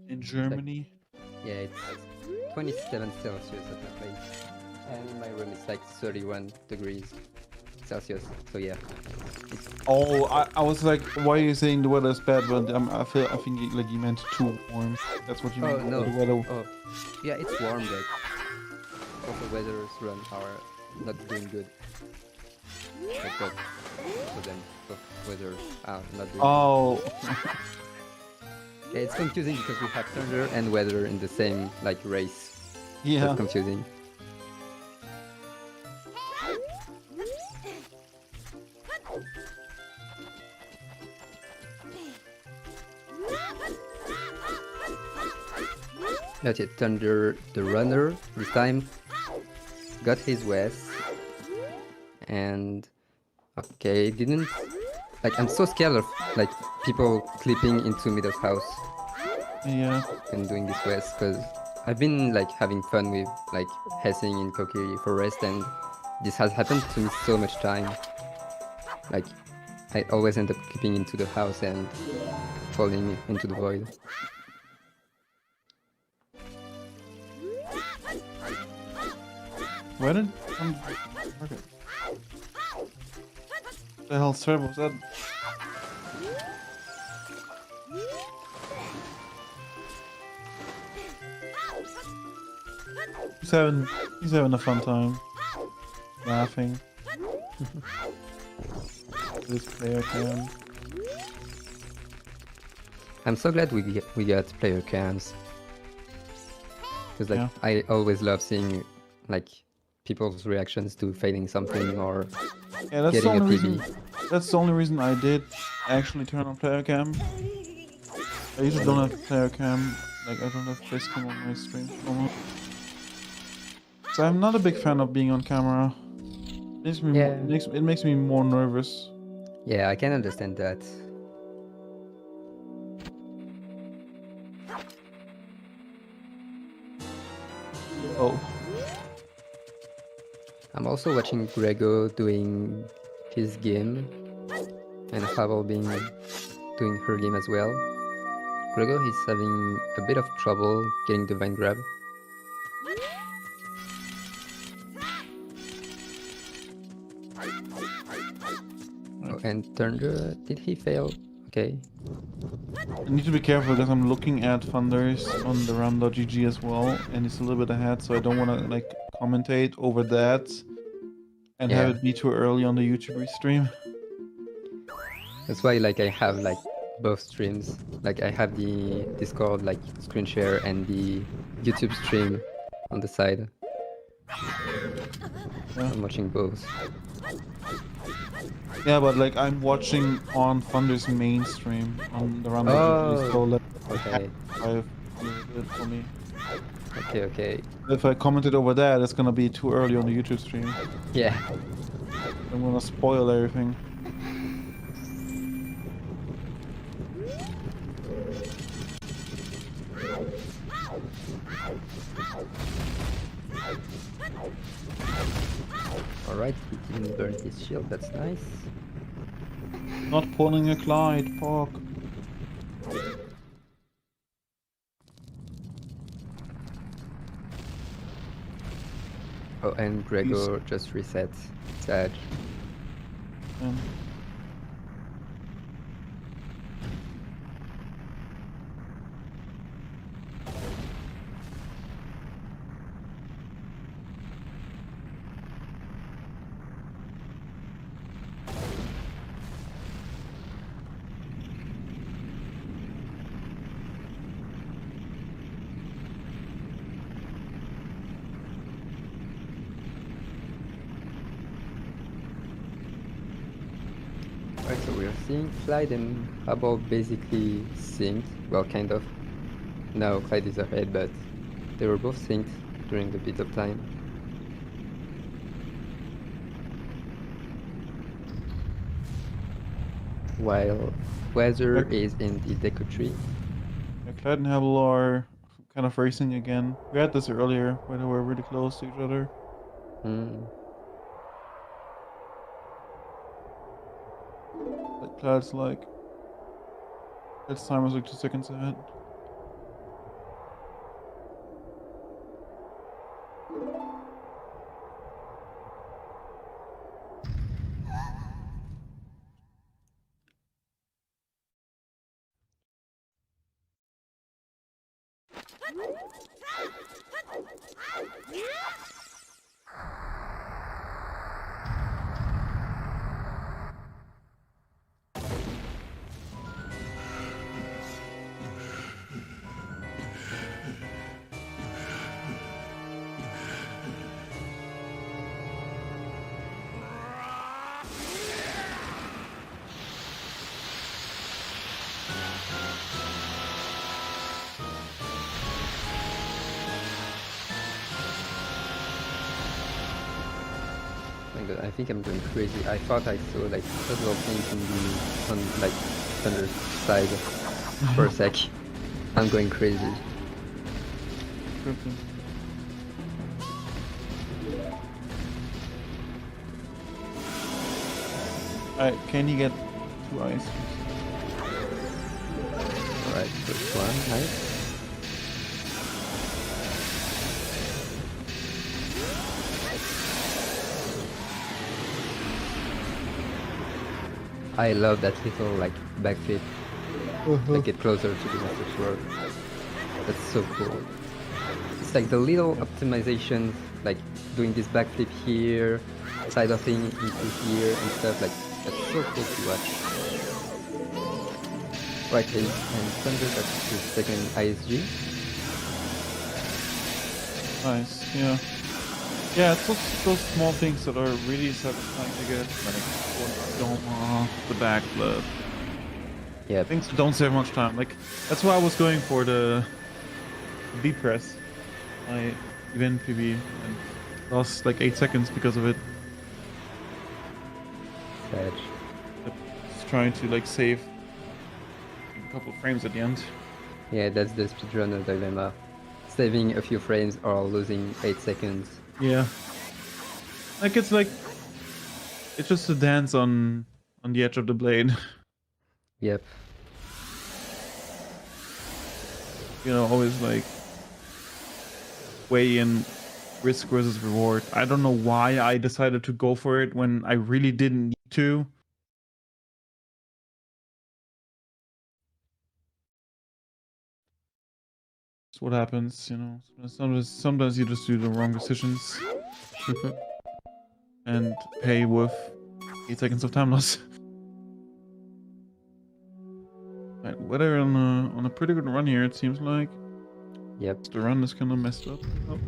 In Germany. Yeah, it's 27 Celsius at my place. And in my room it's like 31 degrees Celsius. So yeah. Oh, I was like, why are you saying the weather is bad? But I think like you meant too warm. That's what you Oh meant. no. The weather. Oh, yeah, it's warm, but also weathers run are not doing good. Like that. So then, weather are not doing Oh. good. Yeah, it's confusing because we have thunder and weather in the same like race. Yeah. That's confusing. That's it. Thunder, the runner, this time got his West, and okay, didn't like. I'm so scared of like people clipping into Middle's house. Yeah. And doing this West because I've been like having fun with like hessing in Kokiri Forest, and this has happened to me so much time. Like I always end up clipping into the house and falling into the void. Where did okay. The hell's terrible was that? He's having a fun time. Laughing. This player cam. I'm so glad we got player cams. Because like I always love seeing like people's reactions to failing something or getting a PB. That's the only reason I did actually turn on player cam. I usually don't have player cam, like I don't have face cam on my stream. So I'm not a big fan of being on camera. It makes me more nervous. Yeah, I can understand that. Oh. I'm also watching Grego doing his game and Pavel being doing her game as well. Grego is having a bit of trouble getting the vine grab. Oh, and Thunder, did he fail? Okay. I need to be careful because I'm looking at Thunders on the ram.gg as well, and it's a little bit ahead, so I don't want to like commentate over that and have it be too early on the YouTube stream. That's why like I have like both streams. Like I have the Discord like screen share and the YouTube stream on the side. I'm watching both. Yeah, but like I'm watching on Thunder's main stream on the ram.gg, so like okay. For me. Okay. If I commented over that, it's gonna be too early on the YouTube stream. Yeah. I'm gonna spoil everything. Alright, he didn't burn his shield, that's nice. Not pulling a Clyde, fuck. Oh, and Gregor just reset. Sad. Alright, so we're seeing Clyde and Hubble basically synced. Well, kind of. Now Clyde is ahead, but they were both synced during the bit of time. While Weather is in the Deco tree. Yeah, Clyde and Hubble are kind of racing again. We had this earlier, where they were really close to each other. Like Clyde's like... Clyde's time was like 2 seconds ahead. I think I'm going crazy. I thought I saw like several things on like Thunder's side for a sec. I'm going crazy. Alright, can you get 2 ice? Alright, first one, nice. I love that little like backflip. Like get closer to the Master Sword. That's so cool. It's like the little optimizations, like doing this backflip here, side of thing into here and stuff. Like that's so cool to watch. Right, and Thunder, that's his second ISG. Nice, yeah. Yeah, it's those small things that are really satisfying to get. Like, the backflip. Yeah. Things don't save much time. Like, that's why I was going for the B press. I event PB and lost like 8 seconds because of it. Sad. Just trying to like save a couple of frames at the end. Yeah, that's the speedrunner dilemma. Saving a few frames or losing 8 seconds. Yeah. It's just a dance on the edge of the blade. Yep. You know, always like weigh in risk versus reward. I don't know why I decided to go for it when I really didn't need to. That's what happens, you know. Sometimes you just do the wrong decisions and pay with 8 seconds of time loss. Right, weather on a pretty good run here, it seems like. Yep. The run is kind of messed up. Oh.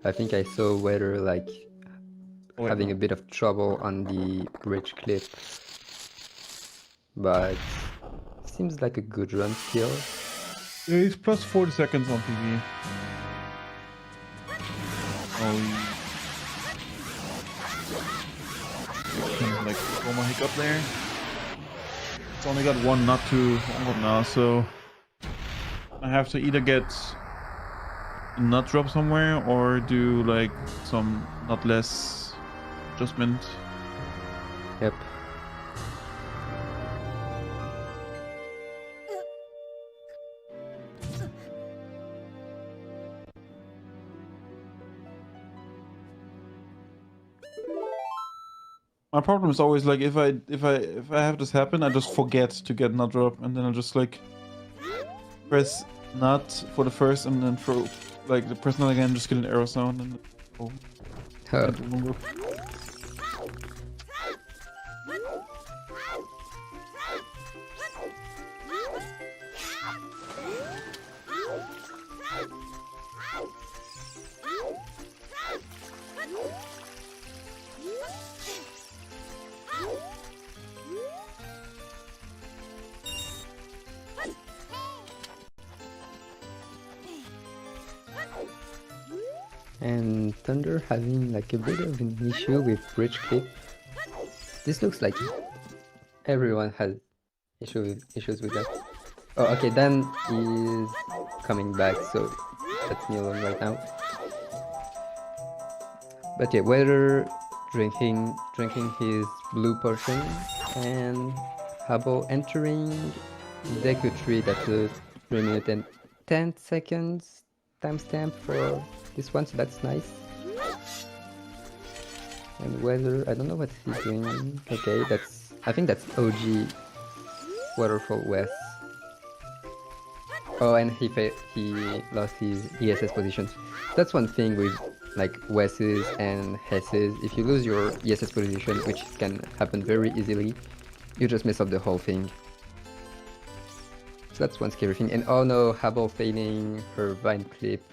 I think I saw Weather like having a bit of trouble on the bridge clip, but seems like a good run still. Yeah, he's plus 40 seconds on PB. Oh, kind of like Roma hiccup there. It's only got one nut to hold now, so I have to either get a nut drop somewhere or do like some nut less adjustment. Yep. My problem is always like if I have this happen, I just forget to get nut drop, and then I just like press nut for the first, and then throw like the press nut again, just get an arrow sound, and oh. And Thunder having like a bit of an issue with bridge clip. This looks like everyone has issues with that. Oh, okay, Dan is coming back, so that's me alone right now. But yeah, Weather drinking his blue potion, and Habo entering Deku Tree. That's a 3 minute and 10 seconds timestamp for this one, so that's nice. And Weather, I don't know what he's doing. Okay, I think that's OG Waterfall West. Oh, and he lost his ESS position. That's one thing with like Wes's and Hesses. If you lose your ESS position, which can happen very easily, you just mess up the whole thing. So that's one scary thing. And oh no, Habal failing her vine clip.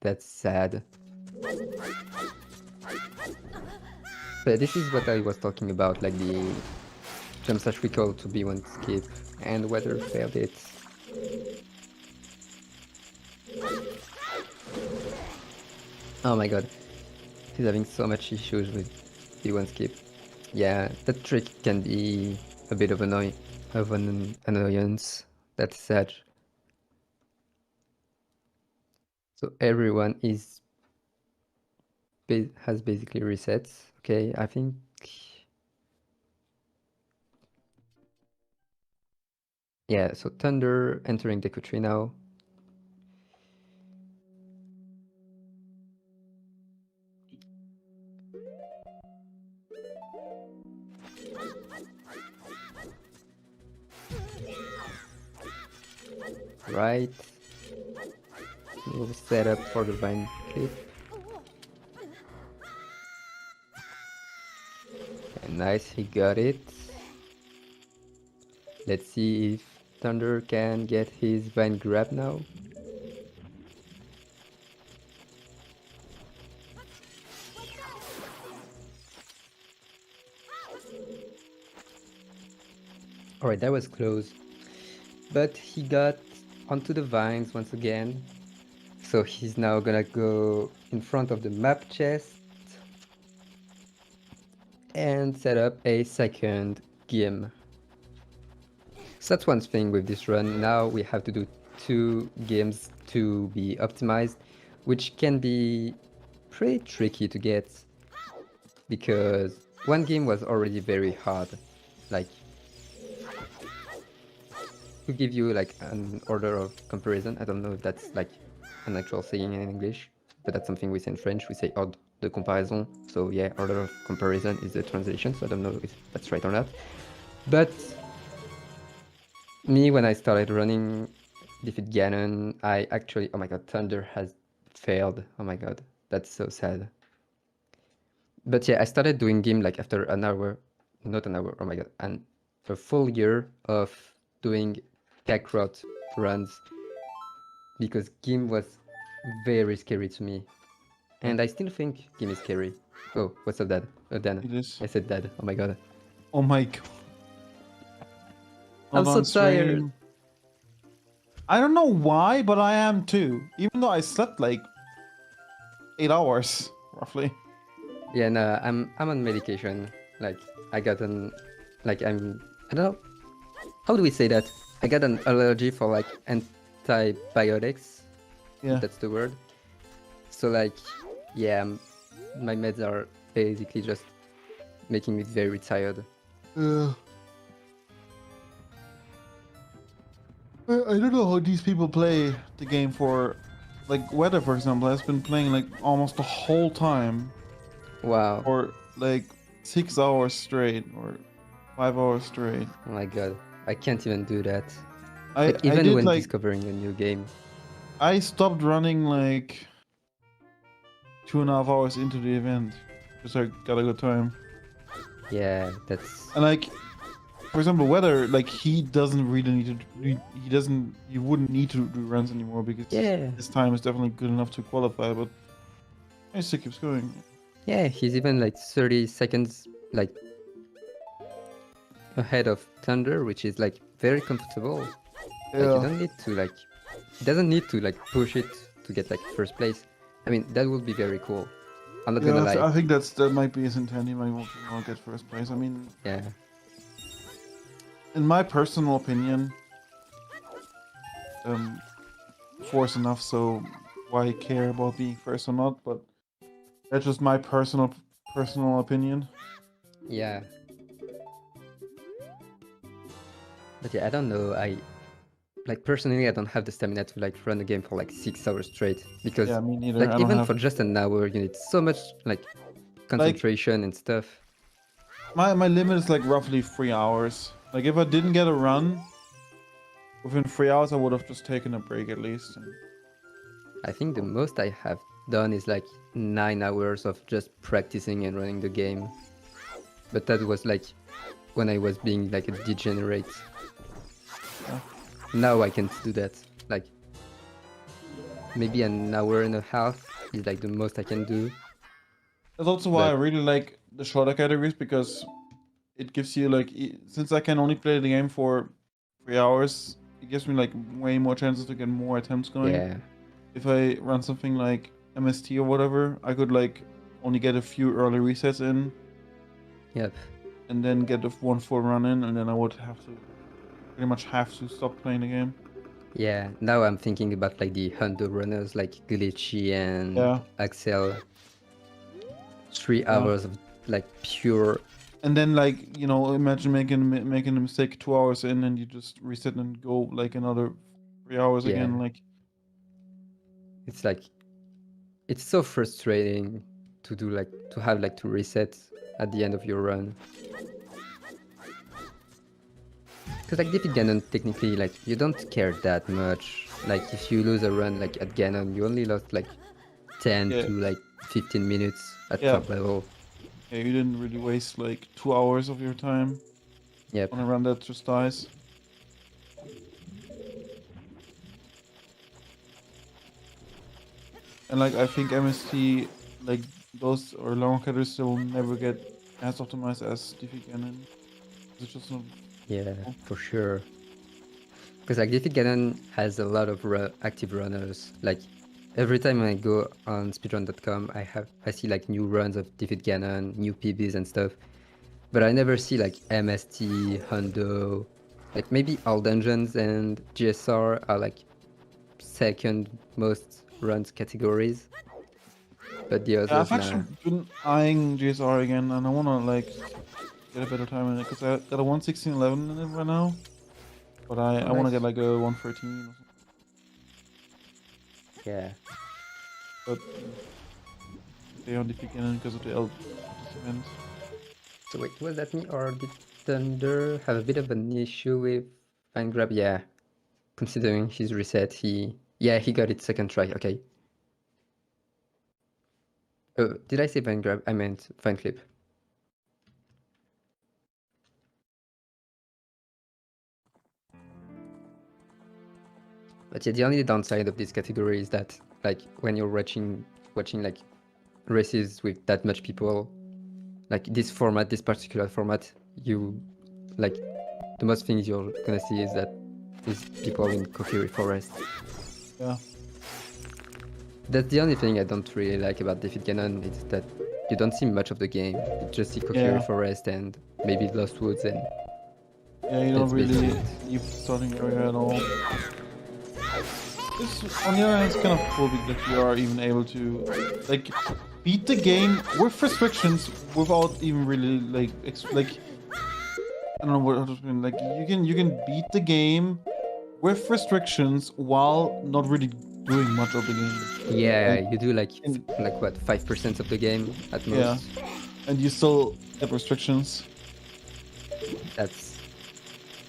That's sad. But this is what I was talking about, like the jump slash recall to B1 skip, and Weather failed it. Oh my god, he's having so much issues with B1 skip. Yeah, that trick can be a bit of an annoyance. That's sad. So everyone has basically resets. Okay, I think. Yeah, so Thunder entering Deku Tree now. Right. Little setup for the vine clip. And nice, he got it. Let's see if Thunder can get his vine grab now. Alright, that was close. But he got onto the vines once again. So he's now gonna go in front of the map chest and set up a second game. So that's one thing with this run. Now we have to do 2 games to be optimized, which can be pretty tricky to get because one game was already very hard. Like, to give you like an order of comparison, I don't know if that's like an actual saying in English, but that's something we say in French. We say ordre de comparaison. So yeah, order of comparison is the translation. So I don't know if that's right or not. But me, when I started running Defeat Ganon, I actually, oh my god, Thunder has failed. Oh my god, that's so sad. But yeah, I started doing game like after an hour, not an hour, oh my god, and a full year of doing Kakarot runs because Gim was very scary to me. And I still think Gim is scary. Oh, what's up, Dad? Oh, Dan. It is. I said Dad. Oh my god. Oh my god. I'm so tired. I don't know why, but I am too. Even though I slept like 8 hours, roughly. Yeah, no, I'm on medication. Like, I got an, like, I don't know. How do we say that? I got an allergy for like antibiotics. Yeah. That's the word. So like, yeah, my meds are basically just making me very tired. I don't know how these people play the game for, like Weather, for example, has been playing like almost the whole time. Wow. Or like 6 hours straight or 5 hours straight. Oh my god, I can't even do that. Even I did, when like, discovering a new game. I stopped running like 2.5 hours into the event because I got a good time. Yeah, that's. And like, for example, Weather, like he doesn't really need to. He wouldn't need to do runs anymore because his time is definitely good enough to qualify. But he still keeps going. Yeah, he's even like 30 seconds like ahead of Thunder, which is like very comfortable. Like, you don't need to like. He doesn't need to like push it to get like first place. I mean, that would be very cool. I'm not gonna lie. I think that might be his intent. He might want to get first place. I mean, yeah. In my personal opinion, force enough. So why care about being first or not? But that's just my personal opinion. Yeah. But yeah, I don't know. Like personally, I don't have the stamina to like run a game for like 6 hours straight because me neither. like even for just an hour, you need so much like concentration and stuff. My limit is like roughly 3 hours. Like if I didn't get a run, within 3 hours, I would have just taken a break at least. And... I think the most I have done is like 9 hours of just practicing and running the game. But that was like when I was being like a degenerate. Yeah. Now I can't do that. Like maybe an hour and a half is like the most I can do. That's also why I really like the shorter categories, because it gives you like, since I can only play the game for 3 hours, it gives me like way more chances to get more attempts going. Yeah. If I run something like MST or whatever, I could like only get a few early resets in. Yep. And then get the one full run in, and then I would have to pretty much have to stop playing the game. Yeah. Now I'm thinking about like the Hundo runners like Glitchy and Axel. 3 hours of like pure. And then like, you know, imagine making a mistake 2 hours in, and you just reset and go like another 3 hours again. Like it's like, it's so frustrating to do like, to have like to reset at the end of your run. Because like Defeat Ganon, technically, like you don't care that much. Like if you lose a run like at Ganon, you only lost like 10 to like 15 minutes at top level. Yeah, you didn't really waste like 2 hours of your time. Yep. On a run that just dies. And like I think MST, like those or long categories will never get as optimized as Defeat Ganon. It's just not. Yeah, for sure. Because like Defeat Ganon has a lot of active runners. Like every time I go on speedrun.com, I see like new runs of Defeat Ganon, new PBs and stuff. But I never see like MST, Hundo, like maybe all dungeons and GSR are like second most runs categories. But the others, I've actually been eyeing GSR again, and I wanna like get a better time in it, because I got a 1:16.11 in it right now. But I want to get like a 1:13 or something. Yeah. But they on Defeat Ganon because of the L event. So wait, was that me or did Thunder have a bit of an issue with Vine Grab? Yeah. Considering his reset, he got it second try. Okay. Oh, did I say Vine Grab? I meant Vine Clip. But yeah, the only downside of this category is that like when you're watching like races with that much people, like this particular format, you like the most things you're gonna see is people in Kokiri Forest. Yeah. That's the only thing I don't really like about Defeat Ganon, is that you don't see much of the game. You just see Kokiri Forest and maybe Lost Woods, and you don't really leave the starting area at all. This, on the other hand, it's kind of cool that you are even able to like beat the game with restrictions without even really like I don't know what to mean. Like you can beat the game with restrictions while not really doing much of the game. Yeah, you do like what, 5% of the game at most. Yeah, and you still get restrictions. That's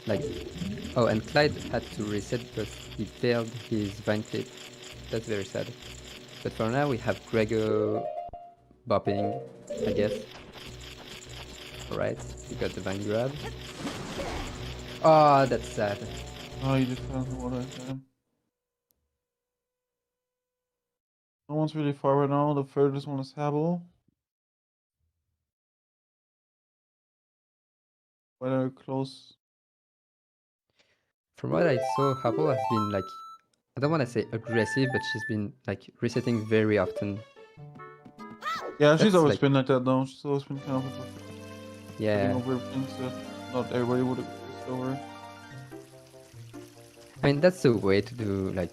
like, oh, and Clyde had to reset because he failed his Vine Clip. That's very sad. But for now we have Grego bopping, I guess. Alright, we got the Vine Grab. Oh, that's sad. Oh, you just found the water time. No one's really far right now. The furthest one is Habel. Very close. From what I saw, Habel has been like, I don't want to say aggressive, but she's been like resetting very often. Yeah, she's always been like that though. She's always been kind of over things that not everybody would have over. I mean, that's the way to do like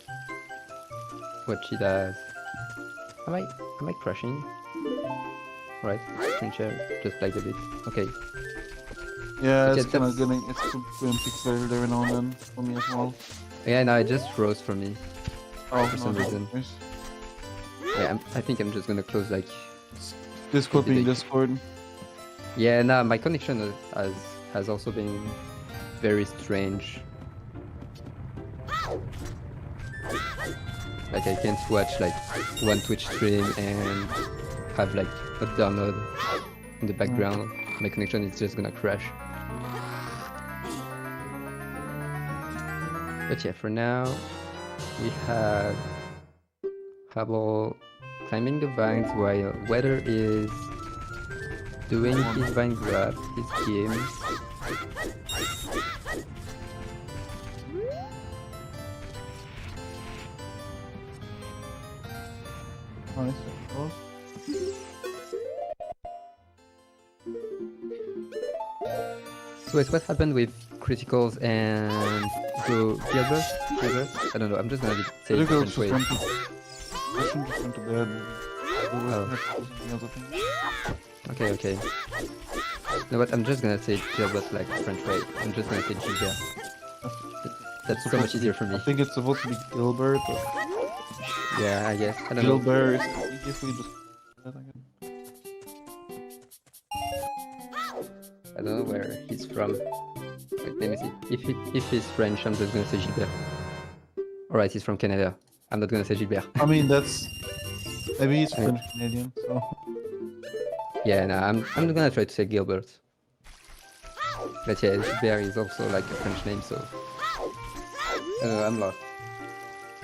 what she does. Am I crushing? Right, screen share, just like a bit. Okay. Yeah, it's kind of getting, it's going pixelated every now and then for me as well. Yeah, no, it just froze for me. Oh, for some reason. Yeah, I think I'm just gonna close like Discord being Discord. Yeah, no, my connection has also been very strange. Like I can't watch like one Twitch stream and have like a download in the background. My connection is just gonna crash. But yeah, for now we have Hubble climbing the vines while Weather is doing his vine grab, his games. Nice. So wait, what happened with Criticals and Gilbert? I don't know, I'm just gonna say it different ways. Just went to bed. Okay. No, but I'm just gonna say Gilbert like French way. I'm just gonna say Gilbert. That's so much easier for me. I think it's supposed to be Gilbert. But yeah, I guess. I don't know. Gilbert is easier if we just. I don't know where he's from. Wait, let me see. If he's French, I'm just gonna say Gilbert. Alright, he's from Canada. I'm not gonna say Gilbert. I mean, that's maybe he's French Canadian. So yeah, no, I'm gonna try to say Gilbert. But yeah, Gilbert is also like a French name, so I don't know, I'm lost.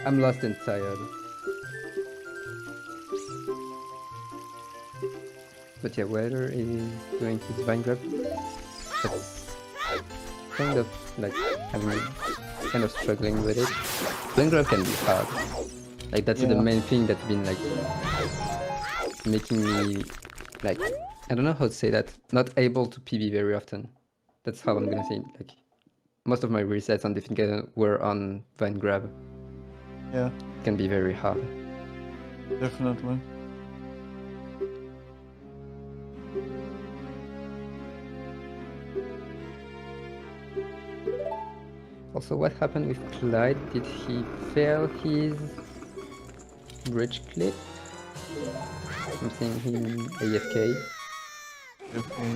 I'm lost and tired. But yeah, Weather is doing his vine grab. That's kind of like kind of struggling with it. Vine grab can be hard. Like that's the main thing that's been like making me like I don't know how to say that. Not able to PB very often. That's how I'm gonna say it. Like most of my resets on Defeat Ganon were on vine grab. yeah, It can be very hard. definitely. Also, what happened with Clyde? Did he fail his bridge clip? I'm seeing him AFK. Okay.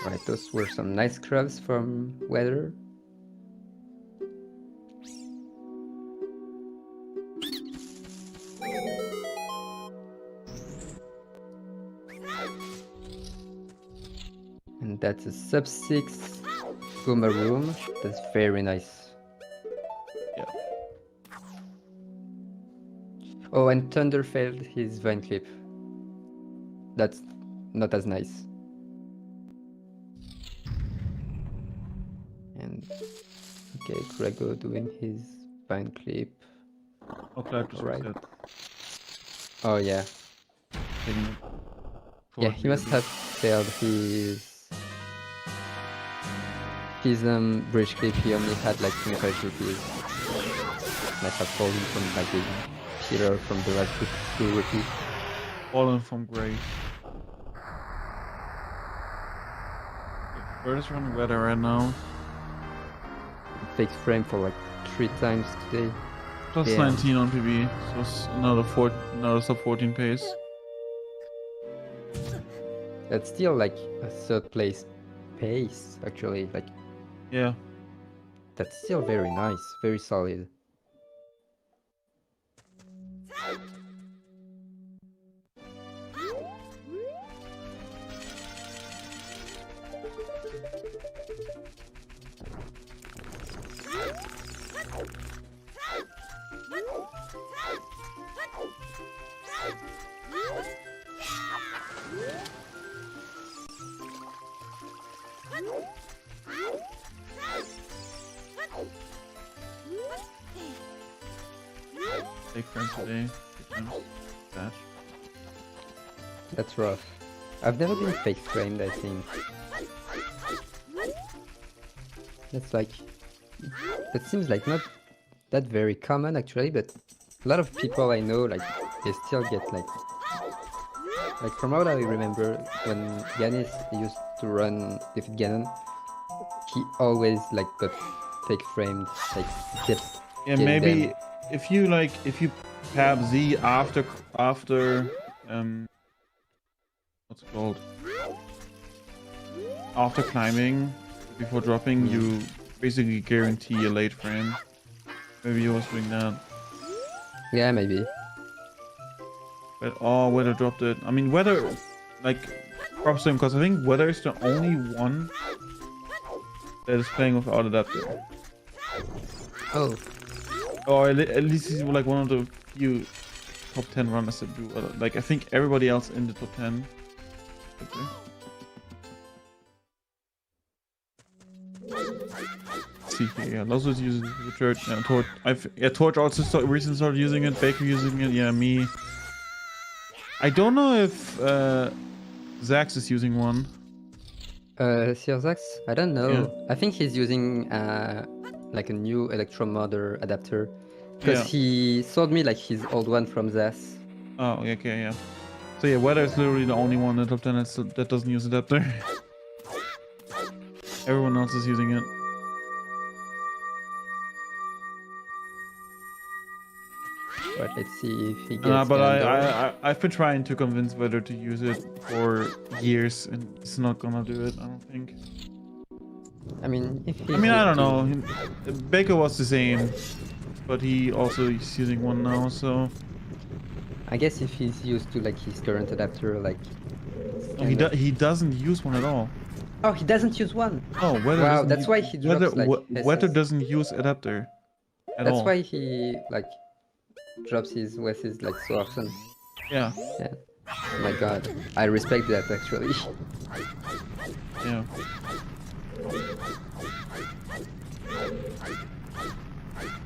Alright, those were some nice crabs from Weather. And that's a sub 6 Goma room. That's very nice. Yeah. Oh, and Thunder failed his vine clip. That's not as nice. And okay, Grego doing his vine clip. Okay, Alright. Oh yeah. Yeah, he must have failed his bridge clip. He only had like 25 rupees. Must have fallen from like a pillar from the last 2 rupees. Fallen from grace. Where's run Weather right now? Fake frame for like 3 times today. Plus Yeah. 19 on PB, so it's another sub 14 pace. That's still like a 3rd place pace actually. Like Yeah. that's still very nice, very solid. Big friend today. Dash. That's rough. I've never been fake framed, I think. That's like... That seems like not that very common actually, but a lot of people I know, like, they still get like... Like from what I remember, when Yanis used to run Defeat Ganon, he always like got fake framed, like kept Yeah, getting maybe them. if you tab Z after what's it called? after climbing, before dropping, you basically guarantee a late frame. Maybe he was doing that. Yeah, maybe. But oh, Weather dropped it. I mean, Weather, like, props to him, because I think Weather is the only one that is playing without adapter. Oh. Or at least he's like one of the few top 10 runners that do. Like, I think everybody else in the top 10. Okay. See here, yeah, Lozos uses the Torch. Torch also recently started using it. Baker using it. Yeah, me. I don't know if Zax is using one. Sir Zax? I don't know. Yeah. I think he's using like a new Electromotor adapter. Because he sold me like his old one from Zas. Oh, okay, yeah. So yeah, Weather is literally the only one in the top 10 that doesn't use adapter. Everyone else is using it. But let's see if he gets. But I've been trying to convince Weather to use it for years, and he's not gonna do it. I don't think. I mean, if he. I don't know. Baker was the same, but he also is using one now. So. I guess if he's used to like his current adapter, like. He doesn't use one at all. Oh, he doesn't use one. Oh, Weather. Wow, that's why he drops Weather doesn't use adapter. At all. That's why he like drops his Wesses like so often. Yeah. Yeah. Oh my god, I respect that actually. Yeah.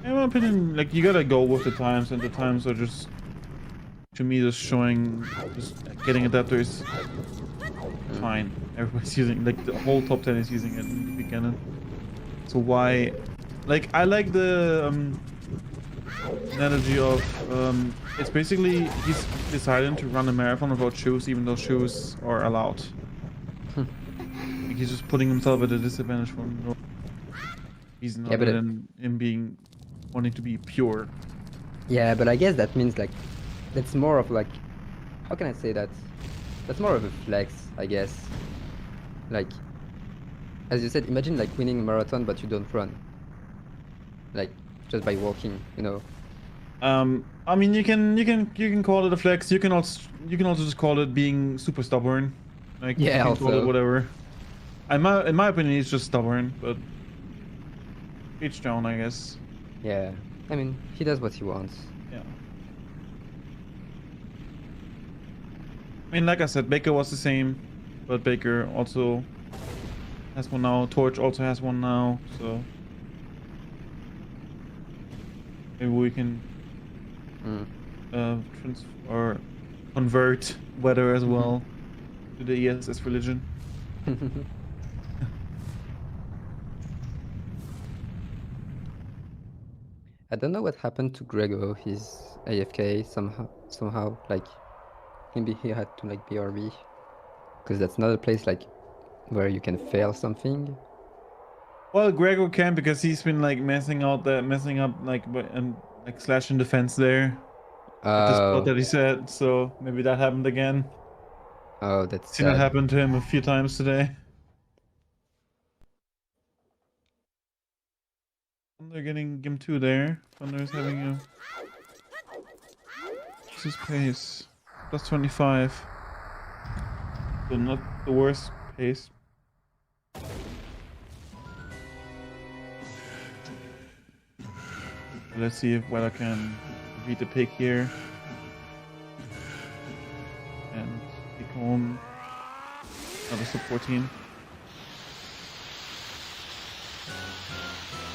In my opinion, like you gotta go with the times, and the times are just, to me, just showing, just getting adapters. Fine, everybody's using, like the whole top 10 is using it in the beginning. So why, like I like the analogy of it's basically he's deciding to run a marathon without shoes, even though shoes are allowed. Like he's just putting himself at a disadvantage for no reason other than him wanting to be pure. Yeah, but I guess that means like that's more of like, how can I say that? That's more of a flex, I guess. Like, as you said, imagine like winning a marathon but you don't run. Like just by walking, you know. I mean, you can call it a flex. You can also just call it being super stubborn. Like yeah, you can also call it whatever. In my opinion, he's just stubborn, but each down, I guess. Yeah, I mean, he does what he wants. Yeah. I mean, like I said, Baker was the same, but Baker also has one now. Torch also has one now, so maybe we can convert Weather as well to the ESS religion. I don't know what happened to Grego. He's AFK somehow. Like maybe he had to like BRB, because that's not a place like where you can fail something. Well, Grego can, because he's been like messing up like slashing defense there. At the spot that he said, so maybe that happened again. Oh, that's seen that happen to him a few times today. They're getting Game 2 there. Thunder is having a... What's his pace? Plus 25. So not the worst pace. Let's see if Weather can beat the pick here. And take home another sub 14.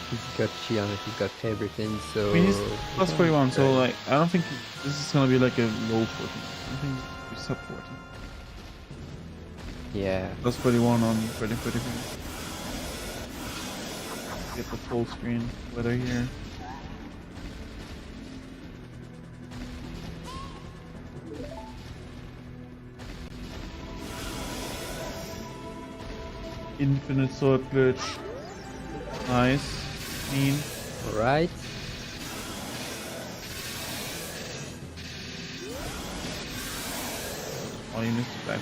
He's got Chion, he's got everything, so... I mean, he's plus 41, so like, I don't think this is gonna be like a low 14. I think it's sub 14. Yeah. Plus 41 on Freddy. Get the full screen Weather here. Infinite sword glitch. Nice. Clean. Alright. Oh, you missed it back.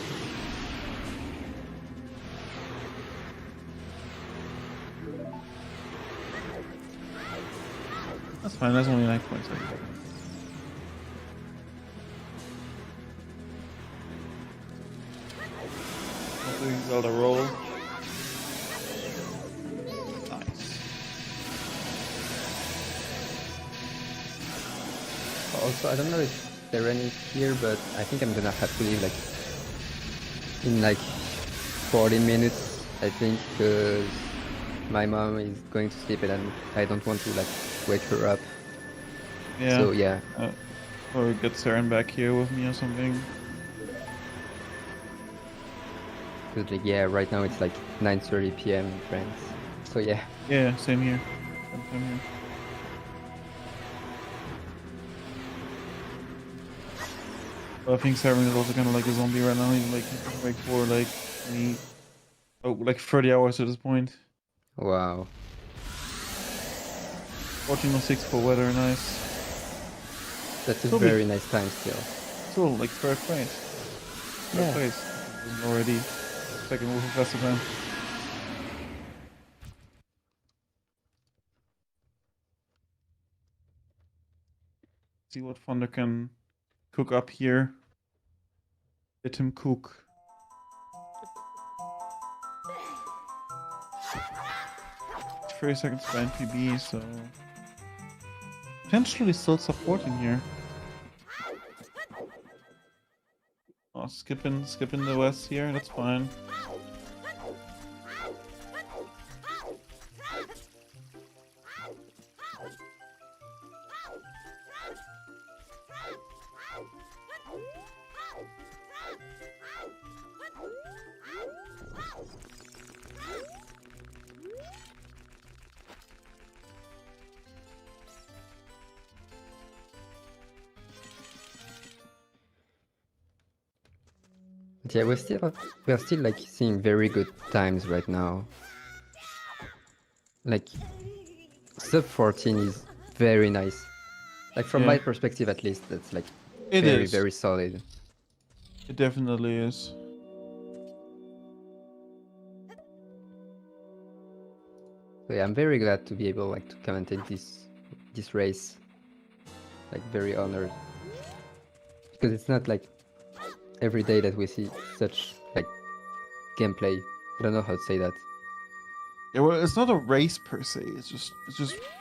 fine. That's only 9 points. Doing Zelda roll. Nice. Also, I don't know if Seren is here, but I think I'm gonna have to leave like in like 40 minutes, I think, because my mom is going to sleep and I don't want to like wake her up. Yeah. So yeah. Or get Saren back here with me or something. Because like, yeah, right now it's like 9:30 p.m. in France. So yeah. Yeah, same here. Same here. But I think Saren is also kind of like a zombie right now. He's like awake for like 30 hours at this point. Wow. 14:06 for weather, nice. That's a very nice time still. Still like third place. Third place. Already second Wolf of Festival. See what Thunder can cook up here. Let him cook. It's 30 seconds by NPB, so potentially still supporting here. Oh, skipping the west here, that's fine. But yeah, we're still like seeing very good times right now. Like sub 14 is very nice. Like from my perspective at least, that's like very solid. It definitely is. So yeah, I'm very glad to be able like to commentate this race. Like very honored. Because it's not like every day that we see such like gameplay. I don't know how to say that. Yeah, well, it's not a race per se. It's just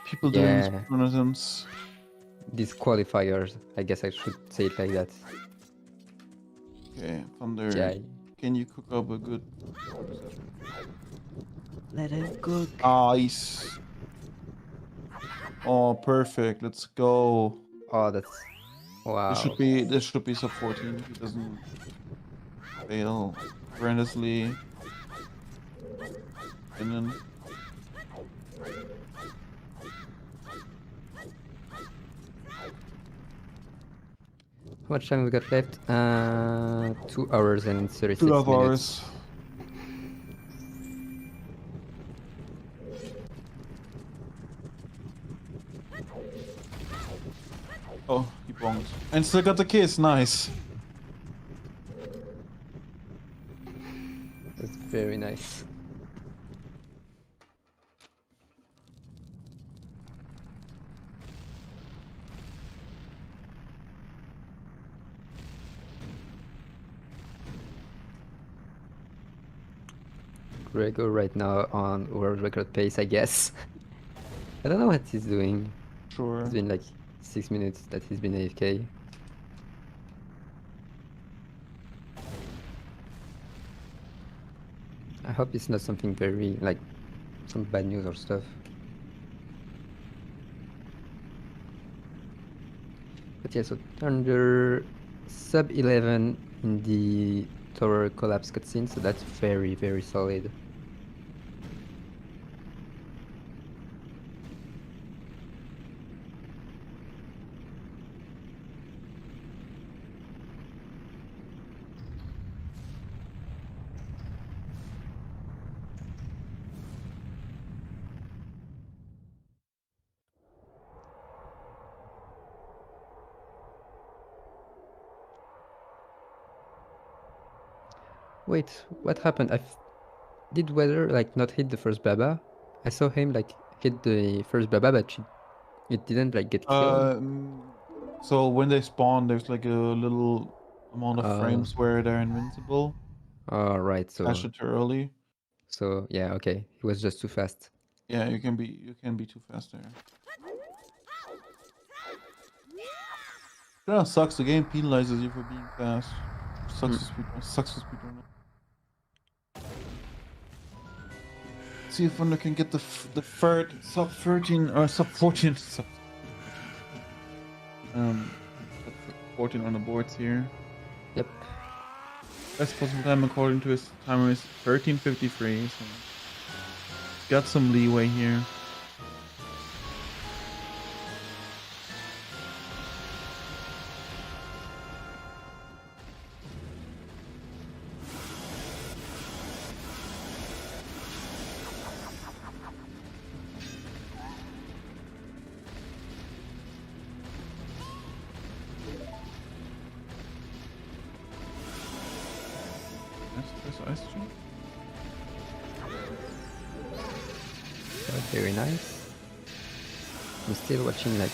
people doing speedrunners. These qualifiers, I guess I should say it like that. Okay, Thunder. Yeah. Can you cook up a good? Let him cook. Nice. Oh, perfect. Let's go. Oh, that's wow. This should be sub 14 if it doesn't fail horrendously. And then how much time we got left? 2 hours and 36 2 minutes. hours. Oh, he bonked. And still got the kiss, nice. That's very nice. Gregor right now on world record pace, I guess. I don't know what he's doing. Sure. It's been like 6 minutes that he's been AFK. I hope it's not something very, like, some bad news or stuff. But yeah, so Thunder sub 11 in the tower collapse cutscene, so that's very solid. Wait, what happened? Did Weather like not hit the first Baba? I saw him like hit the first Baba, but It didn't like get killed. So when they spawn, there's like a little amount of frames where they're invincible. Oh, right. So Dash it too early. So yeah, okay. He was just too fast. Yeah, you can be too fast there. That sucks. The game penalizes you for being fast. Sucks for speedrun. Sucks for speedrunner. See if Thunder can get the third sub 13 or sub 14 sub 14 on the boards here. Yep. Best possible time according to his timer is 13:53. So got some leeway here. Ice cream. Very nice. I'm still watching like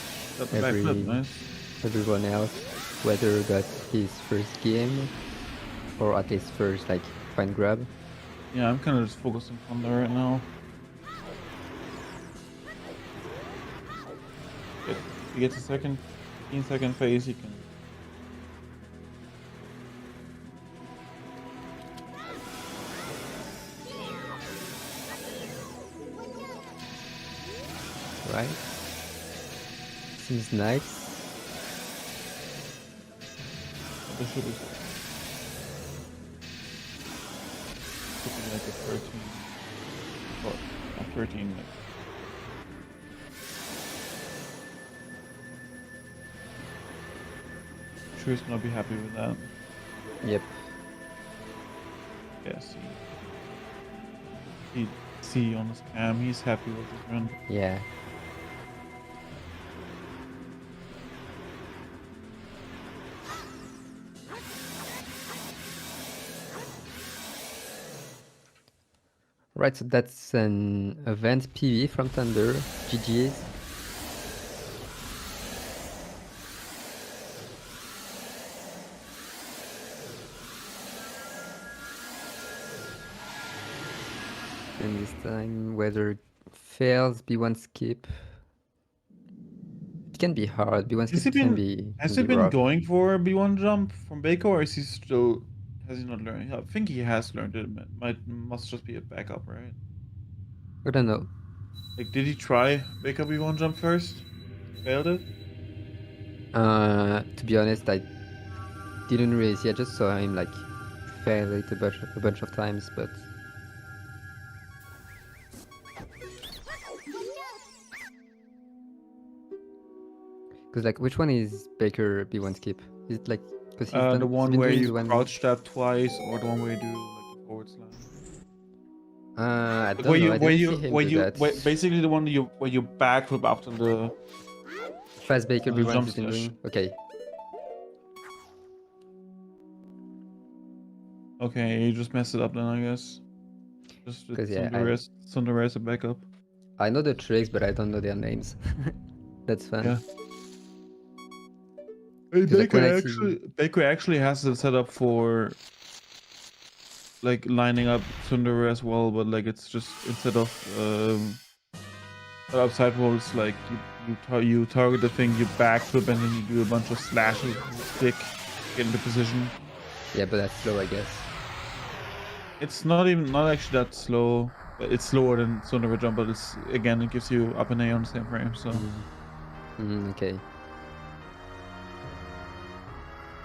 everyone else, whether that's his first game or at least first like fine grab. Yeah, I'm kind of just focusing on there right now. If he gets a 15-second phase, he can. Right? Seems nice. This should be something like a 13 or a 13. I'm sure he's gonna be happy with that. Yep. Yeah, see on his cam, he's happy with his run. Yeah. Right, so that's an event PV from Thunder. GG's. And this time, whether fails, B1 skip. It can be hard. B1 skip can be. Has he been going for B1 jump from Baco, or is he still? Has he not learned? I think he has learned it. Must just be a backup, right? I don't know. Like, did he try Baco B1 jump first? Failed it? To be honest, I didn't really see. I just saw him like fail it a bunch of times, but. Because like, which one is Baker B1 skip? Is it like because the one where you crouch tap twice, or the one where you do like the forward slash? I don't know. Basically the one where you backflip after the fast Baker B1 has been doing. Okay. Okay, you just messed it up then, I guess. Just Thunder as a backup. I know the tricks, but I don't know their names. That's fun. Yeah. Baker actually has it set up for like lining up Thunder as well, but like it's just instead of upside rolls, like you target the thing, you backflip, and then you do a bunch of slashes with the stick, get into position. Yeah, but that's slow, I guess. It's not actually that slow. But it's slower than Thunder jump, but it gives you up and A on the same frame. So. Okay.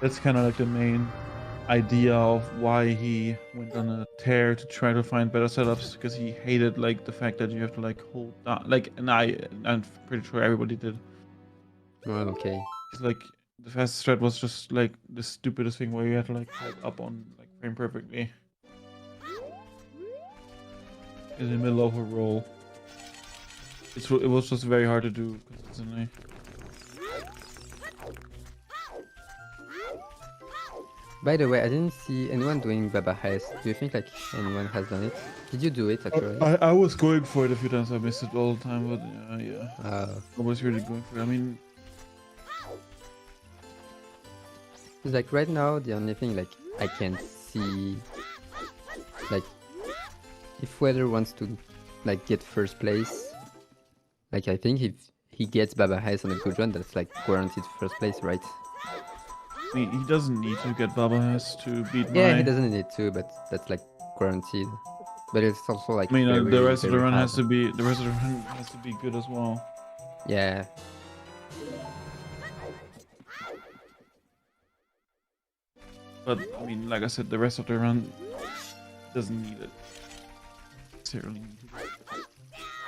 That's kind of like the main idea of why he went on a tear to try to find better setups, because he hated like the fact that you have to like hold down, like, and I'm pretty sure everybody did. Oh, okay. It's like the fastest strat was just like the stupidest thing where you have to like hold up on like frame perfectly in the middle of a roll. It was just very hard to do consistently. By the way, I didn't see anyone doing Baba Heist. Do you think like anyone has done it? Did you do it actually? I was going for it a few times. I missed it all the time, but yeah. I was really going for it. I mean, it's like right now the only thing like I can see, like if Weather wants to like get first place, like I think if he gets Baba Heist on a good run, that's like guaranteed first place, right? I mean, he doesn't need to get Baba has to beat Yeah, my... he doesn't need to, but that's like guaranteed. But it's also like I mean, very, the rest of the very run hard. has to be good as well. Yeah. But I mean, like I said, the rest of the run doesn't need it. Necessarily need it.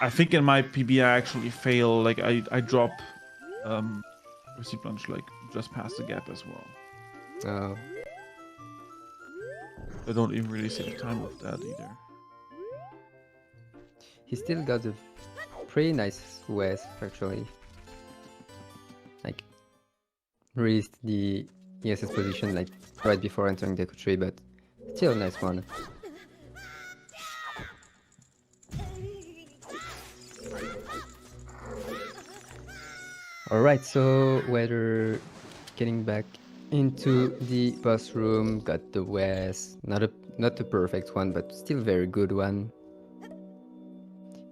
I think in my PB I actually fail. Like I drop receipt lunch like just past the gap as well. Oh. I don't even really save time with that either. He still got a pretty nice West actually. Like released the ESS position like right before entering the tree, but still a nice one. Alright, so Weather getting back into the boss room, got the West, not the perfect one, but still very good one.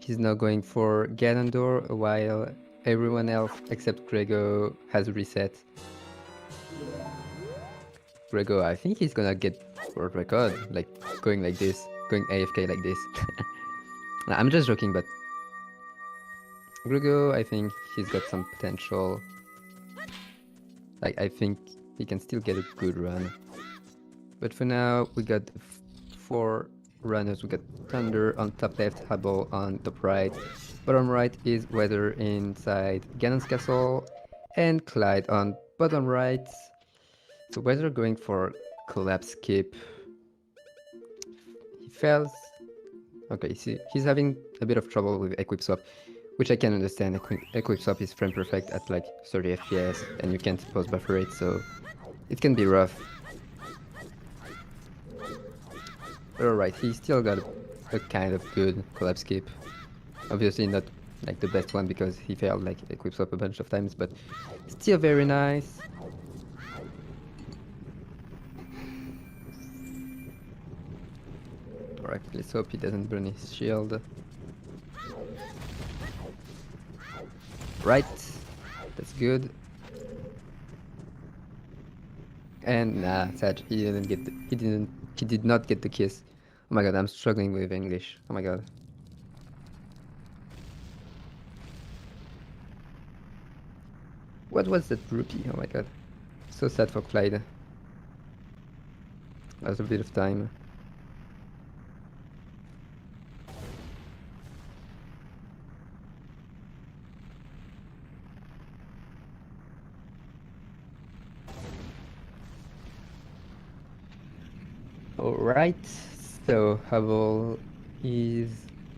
He's now going for Ganondorf while everyone else except Grego has reset. Grego, I think he's gonna get world record, like going like this, going AFK like this. Nah, I'm just joking, but Grego, I think he's got some potential. Like, I think he can still get a good run. But for now, we got 4 runners. We got Thunder on top left, Hubble on top right. Bottom right is Weather inside Ganon's castle, and Clyde on bottom right. So Weather going for collapse skip. He fails. Okay, see, he's having a bit of trouble with equip swap, which I can understand. Equip swap is frame perfect at like 30 FPS, and you can't post buffer it, so it can be rough. Alright, he still got a kind of good collapse skip. Obviously not like the best one because he failed like equip swap a bunch of times, but still very nice. Alright, let's hope he doesn't burn his shield. Right, that's good. And nah, Sag, he did not get the kiss. Oh my god, I'm struggling with English. Oh my god. What was that rupee? Oh my god. So sad for Clyde. That was a bit of time. Alright, so Hubble is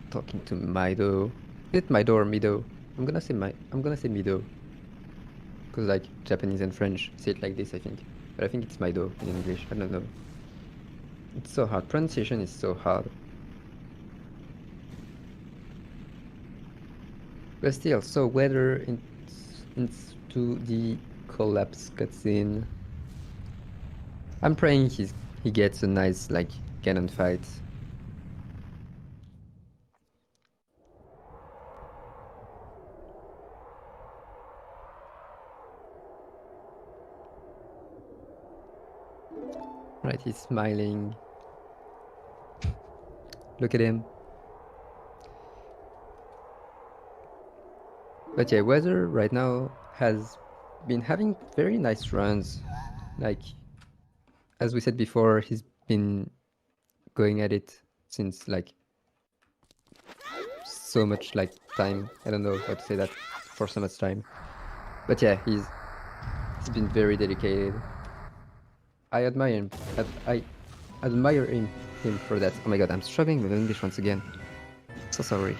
talking to Mido. Is it Mido or Mido? I'm gonna say Mido. Because like Japanese and French say it like this, I think. But I think it's Mido in English, I don't know. It's so hard, pronunciation is so hard. But still, so Weather into the collapse cutscene. I'm praying he gets a nice like Ganon fight. Right, he's smiling. Look at him. But yeah, Weather right now has been having very nice runs. Like, as we said before, he's been going at it since like so much like time. I don't know how to say that for so much time. But yeah, he's been very dedicated. I admire him. I admire him for that. Oh my god, I'm struggling with English once again. So sorry.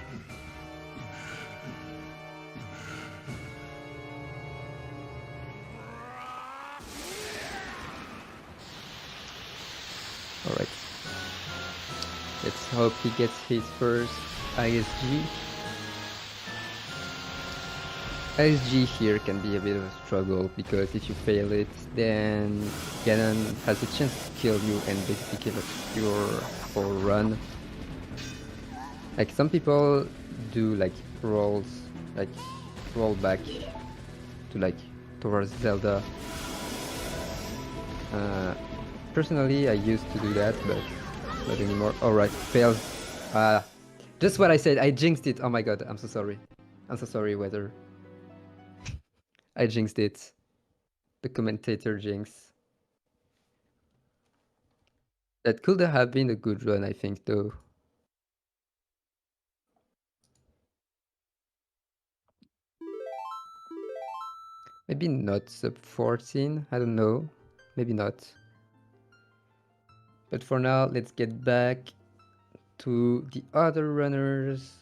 Alright. Let's hope he gets his first ISG. ISG here can be a bit of a struggle, because if you fail it, then Ganon has a chance to kill you and basically kill off your whole run. Like, some people do like rolls, like roll back to like towards Zelda. Personally, I used to do that, but not anymore. Alright, fails. Just what I said, I jinxed it. Oh my god, I'm so sorry. I'm so sorry, Weather. I jinxed it. The commentator jinx. That could have been a good run, I think, though. Maybe not sub 14, I don't know. Maybe not. But for now, let's get back to the other runners.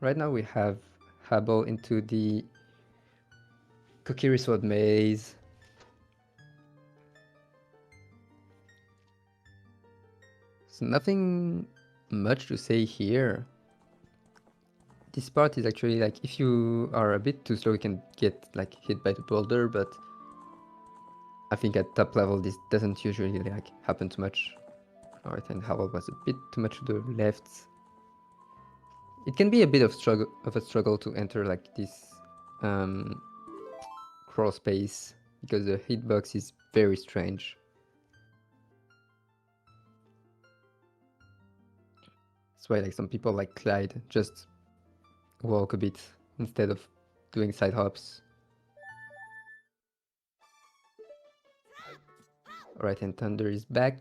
Right now we have Habbo into the Kokiri Sword Maze. So nothing much to say here. This part is actually like, if you are a bit too slow, you can get like hit by the boulder, but I think at top level this doesn't usually like happen too much. Alright, and Habbo was a bit too much to the left. It can be a bit of a struggle to enter like this crawl space, because the hitbox is very strange. That's why like some people like Clyde just walk a bit instead of doing side hops. Alright, and Thunder is back.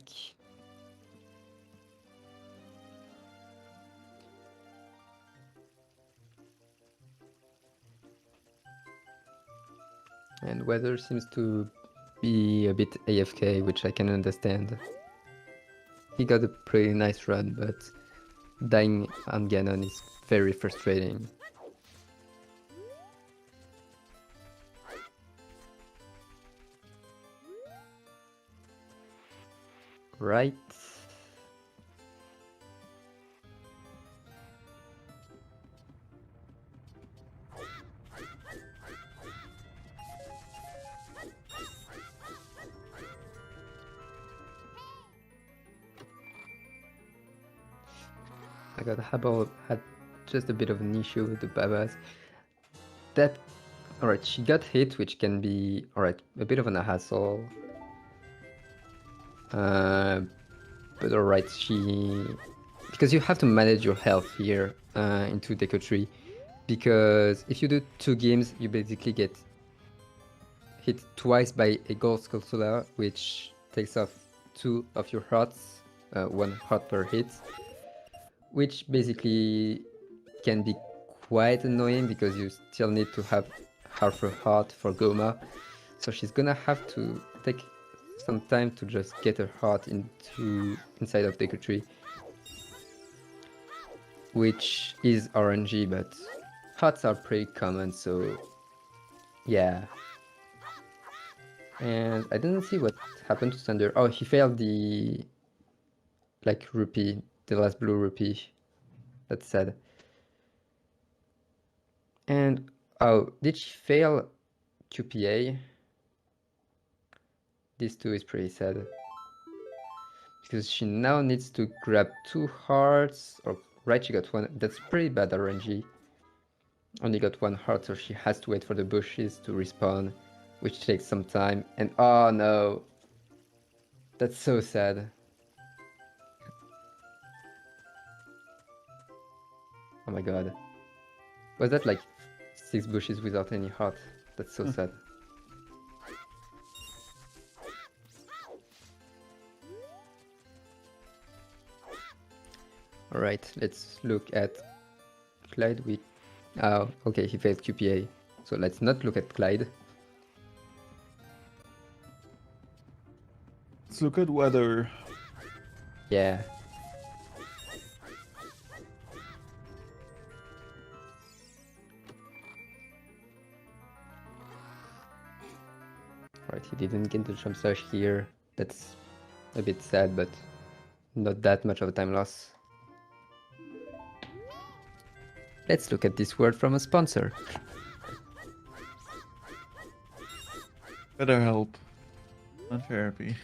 And Weather seems to be a bit AFK, which I can understand. He got a pretty nice run, but dying on Ganon is very frustrating. Right. I got Habbo had just a bit of an issue with the Babas. That, alright, she got hit, which can be, alright, a bit of an hassle. But alright, because you have to manage your health here into Deco Tree, because if you do 2 games, you basically get hit twice by a Gold Skulltula, which takes off 2 of your hearts, 1 heart per hit, which basically can be quite annoying, because you still need to have half a heart for Goma. So she's gonna have to take some time to just get her heart inside of Deku Tree, which is RNG, but hearts are pretty common, so yeah. And I didn't see what happened to Thunder. Oh, he failed the like rupee, the last blue rupee. That's sad. And oh, did she fail QPA? This too is pretty sad, because she now needs to grab 2 hearts, or right, she got 1. That's pretty bad RNG. Only got 1 heart, so she has to wait for the bushes to respawn, which takes some time. And oh no, that's so sad. Oh my god, was that like 6 bushes without any heart? That's so sad. Alright, let's look at Clyde. Oh, okay, he failed QPA. So let's not look at Clyde. Let's look at Weather. Yeah. Right, he didn't get the jump slash here. That's a bit sad, but not that much of a time loss. Let's look at this word from a sponsor. Better help. Not therapy.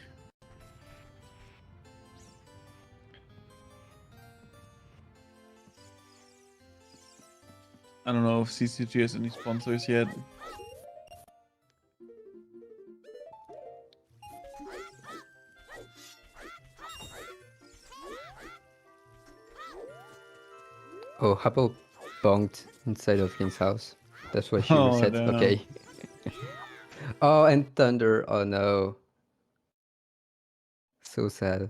I don't know if CCG has any sponsors yet. Oh, Hubble bonked inside of Link's house. That's why she Oh, reset. damn. Okay. Oh, and Thunder. Oh no. So sad.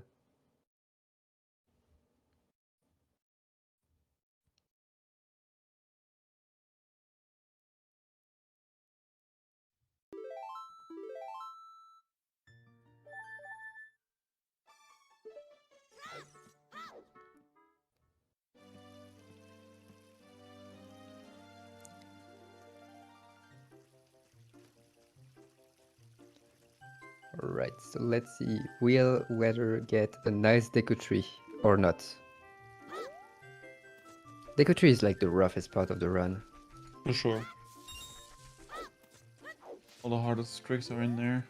Alright, so let's see. Will Weather get a nice Deku Tree or not? Deku Tree is like the roughest part of the run. For sure. All the hardest tricks are in there.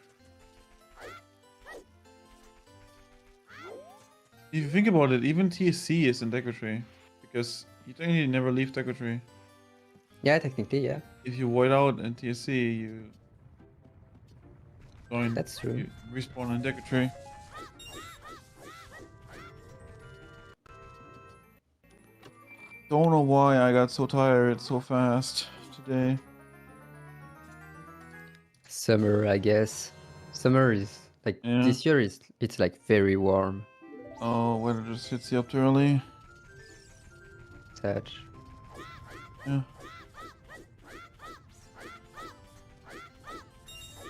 If you think about it, even TSC is in Deku Tree. Because you technically never leave Deku Tree. Yeah, technically, yeah. If you void out in TSC, you join. That's true. You respawn in Deku Tree. Don't know why I got so tired so fast today. Summer, I guess. Summer is like this year it's like very warm. Oh, weather just hits you up too early. Sad. Yeah.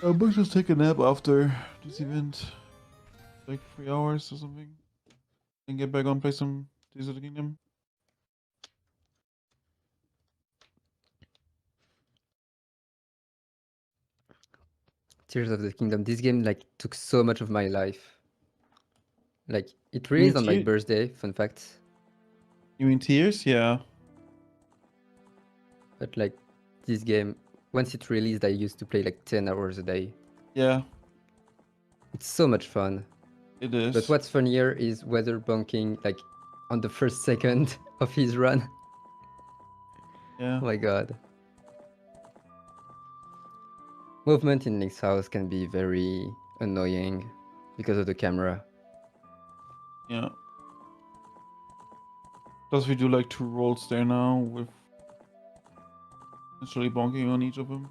I might just take a nap after this event. Like 3 hours or something. And get back on play some Tears of the Kingdom. Tears of the Kingdom. This game like took so much of my life. Like it released on my birthday, fun fact. You mean Tears? Yeah. But like this game, once it released, I used to play like 10 hours a day. Yeah. It's so much fun. It is. But what's funnier is weather bunking like on the first second of his run. Yeah. Oh my god. Movement in Nick's house can be very annoying because of the camera. Yeah. Plus we do like 2 rolls there now with literally bonking on each of them.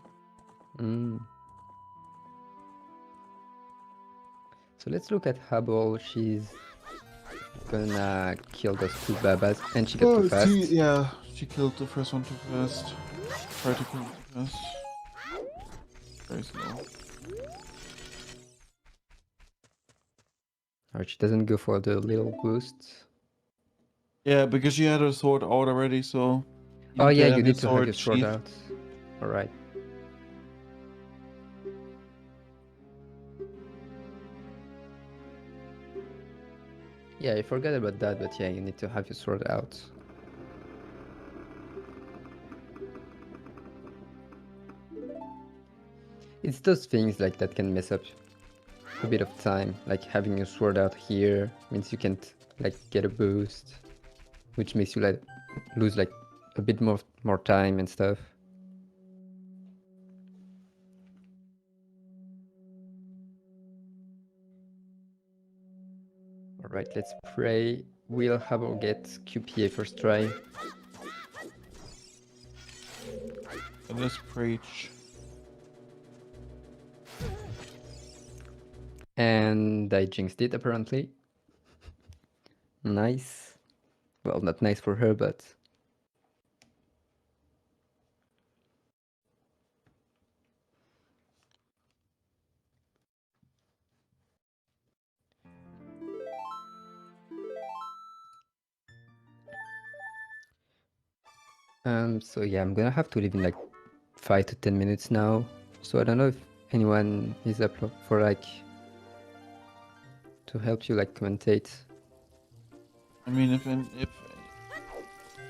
So let's look at Hubble. She's gonna kill those 2 babas and she got too fast. She killed the first one too fast. Tried to kill it too fast. Very slow. Alright, she doesn't go for the little boost. Yeah, because she had her sword out already, so... Oh yeah, you need to have your sword out. Alright. Yeah, I forgot about that, but yeah, you need to have your sword out. It's those things like that can mess up a bit of time, like having your sword out here means you can't like get a boost, which makes you like lose like a bit more time and stuff. Alright, let's pray. Will Hubble get QPA first try? Let's preach. And I jinxed it apparently. Nice. Well, not nice for her, but... So yeah, I'm gonna have to leave in like 5 to 10 minutes now. So I don't know if anyone is up for like to help you like commentate. I mean, if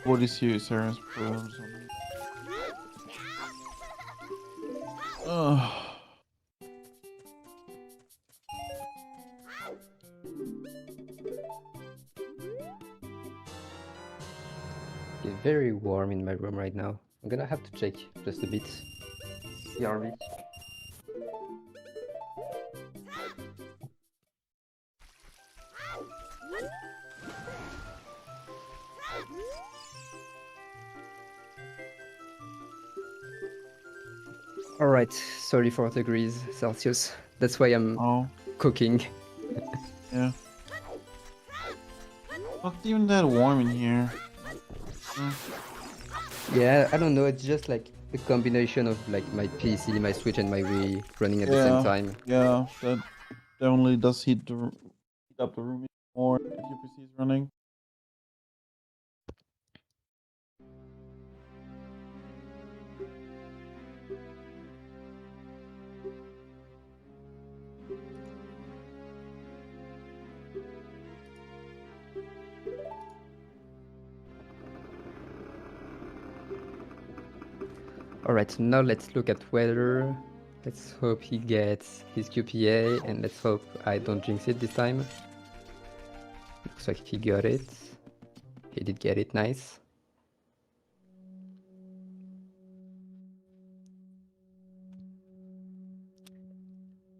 what is here, Sarah's problems. Oh. It's very warm in my room right now. I'm gonna have to check just a bit. CRV. Alright, 34 degrees Celsius. That's why I'm cooking. Yeah. Not even that warm in here. Yeah, I don't know, it's just like a combination of like my PC, my Switch and my Wii running at the same time. Yeah, that definitely does heat up the room more if your PC is running. Alright, so now let's look at weather. Let's hope he gets his QPA and let's hope I don't jinx it this time. Looks like he got it. He did get it, nice.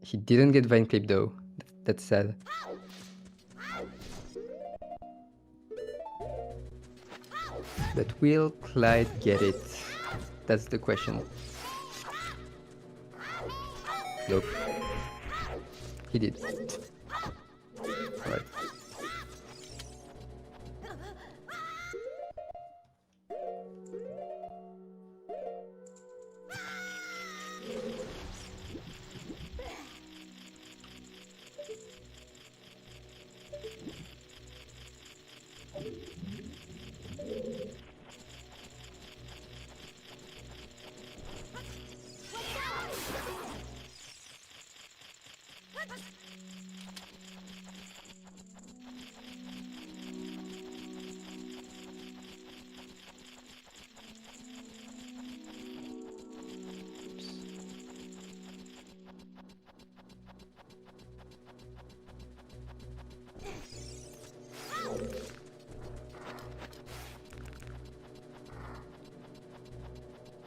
He didn't get Vine Clip though. That's sad. But will Clyde get it? That's the question. Nope. He did. Alright.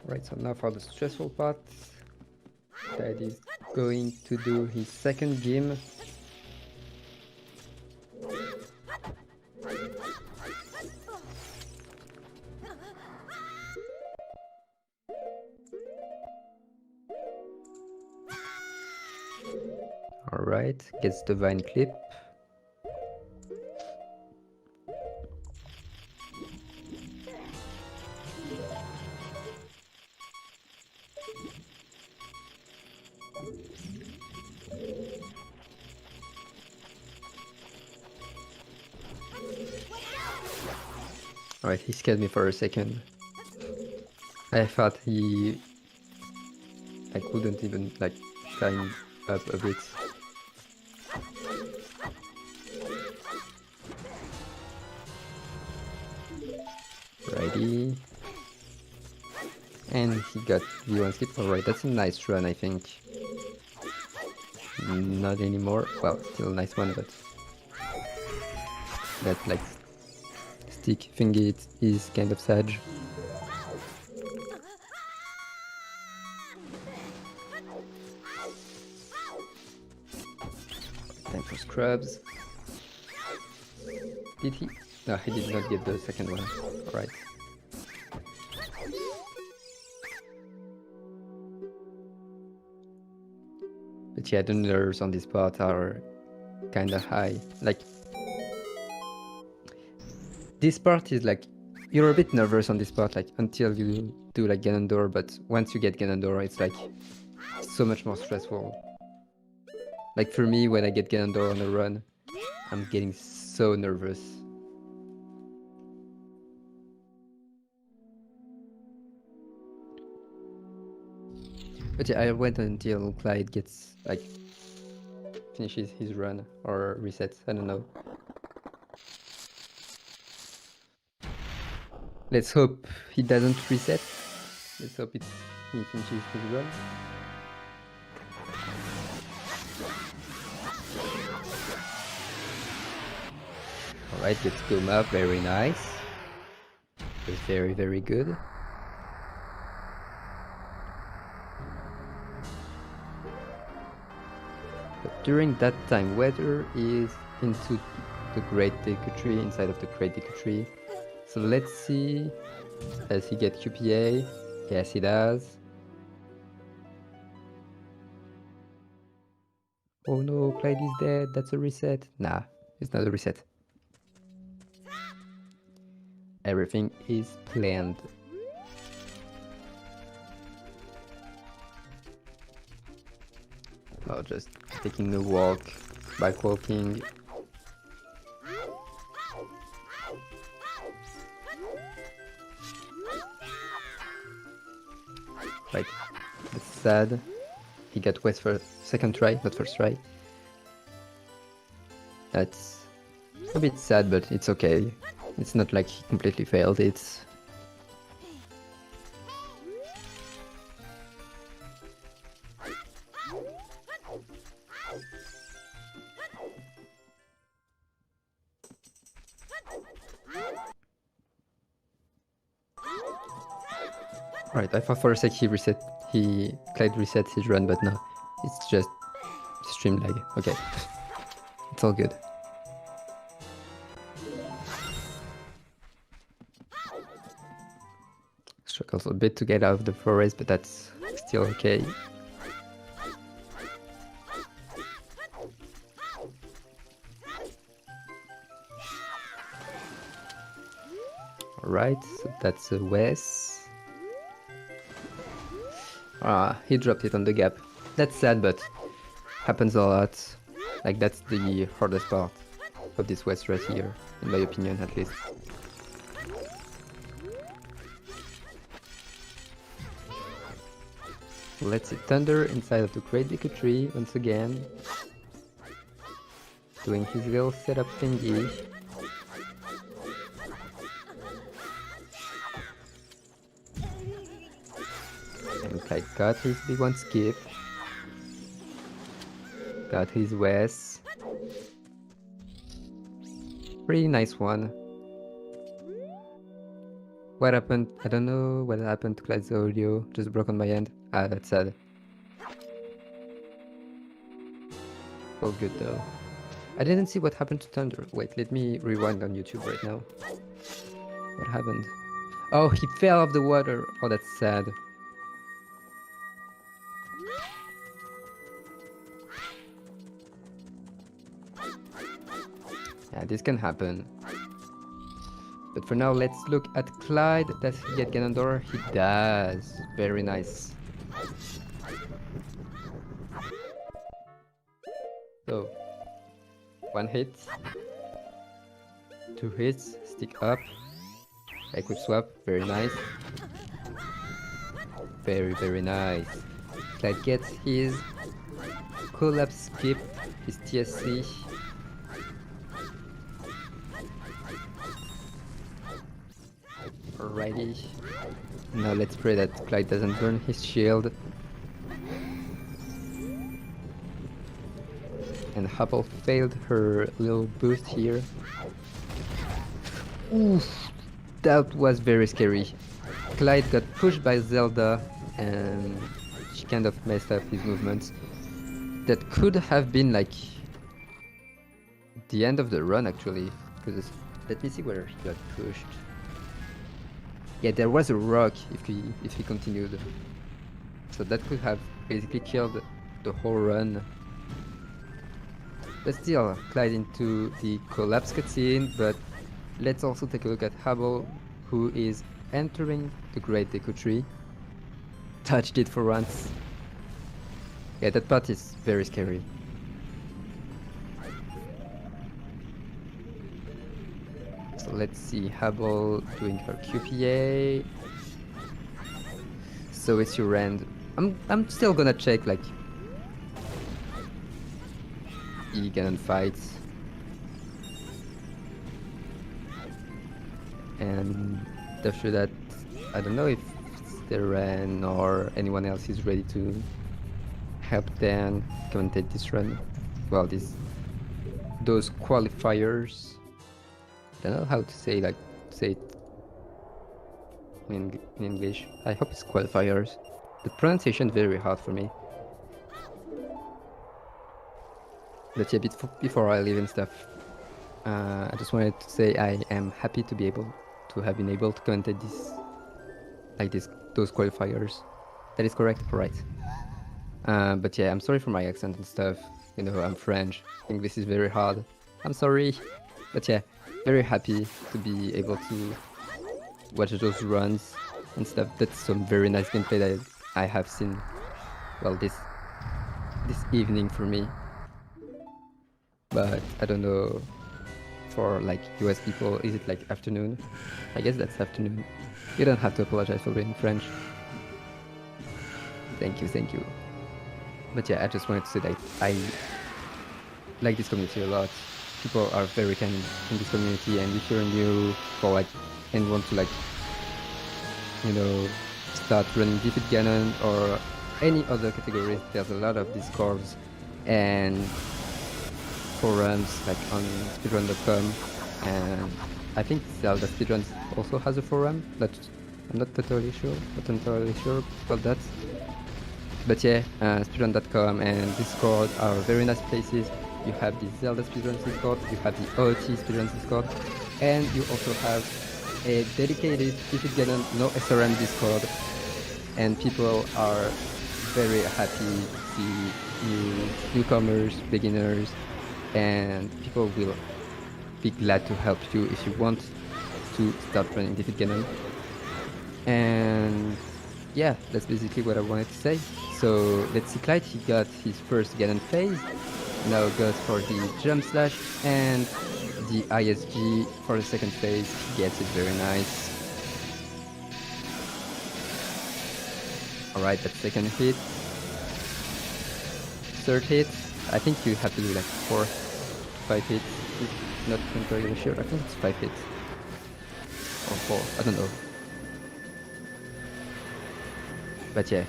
Right, so now for the stressful part, Dad is going to do his second gym. Alright, gets the Vine Clip. Alright, he scared me for a second. I thought I couldn't even like climb up a bit. Righty. And he got V1 skip. Alright, that's a nice run, I think. Not anymore. Well, still a nice one, but that like stick thingy is kind of sad. Time for scrubs. Did he? No, he did not get the second one. Alright. But yeah, the nerves on this part are kinda high. Like, this part is like, you're a bit nervous on this part, like, until you do like Ganondorf, but once you get Ganondorf, it's like, so much more stressful. Like for me, when I get Ganondorf on a run, I'm getting so nervous. But yeah, I wait until Clyde gets, like, finishes his run or resets, I don't know. Let's hope he doesn't reset. Let's hope he finishes his run. Alright, let's go up. Very nice. It was very, very good. But during that time, weather is into the Great Deku Tree, inside of the Great Deku Tree. So let's see, does he get QPA? Yes, he does. Oh no, Clyde is dead, that's a reset. Nah, it's not a reset. Everything is planned. Oh, just taking a walk, bike walking. Right, that's sad. He got west for second try, not first try. That's a bit sad, but it's okay. It's not like he completely failed, it's... Right, I thought for a sec Clyde resets his run, but no, it's just stream lag. Okay, it's all good. Struggles a bit to get out of the forest, but that's still okay. Alright, so that's a Wes. Ah, he dropped it on the gap. That's sad, but happens a lot. Like, that's the hardest part of this West right here, in my opinion, at least. Let's see, Thunder inside of the Great Deku Tree once again. Doing his little setup thingy. Clyde got his big one skip. Got his Wes. Pretty nice one. What happened? I don't know what happened to Clyde's audio. Just broke on my end. Ah, that's sad. Oh, good though. I didn't see what happened to Thunder. Wait, let me rewind on YouTube right now. What happened? Oh, he fell off the water. Oh, that's sad. Yeah, this can happen. But for now, let's look at Clyde. Does he get Ganondorf? He does. Very nice. So, one hit. 2 hits. Stick up. Equip swap. Very nice. Very, very nice. Clyde gets his collapse skip. His TSC. Alrighty. Now let's pray that Clyde doesn't burn his shield. And Hubble failed her little boost here. Oof, that was very scary. Clyde got pushed by Zelda and she kind of messed up his movements. That could have been like the end of the run actually. Because let me see where he got pushed. Yeah, there was a rock if he continued. So that could have basically killed the whole run. But still, Clyde into the collapse cutscene, but let's also take a look at Hubble, who is entering the Great Deku Tree. Touched it for once. Yeah, that part is very scary. So let's see, Hubble doing her QPA. So it's your end. I'm still gonna check like Ganon fights. And after that, I don't know if Seren or anyone else is ready to help Dan commentate this run. Well, those qualifiers. I don't know how to say it in English. I hope it's qualifiers. The pronunciation is very hard for me. But yeah, before I leave and stuff, I just wanted to say I am happy to have been able to commentate those qualifiers. That is correct, right? But yeah, I'm sorry for my accent and stuff. You know, I'm French. English is very hard. I'm sorry. But yeah, very happy to be able to watch those runs and stuff. That's some very nice gameplay that I have seen. Well, this evening for me. But I don't know for like US people, is it like afternoon? I guess that's afternoon. You don't have to apologize for being French. Thank you. But yeah, I just wanted to say that I like this community a lot. People are very kind in this community, and if you're new and want to start running Defeat Ganon or any other category, there's a lot of discords and forums like on speedrun.com, and I think Zelda Speedruns also has a forum. I'm not entirely sure about that. But yeah, speedrun.com and Discord are very nice places. You have the Zelda Speedruns Discord, you have the OT Speedruns Discord, and you also have a dedicated Defeat Ganon no SRM Discord, and people are very happy to see newcomers, beginners, and people will be glad to help you if you want to start running Defeat Ganon. And yeah, that's basically what I wanted to say. So let's see, Clyde, he got his first Ganon phase, now goes for the jump slash and the ISG for the second phase. He gets it, very nice. Alright, that second hit. Third hit, I think you have to do like 4 to 5 hits. Not entirely sure, I think it's 5 hits. Or 4, I don't know. But yeah,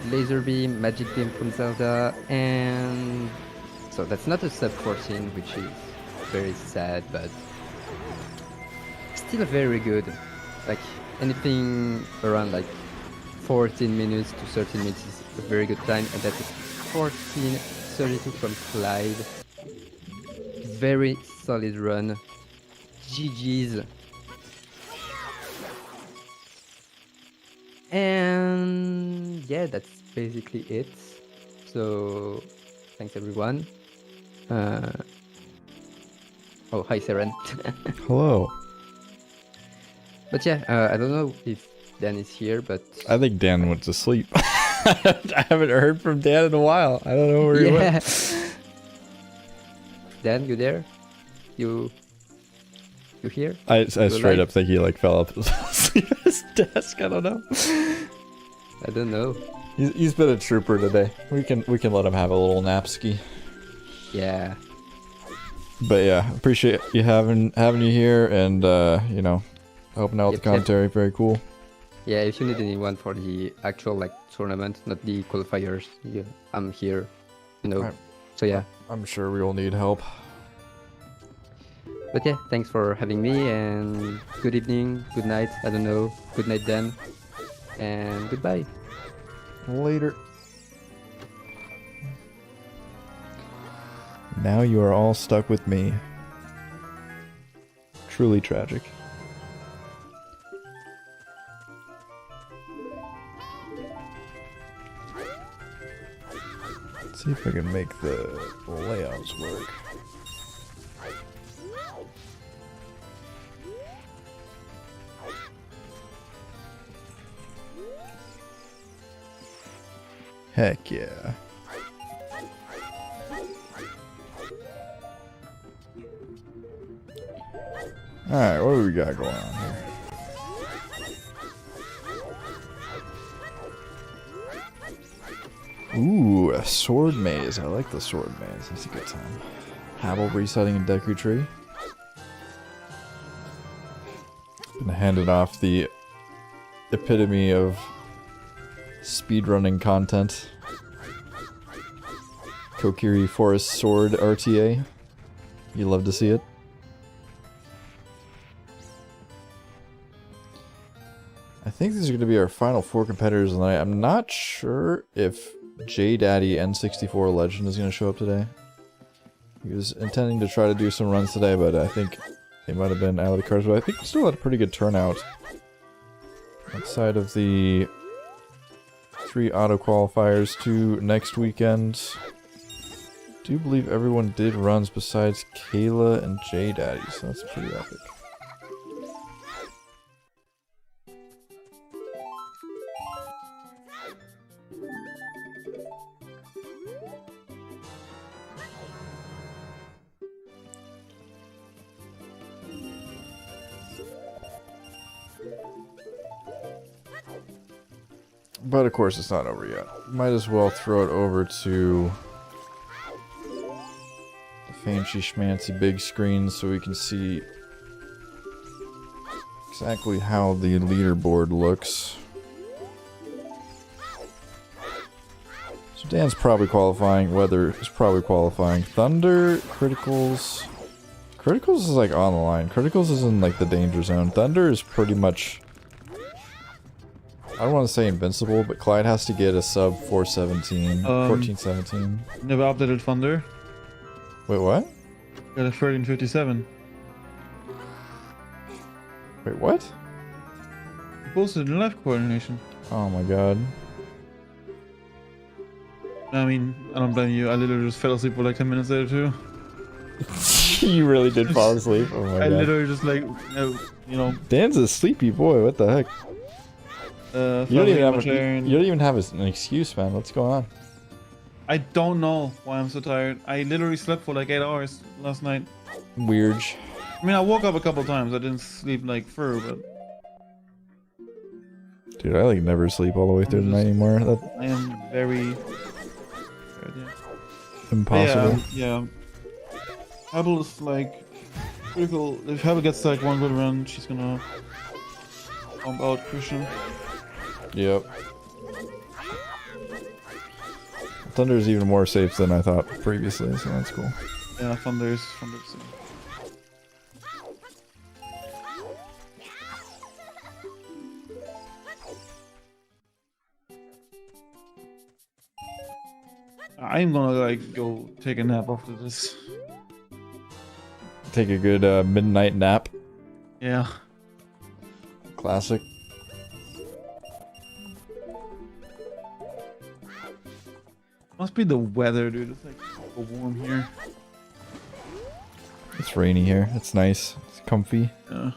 Laser Beam, Magic Beam from Zelda, and so that's not a sub 14, which is very sad, but still very good. Like anything around like 14 minutes to 13 minutes is a very good time, and that's 14:32 from Clyde. Very solid run. GG's. And yeah, that's basically it. So thanks everyone. Oh, hi Seren. Hello. But yeah, I don't know if Dan is here, but I think Dan went to sleep. I haven't heard from Dan in a while. I don't know where he went. Dan, you there? You here? I straight up think he like fell up asleep at his desk. I don't know. I don't know. He's been a trooper today. We can let him have a little nap ski. Yeah. But yeah, appreciate you having you here, and you know, helping out with the commentary. Very cool. Yeah, if you need anyone for the actual like tournament, not the qualifiers, yeah, I'm here. You know. So yeah. I'm sure we will need help. But yeah, thanks for having me, and good evening, good night, I don't know, good night Dan, and goodbye. Later. Now you are all stuck with me. Truly tragic. Let's see if I can make the layouts work. Heck yeah. Alright, what do we got going on here? Ooh, a sword maze. I like the sword maze. That's a good time. Habble resetting a Deku tree. Been handed off the epitome of speedrunning content. Kokiri Forest Sword RTA. You love to see it. I think these are going to be our final 4 competitors tonight. I'm not sure if J-Daddy N64 Legend is going to show up today. He was intending to try to do some runs today, but I think they might have been out of the cards. But I think we still had a pretty good turnout. Outside of the 3 auto qualifiers, 2 next weekend. I do believe everyone did runs besides Kayla and J-Daddy, so that's pretty epic. But of course it's not over yet. Might as well throw it over to the fancy schmancy big screen so we can see exactly how the leaderboard looks. So Dan's probably qualifying, Weather is probably qualifying. Thunder, Criticals... Criticals is like on the line. Criticals is in like the danger zone. Thunder is pretty much... I don't want to say invincible, but Clyde has to get a sub 417, 1417. Never updated Thunder. Wait, what? Got a 1357. Wait, what? You posted in live coordination. Oh my god. I mean, I don't blame you. I literally just fell asleep for like 10 minutes later too. You really did fall asleep? Oh my god. I literally just like, you know. Dan's a sleepy boy, what the heck? You don't even have an excuse, man. What's going on? I don't know why I'm so tired. I literally slept for like 8 hours last night. Weird. I mean, I woke up a couple times. I didn't sleep like fur, but... Dude, I like never sleep all the way through the night anymore. I am very... Impossible. Yeah. Hubble is like... critical. If Hubble gets like 1 good run, she's gonna... bump out Christian. Yep. Thunder is even more safe than I thought previously, so that's cool. Yeah, Thunder's I'm gonna like go take a nap after this. Take a good midnight nap. Yeah. Classic. Must be the weather, dude. It's like so warm here. It's rainy here. It's nice. It's comfy. Yeah.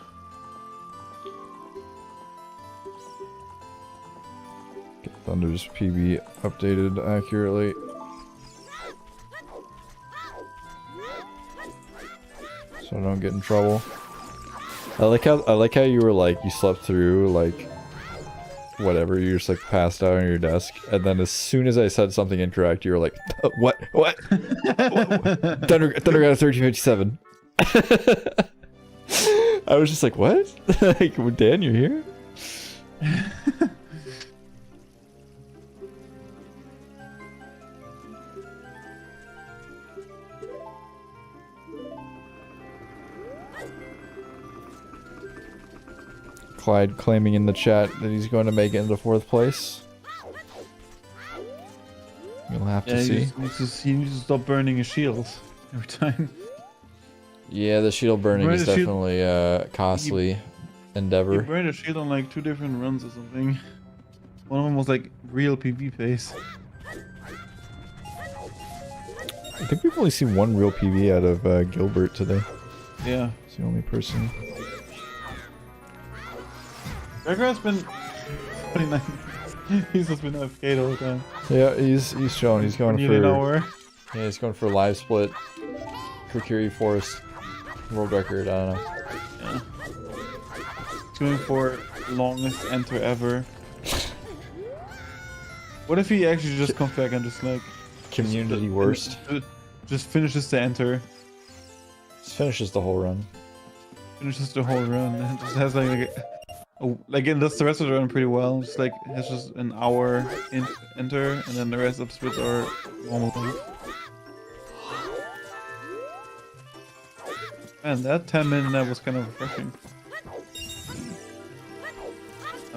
Get Thunder's PB updated accurately. So I don't get in trouble. I like how you were like, you slept through like whatever, you just like passed out on your desk, and then as soon as I said something incorrect, you were like, what? Thunder got a 1357. I was just like, what? Like, Dan, you're here? Clyde claiming in the chat that he's going to make it into 4th place. You'll have to see. He needs to stop burning his shields every time. Yeah, the shield burning is definitely a costly endeavor. He burned a shield on like 2 different runs or something. One of them was like real PV pace. I think we've only seen 1 real PV out of Gilbert today. Yeah. He's the only person. Gregor's been 29. He's just been AFK the whole time. Yeah, he's showing. He's going for nowhere. Yeah, he's going for live split. Kokiri Forest world record. I don't know. Yeah. He's going for longest enter ever. What if he actually just comes back and just like community worst? Just finishes the enter. Just finishes the whole run. finishes the whole run. And it just has like it does the rest of the run pretty well. Just like it has just an hour enter, and then the rest of splits are normal length. And that 10-minute nap was kind of refreshing.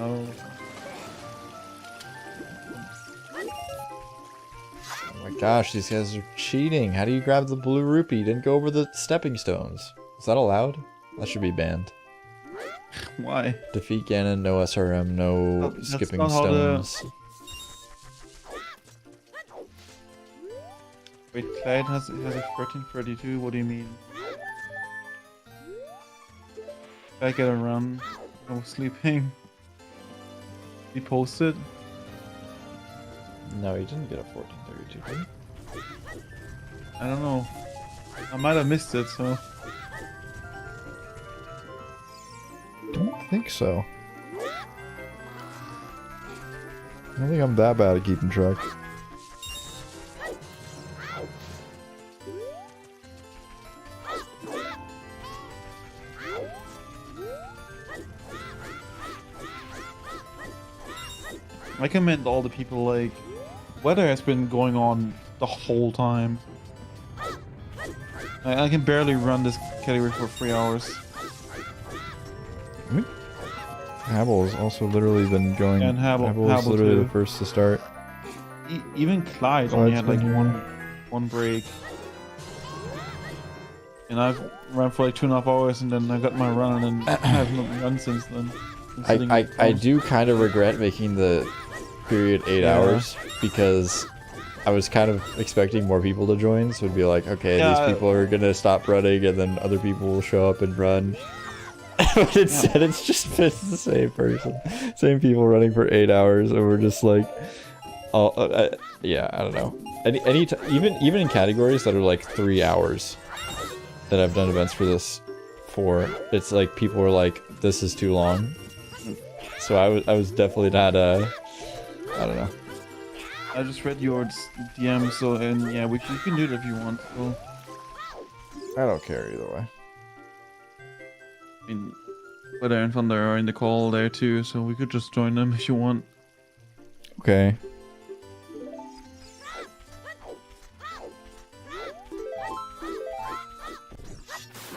Oh. Oh my gosh, these guys are cheating. How do you grab the blue rupee? You didn't go over the stepping stones. Is that allowed? That should be banned. Why? Defeat Ganon, no SRM, no skipping not how stones. Wait, Clyde has a 1332. What do you mean? I get a run. No sleeping. He posted. No, he didn't get a 1432, did he? I don't know. I might have missed it, so. Don't think so. I don't think I'm that bad at keeping track. I commend all the people, like, weather has been going on the whole time. I can barely run this category for 3 hours. Habble's also literally been going. And Habble was literally too. the first to start. Even Clyde only had like one break. And I've run for like 2.5 hours, and then I got my run, and then I haven't run since then. I do kind of regret making the period 8 hours, because I was kind of expecting more people to join, so it'd be like, okay, these people are gonna stop running, and then other people will show up and run. But instead, it's just been the same person, same people running for 8 hours, and we're just like, yeah, I don't know. Even in categories that are like 3 hours, that I've done events for this for, it's like people are like, this is too long. So I was definitely not I don't know. I just read your DM, so, and yeah, we can do it if you want. So. I don't care either way. I mean, Weather and Thunder are in the call there too, so we could just join them if you want. Okay.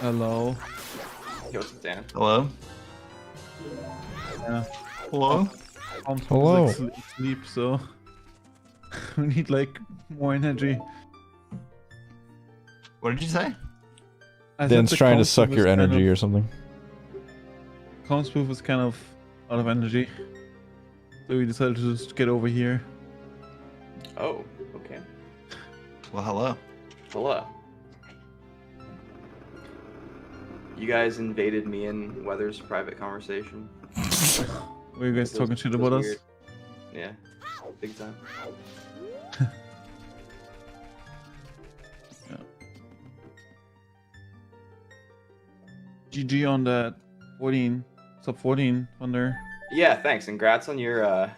Hello. Yo, what's up, Dan? Hello? Yeah. Hello? Hello. Like sleep, so we need like more energy. What did you say? Dan's trying to suck your energy or something. Comspoof was kind of out of energy, so we decided to just get over here. Oh, okay. Well, hello. Hello. You guys invaded me in Weather's private conversation. Were you guys talking shit about us? Yeah, big time. Yeah. GG on that 14, sub 14 Thunder. Yeah, thanks. Congrats on your,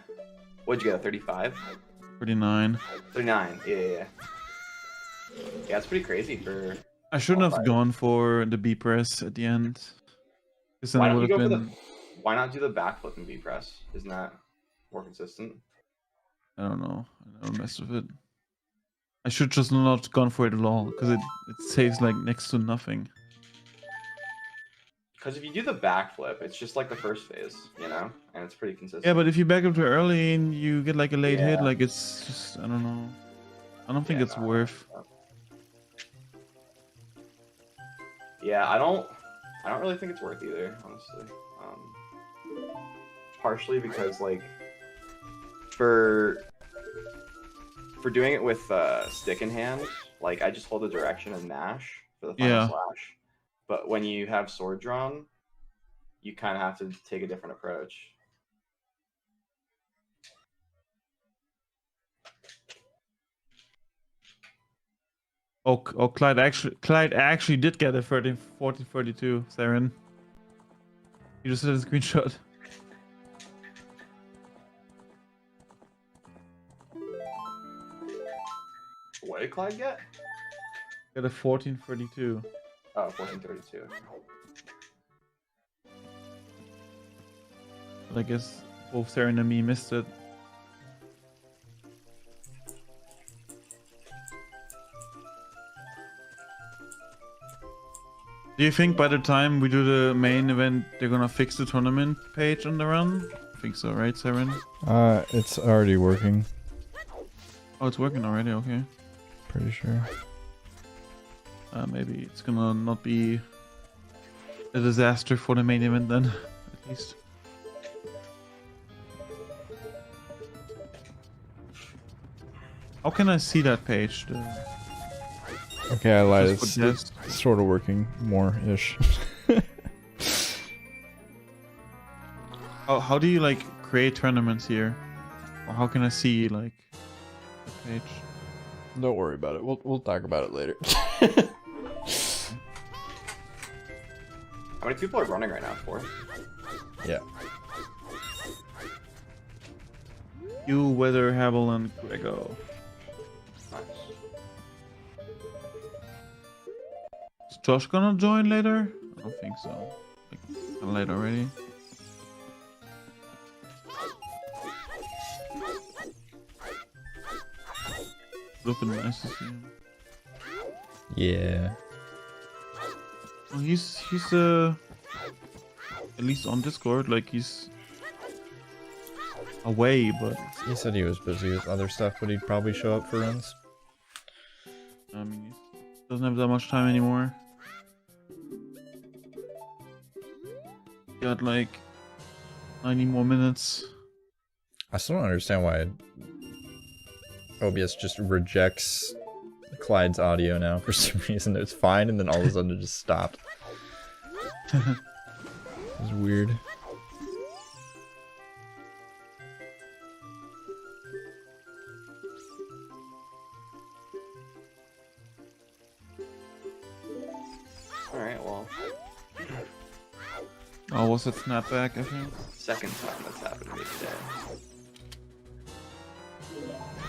what'd you get, 35? 39. 39, yeah. Yeah, it's pretty crazy for... I shouldn't have gone for the B press at the end. Because then Why it don't would you have go been... for the... Why not do the backflip and B press? Isn't that more consistent? I don't know. I never messed with it. I should just not gone for it at all, because it saves like next to nothing. Because if you do the backflip, it's just like the first phase, you know? And it's pretty consistent. Yeah, but if you back up too early and you get like a late hit, like it's just, I don't know. I don't think it's worth. Yeah, I don't really think it's worth either, honestly. Partially because like for doing it with stick in hand, like I just hold the direction and mash for the final slash. But when you have sword drawn, you kind of have to take a different approach. Oh, Clyde actually did get a 13, 14, 32, Saren. You just did a screenshot. What did Clyde get? Got a 1432. Oh, 1432. But I guess both Saren and me missed it. Do you think by the time we do the main event, they're gonna fix the tournament page on the run? I think so, right, Saren? It's already working. Oh, it's working already, okay. Pretty sure. Maybe it's gonna not be a disaster for the main event then, at least. How can I see that page? Okay, I lied. Just It's sort of working more-ish. How do you like create tournaments here? Or how can I see like the page? Don't worry about it. We'll talk about it later. How many people are running right now? 4? Yeah. You, Weather, Havel, and Grego. Nice. Is Josh gonna join later? I don't think so. Like, kinda late already. Would have been nice to see him. Yeah. Well, he's at least on Discord, like he's away, but He said he was busy with other stuff, but he'd probably show up for runs. I mean, he doesn't have that much time anymore. Got like 90 more minutes. I still don't understand why OBS just rejects Clyde's audio now for some reason. It's fine, and then all of a sudden it just stopped. It's weird. Alright, well. Oh, was it snapback, I think? Second time that's happened to me today.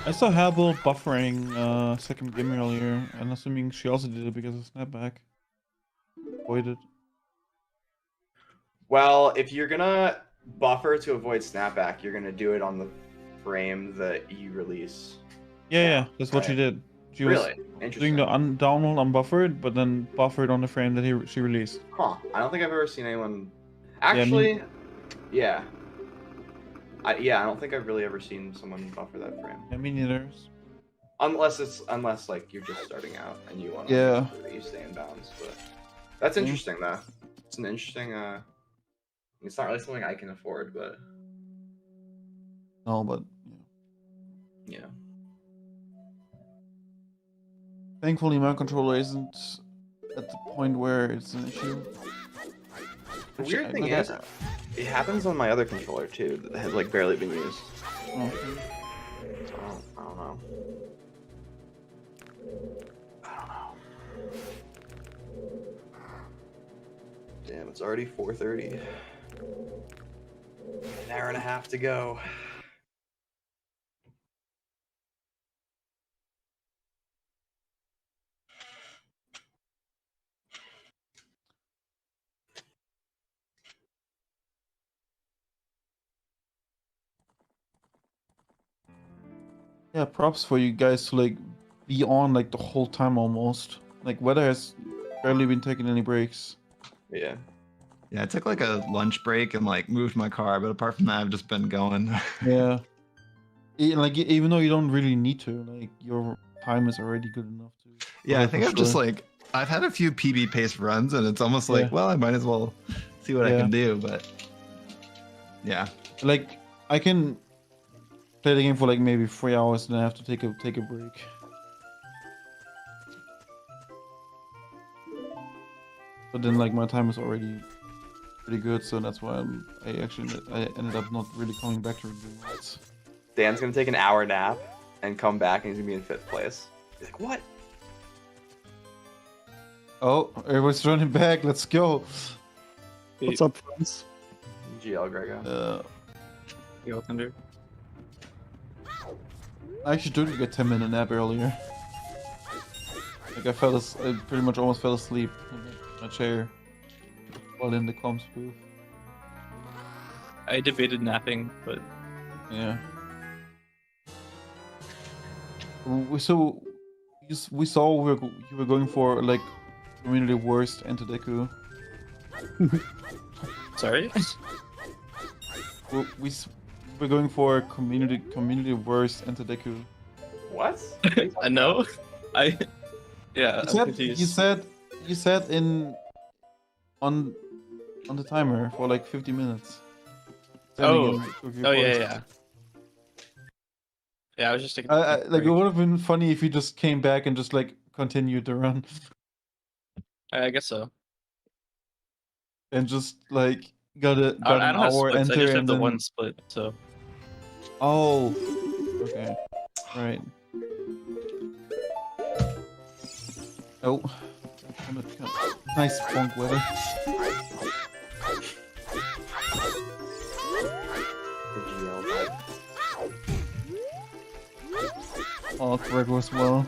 I saw Havel buffering second game earlier, and assuming she also did it because of snapback. Avoided. Well, if you're gonna buffer to avoid snapback, you're gonna do it on the frame that you release. Yeah, that's what she did. She was Really? doing Interesting. the download unbuffered, but then buffered on the frame that she released. Huh. I don't think I've ever seen anyone... Actually, yeah. I don't think I've really ever seen someone buffer that frame. Yeah, me neither. Unless like you're just starting out and you want to Yeah. make sure that you stay in bounds. But that's interesting though. It's an interesting it's not really something I can afford, but No, but yeah. thankfully my controller isn't at the point where it's an issue. The weird thing is, it happens on my other controller too that has like barely been used. Oh. So, I don't know. Damn, it's already 4:30. An hour and a half to go. Yeah, props for you guys to like be on like the whole time almost. Like Weather has barely been taking any breaks. Yeah. Yeah, I took like a lunch break and like moved my car, but apart from that, I've just been going. Yeah. Like even though you don't really need to, like your time is already good enough to. Yeah, I think for I've just sure. like I've had a few PB pace runs, and it's almost like, Yeah. well, I might as well see what I Yeah. can do. But yeah, Like I can play the game for like maybe 3 hours and then I have to take a break. But then like my time is already pretty good, so that's why I ended up not really coming back to redoing that. Dan's gonna take an hour nap and come back, and he's gonna be in 5th place. He's like, what? Oh, everybody's running back. Let's go. What's up, friends? GL Grego. Yo, Thunder. I actually did get 10-minute nap earlier. Like I pretty much almost fell asleep in my chair while in the comms booth. I debated napping, but Yeah. We saw you were going for like community worst into Deku. sorry. We're going for community worst into Deku. What? I know. Yeah. You said on the timer for like 50 minutes. Oh yeah. Yeah, I was just taking. Like it would have been funny if you just came back and just like continued the run I guess so. and just like got I an don't have hour splits. I enter just have and the then one split. So oh okay right oh nice bonk weather. Oh, Greg was well.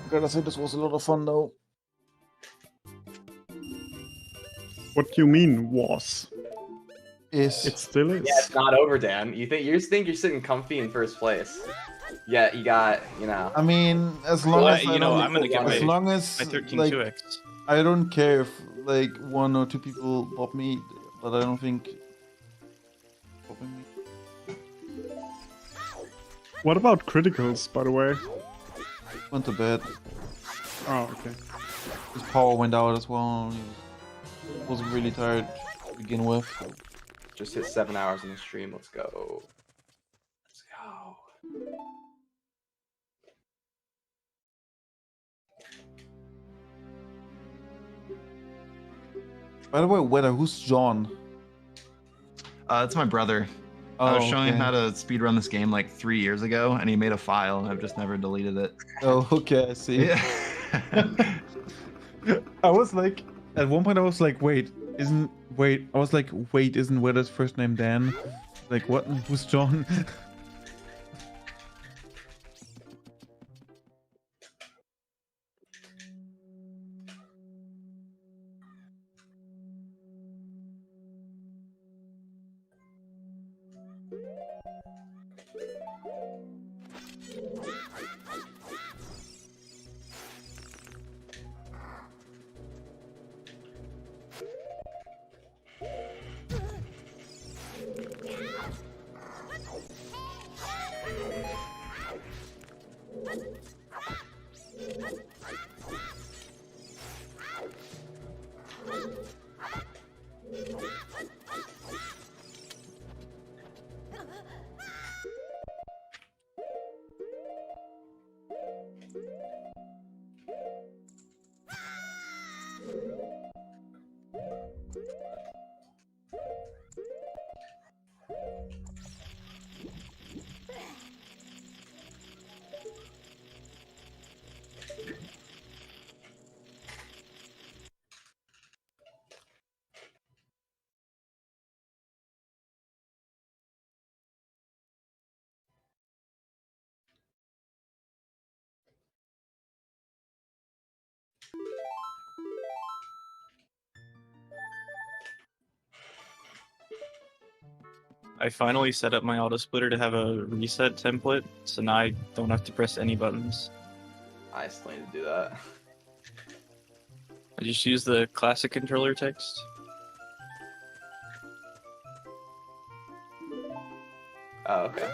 Gotta say, this was a lot of fun though. What do you mean was? It still is. Yeah, it's not over, Dan. You think you're sitting comfy in first place? Yeah, you got, you know. I mean, as long as you know, I'm gonna get as my, long as my 13 like 2x. I don't care if like 1 or 2 people pop me, but I don't think popping me. What about criticals, by the way? Went to bed. Oh, okay. His power went out as well. He wasn't really tired to begin with. Just hit 7 hours in the stream. Let's go. Let's go. By the way, Weather, who's John? It's my brother. I was showing him how to speedrun this game like 3 years ago, and he made a file, and I've just never deleted it. Oh, okay, I see. Yeah. I was like, at one point I was like, wait, isn't Weather's first name Dan? Like, what? Who's John? I finally set up my auto splitter to have a reset template, so now I don't have to press any buttons. I still need to do that. I just use the classic controller text. Oh, okay.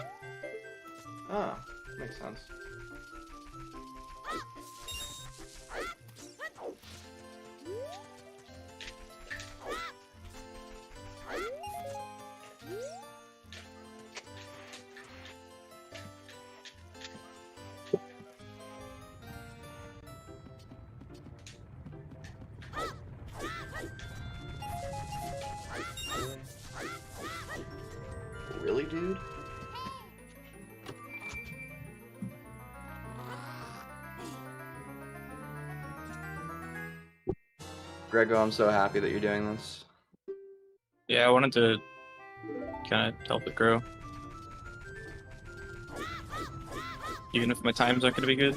Oh, makes sense. Really, dude? Grego, I'm so happy that you're doing this. Yeah, I wanted to kind of help it grow. Even if my times aren't going to be good.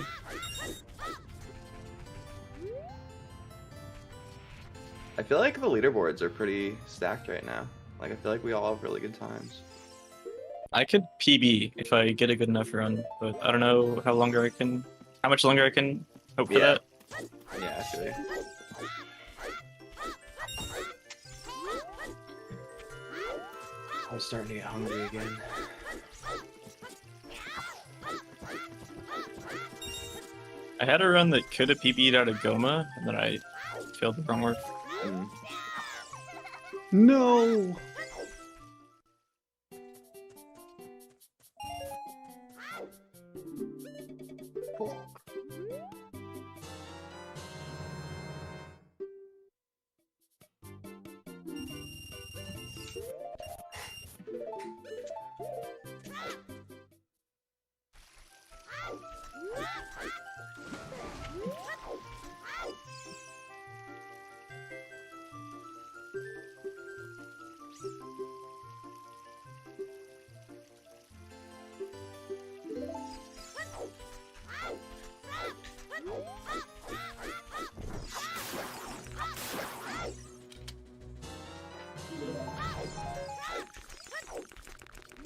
I feel like the leaderboards are pretty stacked right now. Like, I feel like we all have really good times. I could PB if I get a good enough run, but I don't know how much longer I can hope for that. Yeah, actually. I'm starting to get hungry again. I had a run that could have PB'd out of Goma, and then I failed the wrong word. No.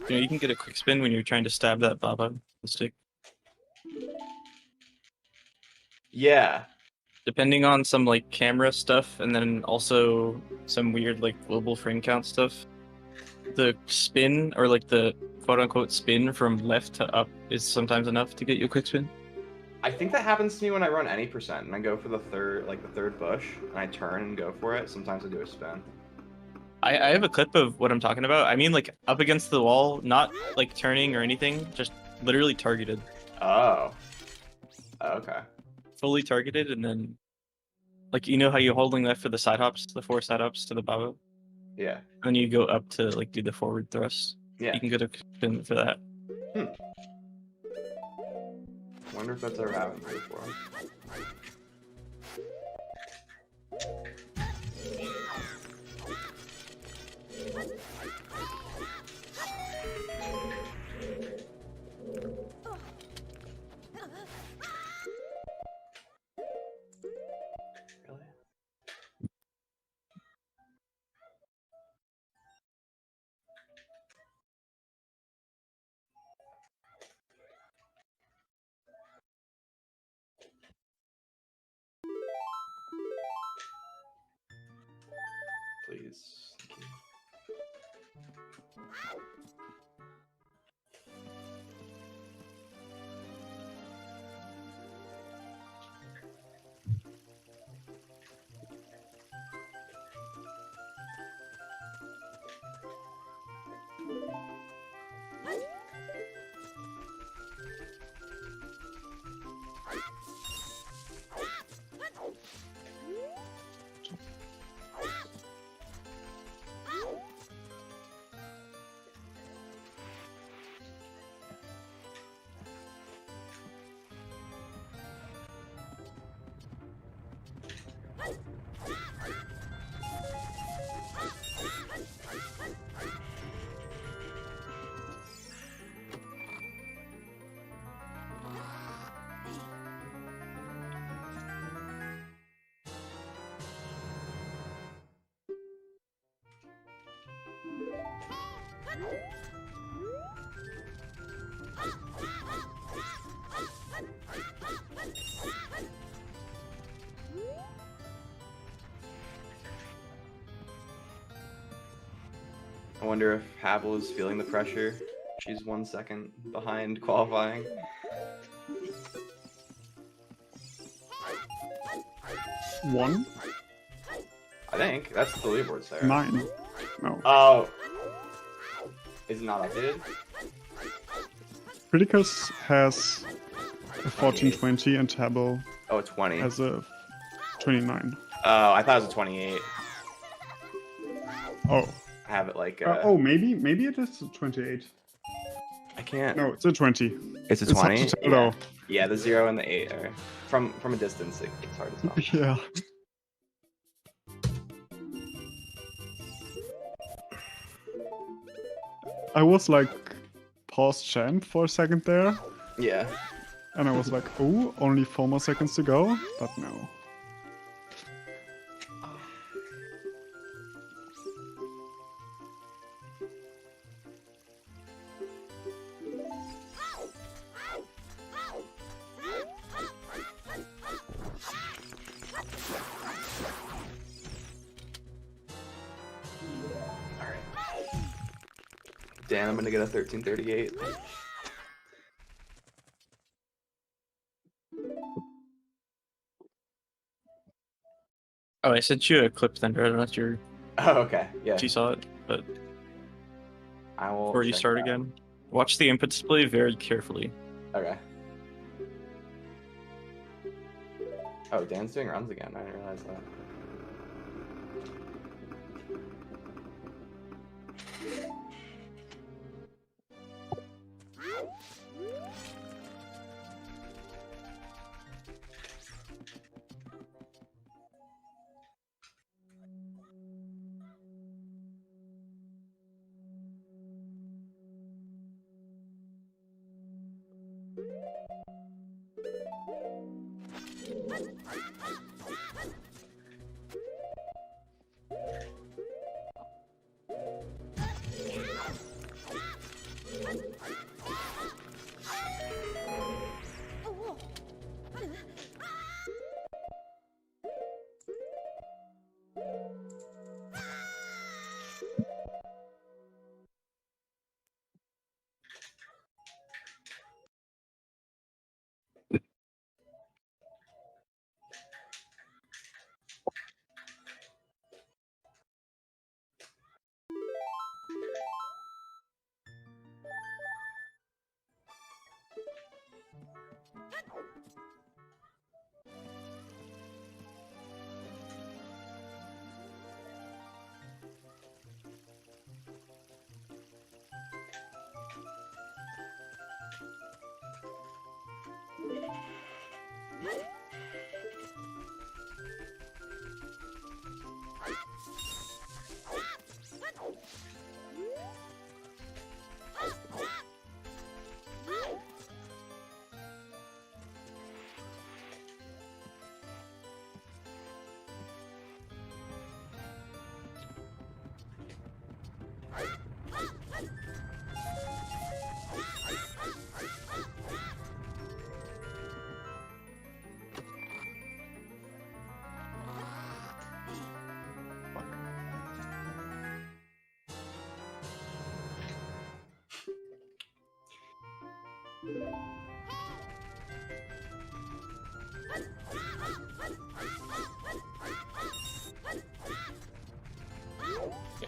You know, you can get a quick spin when you're trying to stab that Baba with the stick. Yeah. Depending on some like camera stuff, and then also some weird like global frame count stuff, the spin or like the quote unquote spin from left to up is sometimes enough to get you a quick spin. I think that happens to me when I run any percent and I go for the third bush and I turn and go for it. Sometimes I do a spin. I have a clip of what I'm talking about. I mean, like up against the wall, not like turning or anything, just literally targeted. Oh. Okay. Fully targeted, and then like you know how you're holding left for the side hops, the 4 side hops to the Baba. Yeah. And then you go up to like do the forward thrust. Yeah. You can get a spin for that. Wonder if that's ever happened before. Please. Thank you. I wonder if Havel is feeling the pressure. She's 1 second behind qualifying. One? I think that's the leaderboard, Sarah. 9. No. Oh. Is it not updated? Criticus has a 1420 and Table Oh, 20. has a 29. Oh, I thought it was a 28. Oh. I have it like. Oh, maybe it is a 28. I can't. No, it's a 20. It's a 20. Hard to tell, though. Yeah, the 0 and the 8 are from a distance. It's hard to tell. Yeah. I was like paused champ for a second there, Yeah. and I was like, oh, only 4 more seconds to go, but no. Dan, I'm gonna get a 1338. Oh, I sent you a clip, Thunder. I don't know if you're. Oh, okay. Yeah. If you saw it, but I will. before you check start that. again, watch the input display very carefully. Okay. Oh, Dan's doing runs again. I didn't realize that.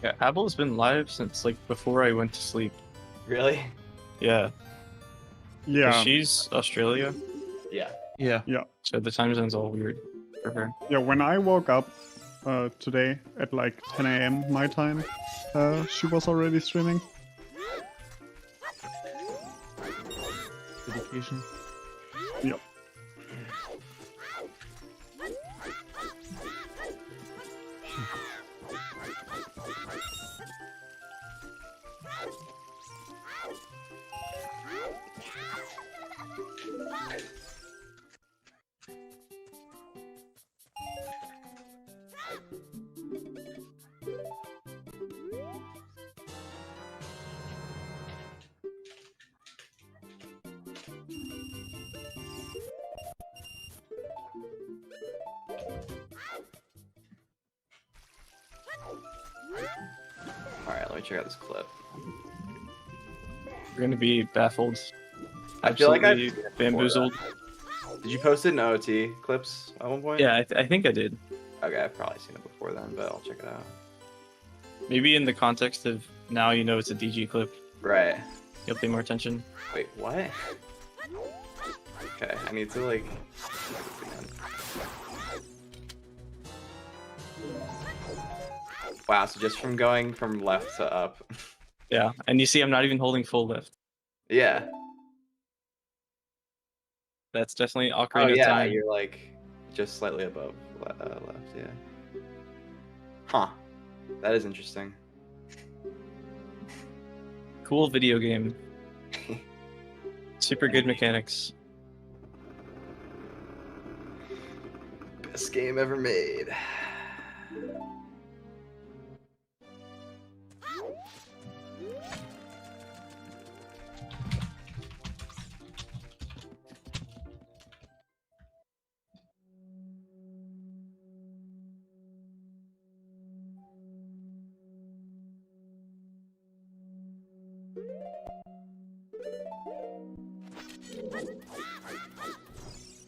Yeah, Apple's been live since like before I went to sleep. Really? Yeah. Yeah. 'Cause she's Australia, Yeah. Yeah. Yeah. so the time zone's all weird for her. Yeah, when I woke up today at like 10 a.m. my time, she was already streaming. Dedication. Yep. Alright, let me check out this clip. You're gonna be baffled. I feel like I've Absolutely seen it before, bamboozled. though. Did you post it in OT clips at one point? Yeah, I think I did. Okay, I've probably seen it before then, but I'll check it out. Maybe in the context of now you know it's a DG clip. Right. You'll pay more attention. Wait, what? Okay, I need to like. Wow, so just from going from left to up. Yeah, and you see I'm not even holding full lift. Yeah. That's definitely Oh Ocarina of yeah, Time. you're like just slightly above left. Yeah. Huh. That is interesting. cool video game. Super good mechanics. Best game ever made.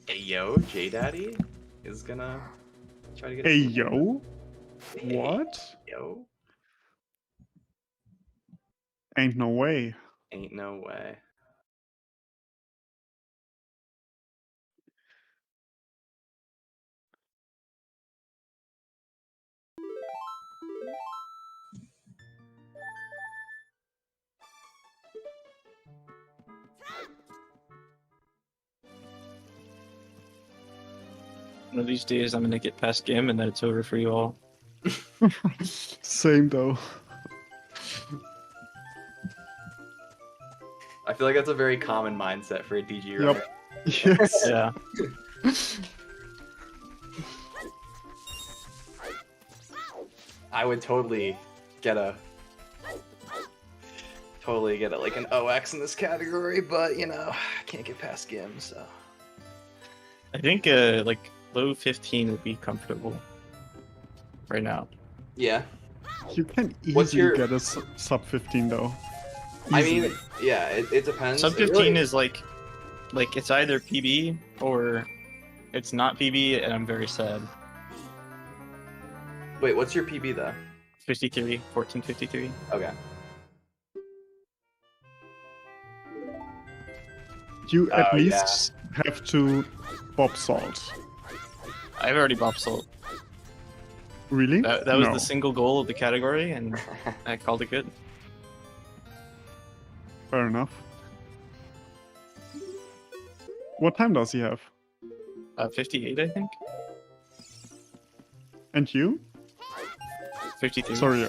Hey yo, J Daddy is gonna try to get. Hey yo? Hey, What? Yo. Ain't no way. Ain't no way. One of these days, I'm gonna get past Gim, and then it's over for you all. Same though. I feel like that's a very common mindset for a DG runner. Yep. Yes. Yeah. I would totally get like an OX in this category, but you know, I can't get past Gim, so. I think like low 15 would be comfortable right now. Yeah. You can What's easily your- get a sub 15 though. I Easily. mean, yeah, it depends. Sub It 15 really- is like it's either PB or it's not PB, and I'm very sad. Wait, what's your PB though? 53, 1453. Okay. You at Oh, least have to bob salt. I've already bopped salt. Really? That was No. the single goal of the category, and I called it good. Fair enough. What time does he have? 58, I think. And you? 53. Sorry,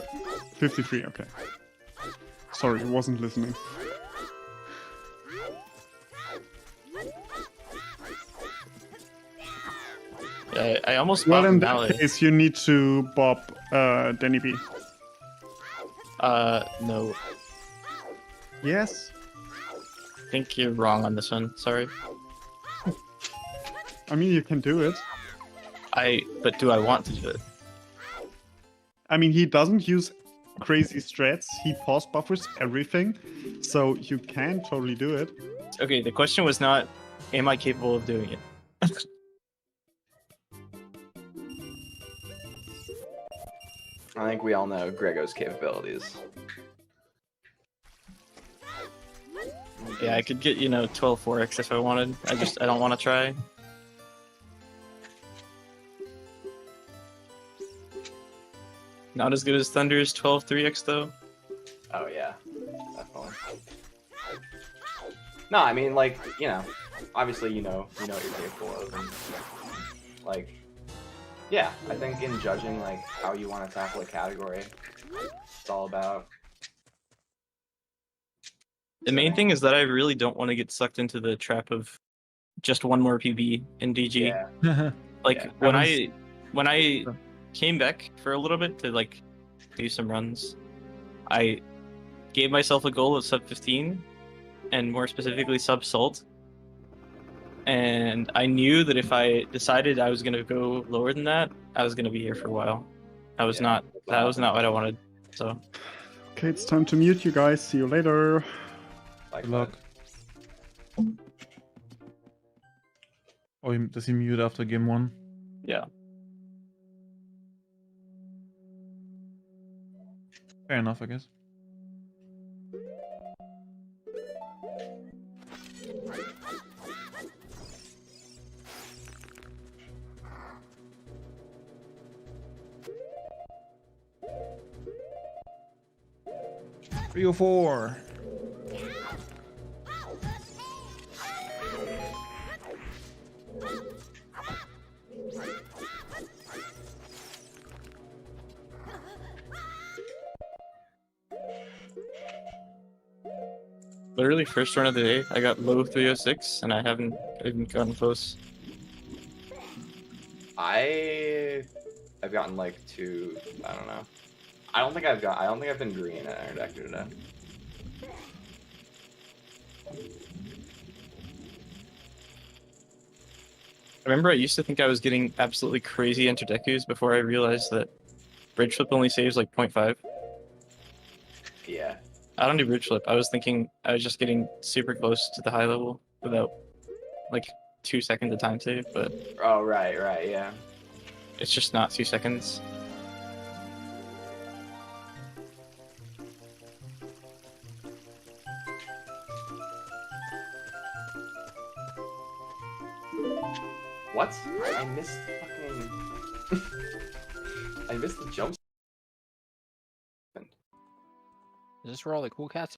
53, okay. Sorry, wasn't listening. I almost Well, bopped in that Valley. case, you need to bob Danny B. No. Yes? I think you're wrong on this one. Sorry. I mean, you can do it. But do I want to do it? I mean, he doesn't use crazy strats. He pause buffers everything. So you can totally do it. Okay, the question was not, am I capable of doing it? I think we all know Grego's capabilities. Yeah, I could get, 12 4x if I wanted. I don't want to try. Not as good as Thunder's 12 3x though. Oh yeah, definitely. No, I mean like, obviously you know what you're capable of, and like, yeah, I think in judging like how you want to tackle a category, it's all about. The main thing is that I really don't want to get sucked into the trap of just one more PB in DG. Yeah. Like Yeah. when I came back for a little bit to like do some runs, I gave myself a goal of sub 15, and more specifically sub salt. And I knew that if I decided I was gonna go lower than that, I was gonna be here for a while. That was not what I wanted. So Okay, it's time to mute you guys. See you later. Like Good luck. Oh, does he mute after game 1? yeah. Fair enough, I guess. Three or four. literally first run of the day, I got low 306, and I haven't even gotten close. I've gotten like 2. I don't know. I don't think I've been green at Iron Deku today. I remember I used to think I was getting absolutely crazy enter Dekus before I realized that bridge flip only saves like 0.5. Yeah. I don't do bridge flip. I was thinking I was just getting super close to the high level without like 2 seconds of time save, but Oh, right, yeah. it's just not 2 seconds. What? I missed fucking... I missed the jump. Is this where all the cool cats?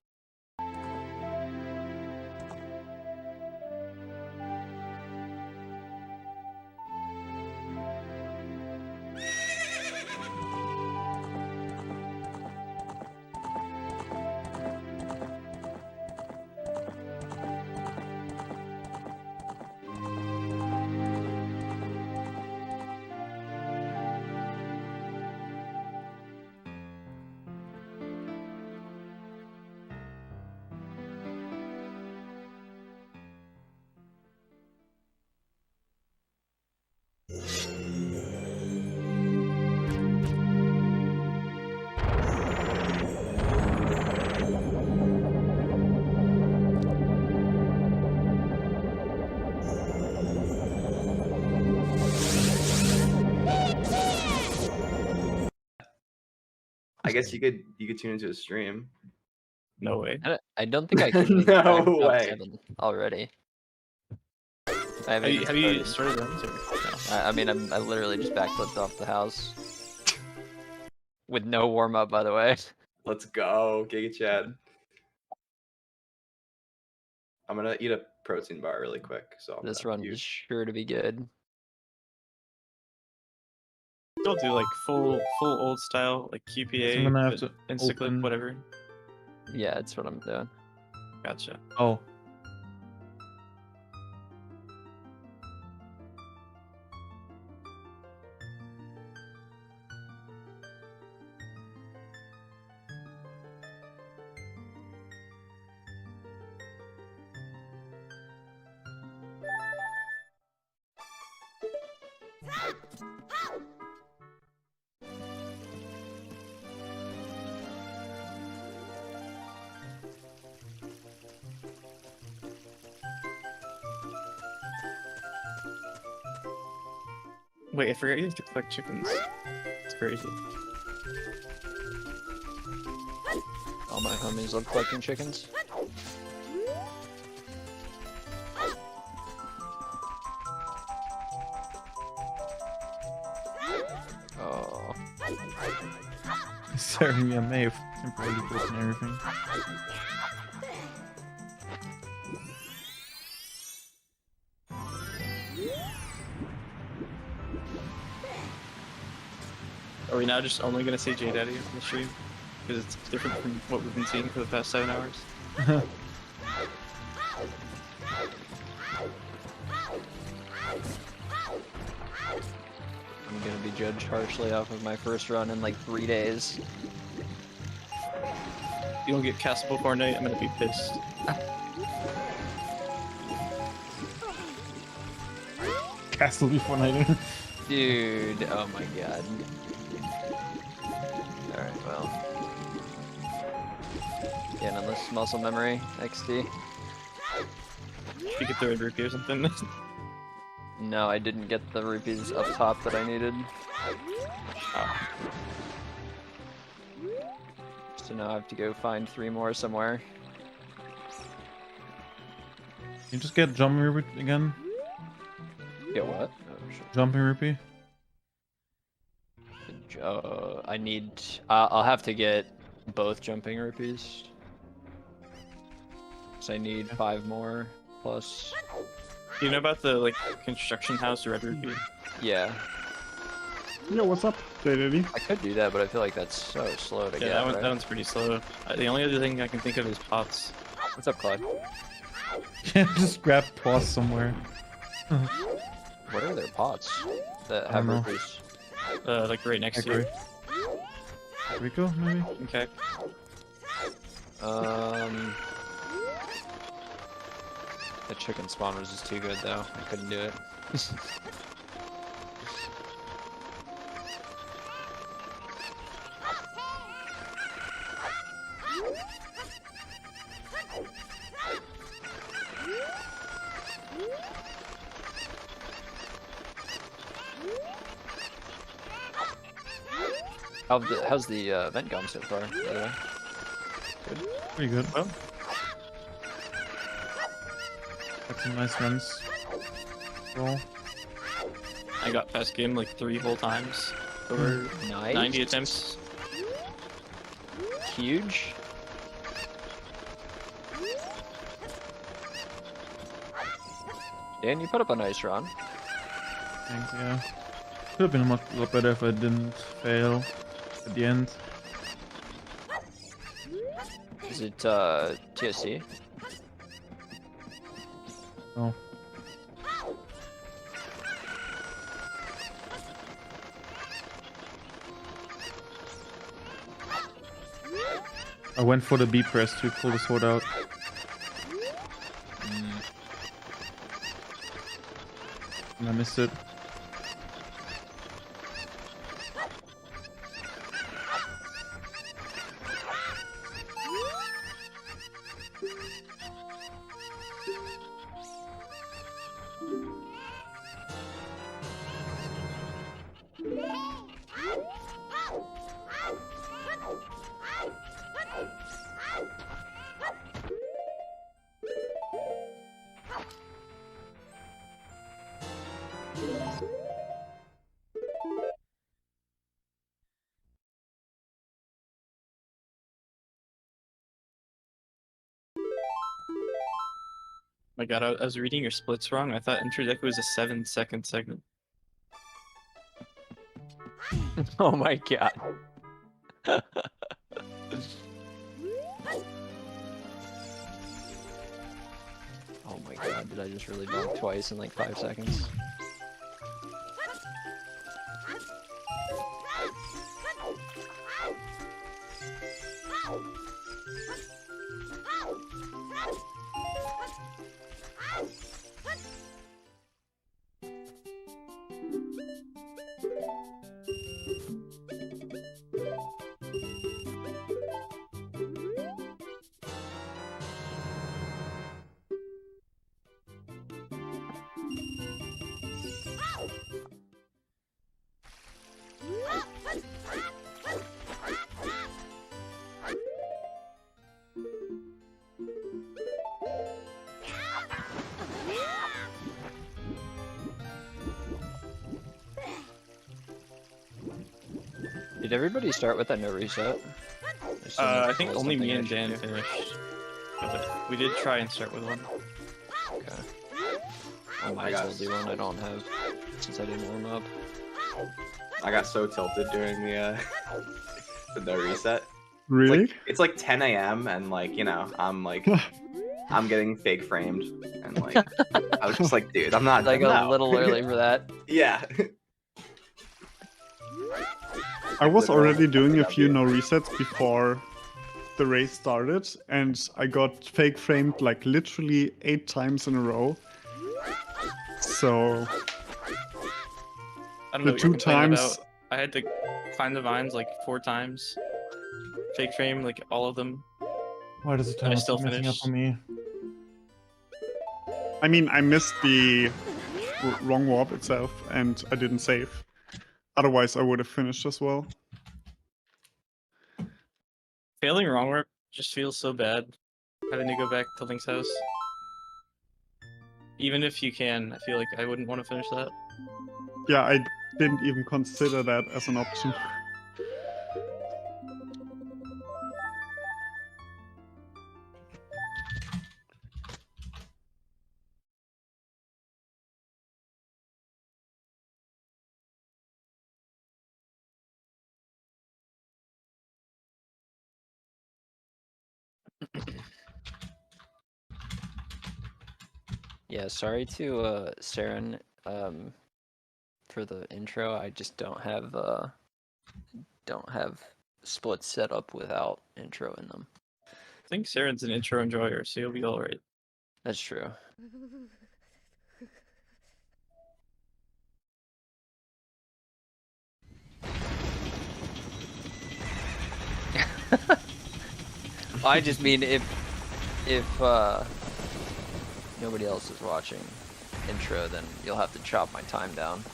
I guess you could tune into a stream. No way. I don't think I can. No I'm top way. 7 already. I Have you started runs? Or no? I mean, I literally just backflipped off the house with no warm up, by the way. Let's go, Giga Chad. I'm gonna eat a protein bar really quick. So This run is sure to be good. Still do like full old style like QPA, I'm gonna have but to Instaclip, open- whatever. Yeah, that's what I'm doing. Gotcha. Oh. Wait, I forgot you have to collect chickens. It's crazy. All my homies love collecting chickens. Oh. Sorry, I may have temporarily broken everything. Are we now just only gonna say J Daddy on the stream? Because it's different from what we've been seeing for the past 7 hours. I'm gonna be judged harshly off of my first run in like 3 days. If you don't get cast before night, I'm gonna be pissed. Castle before night. Dude, oh my god. Alright, well. Getting on this muscle memory, XD. You get the red rupee or something? No, I didn't get the rupees up top that I needed. Oh. So now I have to go find 3 more somewhere. You just get jumping rupee again? Get what? Oh, shit. Jumping rupee? I need... I'll have to get both jumping rupees. So I need 5 more, plus... You know about the like construction house red rupee? Yeah. Yo, what's up, JDD? I could do that, but I feel like that's so slow to Yeah, get. that right? one's pretty slow. The only other thing I can think of is pots. What's up, Clyde? Just grab pause somewhere. What are their pots that I have don't know. roofers? Like right next to you. Rico, maybe? Okay. The chicken spawn was just too good though. I couldn't do it. How's the event gone so far, by the way? Good? Pretty good. Well, got some nice runs. Roll. I got past game like 3 whole times. Over Nice. 90 attempts. Huge. Dan, you put up a nice run. Thanks, yeah. Could have been a lot better if I didn't fail at the end. Is it TSC? Oh. I went for the B press to pull the sword out. And I missed it. My god, I was reading your splits wrong. I thought Enter Deck was a 7-second segment. Oh my god. Oh my god, did I just really bump twice in like 5 seconds? Did everybody start with that no reset? I think only me and Dan finished. But we did try and start with one. Okay. I might as well do one I don't have, since I didn't warm up. I got so tilted during the the no reset. Really? It's like 10 a.m. and like, you know, I'm like I'm getting fake framed and like I was just like, dude, I'm not like a little early for that. Yeah. I was already doing a few no resets before the race started, and I got fake framed like literally 8 times in a row. So I don't the know what 2 you're complaining times about. I had to climb the vines like 4 times. Fake frame, like all of them. Why does it And I time still keep messing up finished. on me? I mean, I missed the wrong warp itself, and I didn't save. Otherwise, I would have finished as well. Failing wrong warp just feels so bad. Having to go back to Link's house. Even if you can, I feel like I wouldn't want to finish that. Yeah, I didn't even consider that as an option. Yeah, sorry to Saren for the intro. I just don't have splits set up without intro in them. I think Saren's an intro enjoyer, so you'll be alright. That's true. I just mean if nobody else is watching intro, then you'll have to chop my time down.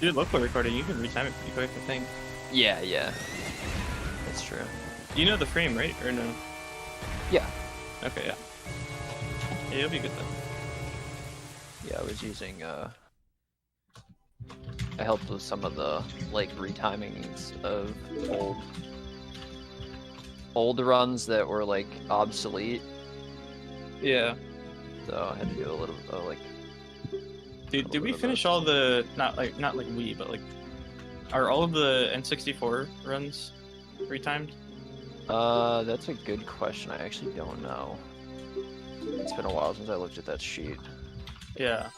Dude, local recording, you can retime it pretty quick, I think. Yeah, that's true. You know the frame, right? Or no? Yeah. Okay, yeah. Yeah, you'll be good then. Yeah, I was using I helped with some of the like retimings of old runs that were like obsolete. Yeah. So I had to do a little like. Dude, did we finish all the not like we, but like, are all of the N64 runs retimed? That's a good question. I actually don't know. It's been a while since I looked at that sheet. Yeah.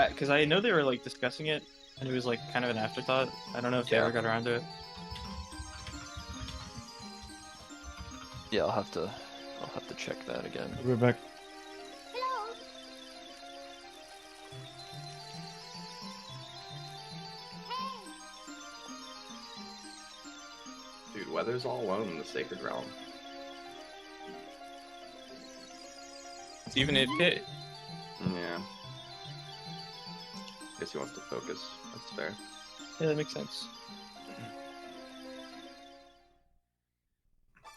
Because I know they were like discussing it, and it was like kind of an afterthought. I don't know if they ever got around to it. Yeah, I'll have to check that again. We're back. Dude, weather's all alone in the Sacred Realm. It's even AFK. Yeah. Guess he wants to focus. That's fair. Yeah, that makes sense.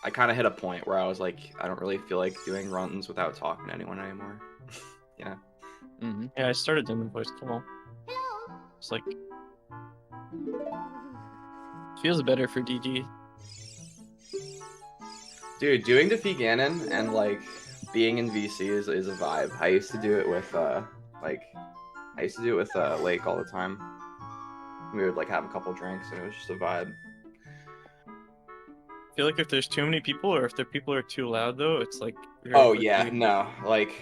I kind of hit a point where I was like, I don't really feel like doing runs without talking to anyone anymore. Yeah. Mm-hmm. Yeah, I started doing the voice call. It's like feels better for DG. Dude, doing Defeat Ganon and like being in VC is a vibe. I used to do it with Lake all the time. We would like have a couple drinks and it was just a vibe. I feel like if there's too many people, or if the people are too loud, though, it's like. Oh yeah, no. Like,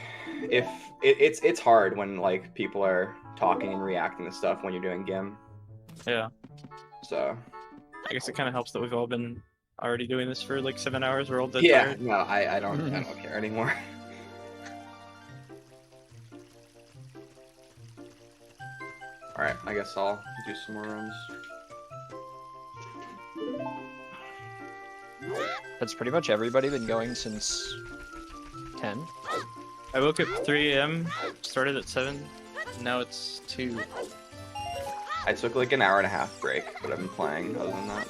if it's hard when like people are talking and reacting to stuff when you're doing GIM. Yeah. So. I guess it kind of helps that we've all been already doing this for like 7 hours. We're all dead tired. No, I don't care anymore. All right, I guess I'll do some more runs. That's pretty much everybody been going since 10. I woke up at 3 AM, started at 7, and now it's 2. I took like an hour and a half break, but I've been playing other than that.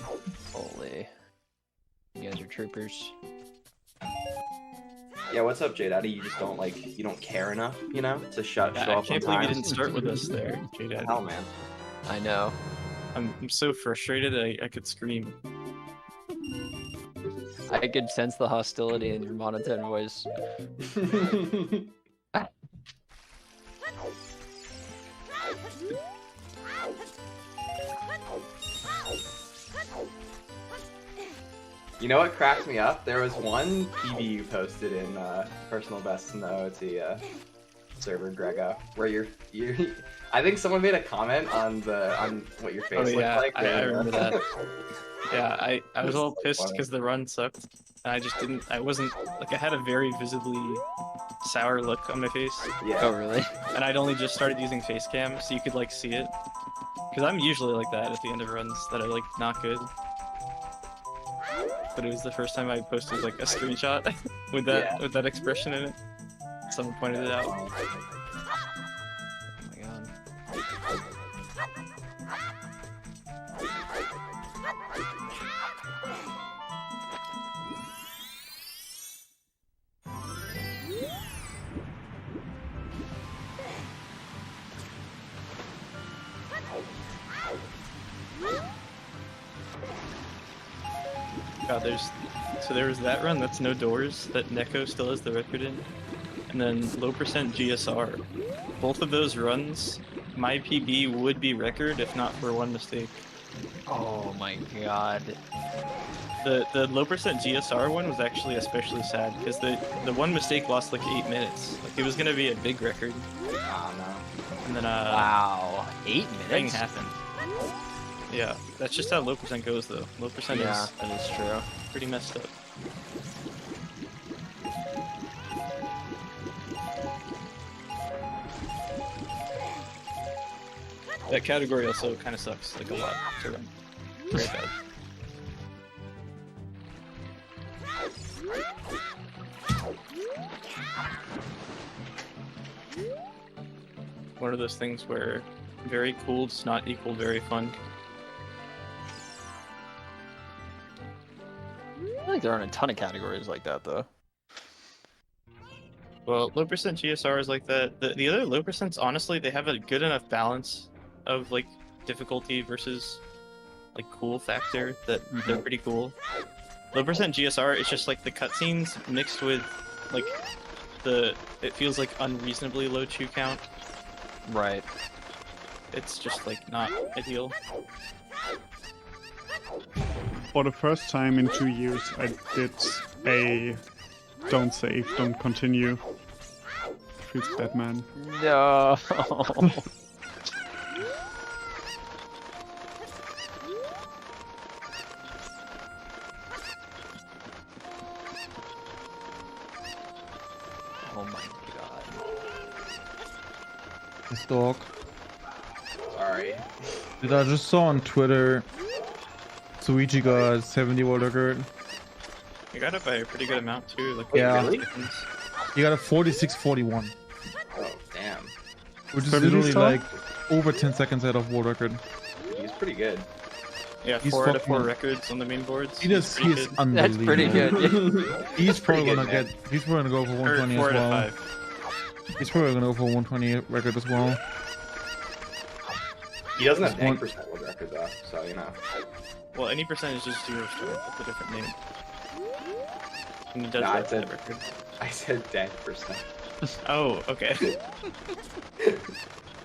Holy. You guys are troopers. Yeah, what's up, J-Daddy? You just don't like, you don't care enough, you know, to show up I on can't believe you didn't start with us there, J-Daddy. Hell, man. I know. I'm so frustrated I could scream. I could sense the hostility in your monotone voice. You know what cracked me up? There was one PB you posted in Personal Best in the OT server, Grego, where you're I think someone made a comment on what your face looked like. I remember that. Yeah, I was all pissed because the run sucked. And I wasn't, like, I had a very visibly sour look on my face. Yeah. Oh, really? And I'd only just started using face cam, so you could, like, see it. Because I'm usually like that at the end of runs that are, like, not good. But it was the first time I posted, like, a screenshot with that expression in it. Someone pointed it out. Oh my god. God, there was that run, that's no doors, that Neko still has the record in. And then low percent GSR. Both of those runs, my PB would be record if not for one mistake. Oh my god. The low percent GSR one was actually especially sad because the one mistake lost like 8 minutes. Like it was gonna be a big record. Oh no. And then wow, 8 thing minutes. happened. Yeah, that's just how low percent goes though. Low percent Yeah, is that is true. pretty messed up. That category also kind of sucks, like a lot to run. Very bad. One of those things where very cool does not equal very fun. I feel like there aren't a ton of categories like that though. Well, low percent GSR is like that. The other low percents, honestly, they have a good enough balance of like difficulty versus like cool factor that they're pretty cool. Low percent GSR is just like the cutscenes mixed with like it feels like unreasonably low chew count. Right. It's just like not ideal. For the first time in 2 years, I did a don't save, don't continue. Feels bad, man. No. Oh my god. This dog. Sorry. Dude, I just saw on Twitter Suichi got 70 world record. You got it by a pretty good amount too. Like Yeah. really? You got a 46-41, Oh damn. which is Where did he literally start? like over 10 seconds out of world record. He's pretty good. Yeah, He's 4 out of 4 fucking- records on the main boards. He is pretty he's good. That's unbelievable. pretty good. He's probably pretty gonna good, get. He's probably gonna go for Or 120 4 as out well. of 5. He's probably gonna go for 120 record as well. He doesn't have Just one- 10% world record though, so you know. Well, any percentage is 0 star with a different name. And he does Nah, I have said- that record. I said 10%. Oh, okay.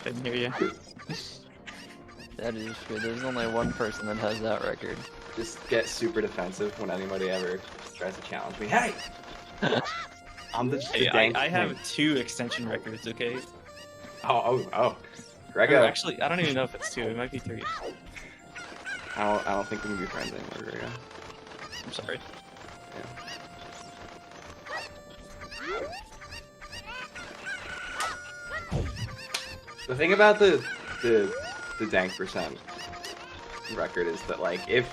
Didn't hear you. That is true. There's only one person that has that record. Just get super defensive when anybody ever tries to challenge me. Hey! I'm the Hey, dank I have twink. 2 extension records, okay? Oh. Or Grego. actually, I don't even know if it's 2. It might be 3. I don't think we can be friends anymore, Grego. I'm sorry. The thing about the dank percent record is that like if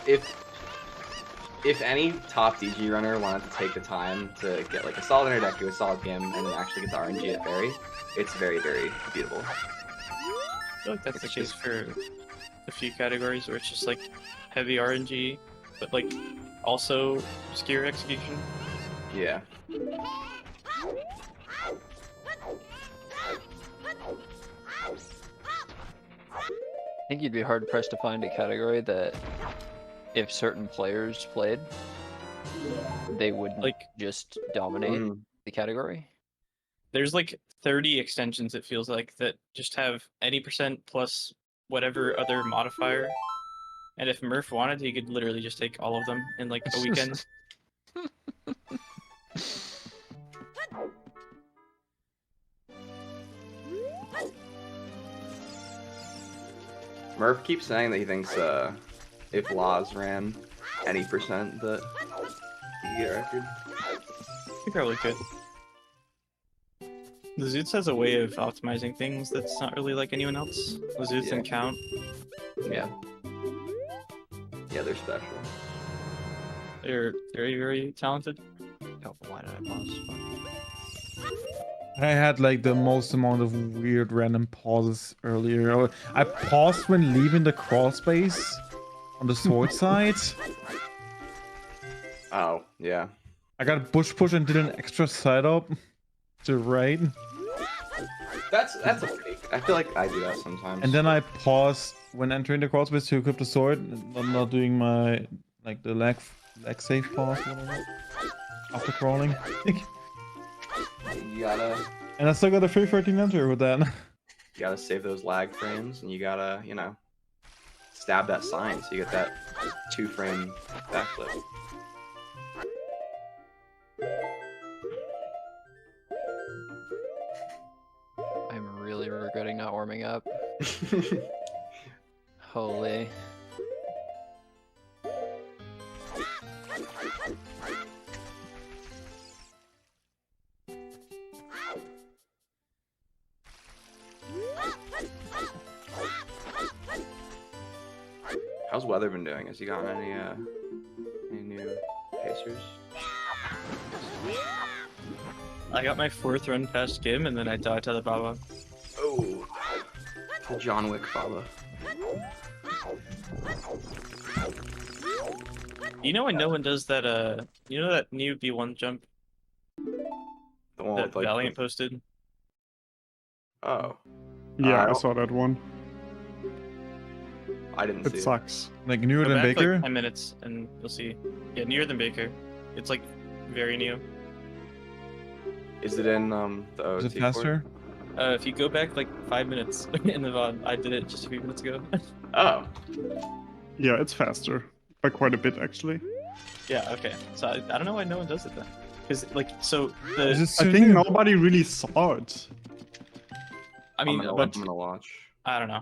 any top DG runner wanted to take the time to get like a solid introductory, a solid game, and then actually get the RNG at Fairy, it's very, very beatable. I feel like that's the case for a few categories where it's just like heavy RNG, but like also obscure execution. Yeah. I think you'd be hard pressed to find a category that, if certain players played, they would Like just dominate the category. there's like 30 extensions, it feels like, that just have any percent plus whatever other modifier. And if Murph wanted, he could literally just take all of them in like a weekend. Murph keeps saying that he thinks if laws ran any percent that he could get a record. He probably could. The Zoots has a way of optimizing things that's not really like anyone else. The Zoots and Count. Yeah. Yeah, they're special. They're very, very talented. Oh, why did I pause? I had like the most amount of weird random pauses earlier. I paused when leaving the crawl space on the sword side. Oh, yeah. I got a bush push and did an extra setup to right. That's a pretty. I feel like I do that sometimes. And then I paused when entering the crawl space to equip the sword. I'm not doing my like the leg save pause whatever after crawling. You gotta. And I still got a 313 enter with that. You gotta save those lag frames, and you gotta, you know, stab that sign so you get that 2-frame backflip. sweating, not warming up. Holy. How's Weather been doing? Has he gotten any new pacers? I got my 4th run past Gim, and then I died to the Baba. Oh, the John Wick Baba. You know, no one does that. You know that new B1 jump The one that with, like, Valiant posted? Oh. Yeah, I saw that one. I didn't see It sucks. Like newer Go than back, Baker? Like 10 minutes, and you'll see. Yeah, newer than Baker. It's like very new. Is it in the OT Is it faster? If you go back like 5 minutes in the VOD, I did it just a few minutes ago. Oh. Yeah, it's faster. By quite a bit, actually. Yeah, okay. So I don't know why no one does it then. Because, like, so the. I think nobody really saw it. I mean, I'm gonna watch. I don't know.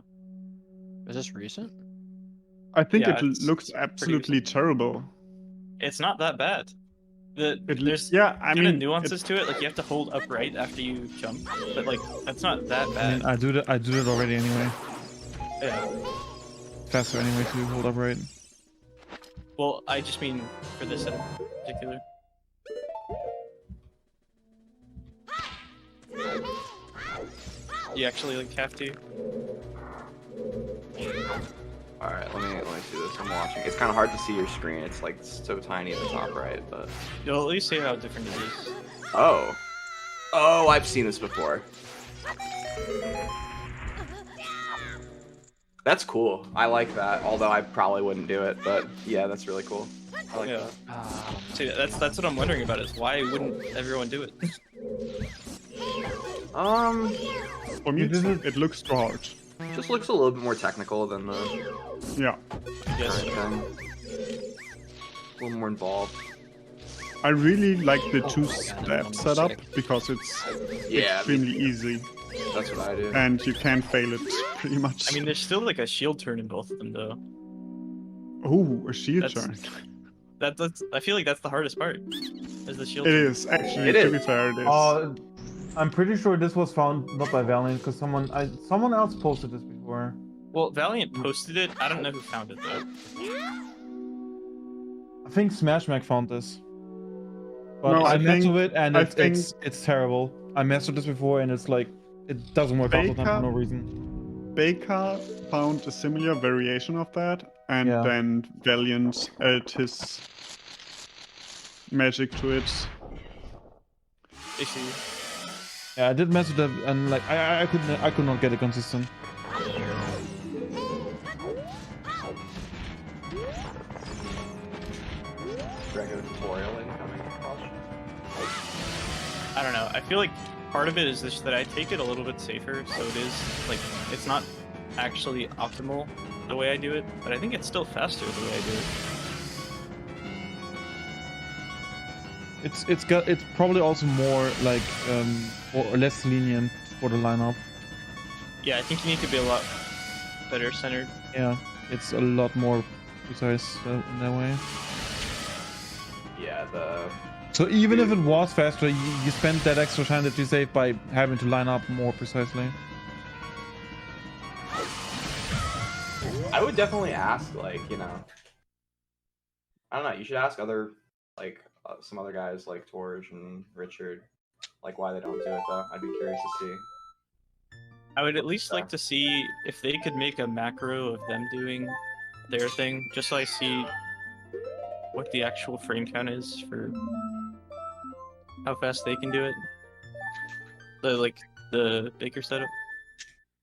Is this recent? I think Yeah, it it's looks absolutely terrible. It's not that bad. There's yeah, I kind of mean, nuances to it. Like you have to hold upright after you jump, but like that's not that I bad. mean, I do that already anyway. Yeah. Faster anyway to hold up right. Well, I just mean for this in particular. You actually like have to. All right, let me see this. I'm watching. It's kind of hard to see your screen. It's like so tiny at the top right, but. You'll at least see how different it is. Oh. Oh, I've seen this before. That's cool. I like that. Although I probably wouldn't do it, but yeah, that's really cool. I like that. See, that's what I'm wondering about is why wouldn't everyone do it? For me, it looks too hard. Just looks a little bit more technical than the. Yeah. Yes. A little more involved. I really like the two-step setup because it's extremely easy. That's what I do. And you can't fail it pretty much. I mean, there's still like a shield turn in both of them, though. Oh, a shield turn. That's. I feel like that's the hardest part. Is the shield? It turn. is actually. To be fair, it is. I'm pretty sure this was found not by Valiant because someone else posted this before. Well, Valiant posted it. I don't know who found it though. I think Smash Mac found this. But No, I I messed think- with it and I it's terrible. I messed with this before and it's like it doesn't work out for no reason. Baker found a similar variation of that, and then Valiant added his magic to it. I see. Yeah, I did mess with it and like I could not get it consistent. Regular tutorial incoming. I don't know. I feel like part of it is just that I take it a little bit safer, so it is like it's not actually optimal the way I do it, but I think it's still faster the way I do it. It's probably also more like or less lenient for the lineup. Yeah, I think you need to be a lot better centered. Yeah, it's a lot more precise in that way. Yeah, So even if it was faster, you spend that extra time that you save by having to line up more precisely. I would definitely ask, like, you know, I don't know. You should ask other, like, some other guys like Torge and Richard, like, why they don't do it though. I'd be curious to see. I would at least like to see if they could make a macro of them doing their thing, just so I see what the actual frame count is for how fast they can do it. The Baker setup.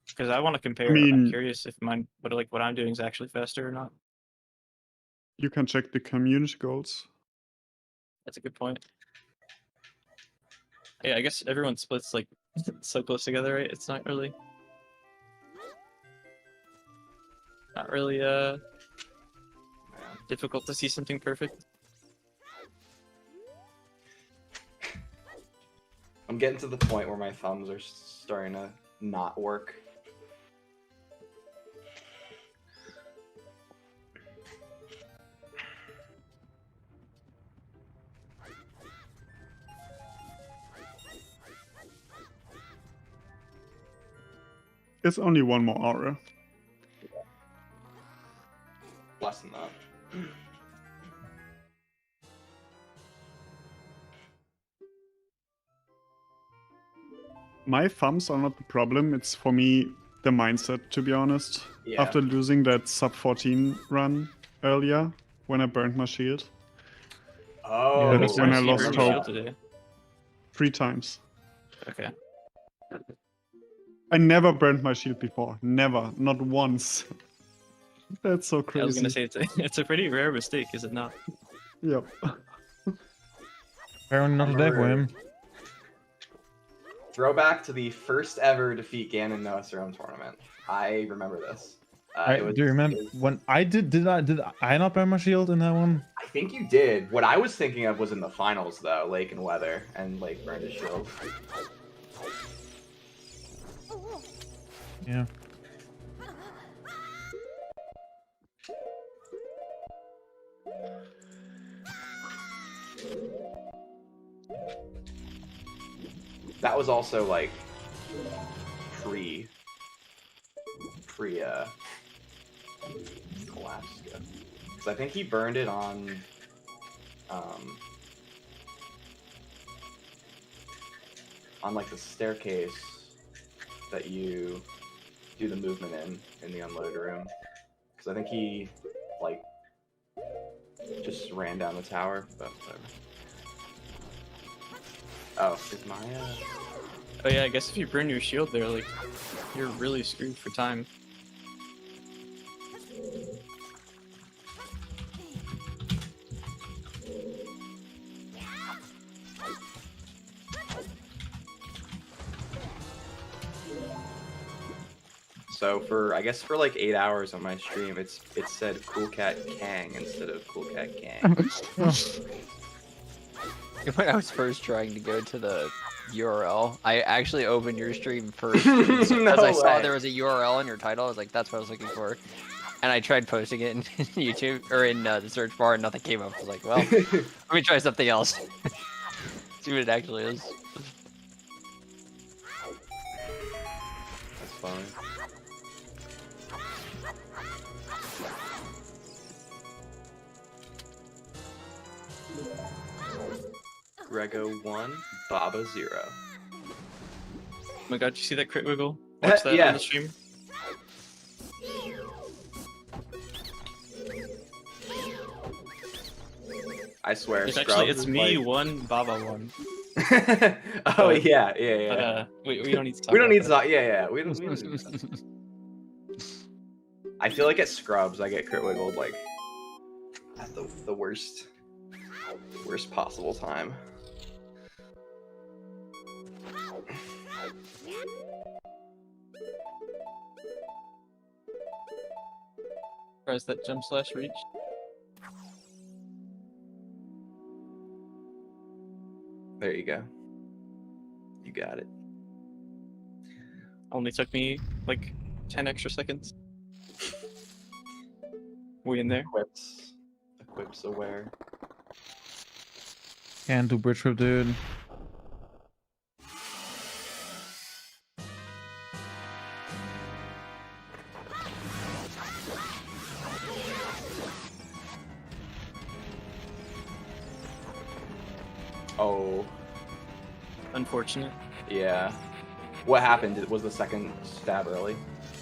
Because I want to compare. I mean- I'm curious if what I'm doing is actually faster or not. You can check the community goals. That's a good point. Yeah, I guess everyone splits like so close together, right? It's not really difficult to see something perfect. I'm getting to the point where my thumbs are starting to not work It's only one more hour. Less than that. My thumbs are not the problem. It's for me the mindset, to be honest. Yeah. After losing that sub 14 run earlier when I burned my shield. Oh, That's when I lost burned your shield hope. today? 3 times. Okay. I never burned my shield before. Never. Not once. That's so crazy. I was gonna say it's a pretty rare mistake, is it not? Yep. Apparently not today for him. Throwback to the first ever Defeat Ganon Noah Serum tournament. I remember this. Do you remember when I did I not burn my shield in that one? I think you did. What I was thinking of was in the finals though, Lake and Weather, and Lake burned his shield. Yeah. That was also like pre collapse. Because I think he burned it on like the staircase that you do the movement in the unload room. Because I think he like just ran down the tower, but whatever. Oh, is my Oh yeah, I guess if you burn your shield there, like, you're really screwed for time. So for I guess for like 8 hours on my stream, it said Cool Cat Kang instead of Cool Cat Gang. When I was first trying to go to the URL, I actually opened your stream first because I saw there was a URL in your title. I was like, that's what I was looking for. And I tried posting it in YouTube or in the search bar, and nothing came up. I was like, well, let me try something else. See what it actually is. That's fine. Grego 1, Baba 0. Oh my god, did you see that crit wiggle? Watch that Yeah. on the stream. I swear. It's Scrubs actually, it's is me like... 1, Baba 1. Oh yeah. But we don't need to talk We don't about need to that. talk. Yeah. We don't need to. I feel like at Scrubs, I get crit wiggled like at the worst possible time. Press that jump slash reach. There you go. You got it. Only took me like 10 extra seconds. We in there? Equips aware. Can't do bridge whip, dude. Oh. Unfortunate. Yeah. What happened? Was the second stab early?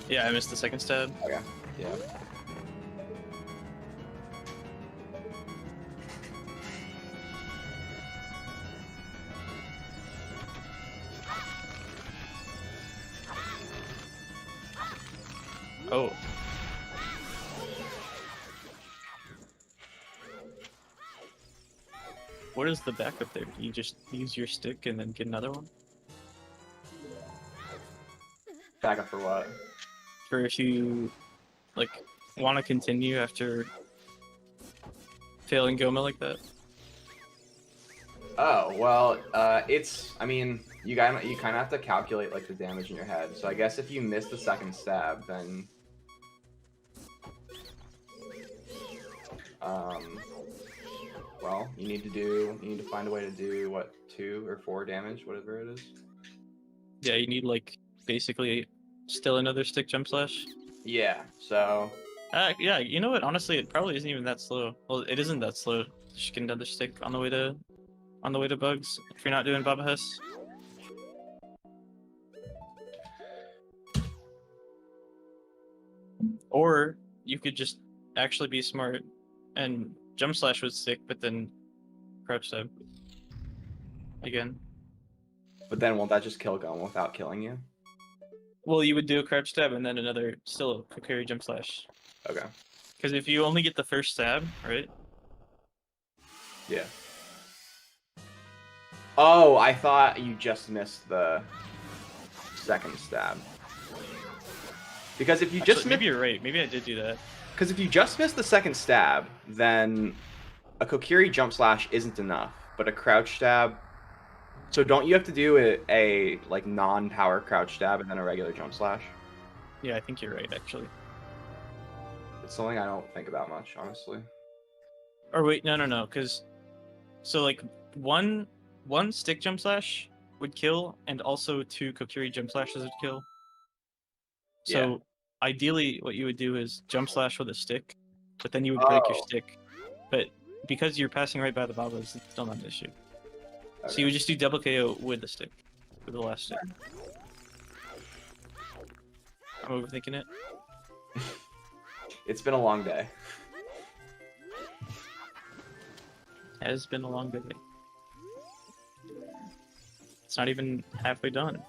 Yeah, I missed the second stab. Okay. Yeah. Oh. What is the backup there? You just use your stick and then get another one? Backup for what? For if you, like, want to continue after failing Goma like that? Oh, well, I mean, you kind of have to calculate, like, the damage in your head. So I guess if you miss the second stab, then... well, you need to find a way to do, what, 2 or 4 damage, whatever it is? Yeah, you need, like, basically still another stick jump slash? Yeah. So. Yeah. You know what? Honestly, it probably isn't even that slow. Well, it isn't that slow. Just get another stick on the way to bugs if you're not doing Baba Huss. Or you could just actually be smart and jump slash with stick, but then crouch stab again. But then won't that just kill Gon without killing you? Well, you would do a crouch stab and then another still a carry jump slash. Okay. Because if you only get the first stab, right? Yeah. Oh, I thought you just missed the second stab. Because if you Actually, just maybe you're right. Maybe I did do that. Because if you just miss the second stab, then a Kokiri jump slash isn't enough, but a crouch stab. So don't you have to do a like non-power crouch stab and then a regular jump slash? Yeah, I think you're right, actually. It's something I don't think about much, honestly. Or wait, no, because so like one stick jump slash would kill, and also 2 Kokiri jump slashes would kill. So ideally, what you would do is jump slash with a stick, but then you would break your stick. But because you're passing right by the Babas, it's still not an issue. Okay. So you would just do double KO with the stick, with the last stick. I'm overthinking it. It's been a long day. Has been a long day. It's not even halfway done.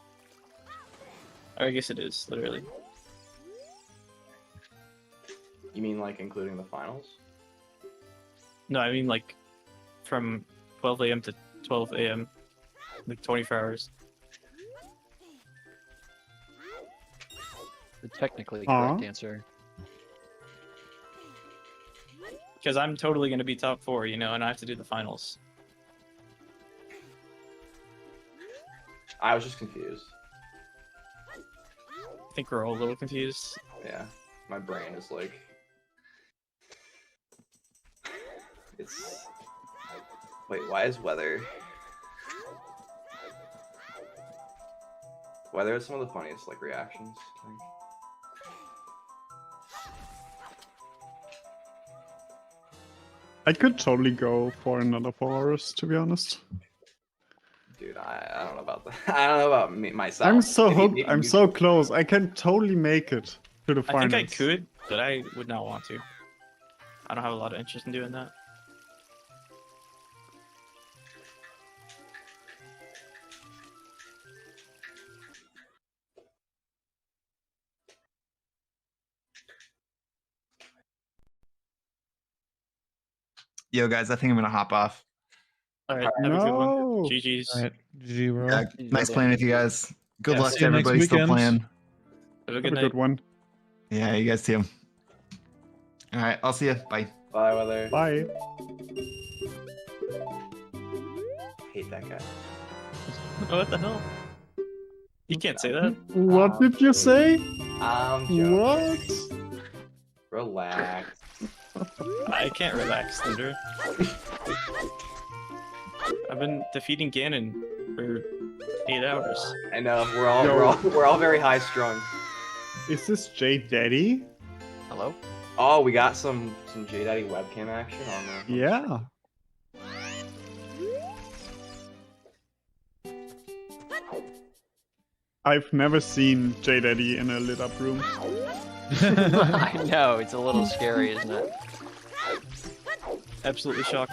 Or I guess it is, literally. You mean like including the finals? No, I mean like from 12 a.m. to 12 a.m. like 24 hours. The technically correct answer. Because I'm totally going to be top 4, you know, and I have to do the finals. I was just confused. I think we're all a little confused. Yeah, my brain is like... It's... Wait, why is weather... Weather is some of the funniest, like, reactions, I think. I could totally go for another 4 hours, to be honest. Dude, I don't know about that. I don't know about me, myself. I'm so Maybe- hooked. maybe I'm you- so close. I can totally make it to the I finals. think I could, but I would not want to. I don't have a lot of interest in doing that. Yo, guys, I think I'm gonna hop off. All right, have a good one. No. GG's. All right, GG, bro. Yeah, nice playing with you guys. Good Yeah, luck see to you next everybody still weekend. playing. Have a Have good a night. good one. Yeah, you guys too. All right, I'll see you. Bye. Bye, weather. Bye. Hate that guy. Oh, what the hell? You can't say that. What did you say? I'm joking. What? Relax. I can't relax, Thunder. I've been defeating Ganon for 8 hours. I know we're all very high strung. Is this J Daddy? Hello? Oh, we got some J Daddy webcam action on there. Yeah. I've never seen J Daddy in a lit up room. I know, it's a little scary, isn't it? Absolutely shocked.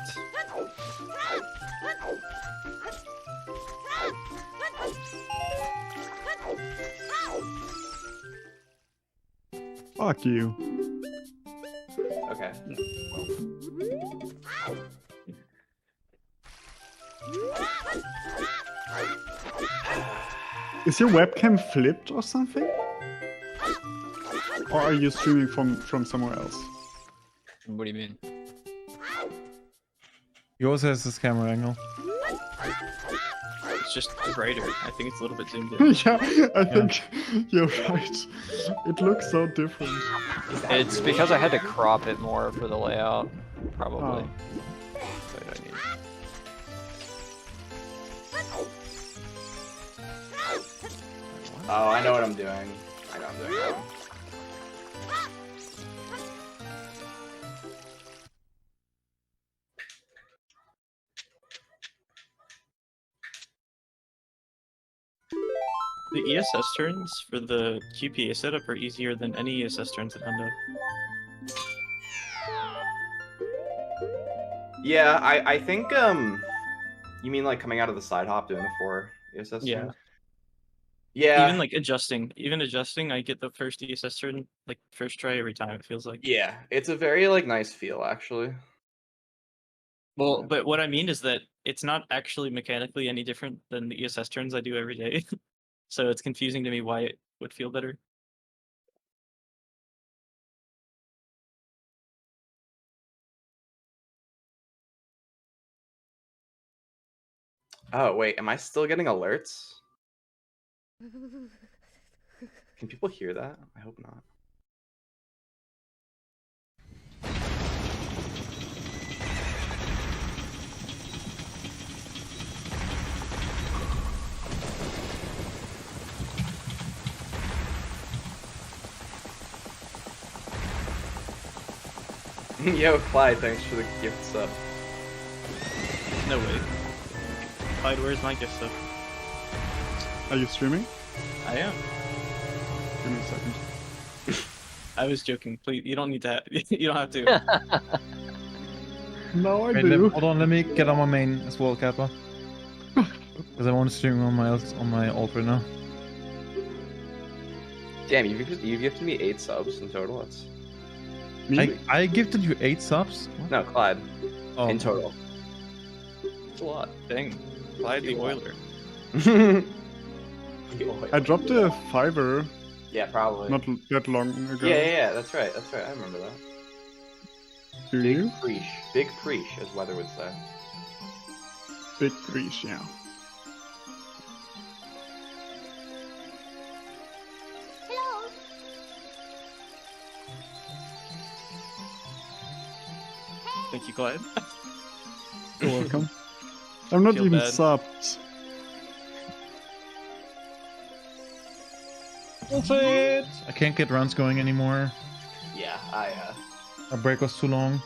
Fuck you. Okay. Is your webcam flipped or something? Or are you streaming from somewhere else? What do you mean? Yours has this camera angle. It's just brighter. I think it's a little bit zoomed in. Yeah, I think you're right. It looks so different. It's because I had to crop it more for the layout, probably. Oh. What do I need? Oh, I know what I'm doing. I know I'm doing it wrong. The ESS turns for the QPA setup are easier than any ESS turns at Hundo. Yeah, I think you mean like coming out of the side hop doing the 4 ESS Yeah. turns? Yeah. Even like adjusting, I get the first ESS turn like first try every time. It feels like. Yeah, it's a very like nice feel actually. Well, but what I mean is that it's not actually mechanically any different than the ESS turns I do every day. So it's confusing to me why it would feel better. Oh wait, am I still getting alerts? Can people hear that? I hope not. Yo, Clyde, thanks for the gift sub. No way. Clyde, where's my gift stuff? Are you streaming? I am. Give me a second. I was joking. Please, you don't need to. You don't have to. No, I Wait, do. hold on, let me get on my main as well, Kappa. Because I want to stream on my alt right now. Damn, you've gifted me 8 subs in total. That's I gifted you 8 subs? What? no, Clyde. Oh. In total. It's a lot. Dang. Clyde the Oiler. I dropped a $5 Yeah, probably. not that long ago. Yeah, that's right. I remember that. Do Big you? preach. Big preach, as Weather would say. Big breach, yeah. Thank you, Clyde. You're welcome. I'm not Feel even bad. subbed. That's it! I can't get runs going anymore. Yeah, Our break was too long.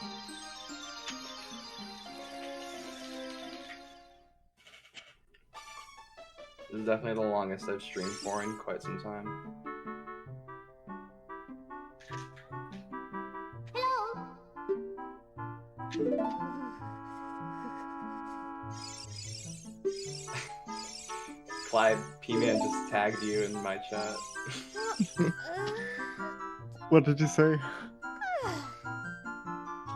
this is definitely the longest I've streamed for in quite some time. Clyde, P-Man just tagged you in my chat. What did you say?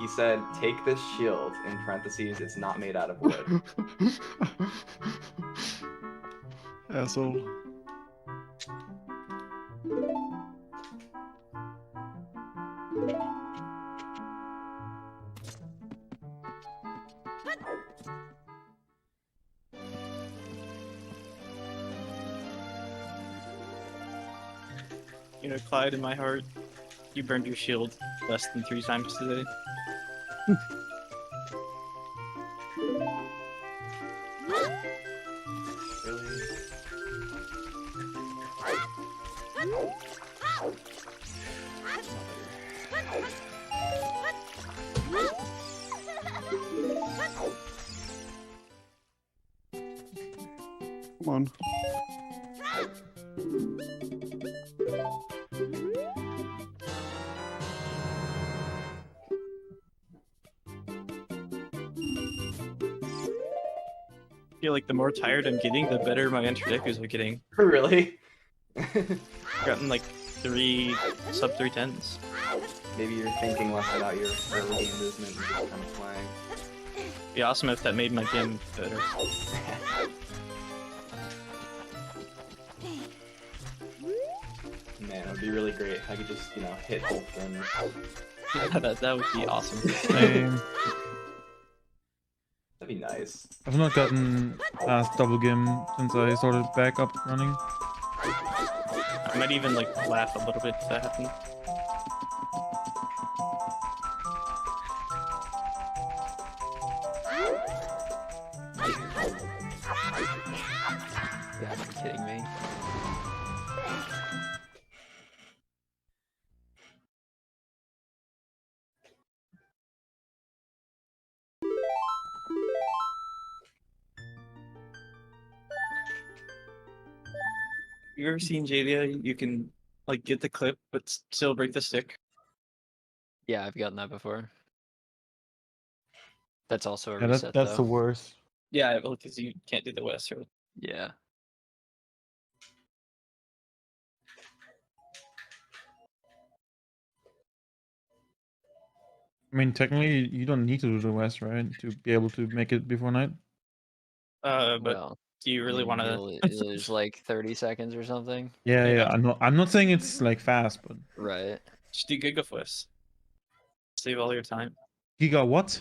He said, take this shield, in parentheses, it's not made out of wood. Asshole. You know, Clyde, in my heart, you burned your shield less than 3 times today. Really? Come on. I feel like the more tired I'm getting, the better my enter decos are getting. Really? I've gotten like 3 sub 310s. Maybe you're thinking less about your early game movement and just kind of playing. It'd be awesome if that made my game better. Man, it would be really great if I could just, hit both guns. Yeah, that would be awesome. Same. That'd be nice. I've not gotten past double gim since I started back up running. I might even like laugh a little bit if that happened. You gotta be kidding me. You ever seen Jadia? You can like get the clip, but still break the stick. Yeah, I've gotten that before. That's also a Yeah, reset, that's though. the worst. Yeah, well, because you can't do the West. Or... Yeah. I mean, technically, you don't need to do the West, right, to be able to make it before night. But Well, do you really want to lose like 30 seconds or something? Yeah, yeah. I'm not saying it's like fast, but Right. Just do Gigafwest. Save all your time. Giga what?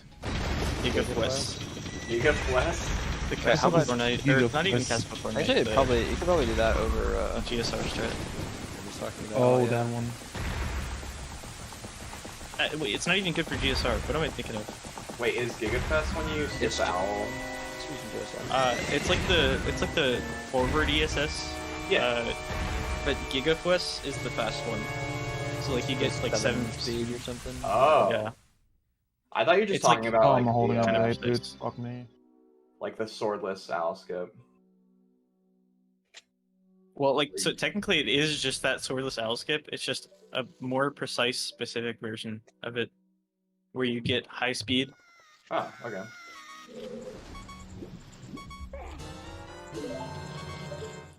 Gigafwest. Gigafwest? The cast before night, or not even cast before night. Actually, you could probably do that over GSR strat. I was talking about. Oh, that one. Wait, it's not even good for GSR. What am I thinking of? Wait, is Gigafest when you skip the owl? It's like the forward ESS. Yeah. But Gigafwest is the fast one. So like you get like 7 speed or something. Oh. Yeah. I thought you were just It's talking like- about Oh, like I'm holding the, on uh, late, dude. Fuck me. like the swordless owl skip. Well, like so technically it is just that swordless owl skip. It's just a more precise, specific version of it, where you get high speed. Oh, okay.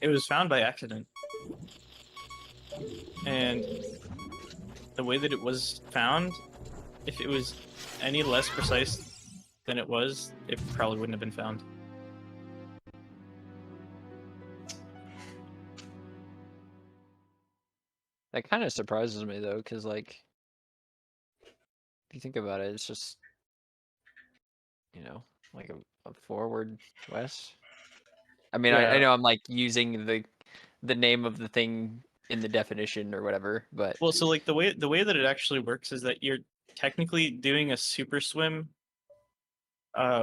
It was found by accident, and the way that it was found, if it was any less precise than it was, it probably wouldn't have been found. That kind of surprises me though, because like, if you think about it, it's just, like a forward west. I mean, I know I'm like using the name of the thing in the definition or whatever, but Well, so like the way that it actually works is that you're technically doing a super swim,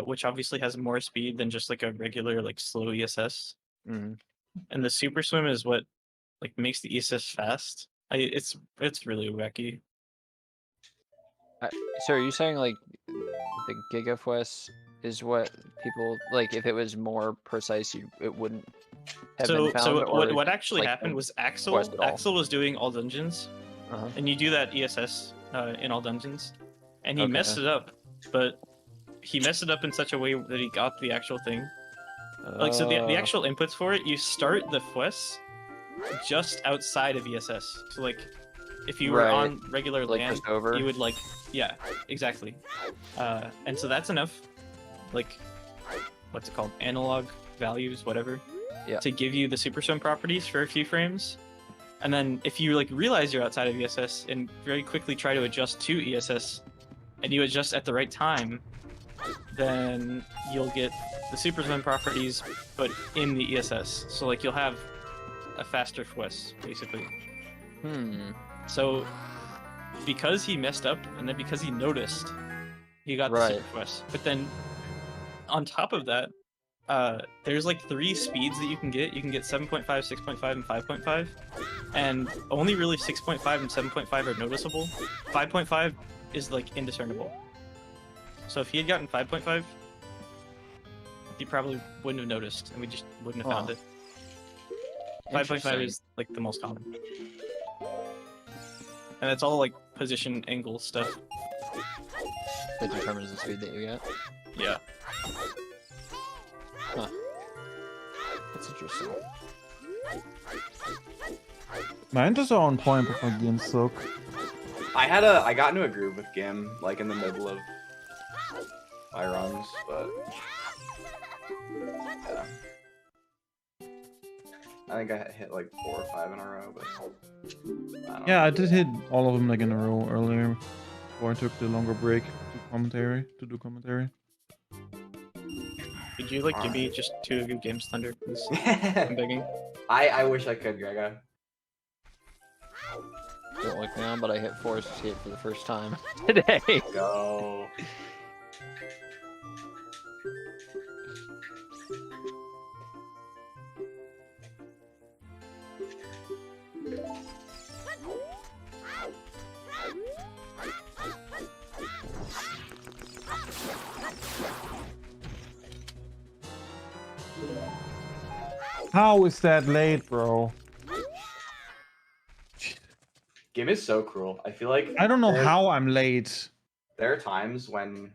which obviously has more speed than just like a regular like slow ESS. Mhm. And the super swim is what like makes the ESS fast. It's really wacky. So are you saying like the Gigafwest is what people like? If it was more precise, it wouldn't have been found. So or, what actually like, happened the was Axel West at all? Axel was doing all dungeons, and you do that ESS in all dungeons, and he messed it up, but he messed it up in such a way that he got the actual thing. Like so, the actual inputs for it, you start the quests just outside of ESS. So like, if you were on regular like land, just over? you would like, yeah, exactly. And so that's enough, like, what's it called, analog values, whatever, to give you the super swim properties for a few frames. And then if you like realize you're outside of ESS and very quickly try to adjust to ESS, and you adjust at the right time, then you'll get the super swim properties, but in the ESS. So like you'll have a faster quest, basically. So because he messed up, and then because he noticed, he got the super quest. But then on top of that, there's like 3 speeds that you can get. You can get 7.5, 6.5, and 5.5. And only really 6.5 and 7.5 are noticeable. 5.5 is like indiscernible. So if he had gotten 5.5, he probably wouldn't have noticed, and we just wouldn't have found it. 5.5 is like the most common. And it's all like position angle stuff. That determines the speed that you get. Yeah. Huh. That's interesting. Mine just are on point, but my games suck. I got into a groove with Gim, like in the middle of my runs, but yeah. I think I hit like 4 or 5 in a row, but I don't know. I did hit all of them like in a row earlier, before I took the longer break to do commentary. Could you like give me just 2 of your games, Thunder, please? I'm begging. I wish I could, Grega. Don't look down, but I hit 4 escape for the first time today. Go. How is that late, bro? Game is so cruel. I feel like I don't know how I'm late. There are times when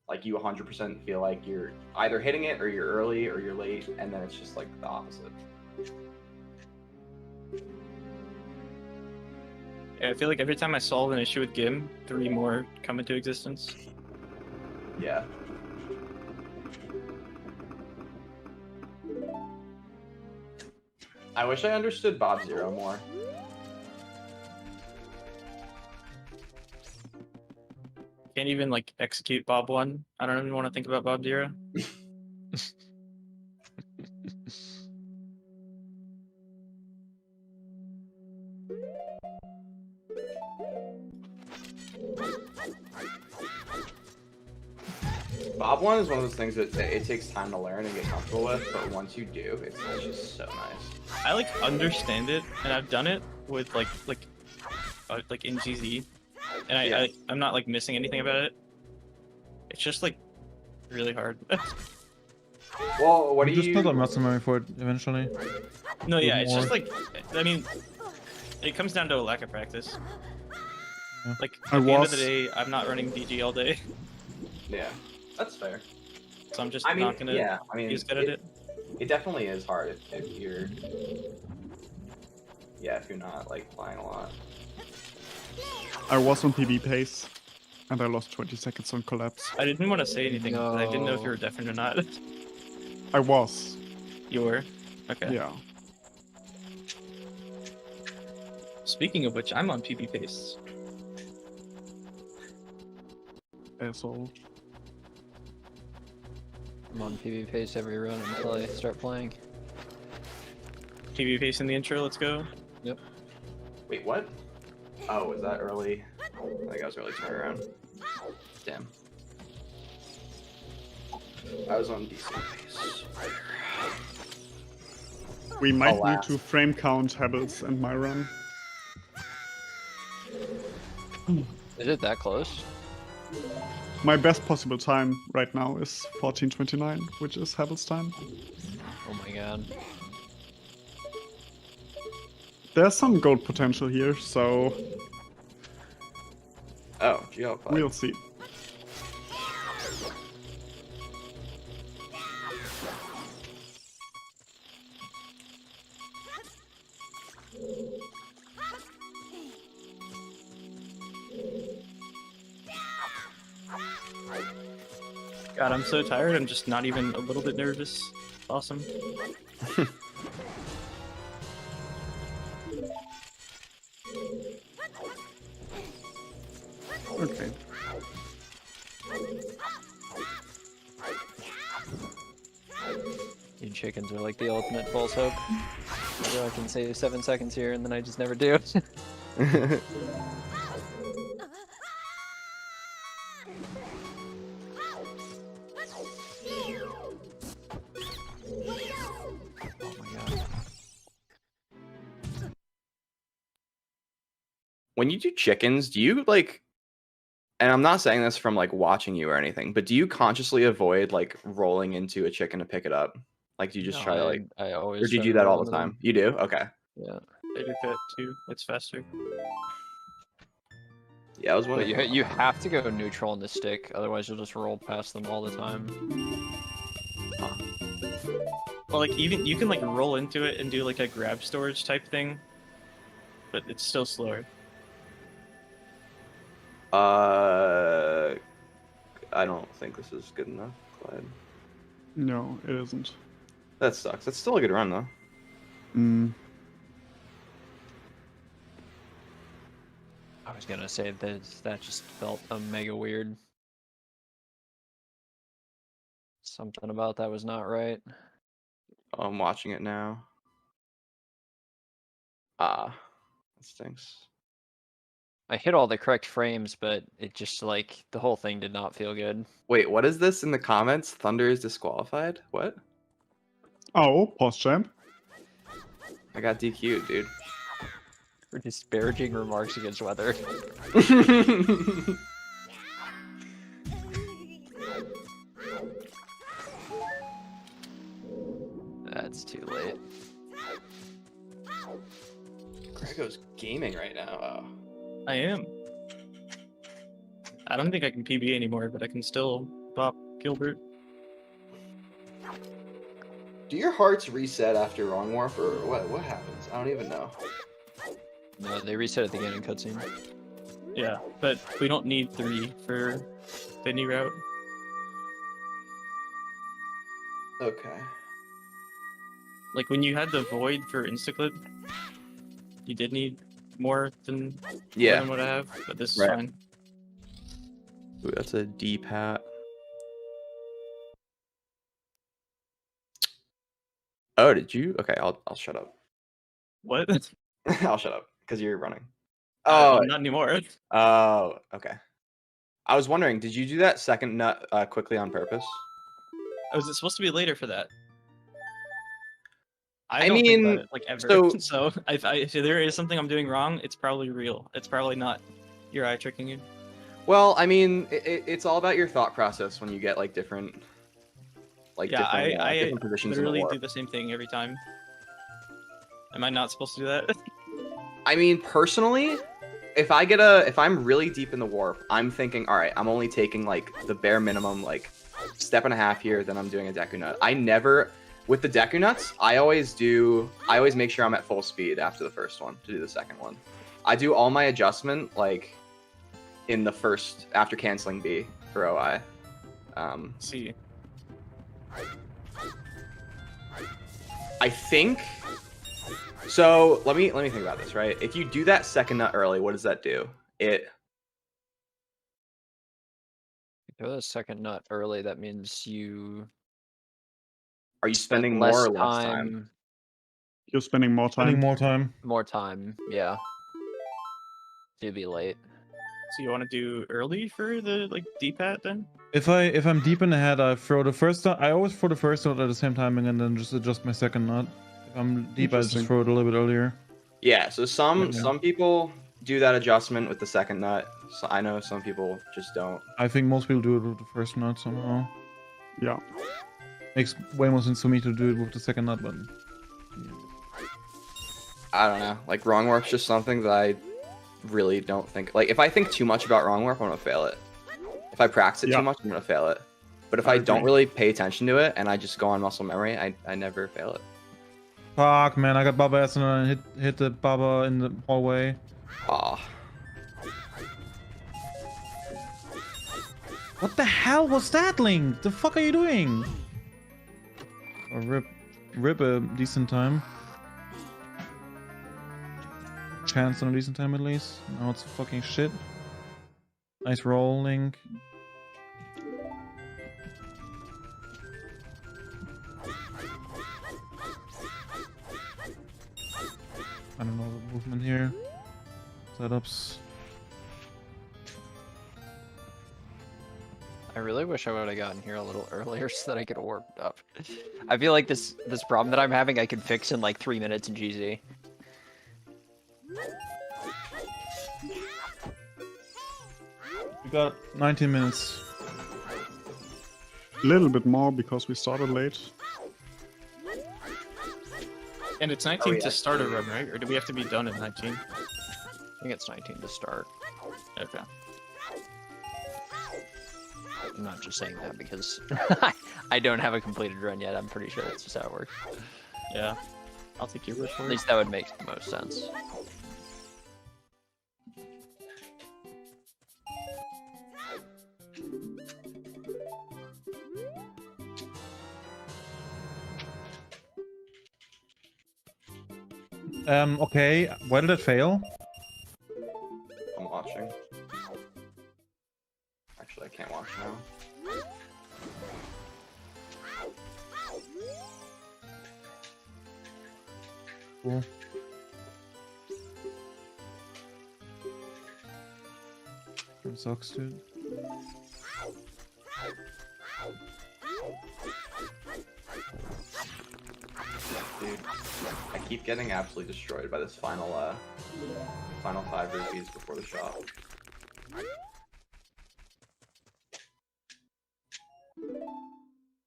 like you 100% feel like you're either hitting it or you're early or you're late, and then it's just like the opposite. Yeah, I feel like every time I solve an issue with Gim, 3 more come into existence. Yeah. I wish I understood Bob Zero more. Can't even like execute Bob 1. I don't even want to think about Bob 0. Bob 1 is one of those things that it takes time to learn and get comfortable with, but once you do, it's just so nice. I like understand it, and I've done it with like in GZ, and Yeah. I'm not like missing anything about it. It's just like really hard. Well, what do just you build up muscle memory for it eventually. No, yeah, Need it's more. just like, I mean, it comes down to a lack of practice. Yeah. Like I at the end of the was- day, I'm not running DG all day, Yeah, that's fair. so I'm just I mean, not gonna yeah, I mean, be as good at it. It definitely is hard if you're, yeah, if you're not like playing a lot. I was on PB pace, and I lost 20 seconds on collapse. I didn't want to say anything, but I didn't know if you No. were deafened or not. I was. You were? Okay. Yeah. Speaking of which, I'm on PB Pace. Asshole. I'm on PB pace every run until I start playing. PB Pace in the intro, let's go. Yep. Wait, what? Oh, was that early? I think I was early turnaround. Damn. I was on decent pace. We might need Alas. to frame count Habits and my run. Is it that close? My best possible time right now is 14:29, which is Habits time. Oh my god. There's some gold potential here, so Oh, Geoplay. we'll see. God, I'm so tired, I'm just not even a little bit nervous. Awesome. Okay. You chickens are like the ultimate false hope. So I can save 7 seconds here and then I just never do. Oh my god. When you do chickens, do you like, and I'm not saying this from like watching you or anything, but do you consciously avoid like rolling into a chicken to pick it up? Like, do you just No, try to like, I always or do you try do to that roll all the into them. time? You do? Okay. Yeah. I do that too, it's faster. Yeah, I was But wondering. you have to go neutral on the stick, otherwise you'll just roll past them all the time. Well, like even you can like roll into it and do like a grab storage type thing, but it's still slower. I don't think this is good enough. Clyde. No, it isn't. That sucks. That's still a good run though. Mm. I was gonna say that just felt a mega weird. Something about that was not right. Oh, I'm watching it now. Ah, that stinks. I hit all the correct frames, but it just like the whole thing did not feel good. Wait, what is this in the comments? Thunder is disqualified? What? Oh, pause champ. I got DQ'd, dude. For disparaging remarks against weather. That's too late. Grego's gaming right now. Oh. I am. I don't think I can PB anymore, but I can still pop Gilbert. Do your hearts reset after Wrong Warp, or what happens? I don't even know. No, they reset at the beginning cutscene. Yeah, but we don't need 3 for the new route. Okay. Like when you had the void for instaclip, you did need more than what I have, but this is fine. Ooh, that's a D pat. Oh, did you? Okay, I'll shut up. What? I'll shut up because you're running. Oh, not anymore. Oh, okay. I was wondering, did you do that second nut quickly on purpose? Oh, is it supposed to be later for that? I don't mean, think that, like ever. So if there is something I'm doing wrong, it's probably real. It's probably not your eye tricking you. Well, I mean, it's all about your thought process when you get like different, different positions in the literally warp. do the same thing every time. Am I not supposed to do that? I mean, personally, if I'm really deep in the warp, I'm thinking, all right, I'm only taking like the bare minimum, like step and a half here, then I'm doing a Deku Nut. I never, with the Deku Nuts, I always make sure I'm at full speed after the first one to do the second one. I do all my adjustment like in the first, after canceling B for OI. See. I think. So let me think about this, right? If you do that second nut early, what does that do? Throw the second nut early, that means you... Are you spending more or less time? You're spending more time. More time, yeah. You'd be late. So you want to do early for the D-pad then? If I'm deep in the head, I throw the first nut. I always throw the first nut at the same timing and then just adjust my second nut. If I'm deep, I just throw it a little bit earlier. Yeah, so some people do that adjustment with the second nut. So I know some people just don't. I think most people do it with the first nut somehow. Yeah. Makes way more sense for me to do it with the second nut, but I don't know. Like Wrong Warp's just something that I really don't think. Like if I think too much about Wrong Warp, I'm gonna fail it. If I practice it too much, I'm gonna fail it. But if I don't really pay attention to it and I just go on muscle memory, I never fail it. fuck, man, I got Baba S and I hit the Baba in the hallway. Aw. What the hell was that, Link? The fuck are you doing? Rip a decent time. Chance on a decent time at least. Now it's fucking shit. Nice roll, Link. I don't know the movement here. Setups. I really wish I would have gotten here a little earlier so that I could have warmed up. I feel like this problem that I'm having I could fix in like 3 minutes in GZ. We got 19 minutes. A little bit more because we started late. And it's 19 to start a run, right? Or do we have to be done at 19? I think it's 19 to start. Okay. I'm not just saying that because I don't have a completed run yet. I'm pretty sure that's just how it works. Yeah. I'll take your word for it. At least that would make the most sense. Okay, why did it fail? I'm watching. Actually, I can't watch now. Cool. That sucks, dude. Dude, I keep getting absolutely destroyed by this final 5 rupees before the shop.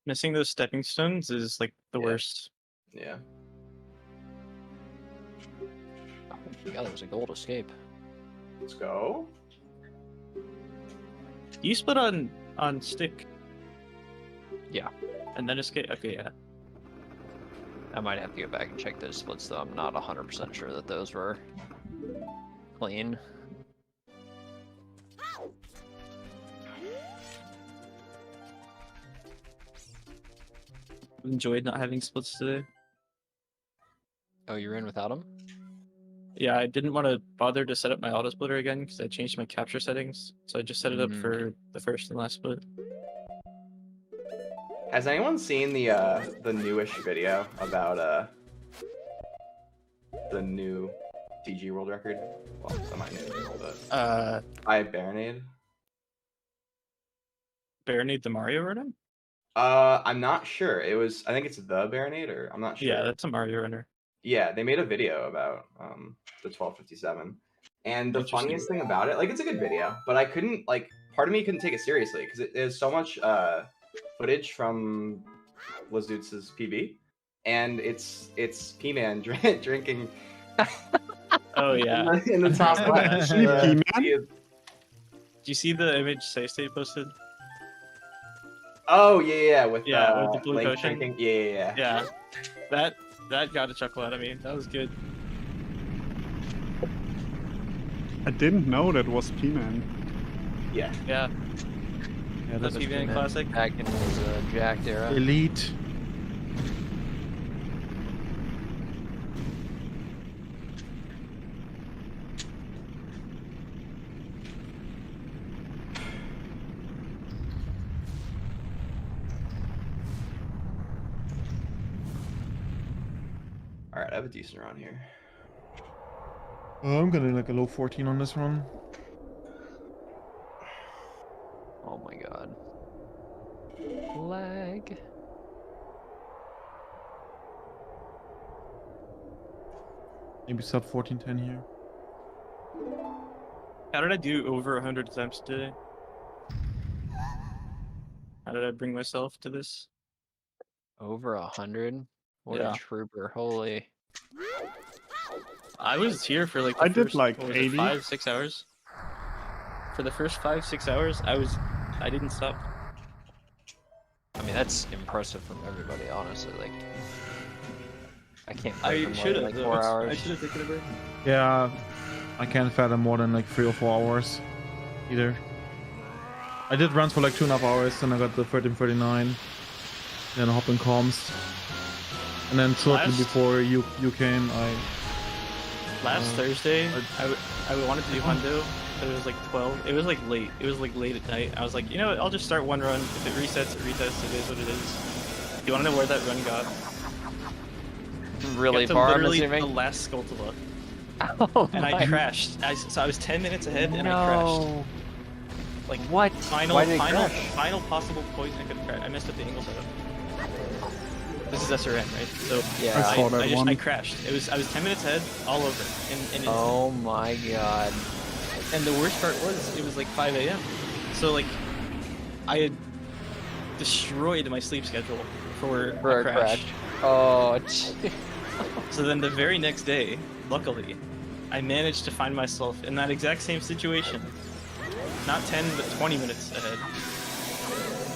Missing those stepping stones is like the worst. Yeah. Yeah, that was a gold escape. Let's go. You split on stick. Yeah. And then escape. Okay, yeah. I might have to go back and check those splits though. I'm not 100% sure that those were clean. Enjoyed not having splits today. Oh, you're in without them? Yeah, I didn't want to bother to set up my auto splitter again because I changed my capture settings. So I just set it up for the first and last split. Has anyone seen the newish video about the new TG world record? Well, semi-new, but by Baronade. Baronade the Mario runner? I'm not sure. I think it's the Baronade, or I'm not sure. Yeah, that's a Mario runner. Yeah, they made a video about the 1257. And the funniest thing about it, like, it's a good video, but I couldn't, like, part of me couldn't take it seriously because there's so much footage from Lazoots' PB, and it's P-Man drinking. Oh yeah, in the top left. Do you see the image State posted? Oh yeah, with the blue Link potion. drinking. Yeah. Yeah, that got a chuckle out of me. That was good. I didn't know that was P-Man. Yeah. Yeah, that's the P-Man classic. Back in his Jacked era. Elite. Alright, I have a decent round here. I'm gonna like a low 14 on this run. Oh my god. Lag. Maybe sub 1410 here. How did I do over 100 attempts today? How did I bring myself to this? Over 100? What Yeah. a trooper, holy. I was here for like I the did first, like what was it, 80. 5-6 hours. For the first 5-6 hours, I didn't stop. I mean, that's impressive from everybody, honestly. Like, I can't I play for more should than have. like 4 hours. I should have taken a break. Yeah, I can't fathom more than like 3 or 4 hours either. I did runs for like 2.5 hours, and I got the 1339. Then I hopped in comms. And then shortly before you came, Last Thursday, I wanted to do Hundo, but it was like 12. It was like late. It was like late at night. I was like, you know what? I'll just start one run. If it resets, it resets. It is what it is. Do you want to know where that run got? Really Got to far, I'm literally assuming? the last Skulltula. Oh And I my- crashed. So I was 10 minutes ahead, and I No. crashed. Like What? Final, Why did it final, crash? final possible poison I could have crashed. I messed up the angle setup. This is SRN, right? So Yeah. I saw that one. I crashed. I was 10 minutes ahead, all over. And Oh my god. And the worst part was, it was like 5 a.m. So like, I had destroyed my sleep schedule for a crash. Oh, gee. So then the very next day, luckily, I managed to find myself in that exact same situation. Not 10, but 20 minutes ahead.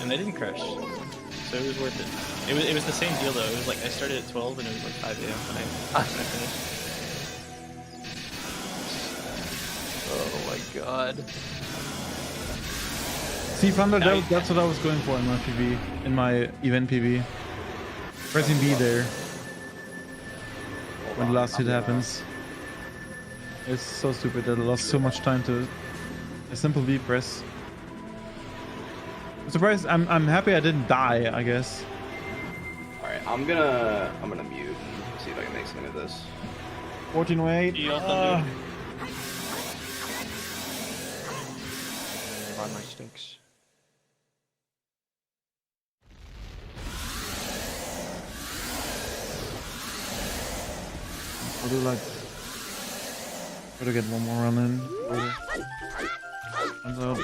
And I didn't crash. So it was worth it. It was the same deal though. It was like I started at 12 and it was like 5 a.m. when I finished. Oh my god. See, Thunder, that's what I was going for in my PB, in my event PB. Pressing B there when the last hit happens. It's so stupid that I lost so much time to a simple B press. I'm surprised. I'm happy I didn't die, I guess. All right, I'm gonna mute and see if I can make something of this. 1408. On my sticks. I do like. Gotta get one more run in. Hands up.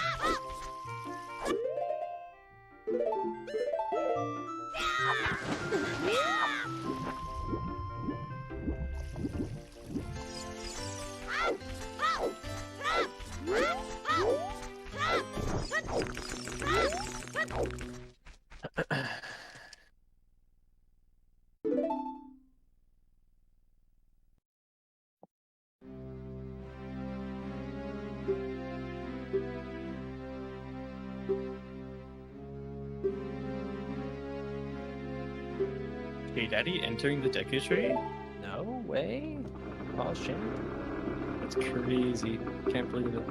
Hey, Daddy, entering the Deku Tree? No way. Pause chain. That's crazy. Can't believe it.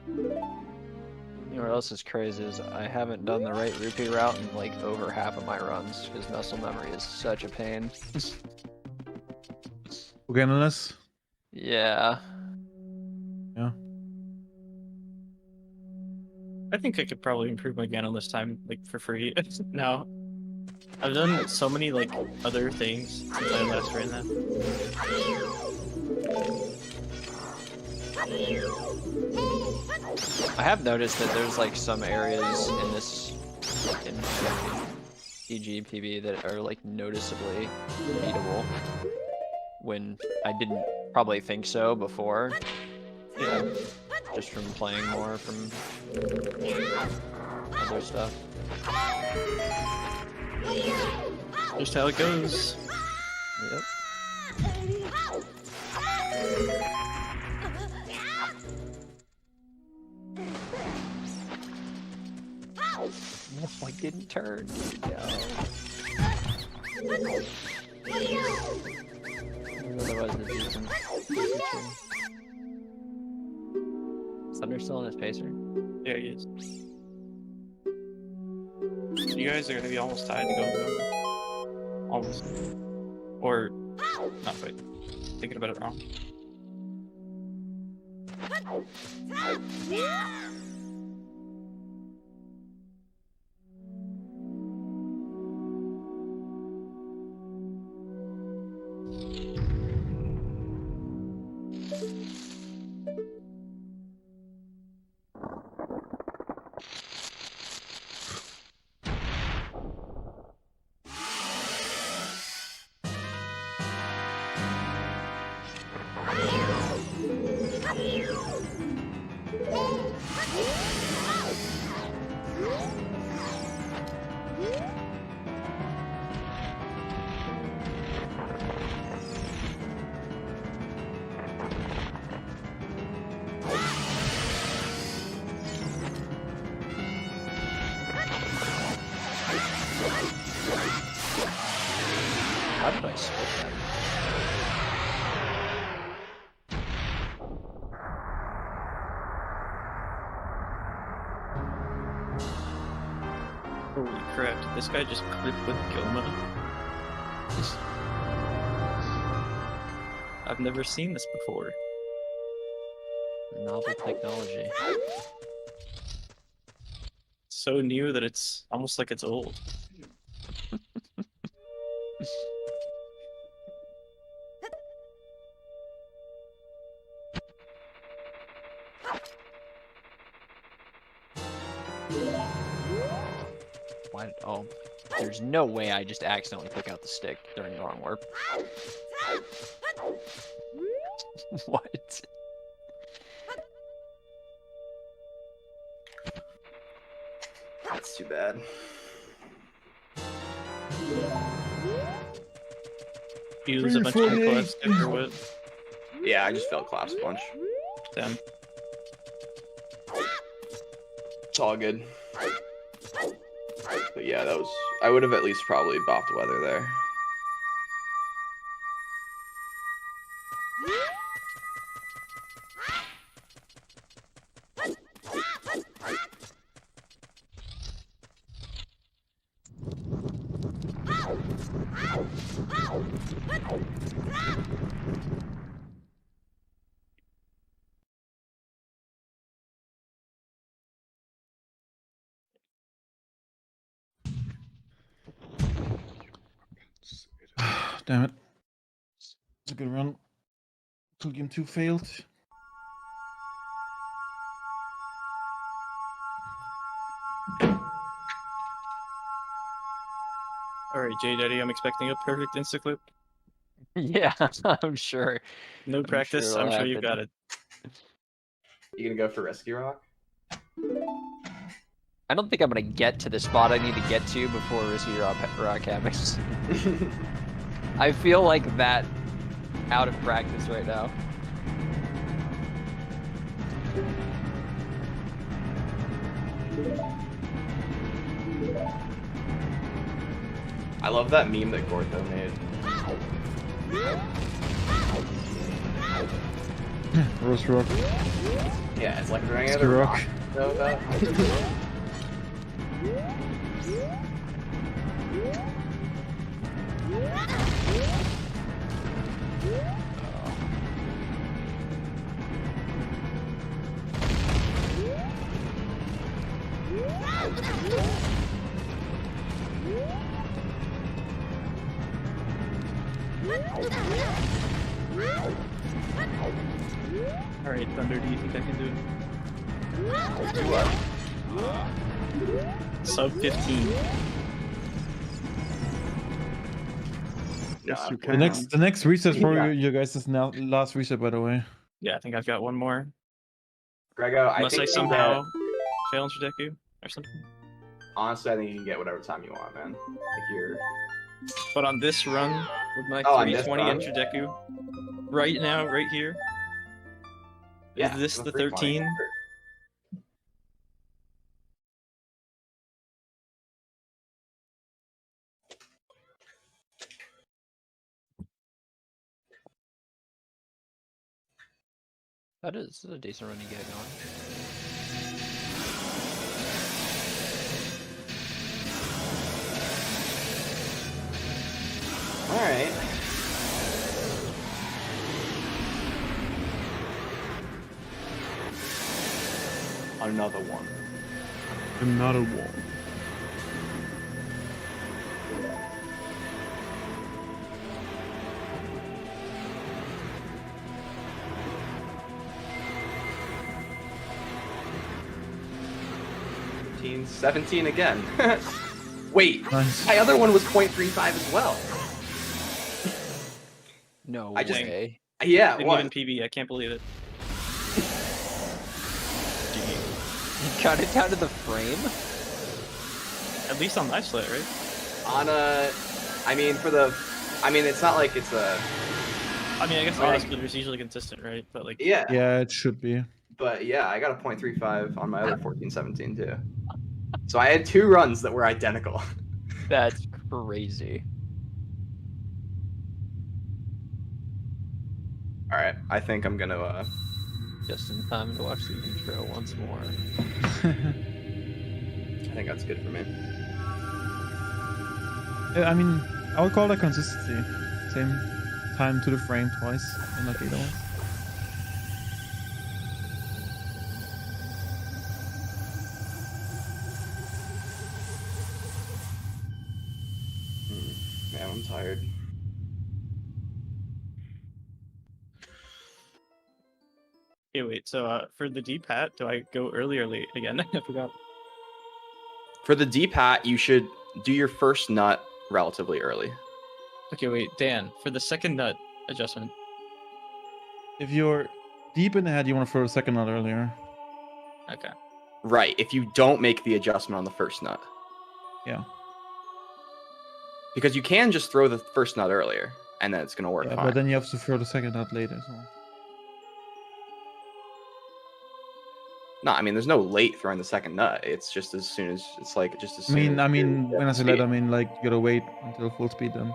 You know what else is crazy is I haven't done the right rupee route in like over half of my runs because muscle memory is such a pain. Okay, Analyst? Yeah. Yeah. I think I could probably improve my Ganon this time, like, for free. Now, I've done so many, like, other things since I last ran that. I have noticed that there's like some areas in this EG PB that are like noticeably beatable when I didn't probably think so before. Yeah, just from playing more from other stuff. Just how it goes. Yep. No, I didn't turn. Otherwise, the decent. Is Thunder still in his pacer? Yeah, he is. You guys are gonna be almost tied to go. Almost. Or, not quite. Thinking about it wrong. How did I split that? Holy crap, did this guy just clip with Goma? I've never seen this before. Novel technology. So new that it's almost like it's old. Why? Oh, there's no way I just accidentally took out the stick during the wrong warp. What? That's too bad. You lose a bunch of collapse after what? Yeah, I just felt collapse punch. Damn. It's all good. But yeah, that was... I would have at least probably bopped weather there. Damn it. It's a good run. Till game 2 failed. Alright, J Daddy, I'm expecting a perfect instaclip. Yeah, I'm sure. No practice, I'm sure you got it. You gonna go for Rescue Rock? I don't think I'm gonna get to the spot I need to get to before Risky Rock happens. I feel like that out of practice right now. I I love that meme that Gortho made. Rose rock. Yeah, it's like there any It's other rock. rock to know about. Alright, Thunder, do you think I can do it? Do what? Sub 15. Yes, you The can. next reset for you guys is now last reset, by the way. Yeah, I think I've got one more. Grego, Unless I think somehow challenge Deku or something. Honestly, I think you can get whatever time you want, man. Like you're. But on this run, with my On this 320 run? Enter Deku, right now, right here, Yeah, is this the 320. 13? That is a decent run you get going. Alright. Another one. Another one. Team 17 again. Wait, Nice. my other one was 0.35 as well. No I just- way. Yeah, Didn't what? even PB, I can't believe it. You got it down to the frame? At least on my slit, right? On a, I mean, for the, I mean, it's not like it's a, I mean, I guess Like- auto splitter's usually consistent, right? But like, yeah, Yeah, it should be. but yeah, I got a 0.35 on my other 1417 too. So I had 2 runs that were identical. That's crazy. All right, I think I'm gonna. Just in time to watch the intro once more. I think that's good for me. Yeah, I mean, I would call that consistency. Same time to the frame twice in like 8 hours. Man, I'm tired. okay, wait. So for the D-Pat, do I go early or late again? I forgot. For the D-Pat, you should do your first nut relatively early. Okay, wait, Dan. For the second nut adjustment, If you're deep in the head, you want to throw the second nut earlier. okay. Right, if you don't make the adjustment on the first nut. Yeah. Because you can just throw the first nut earlier, and then it's gonna work Yeah, fine. but then you have to throw the second nut later. So. No, I mean, there's no late throwing the second nut. It's just as soon as it's like just as soon. I as mean, you're when I at say speed. late, I mean like you gotta wait until full speed then. Yeah,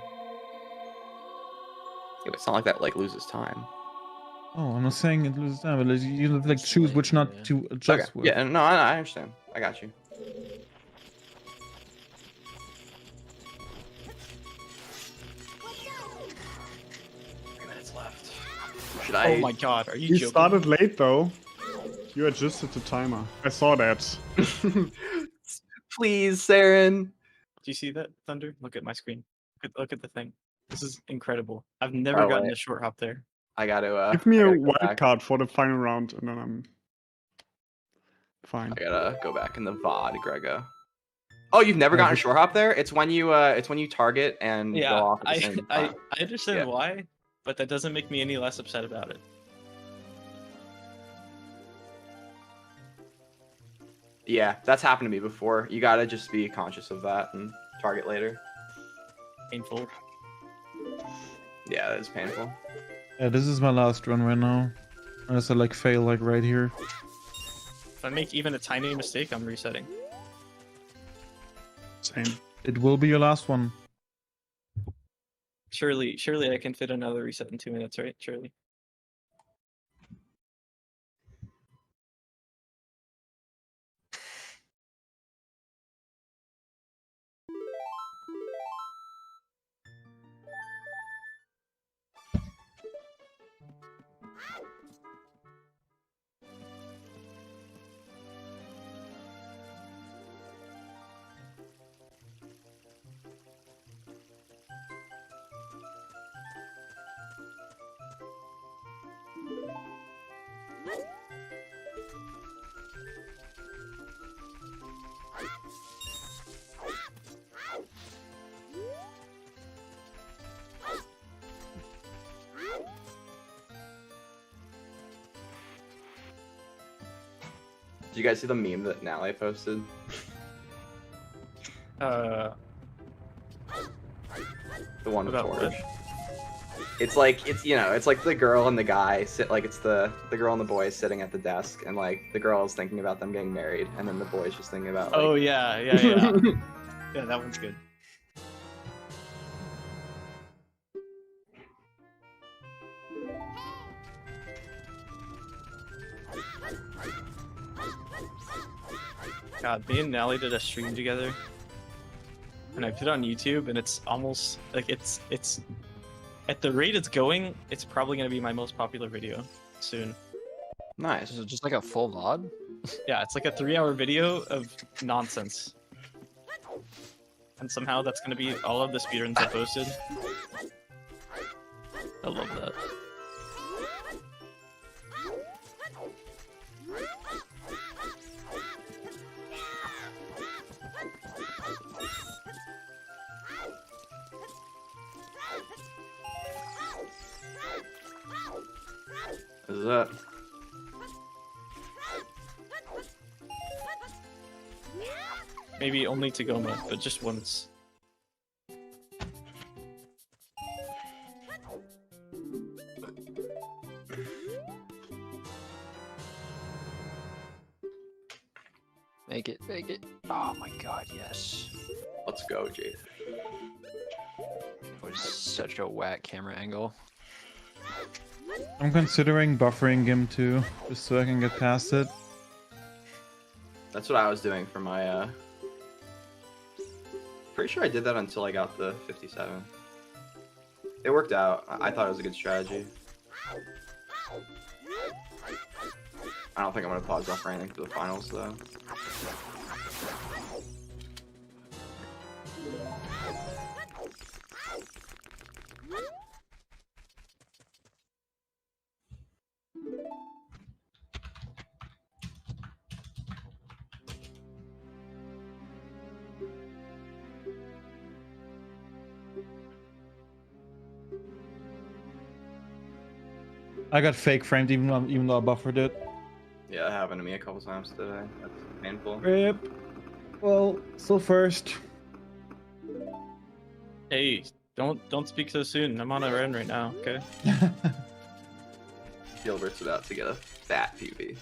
but it's not like that like loses time. Oh, I'm not saying it loses time, but like, you like choose which nut to adjust Okay. with. Yeah, no, I understand. I got you. 3 minutes left. Should I? Oh my god, are you You joking? started late though. You adjusted the timer. I saw that. Please, Saren. Do you see that, Thunder? Look at my screen. Look at the thing. This is incredible. I've never Oh, gotten wait. a short hop there. I gotta. Give me I a gotta go wild back. card for the final round, and then I'm fine. I gotta go back in the VOD, Grego. Oh, you've never gotten a short hop there? It's when you target and Yeah, go off at the same I time. understand Yeah. why, but that doesn't make me any less upset about it. Yeah, that's happened to me before. You gotta just be conscious of that and target later. Painful. Yeah, that is painful. Yeah, this is my last run right now. Unless I like fail like right here. If I make even a tiny mistake, I'm resetting. Same. It will be your last one. Surely I can fit another reset in 2 minutes, right? Surely. Did you guys see the meme that Nally posted? The one with about Forge. what? It's like it's like the girl and the guy sit like it's the girl and the boy sitting at the desk, and like the girl is thinking about them getting married, and then the boy's just thinking about. Like... Oh yeah. Yeah, that one's good. God, me and Nally did a stream together, and I put it on YouTube, and it's almost like it's at the rate it's going, it's probably gonna be my most popular video soon. Nice. Is it just like a full VOD? Yeah, it's like a 3-hour video of nonsense, and somehow that's gonna be all of the speedruns I posted. I love that. What is that? Maybe only to Goma, but just once. Make it, make it. Oh my god, yes. Let's go, Jade. That was such a whack camera angle. I'm considering buffering him too, just so I can get past it. That's what I was doing for my. Pretty sure I did that until I got the 57. It worked out. I thought it was a good strategy. I don't think I'm gonna pause off or anything for the finals though. I got fake framed even though I buffered it. Yeah, that happened to me a couple times today. That's painful. Rip. Well, so first. Hey, don't speak so soon. I'm on a run right now. Okay. Gilbert's about to get a fat PB.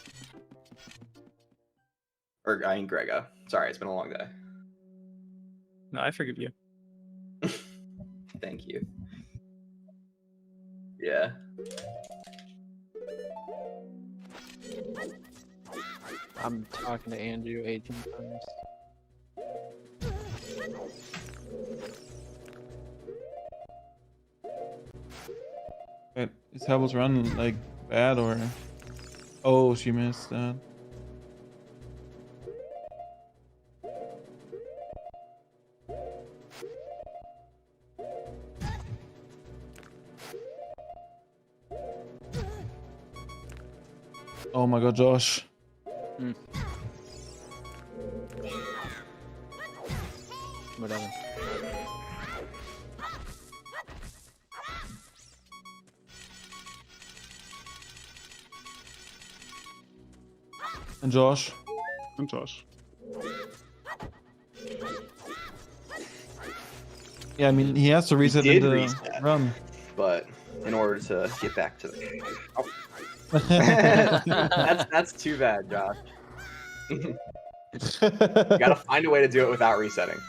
Or I mean Grega. Sorry, it's been a long day. No, I forgive you. Thank you. Yeah. I'm talking to Andrew 18 times. But is Havel's run like bad or? Oh, she missed that. Oh my god, Josh. Whatever. And Josh. And Josh. Yeah, I mean he has to reset He did into reset. run. But in order to get back to the oh. that's too bad, Josh. You gotta find a way to do it without resetting.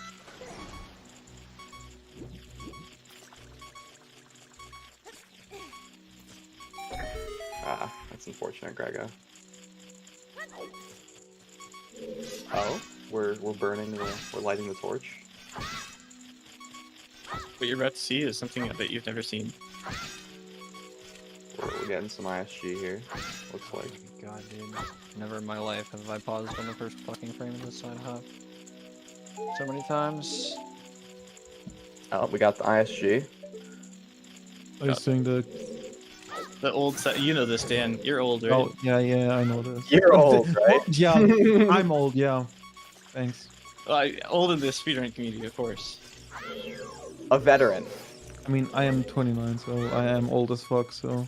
Ah, that's unfortunate, Grego. Oh, we're lighting the torch. What you're about to see is something that you've never seen. We're getting some ISG here. Looks like. Oh my god, dude. Never in my life have I paused on the first fucking frame of this side hop. So many times. Oh, we got the ISG. I was doing the old set. You know this, Dan. You're old, right? Oh, yeah, I know this. You're old, right? Yeah, I'm old, yeah. Thanks. Old in the speedrun community, of course. A veteran. I mean, I am 29, so I am old as fuck, so...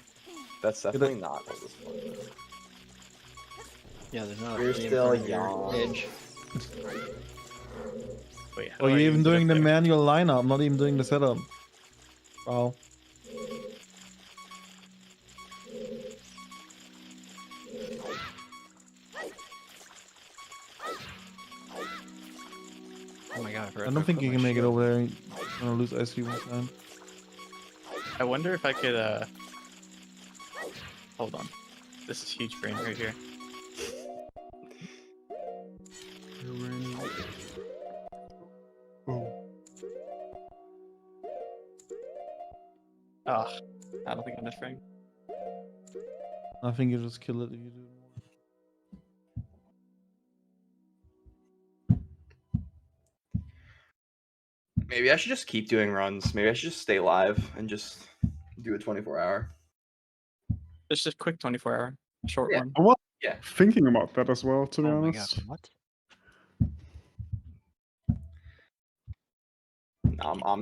That's definitely not old as fuck. Yeah, there's not You're a still young. age. Wait, Oh, you're even doing the manual lineup, not even doing the setup. Wow. Oh my god, I don't think you can make it over there. You're gonna lose IC one time. I wonder if I could, hold on. This is huge brain right here. Oh, I don't think I'm this frame. I think you just kill it if you do it more. Maybe I should just keep doing runs. Maybe I should just stay live and just do a 24-hour. It's just a quick 24-hour, short one. I was Yeah. thinking about that as well, to be Oh my honest. god, what?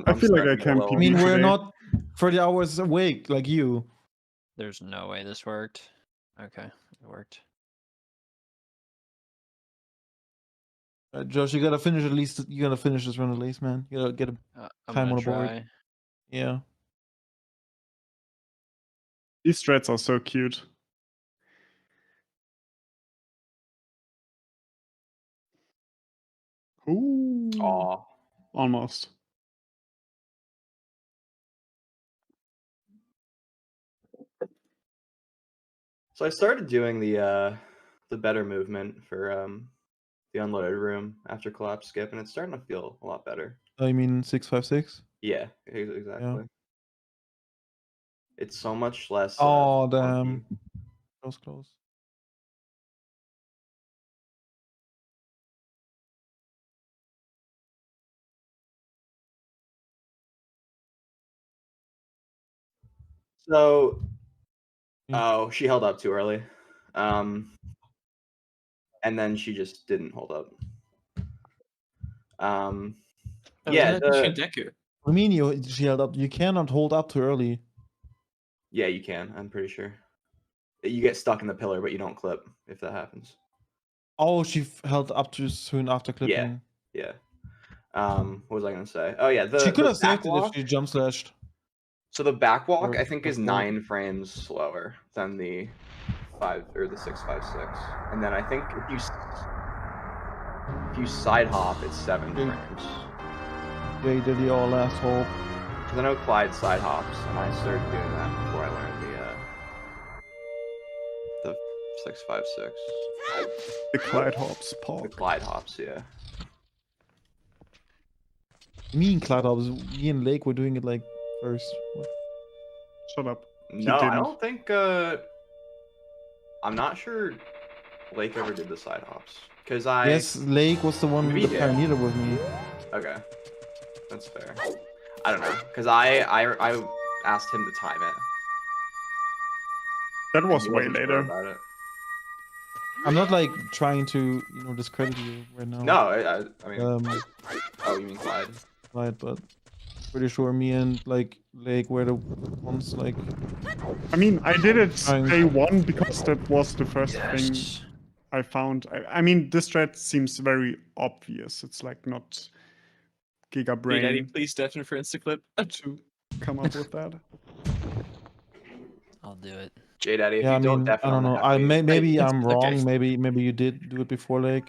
I feel like I can. I mean, we're not 30 hours awake like you. There's no way this worked. Okay, it worked. Josh, you gotta finish at least. You gotta finish this run at least, man. You gotta get a I'm time gonna on the board. try. Yeah. These threads are so cute. Ooh. Aw. Almost. So I started doing the better movement for the unloaded room after collapse skip, and it's starting to feel a lot better. Oh, you mean 656? Yeah, exactly. Yeah. It's so much less. Oh damn. That was close. So, oh, she held up too early, and then she just didn't hold up. Yeah, What do you mean she held up? You cannot hold up too early. yeah, you can. I'm pretty sure. You get stuck in the pillar, but you don't clip if that happens. Oh, she held up too soon after clipping. Yeah. What was I gonna say? Oh yeah, She could have saved it backwalk. if she jump slashed. So the backwalk, Or I think, is before. 9 frames slower than the 5 or the 656. And then I think if you side hop, it's 7 frames. Yeah, you did the all last hope. Because I know Clyde side hops, and I started doing that before I learned the 656. The Clyde hops, Paul. The Clyde hops, yeah. Me and Clyde, me and Lake were doing it like first. What? Shut up. No, I don't think. I'm not sure Lake ever did the side hops. Because Yes, Lake was the one Maybe that he did. pioneered with me. Okay, that's fair. I don't know, because I asked him to time it. That was He way wasn't sure later. about it. I'm not like trying to, discredit you right now. No, I mean. Oh, you mean Clyde? Right, but pretty sure me and like Lake were the ones like. I mean, I did it Trying- day one because that was the first thing I found. I mean, this thread seems very obvious. It's like not Giga Hey, Daddy, brain please deafen for Instaclip. to come up with that. I'll do it. J Daddy, if Yeah, you I don't mean, deafen I don't on know. the I halfway- maybe I'm okay. wrong. Maybe you did do it before Lake.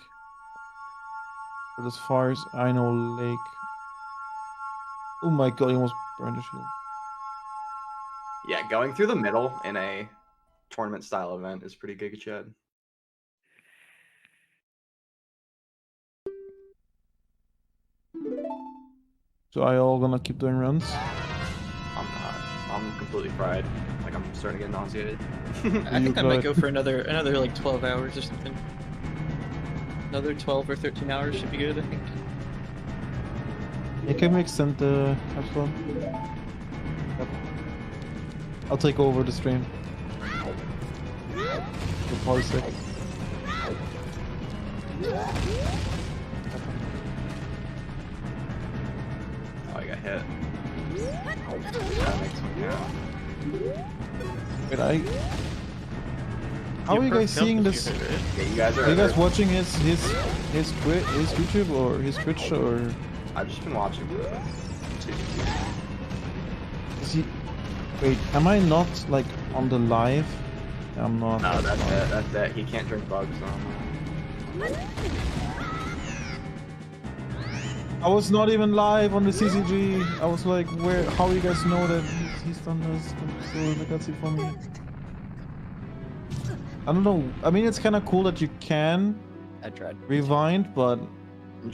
But as far as I know, Lake. Oh my god, he almost burned the shield. Yeah, going through the middle in a tournament style event is pretty Giga Chad. So are you all gonna keep doing runs? I'm not. I'm completely fried. Like I'm starting to get nauseated. I think I might go for another like 12 hours or something. Another 12 or 13 hours should be good, I think. Yeah, can we extend the episode? Yep. I'll take over the stream. For party's sake. Oh, I got hit. That makes me count. Wait, how are you guys seeing this? Yeah, you guys Are you guys watching his YouTube or his Twitch or? I've just been watching the. Is he? Wait, am I not like on the live? I'm not. No, that's it. That's it. He can't drink bugs. I was not even live on the CCG. I was like, where? How you guys know that he's done this? So that's it for me. I don't know. I mean, it's kind of cool that you can rewind, but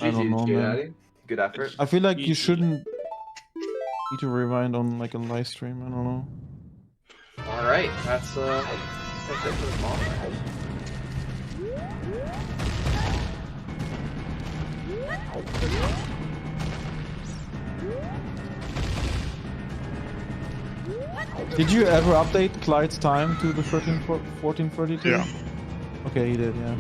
I don't know, man. Good effort. I feel like you shouldn't need to rewind on like a live stream. I don't know. All right, that's it for the small guys. Did you ever update Clyde's time to the 1432? Yeah. Okay, he did, yeah.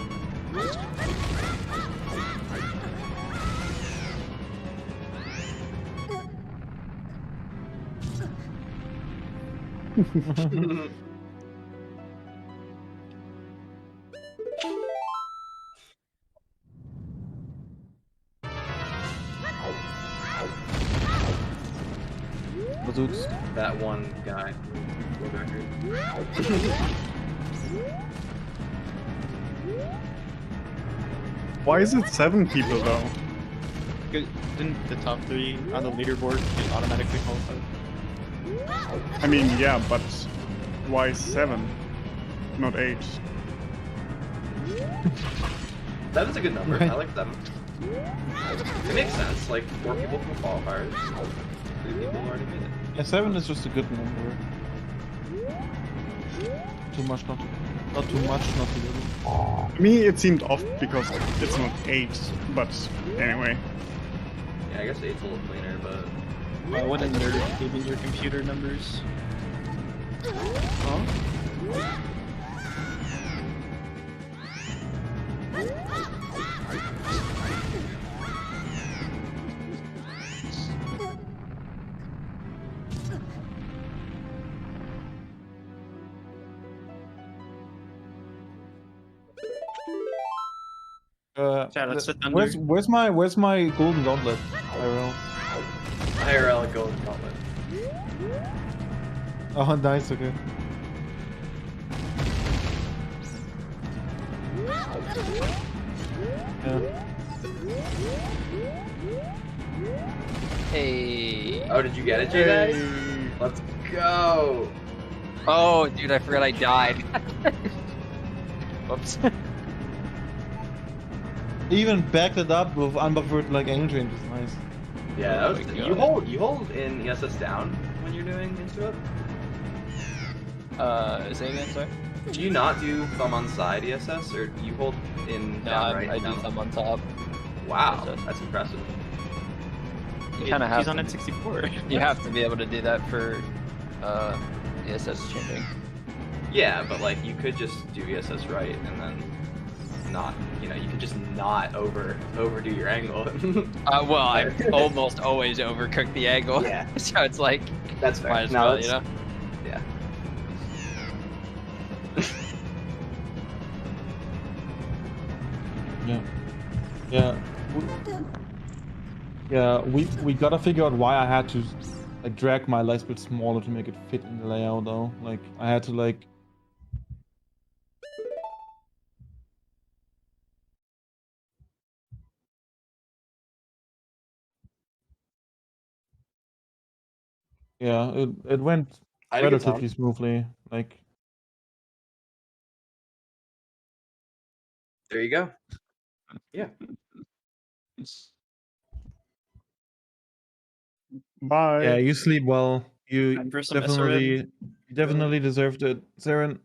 That one guy. Why is it 7 people though? Didn't the top 3 on the leaderboard get automatically qualified? I mean, yeah, but why 7? Not 8? That is a good number. I like 7. It makes sense. Like 4 people from qualifiers. 3 people already made it. Yeah, 7 is just a good number. Too much, not too much, not too little. To me, it seemed off because it's not 8, but anyway. Yeah, I guess 8's a little cleaner, but. What a nerd giving your computer numbers. Huh? Where's my golden gauntlet? IRL golden gauntlet. Oh, nice. Okay. Yeah. Hey. Oh, did you get it, J-Daddy? Let's go. Oh, dude, I forgot I died. Whoops. Even backed it up with unbuffered like angle change is nice. Yeah, that was, you hold in ESS down when you're doing into it. Say again, sorry. Do you not do thumb on side ESS, or do you hold in down right? I do thumb on top. Wow, that's impressive. You kind of have. He's on N64. You have to be able to do that for ESS changing. Yeah, but like you could just do ESS right and then not, you know, you could just not overdo your angle. Well, I almost always overcook the angle. Yeah. So it's like that's fair. Might as well, you know. Yeah. We gotta figure out why I had to like drag my light bit smaller to make it fit in the layout though. Like I had to like it went relatively smoothly. Like There you go. Yeah. Bye. Yeah, you sleep well. You Time for some definitely SRM. deserved it, Saren.